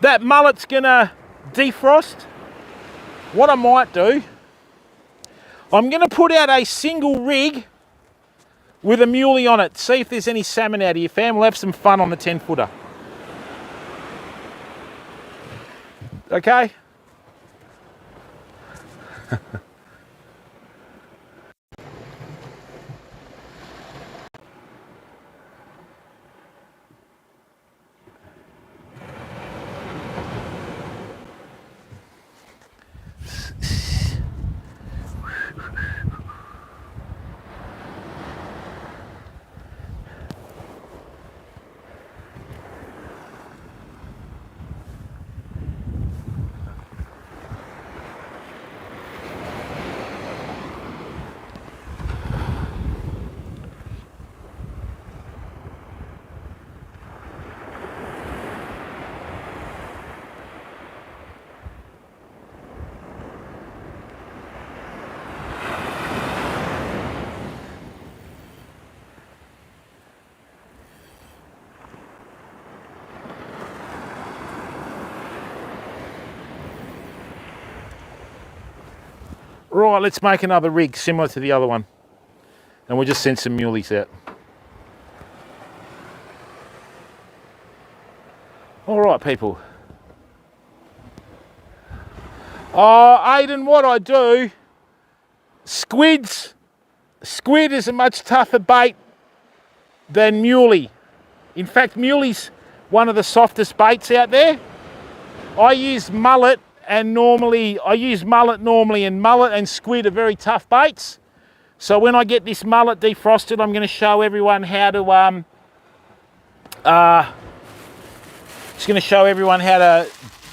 That mullet's gonna defrost. What I might do, I'm gonna put out a single rig with a muley on it. See if there's any salmon out here, fam. We'll have some fun on the 10-footer. Okay? Right, let's make another rig similar to the other one. And we'll just send some muleys out. All right, people. Oh, Aiden, what I do, squid is a much tougher bait than muley. In fact, muley's one of the softest baits out there. I use mullet and mullet and squid are very tough baits. So when I get this mullet defrosted, I'm going to show everyone how to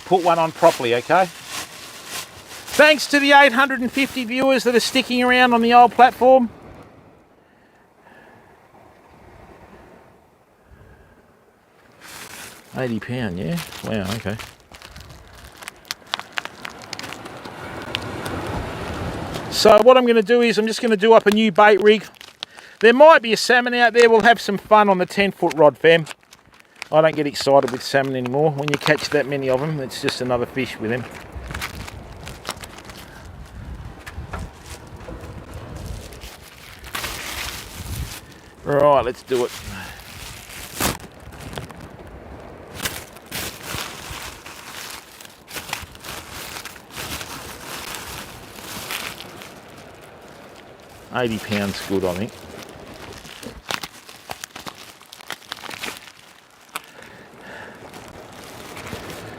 put one on properly, okay? Thanks to the 850 viewers that are sticking around on the old platform. £80, yeah? Wow, okay. So what I'm going to do is I'm just going to do up a new bait rig. There might be a salmon out there. We'll have some fun on the 10-foot rod, fam. I don't get excited with salmon anymore. When you catch that many of them, it's just another fish with them. Right, let's do it. £80 good, I think.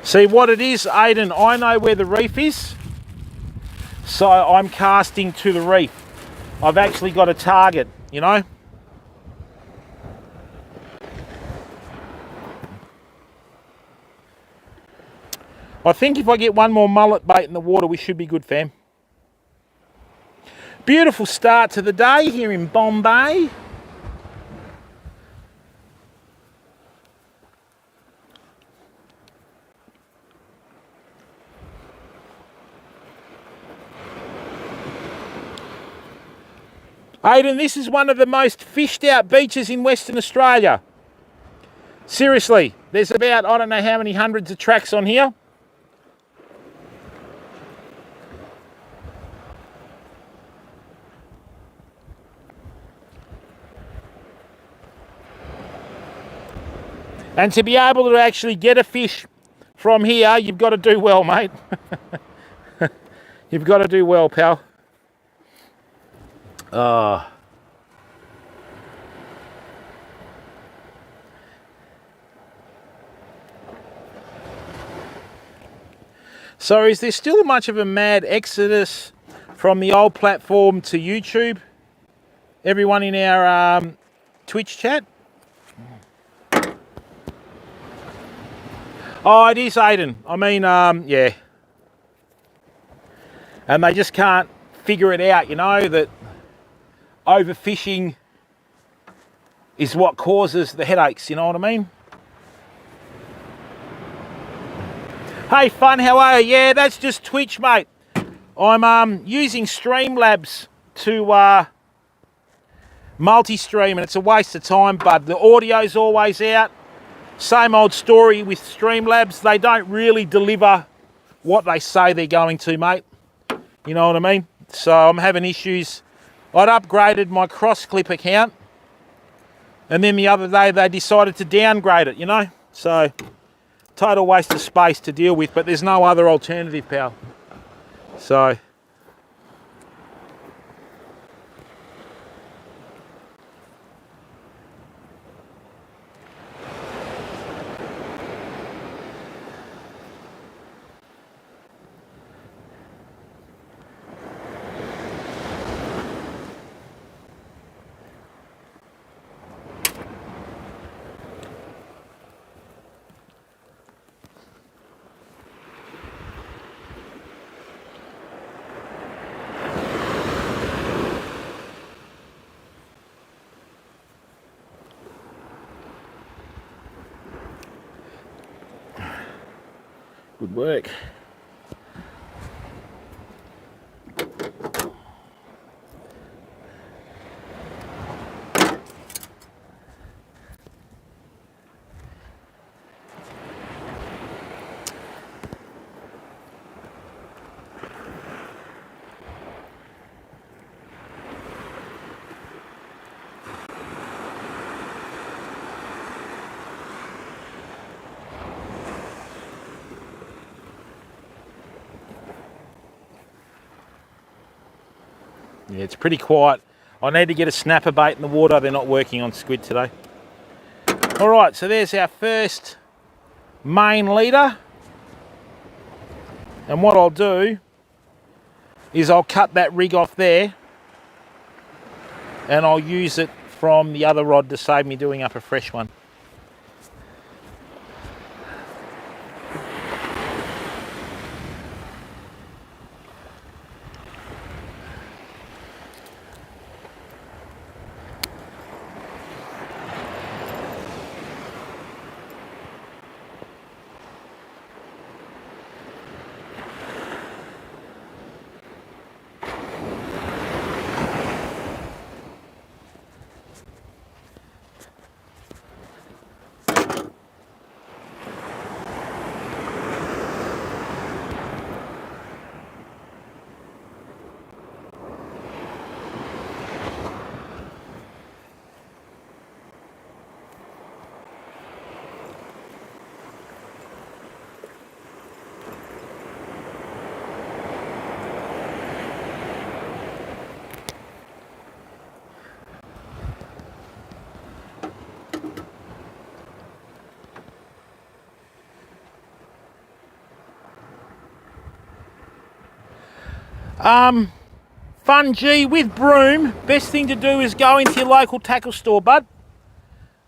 See what it is, Aiden, I know where the reef is, so I'm casting to the reef. I've actually got a target, you know. I think if I get one more mullet bait in the water, we should be good, fam. Beautiful start to the day here in Bombay. Aiden, this is one of the most fished out beaches in Western Australia. Seriously, there's about, I don't know how many hundreds of tracks on here. And to be able to actually get a fish from here, you've got to do well, mate. You've got to do well, pal. So is there still much of a mad exodus from the old platform to YouTube? Everyone in our Twitch chat? Oh, it is, Aiden. I mean, yeah. And they just can't figure it out, you know, that overfishing is what causes the headaches, you know what I mean? Hey, Fun, how are you? Yeah, that's just Twitch, mate. I'm using Streamlabs to multi-stream, and it's a waste of time, but the audio's always out. Same old story with Streamlabs. They don't really deliver what they say they're going to, mate. You know what I mean? So I'm having issues. I'd upgraded my cross-clip account, and then the other day they decided to downgrade it, you know? So total waste of space to deal with, but there's no other alternative, pal. So good work. Yeah, it's pretty quiet. I need to get a snapper bait in the water. They're not working on squid today. All right, so there's our first main leader. And what I'll do is I'll cut that rig off there and I'll use it from the other rod to save me doing up a fresh one. Fun G with Broome, best thing to do is go into your local tackle store, bud.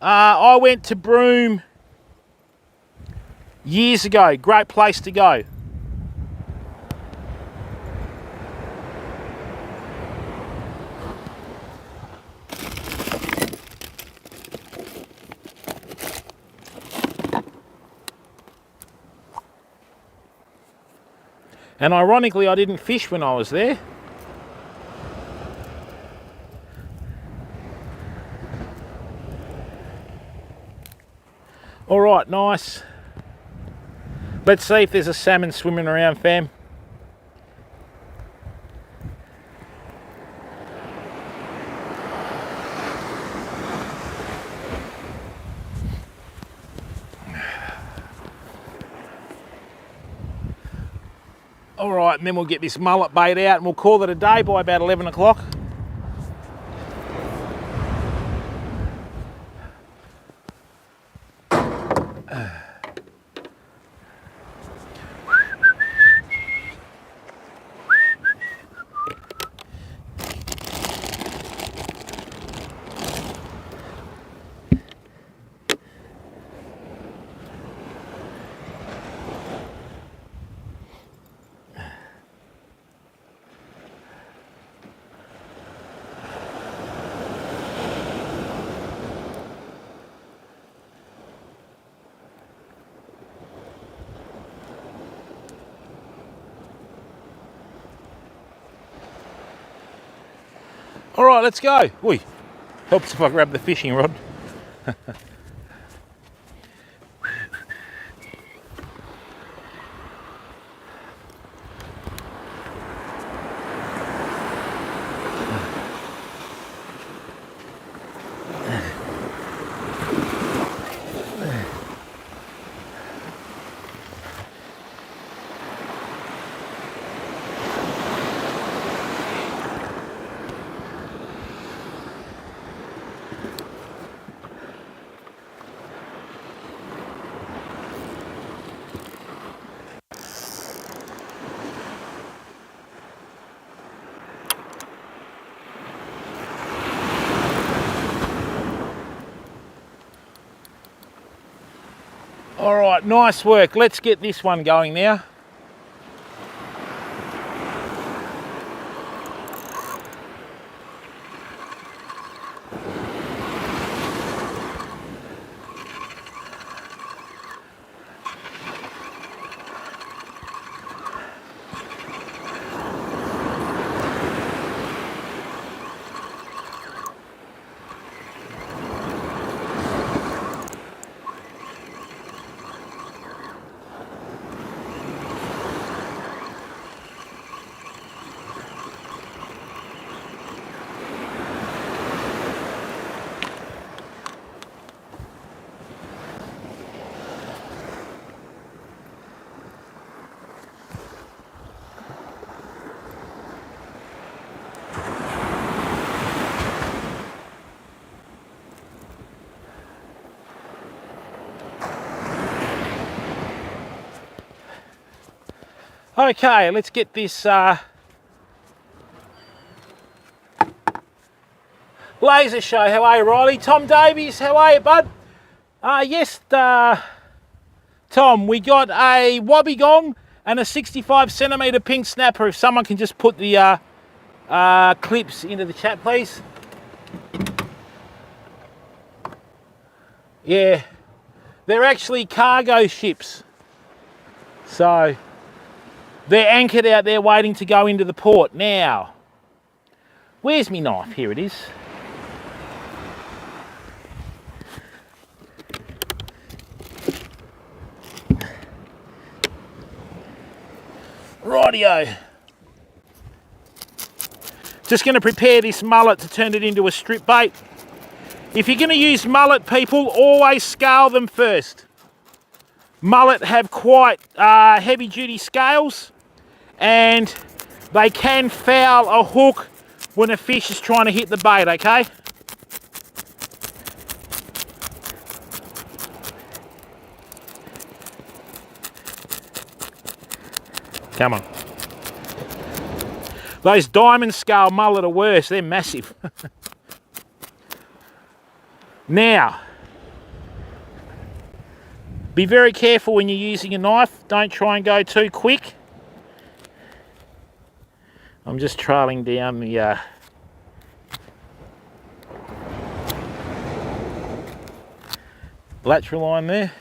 I went to Broome years ago, great place to go. And ironically, I didn't fish when I was there. All right, nice. Let's see if there's a salmon swimming around, fam. All right, and then we'll get this mullet bait out and we'll call it a day by about 11 o'clock. All right, let's go. Oi, helps if I grab the fishing rod. All right, nice work. Let's get this one going now. Okay, let's get this Laser Show, how are you, Riley? Tom Davies, how are you, bud? Yes, Tom, we got a wobbegong and a 65 centimetre pink snapper. If someone can just put the clips into the chat, please. Yeah, they're actually cargo ships. So they're anchored out there waiting to go into the port. Now, where's me knife? Here it is. Rightio. Just going to prepare this mullet to turn it into a strip bait. If you're going to use mullet, people, always scale them first. Mullet have quite heavy duty scales and they can foul a hook when a fish is trying to hit the bait, okay? Come on. Those diamond scale mullet are worse, they're massive. Now, be very careful when you're using a knife. Don't try and go too quick. I'm just trailing down the lateral line there.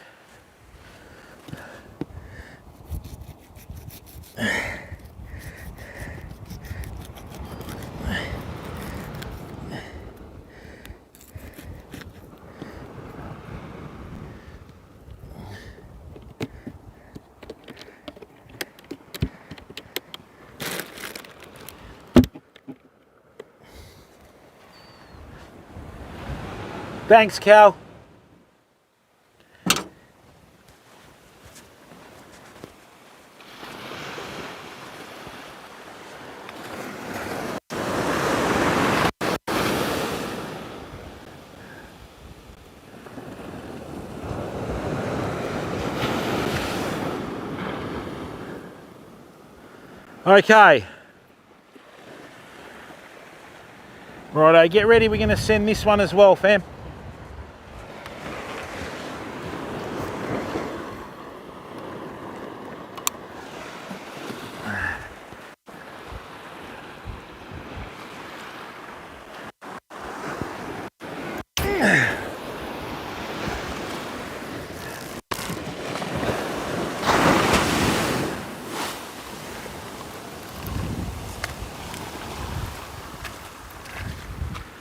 Thanks, Cal. Okay. Righto, get ready. We're going to send this one as well, fam.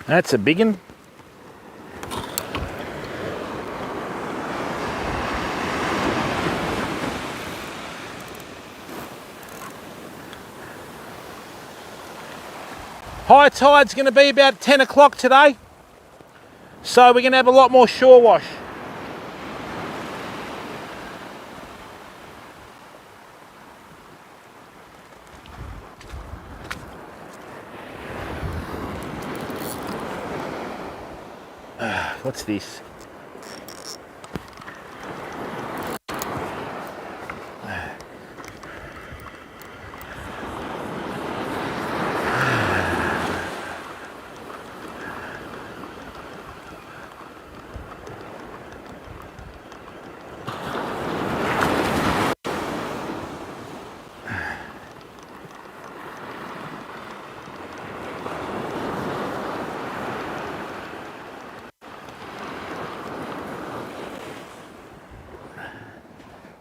That's a big one. High tide's going to be about 10 o'clock today, so we're going to have a lot more shore wash. What's this?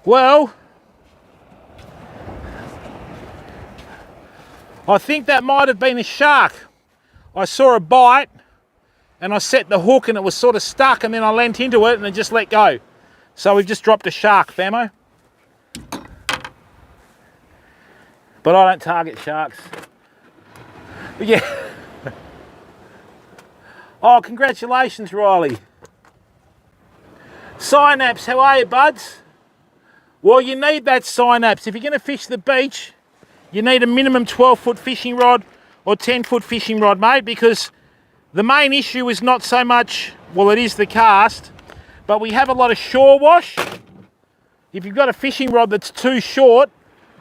Well, I think that might have been a shark. I saw a bite and I set the hook and it was sort of stuck, and then I leant into it and it just let go. So we've just dropped a shark, famo. But I don't target sharks. But yeah. Oh, congratulations, Riley. Synapse, how are you, buds? Well, you need that synapse. If you're going to fish the beach, you need a minimum 12-foot fishing rod or 10-foot fishing rod, mate, because the main issue is not so much, well, it is the cast, but we have a lot of shore wash. If you've got a fishing rod that's too short,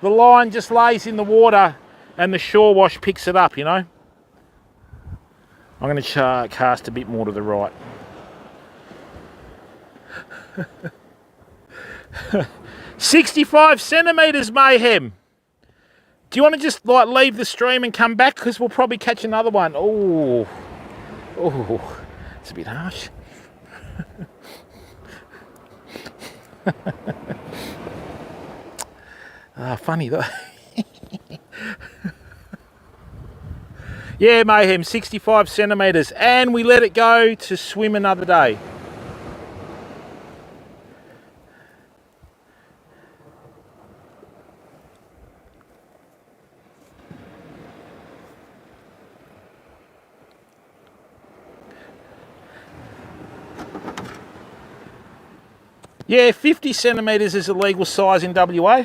the line just lays in the water and the shore wash picks it up, you know. I'm going to cast a bit more to the right. 65 centimetres, Mayhem. Do you want to just like leave the stream and come back? Because we'll probably catch another one. Oh, it's a bit harsh. Funny though. Yeah, Mayhem, 65 centimetres, and we let it go to swim another day. Yeah, 50 centimetres is a legal size in WA.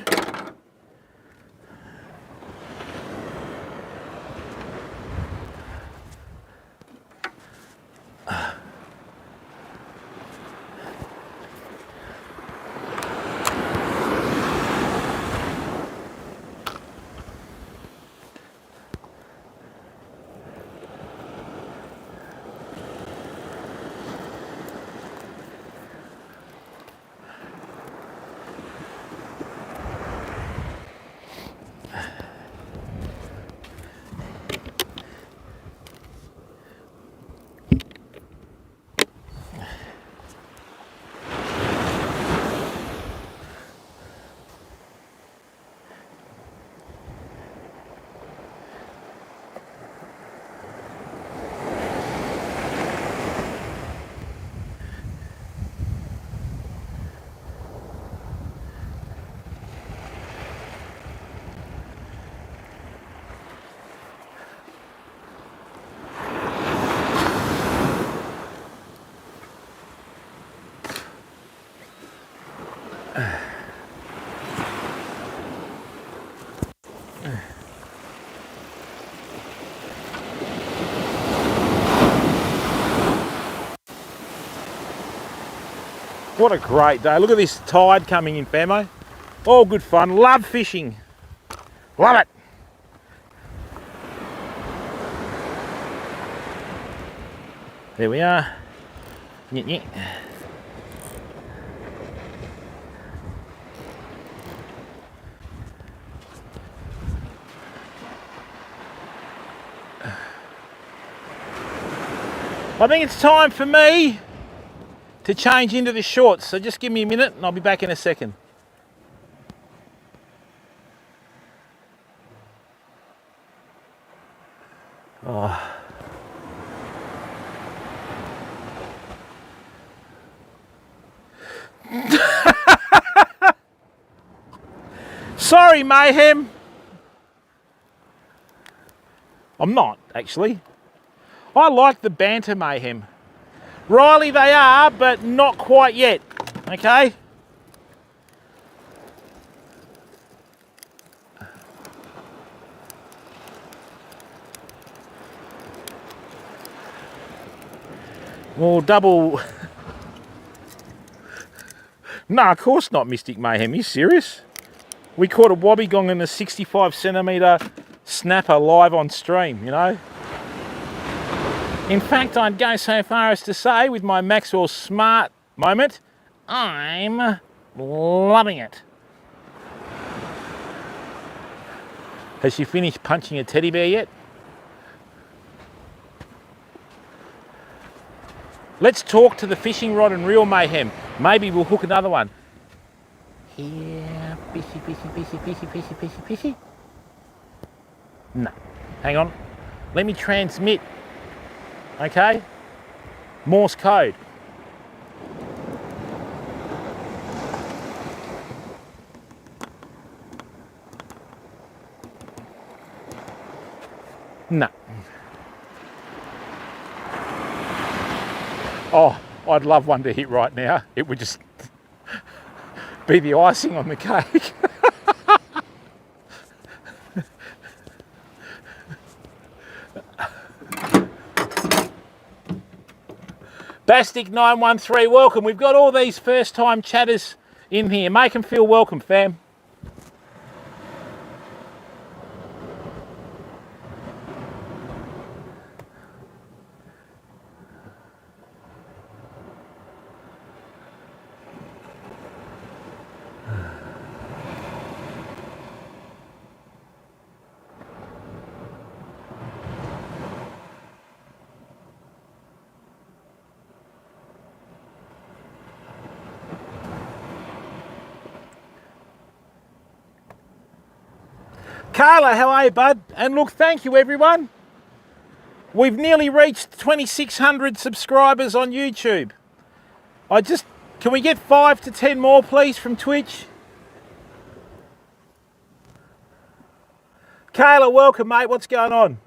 What a great day. Look at this tide coming in, famo. All good fun. Love fishing. Love it. There we are. Nyeh, nyeh. I think it's time for me to change into the shorts, so just give me a minute and I'll be back in a second. Oh. Sorry, Mayhem. I'm not, actually. I like the banter, Mayhem. Riley they are, but not quite yet, okay? Well, double... No, of course not, Mystic Mayhem. Are you serious? We caught a wobbegong in a 65 centimetre snapper live on stream, you know? In fact, I'd go so far as to say, with my Maxwell Smart moment, I'm loving it. Has she finished punching a teddy bear yet? Let's talk to the fishing rod and reel, Mayhem. Maybe we'll hook another one. Here, fishy, fishy, fishy, fishy, fishy, fishy, fishy. No, hang on. Let me transmit. Okay? Morse code. No. Oh, I'd love one to hit right now. It would just be the icing on the cake. Bastic913, welcome. We've got all these first-time chatters in here. Make them feel welcome, fam. Carla, how are you, bud? And look, thank you, everyone. We've nearly reached 2,600 subscribers on YouTube. Can we get 5 to 10 more, please, from Twitch? Kayla, welcome, mate. What's going on?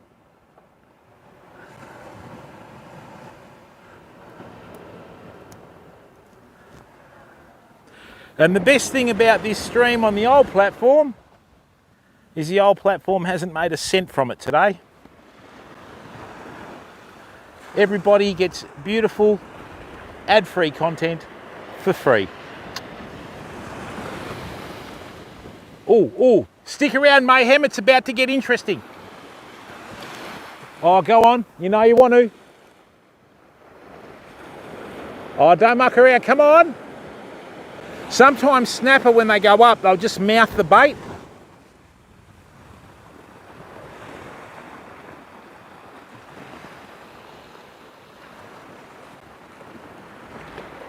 And the best thing about this stream on the old platform is the old platform hasn't made a cent from it today. Everybody gets beautiful, ad-free content for free. Oh, stick around, Mayhem. It's about to get interesting. Oh, go on. You know you want to. Oh, don't muck around. Come on. Sometimes snapper, when they go up, they'll just mouth the bait.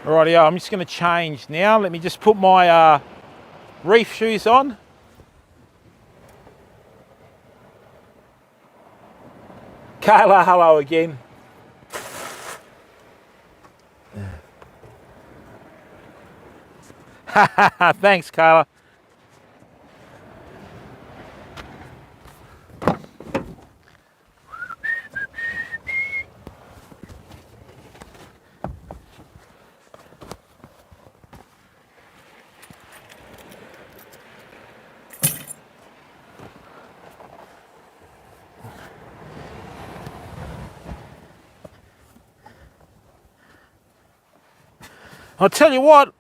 Rightio, I'm just going to change now. Let me just put my reef shoes on. Kayla, hello again. Thanks, Kayla. I'll tell you what,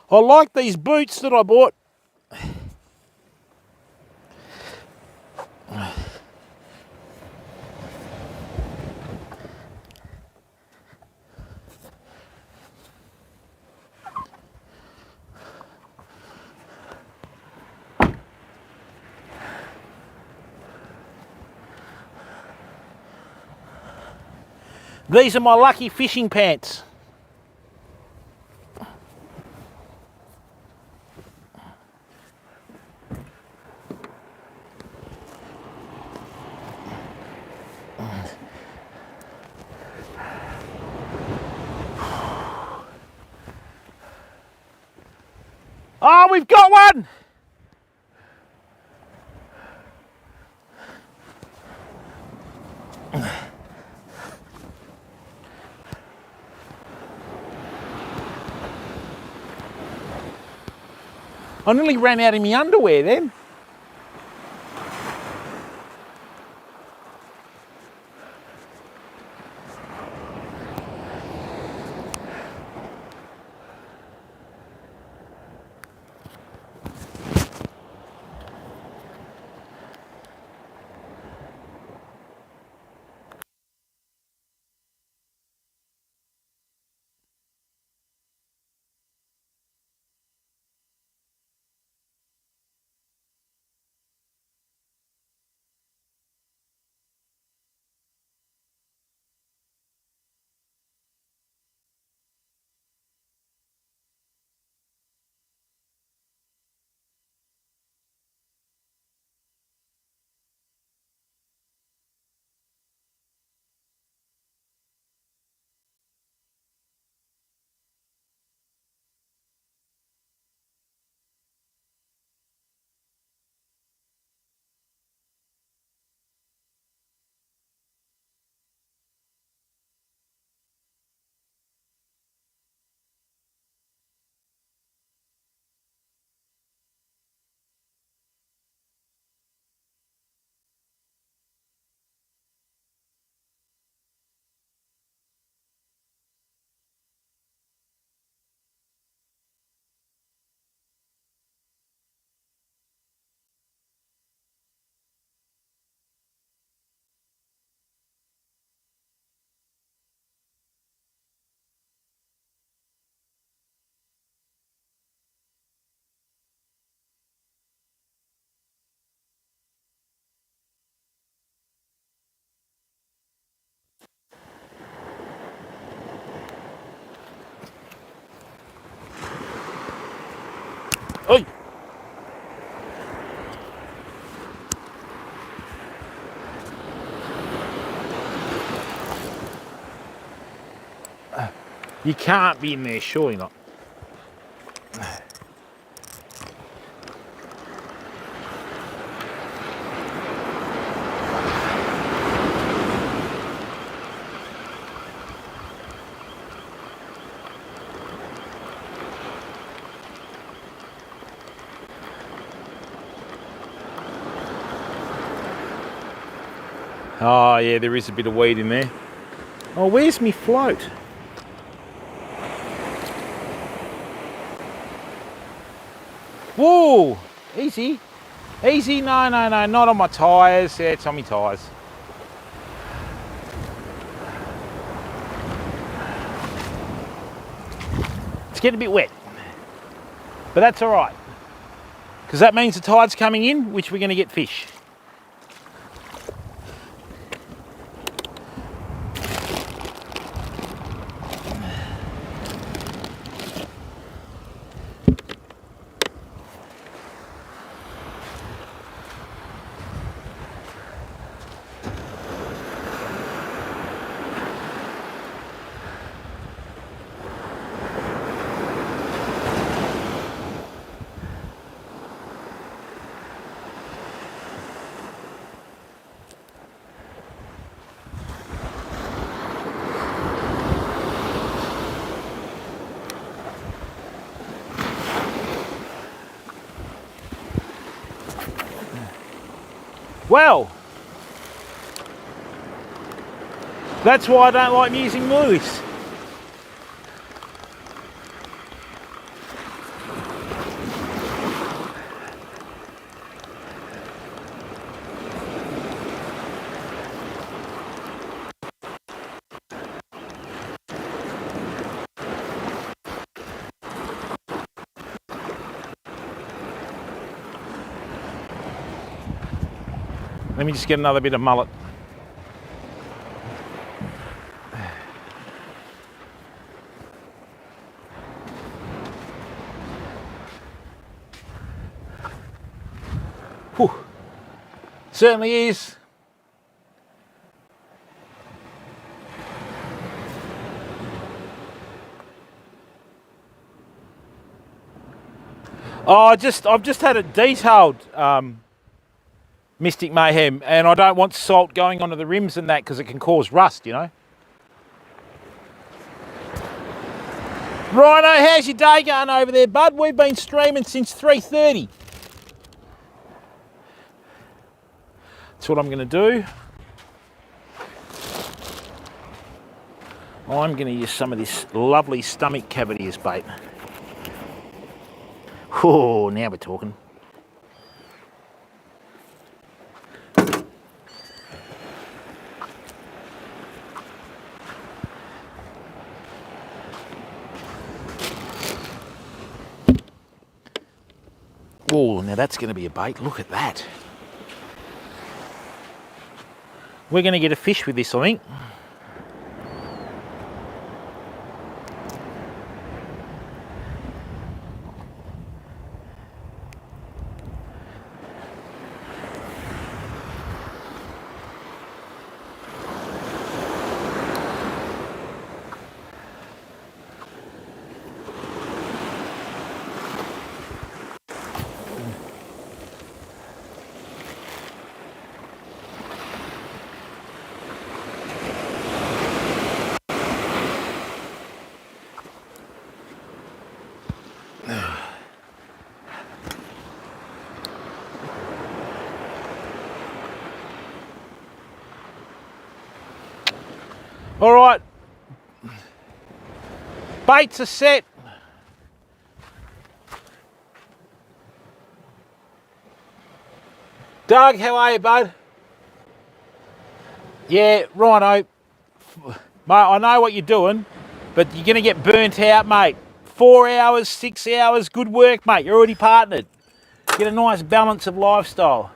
I like these boots that I bought. These are my lucky fishing pants. Oh, we've got one! I nearly ran out of my underwear then. Oi! You can't be in there, surely not. Oh yeah, there is a bit of weed in there. Oh, where's me float? Whoa! Easy. Easy, no, not on my tyres. Yeah, it's on my tyres. It's getting a bit wet. But that's all right. Because that means the tide's coming in, which we're going to get fish. Well, that's why I don't like using Lewis. Let me just get another bit of mullet. Whew. Certainly is. Oh, I've just had it detailed, Mystic Mayhem, and I don't want salt going onto the rims and that because it can cause rust, you know. Rhino, how's your day going over there, bud? We've been streaming since 3:30. That's what I'm going to do. I'm going to use some of this lovely stomach cavity as bait. Oh, now we're talking. Oh, now that's going to be a bait. Look at that. We're going to get a fish with this, I think. All right, baits are set. Doug, how are you, bud? Yeah, Rhino, mate, I know what you're doing, but you're going to get burnt out, mate. 4 hours, 6 hours, good work, mate. You're already partnered. Get a nice balance of lifestyle.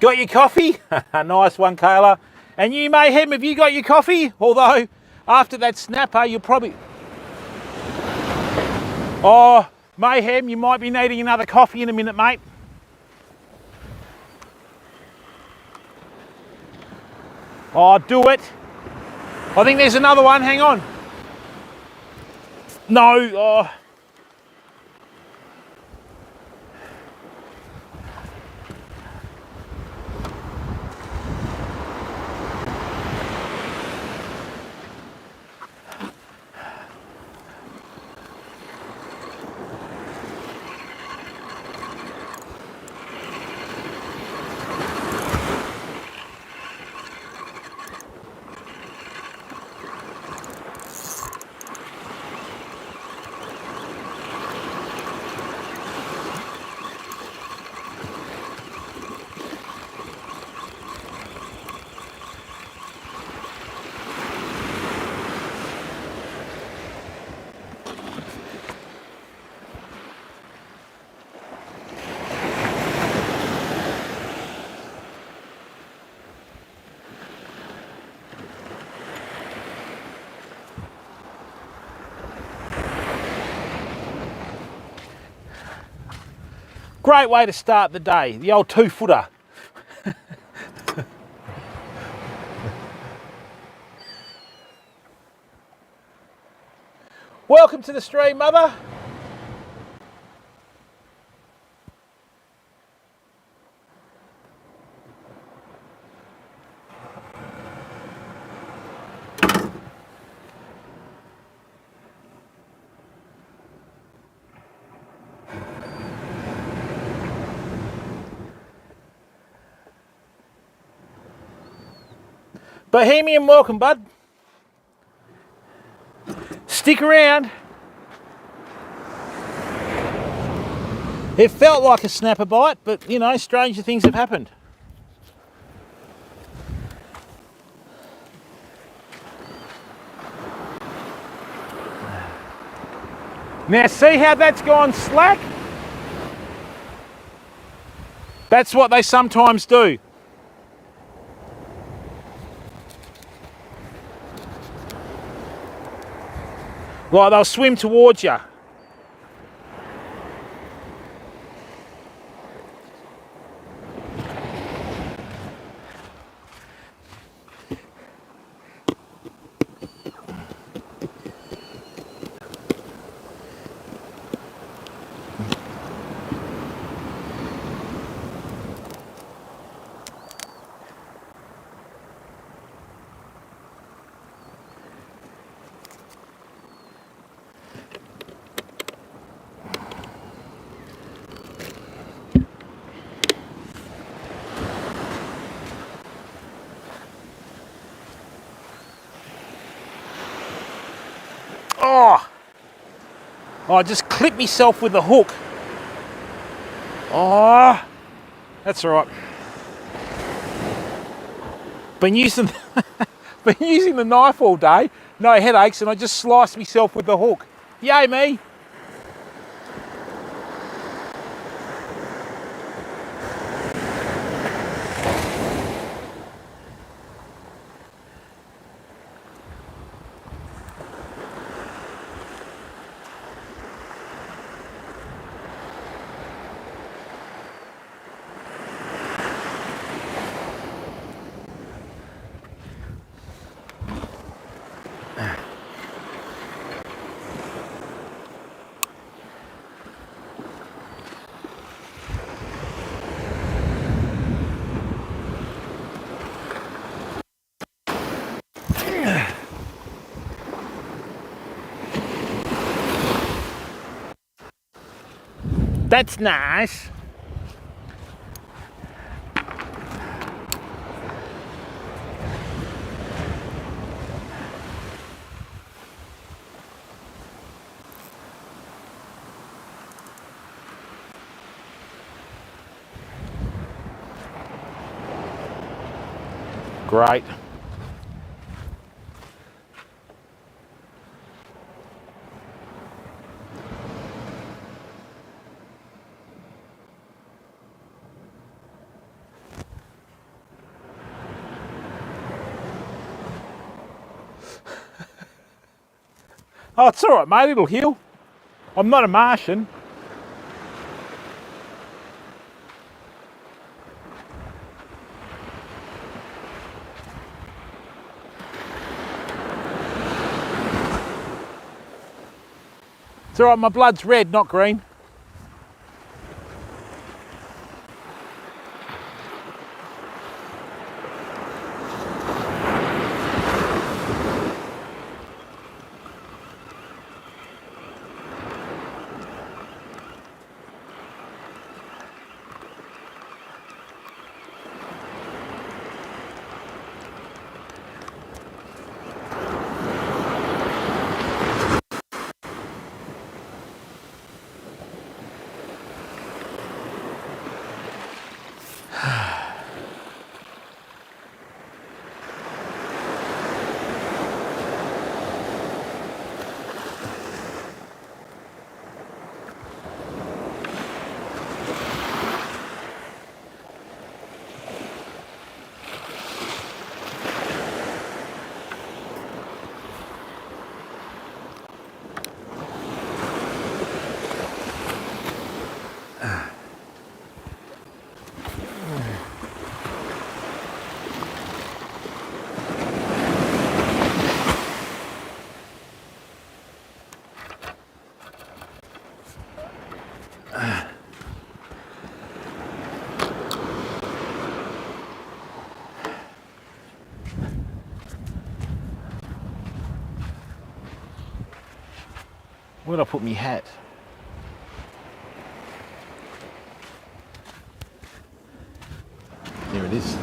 Got your coffee? Nice one, Kayla. And you, Mayhem, have you got your coffee? Although, after that snapper, you'll probably... Oh, Mayhem, you might be needing another coffee in a minute, mate. Oh, do it. I think there's another one, hang on. No, oh. Great way to start the day, the old 2-footer. Welcome to the stream, Mother. Bohemian, welcome, bud. Stick around. It felt like a snapper bite, but you know, stranger things have happened. Now see how that's gone slack? That's what they sometimes do. Like they'll swim towards you. Oh, I just clipped myself with the hook. Oh, that's all right. Been using the knife all day, no headaches, and I just sliced myself with the hook. Yay me! That's nice. Great. Oh, it's all right, mate. It'll heal. I'm not a Martian. It's all right, my blood's red, not green. Where'd I put my hat? There it is.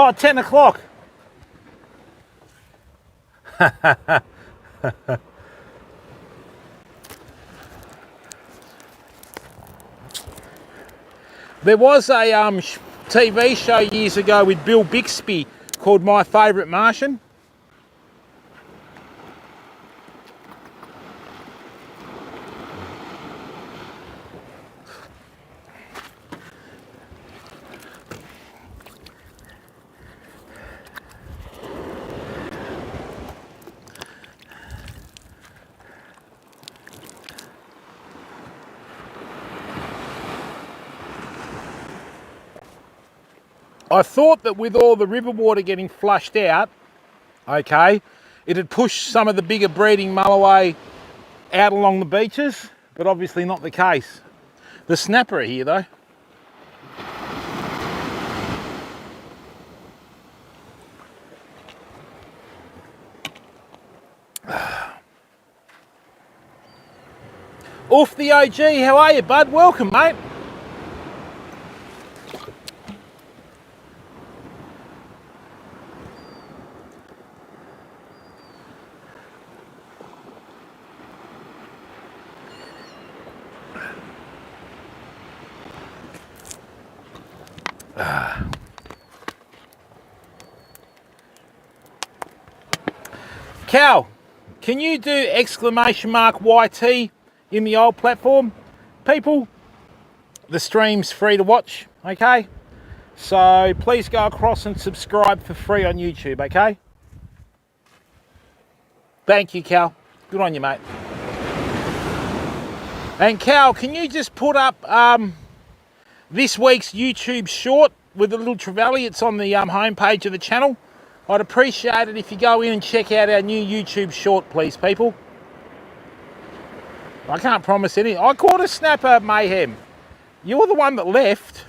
Oh, 10 o'clock. There was a TV show years ago with Bill Bixby called My Favourite Martian. I thought that with all the river water getting flushed out, okay, it'd push some of the bigger breeding mulloway out along the beaches, but obviously not the case. The snapper are here though. Off the OG, how are you, bud? Welcome, mate. Cal, can you do exclamation mark YT in the old platform? People, the stream's free to watch, okay? So please go across and subscribe for free on YouTube, okay? Thank you, Cal. Good on you, mate. And Cal, can you just put up this week's YouTube short with the little trevally? It's on the homepage of the channel. I'd appreciate it if you go in and check out our new YouTube short, please, people. I can't promise anything. I caught a snapper, Mayhem. You're the one that left.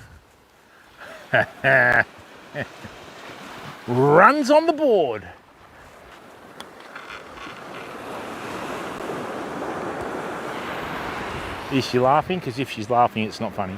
Runs on the board. Is she laughing? Because if she's laughing, it's not funny.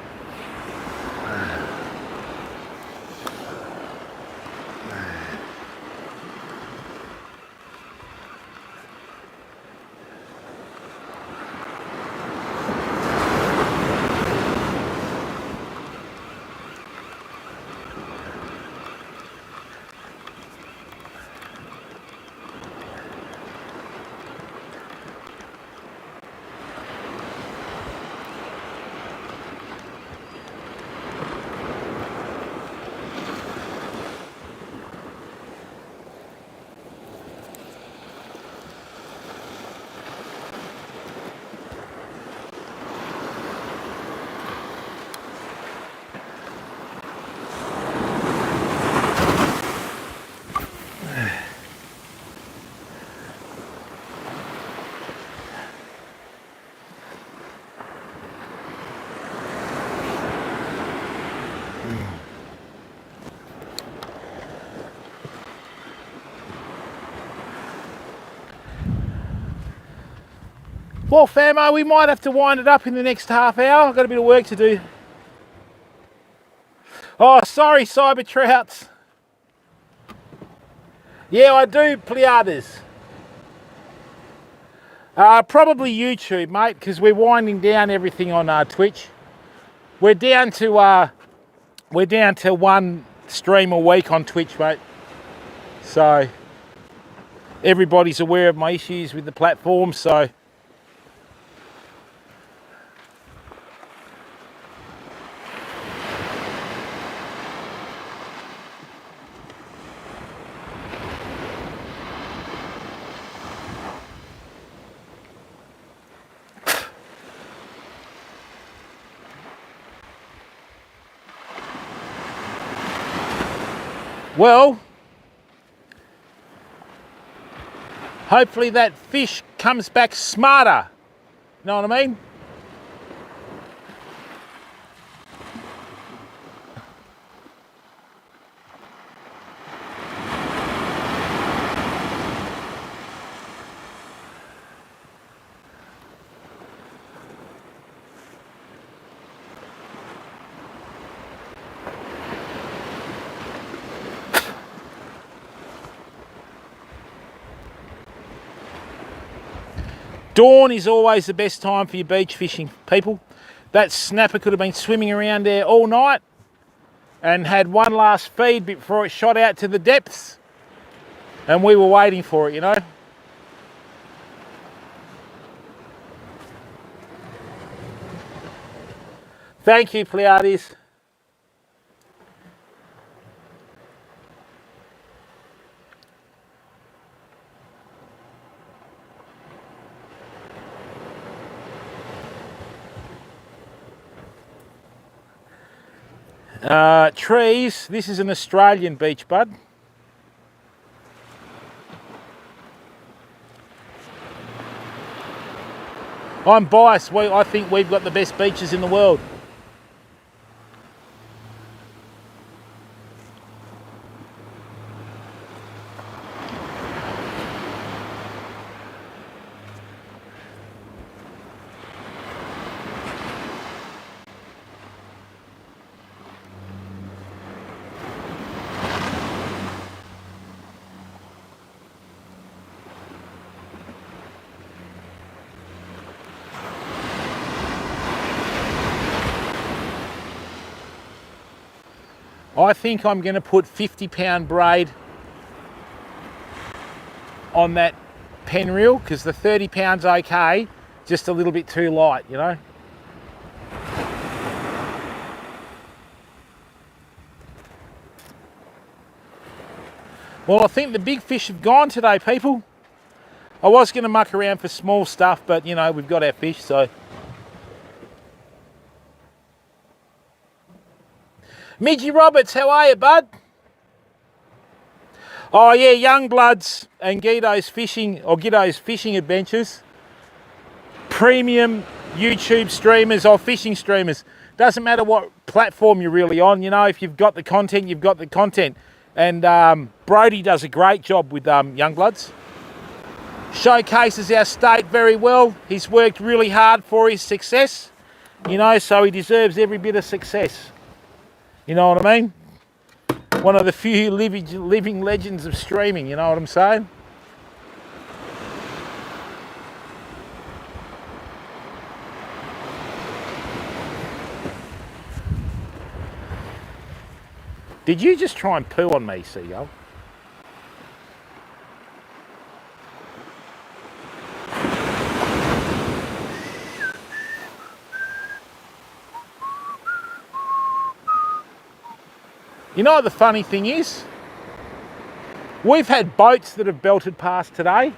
Well, famo, we might have to wind it up in the next half hour. I've got a bit of work to do. Oh, sorry, cyber trouts. Yeah, I do, Pleiades. Probably YouTube, mate, because we're winding down everything on Twitch. We're down to one stream a week on Twitch, mate. So everybody's aware of my issues with the platform, so well, hopefully that fish comes back smarter. You know what I mean? Dawn is always the best time for your beach fishing, people. That snapper could have been swimming around there all night and had one last feed before it shot out to the depths, and we were waiting for it, you know. Thank you, Pleiades. Trees, this is an Australian beach, bud. I'm biased. I think we've got the best beaches in the world. I think I'm going to put 50-pound braid on that pen reel because the 30 pounds okay, just a little bit too light, you know. Well, I think the big fish have gone today, people. I was going to muck around for small stuff, but you know, we've got our fish, so. Midgie Roberts, how are you, bud? Oh yeah, Youngbloods and Guido's fishing adventures. Premium YouTube streamers or fishing streamers. Doesn't matter what platform you're really on, you know, if you've got the content, you've got the content. And Brody does a great job with Youngbloods. Showcases our state very well. He's worked really hard for his success, you know, so he deserves every bit of success. You know what I mean? One of the few living legends of streaming, you know what I'm saying? Did you just try and poo on me, Seagull? You know what the funny thing is? We've had boats that have belted past today,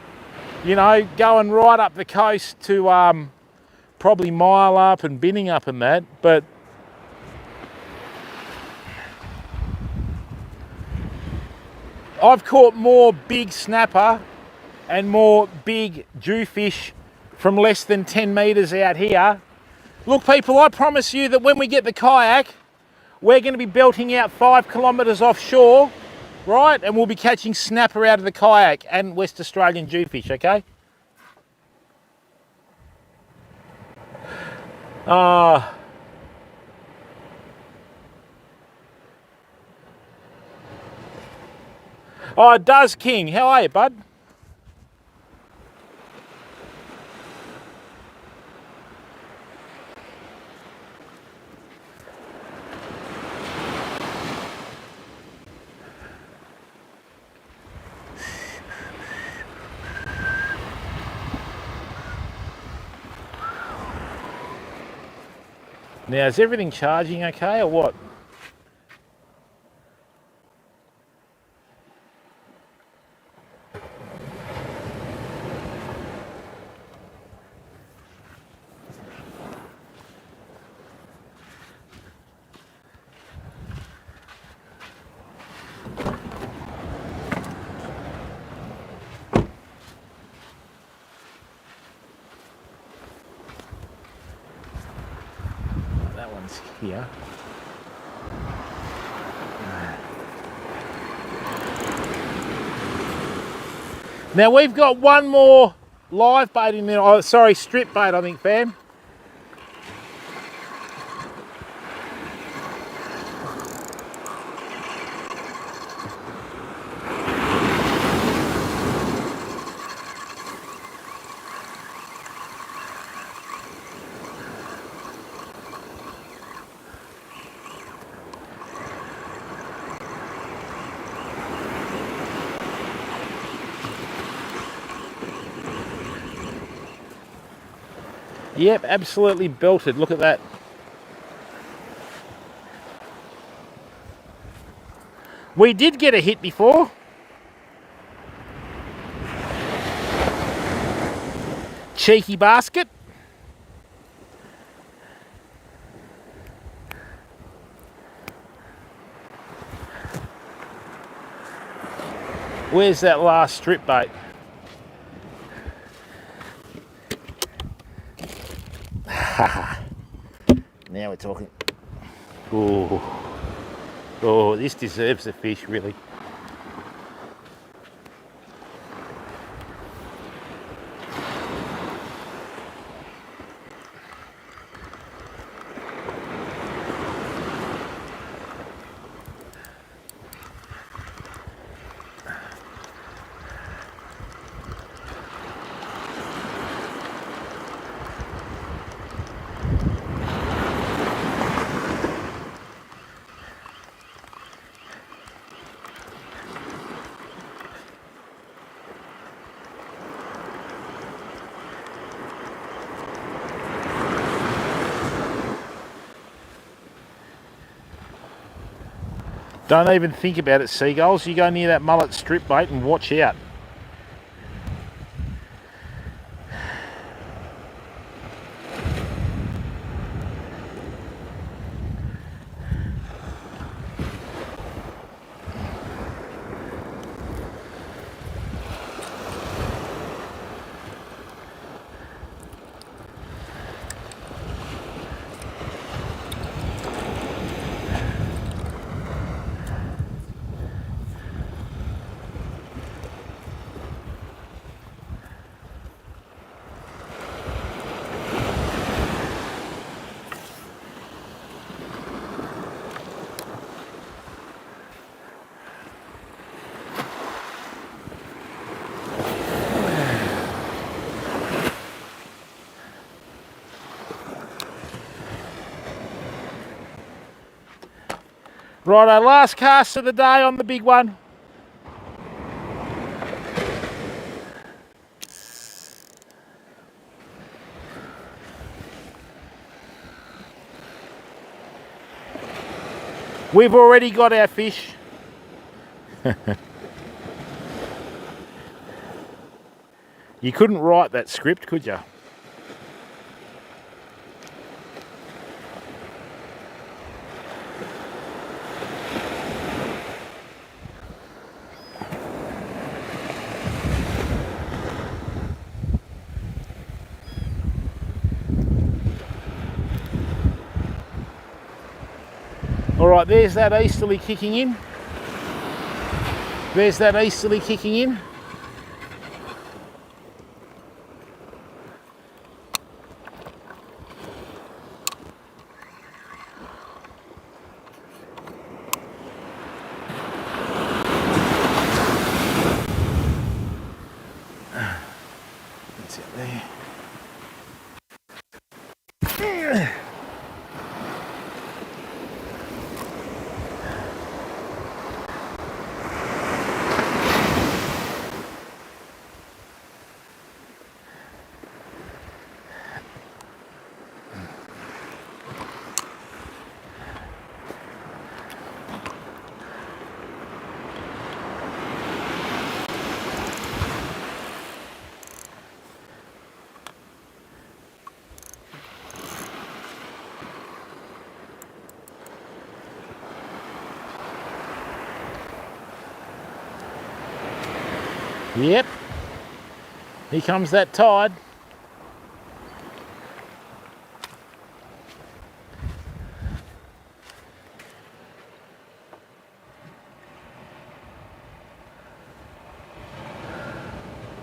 you know, going right up the coast to probably Mile Up and Binning Up and that, but I've caught more big snapper and more big jewfish from less than 10 metres out here. Look, people, I promise you that when we get the kayak, we're going to be belting out 5 kilometres offshore, right? And we'll be catching snapper out of the kayak and West Australian jewfish, okay? Oh, it does, King. How are you, bud? Now, is everything charging okay or what? That one's here. Now we've got one more live bait in there. Oh, sorry, strip bait, I think, fam. Yep, absolutely belted. Look at that. We did get a hit before. Cheeky basket. Where's that last strip bait? Now we're talking. Oh, this deserves a fish, really. Don't even think about it, seagulls. You go near that mullet strip bait and watch out. Righto, last cast of the day on the big one. We've already got our fish. You couldn't write that script, could you? All right, there's that easterly kicking in. There's that easterly kicking in. Yep. Here comes that tide.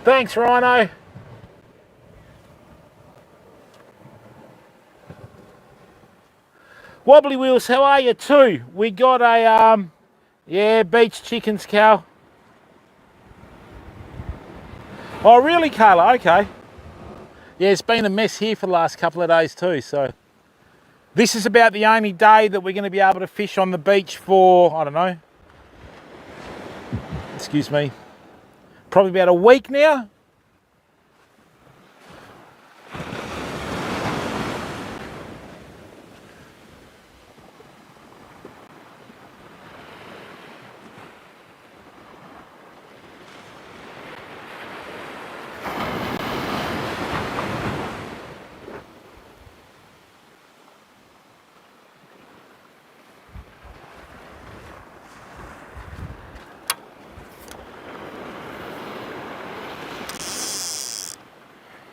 Thanks, Rhino. Wobbly Wheels, how are you too? We got a, yeah, beach chickens, Cal. Oh, really, Carla? Okay. Yeah, it's been a mess here for the last couple of days too, so. This is about the only day that we're going to be able to fish on the beach for, I don't know, excuse me, probably about a week now.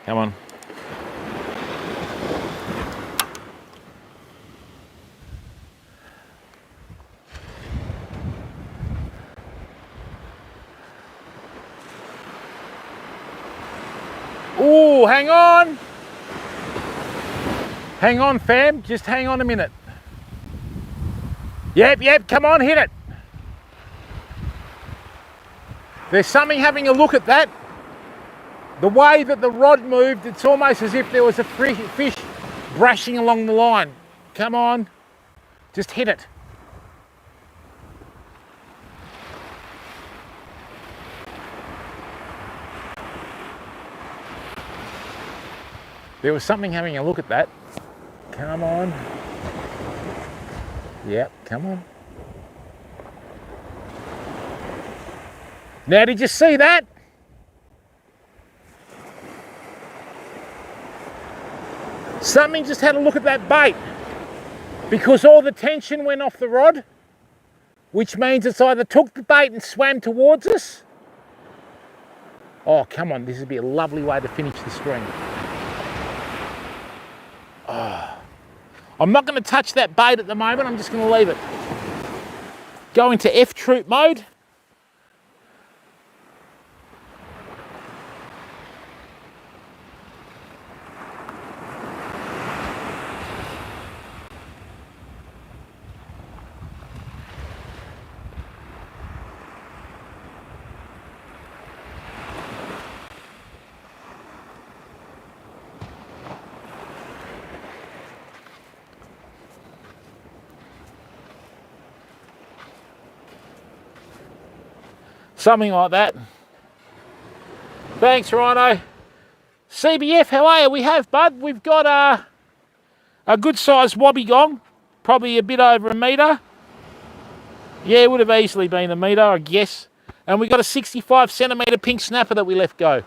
Come on. Ooh, hang on. Hang on, fam. Just hang on a minute. Yep, come on, hit it. There's something having a look at that. The way that the rod moved, it's almost as if there was a fish brushing along the line. Come on, just hit it. There was something having a look at that. Come on. Yep, come on. Now, did you see that? Something just had a look at that bait because all the tension went off the rod, which means it's either took the bait and swam towards us. Oh, come on, this would be a lovely way to finish the stream. Oh. I'm not going to touch that bait at the moment, I'm just going to leave it. Go into F-troop mode. Something like that. Thanks, Rhino. CBF, how are you? We have, bud. We've got a good sized wobbegong, probably a bit over a metre. Yeah, it would have easily been a metre, I guess. And we got a 65 centimetre pink snapper that we let go.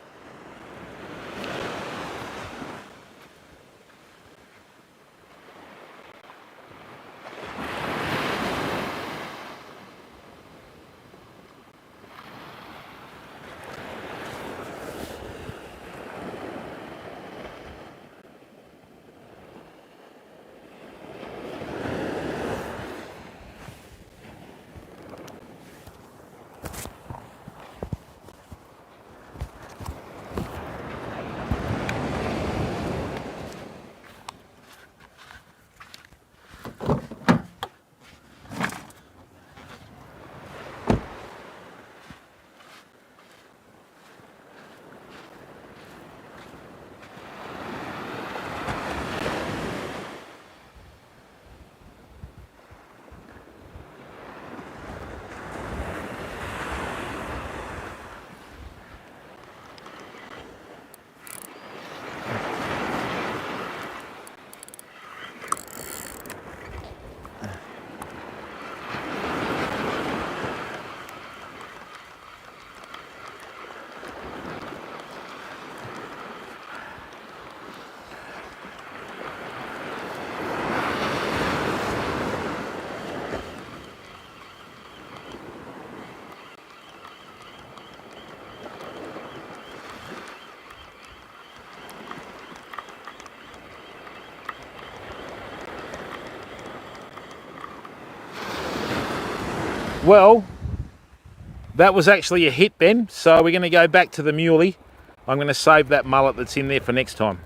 Well, that was actually a hit then, so we're going to go back to the muley. I'm going to save that mullet that's in there for next time.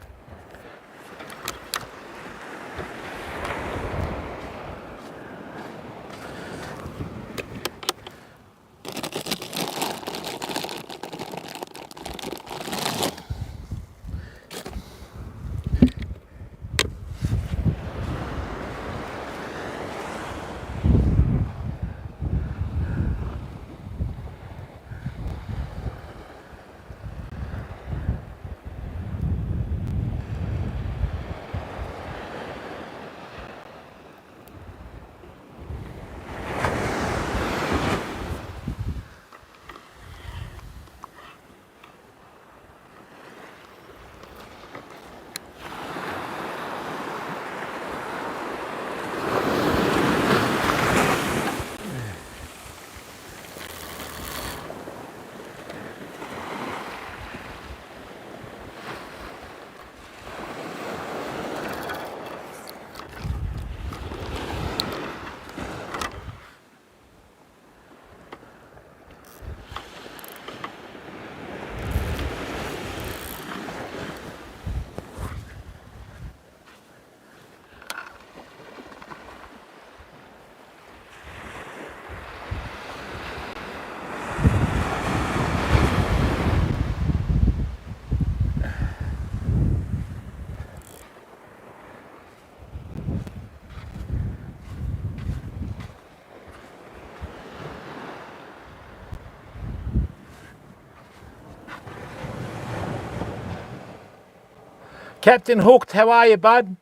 Captain Hooked, how are you, bud?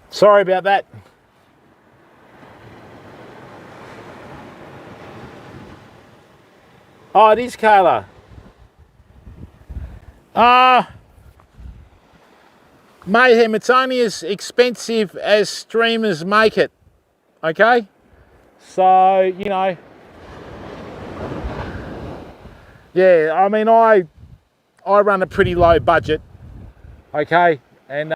Sorry about that. Oh, it is, Carla. Mayhem, it's only as expensive as streamers make it, okay? So, you know, yeah, I mean, I run a pretty low budget, okay? And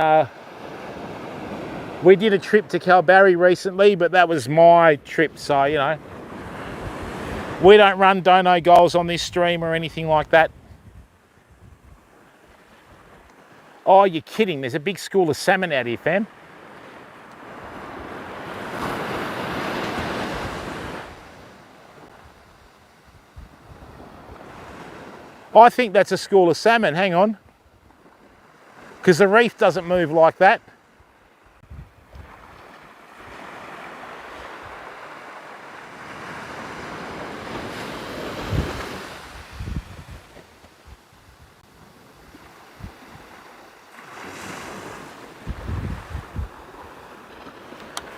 we did a trip to Kalbarri recently, but that was my trip, so, you know, we don't run dono goals on this stream or anything like that. Oh, you're kidding. There's a big school of salmon out here, fam. I think that's a school of salmon. Hang on. Because the reef doesn't move like that.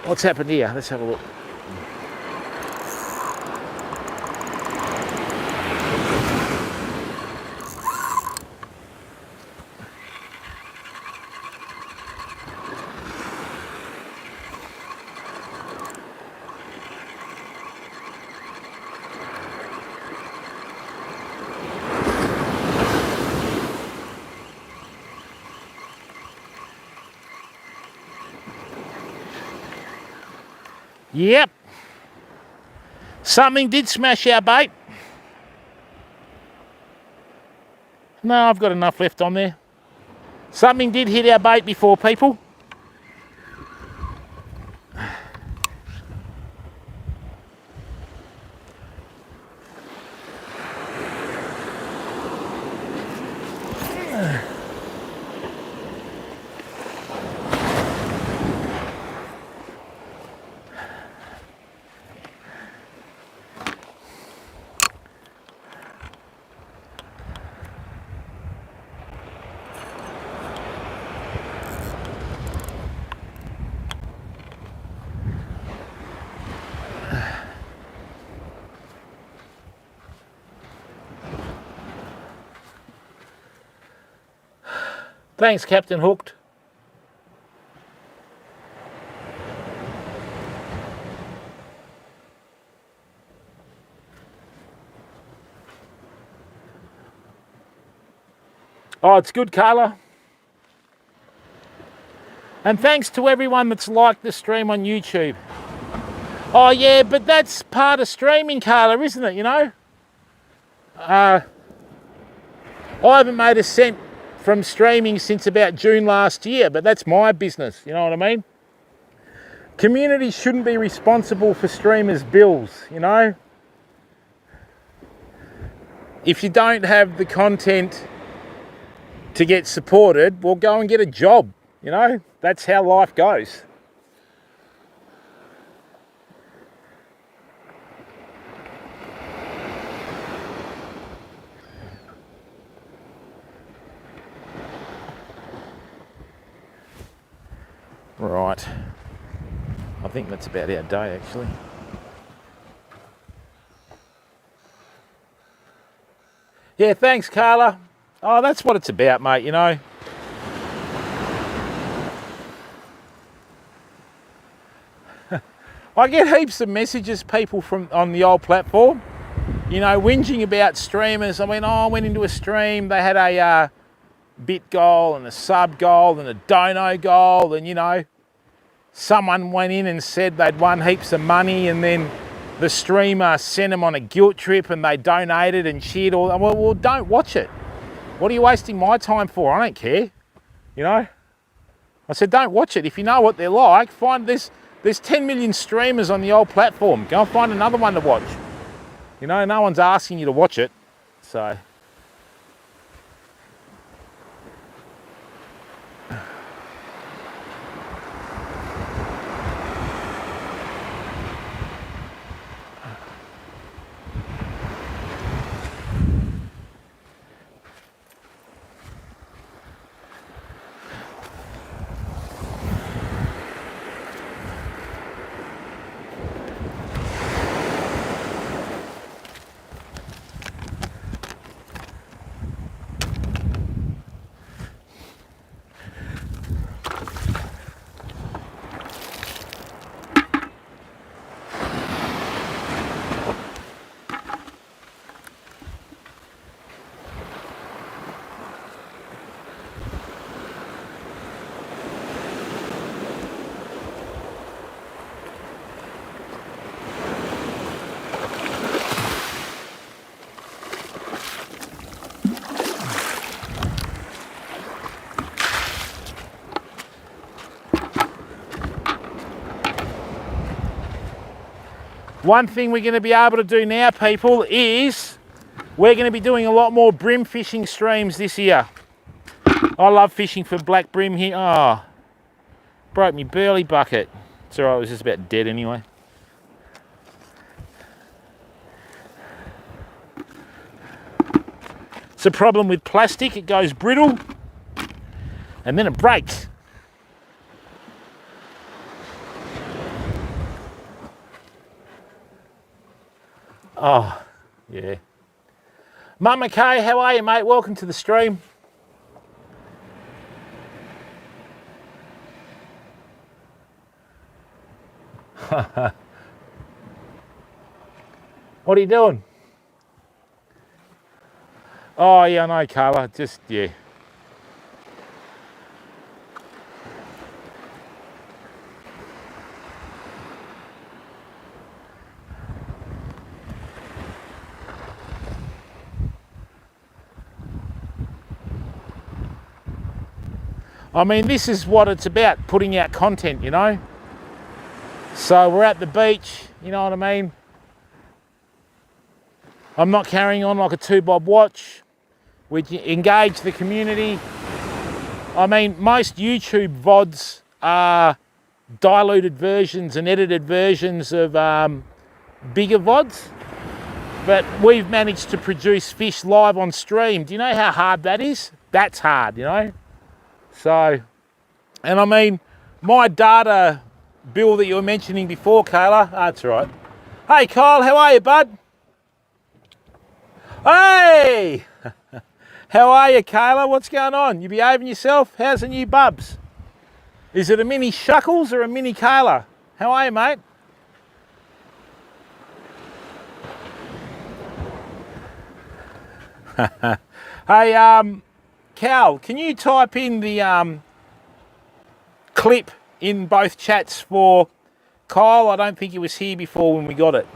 What's happened here? Let's have a look. Yep. Something did smash our bait. No, I've got enough left on there. Something did hit our bait before, people. Thanks, Captain Hooked. Oh, it's good, Carla. And thanks to everyone that's liked the stream on YouTube. Oh yeah, but that's part of streaming, Carla, isn't it, you know? I haven't made a cent from streaming since about June last year, but that's my business, you know what I mean? Communities shouldn't be responsible for streamers' bills, you know? If you don't have the content to get supported, well, go and get a job, you know? That's how life goes. Right. I think that's about our day, actually. Yeah, thanks, Carla. Oh, that's what it's about, mate, you know. I get heaps of messages, people from on the old platform, you know, whinging about streamers. I mean, I went into a stream, they had a bit goal and a sub goal and a dono goal, and, you know, someone went in and said they'd won heaps of money, and then the streamer sent them on a guilt trip and they donated and cheered all that. Well, don't watch it. What are you wasting my time for? I don't care, you know. I said, don't watch it. If you know what they're like, find this. There's 10 million streamers on the old platform. Go and find another one to watch. You know, no one's asking you to watch it, so. One thing we're going to be able to do now, people, is we're going to be doing a lot more brim fishing streams this year. I love fishing for black brim here. Oh, broke me burley bucket. It's all right, it was just about dead anyway. It's a problem with plastic, it goes brittle and then it breaks. Oh, yeah. Mum McKay, how are you, mate? Welcome to the stream. What are you doing? Oh, yeah, I know, Carla. Just, yeah. I mean, this is what it's about, putting out content, you know? So we're at the beach, you know what I mean? I'm not carrying on like a 2-bob watch. We engage the community. I mean, most YouTube VODs are diluted versions and edited versions of bigger VODs. But we've managed to produce fish live on stream. Do you know how hard that is? That's hard, you know? So, and I mean, my data bill that you were mentioning before, Kayla, that's right. Hey, Kyle, how are you, bud? Hey! How are you, Kayla? What's going on? You behaving yourself? How's the new bubs? Is it a mini Shuckles or a mini Kayla? How are you, mate? Hey, Cal, can you type in the clip in both chats for Kyle, I don't think he was here before when we got it.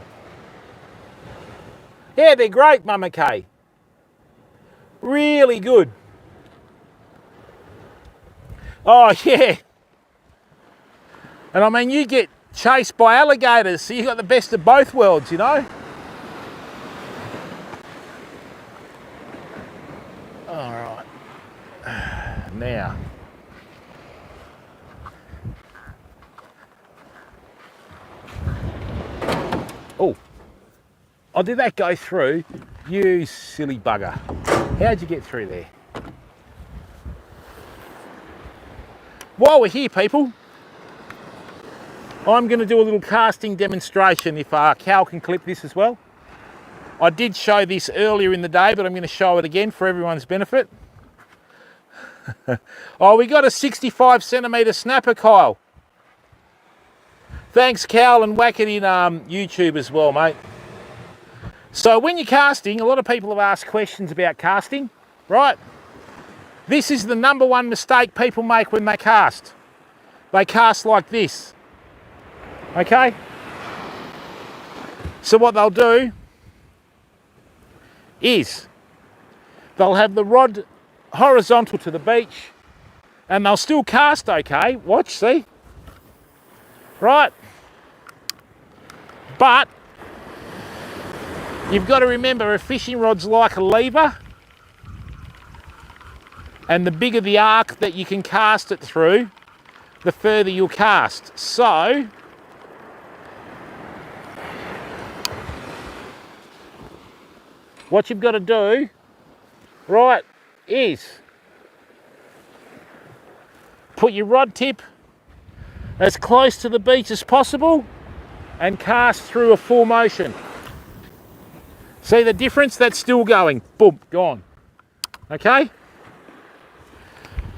Yeah, they're great, Mama Kay. Really good. Oh, yeah. And I mean, you get chased by alligators, so you got the best of both worlds, you know? All right. Now. Oh, did that go through? You silly bugger. How'd you get through there? While we're here, people, I'm going to do a little casting demonstration if Cal can clip this as well. I did show this earlier in the day, but I'm going to show it again for everyone's benefit. Oh, we got a 65 centimetre snapper, Kyle. Thanks, Cal, and whack it in YouTube as well, mate. So when you're casting, a lot of people have asked questions about casting, right? This is the number one mistake people make when they cast. They cast like this, okay? So what they'll do is they'll have the rod horizontal to the beach and they'll still cast okay. Watch, see? Right? But you've got to remember a fishing rod's like a lever, and the bigger the arc that you can cast it through, the further you'll cast. So what you've got to do, right, is put your rod tip as close to the beach as possible and cast through a full motion. See the difference? That's still going. Boom, gone. Okay?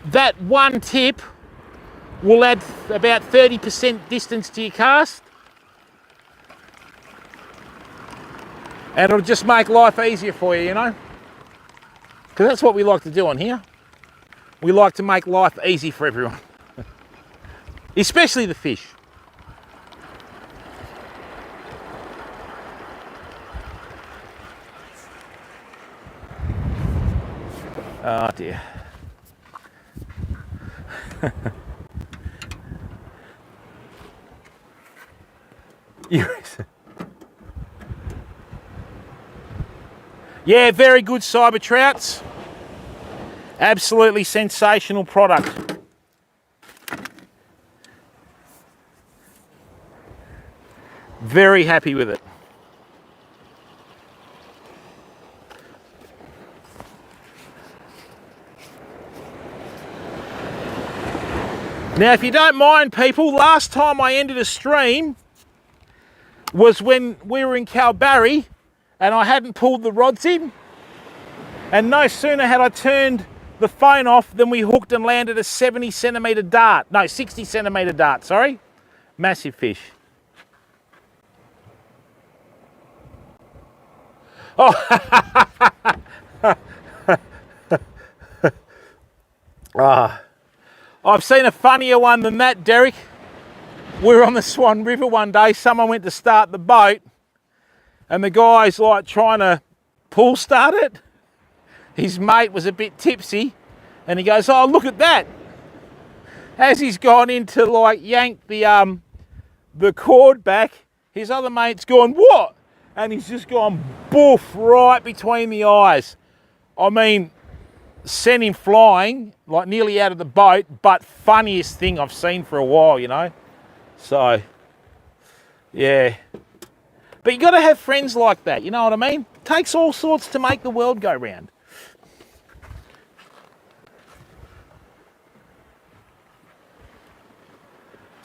That one tip will add about 30% distance to your cast. And it'll just make life easier for you, you know? Because that's what we like to do on here. We like to make life easy for everyone. Especially the fish. Oh dear. Yeah, very good cyber trouts. Absolutely sensational product. Very happy with it. Now, if you don't mind, people, last time I ended a stream was when we were in Kalbarri and I hadn't pulled the rods in. And no sooner had I turned the phone off than we hooked and landed a 70 centimetre dart. No, 60 centimetre dart, sorry. Massive fish. Oh, I've seen a funnier one than that, Derek. We were on the Swan River one day. Someone went to start the boat and the guy's like trying to pull start it. His mate was a bit tipsy and he goes, oh, look at that. As he's gone in to like yank the cord back, his other mate's gone, what? And he's just gone boof right between the eyes. I mean, sent him flying, like nearly out of the boat, but funniest thing I've seen for a while, you know. So, yeah. But you got to have friends like that, you know what I mean? Takes all sorts to make the world go round.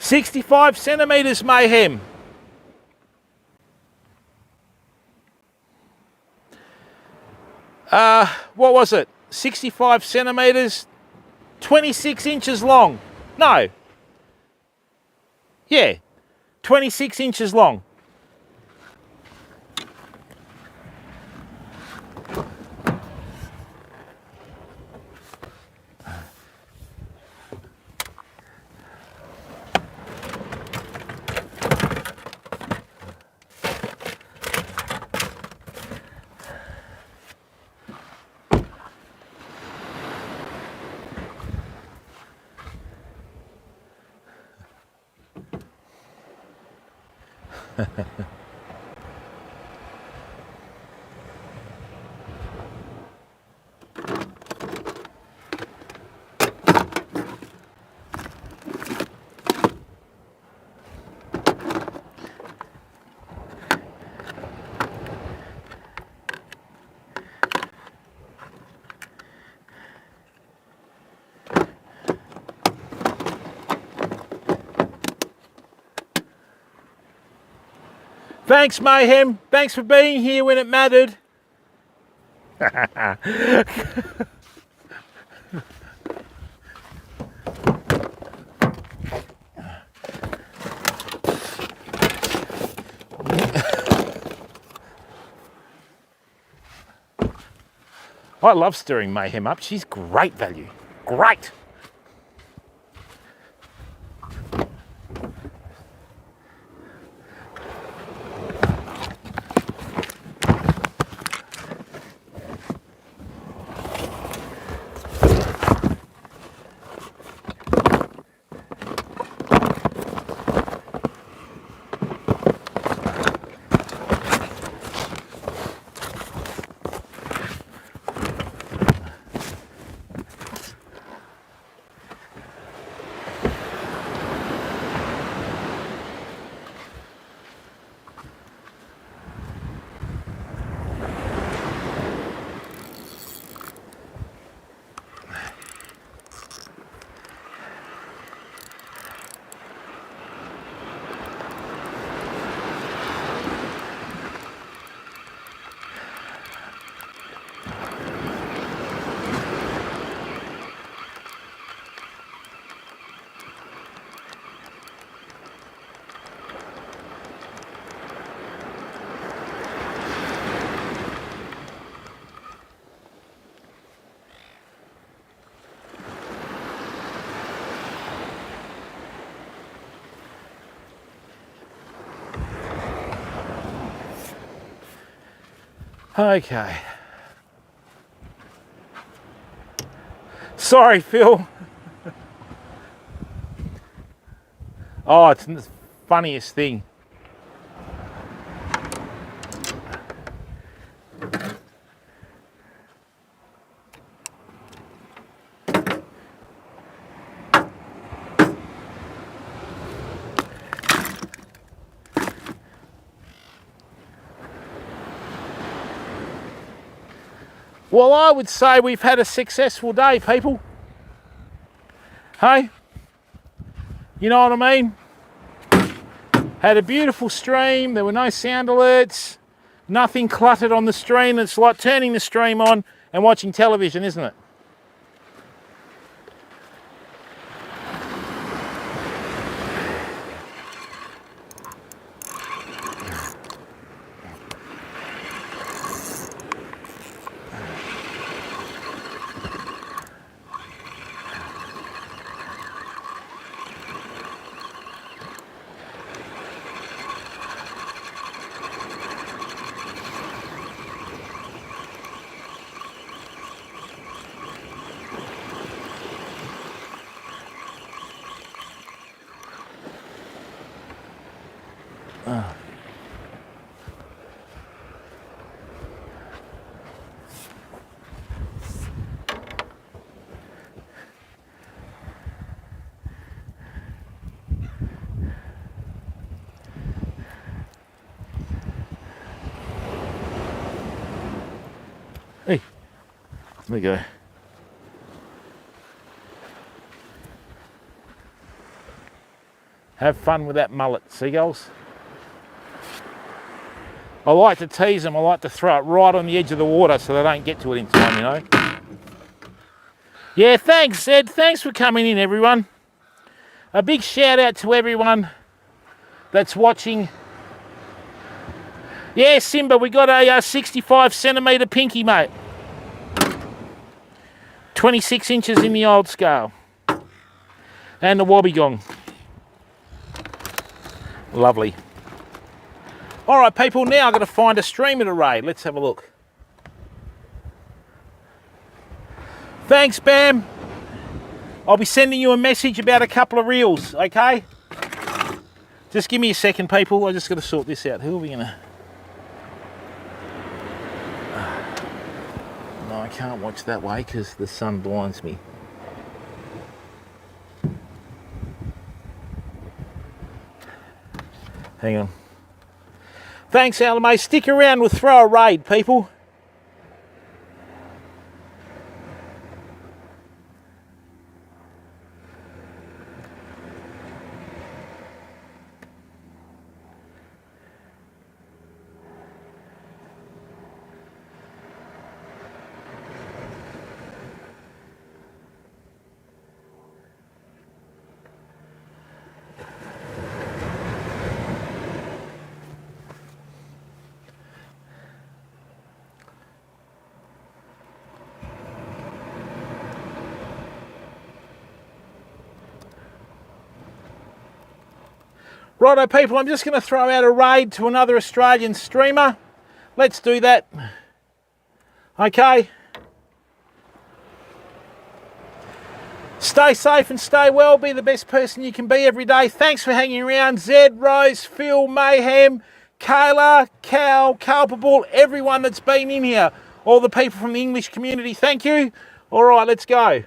"65 centimetres, mayhem." What was it? 65 centimetres, 26 inches long. No. Yeah, 26 inches long. Thanks, Mayhem. Thanks for being here when it mattered. I love stirring Mayhem up. She's great value. Great. Okay. Sorry, Phil. Oh, it's the funniest thing. Well, I would say we've had a successful day, people. Hey? You know what I mean? Had a beautiful stream. There were no sound alerts. Nothing cluttered on the stream. It's like turning the stream on and watching television, isn't it? Hey, there we go. Have fun with that mullet, seagulls. I like to tease them. I like to throw it right on the edge of the water so they don't get to it in time, you know. Yeah, thanks, Ed. Thanks for coming in, everyone. A big shout out to everyone that's watching. Yeah, Simba, we got a 65 centimetre pinky, mate. 26 inches in the old scale. And the wobbegong. Lovely. All right, people, now I've got to find a streamer to raid. Let's have a look. Thanks, Bam. I'll be sending you a message about a couple of reels, okay? Just give me a second, people. I just got to sort this out. Who are we going to... No, I can't watch that way because the sun blinds me. Hang on. Thanks, Alame. Stick around. We'll throw a raid, people. Righto, people, I'm just going to throw out a raid to another Australian streamer. Let's do that. Okay. Stay safe and stay well. Be the best person you can be every day. Thanks for hanging around. Zed, Rose, Phil, Mayhem, Kayla, Cal, Culpable, everyone that's been in here. All the people from the English community, thank you. All right, let's go.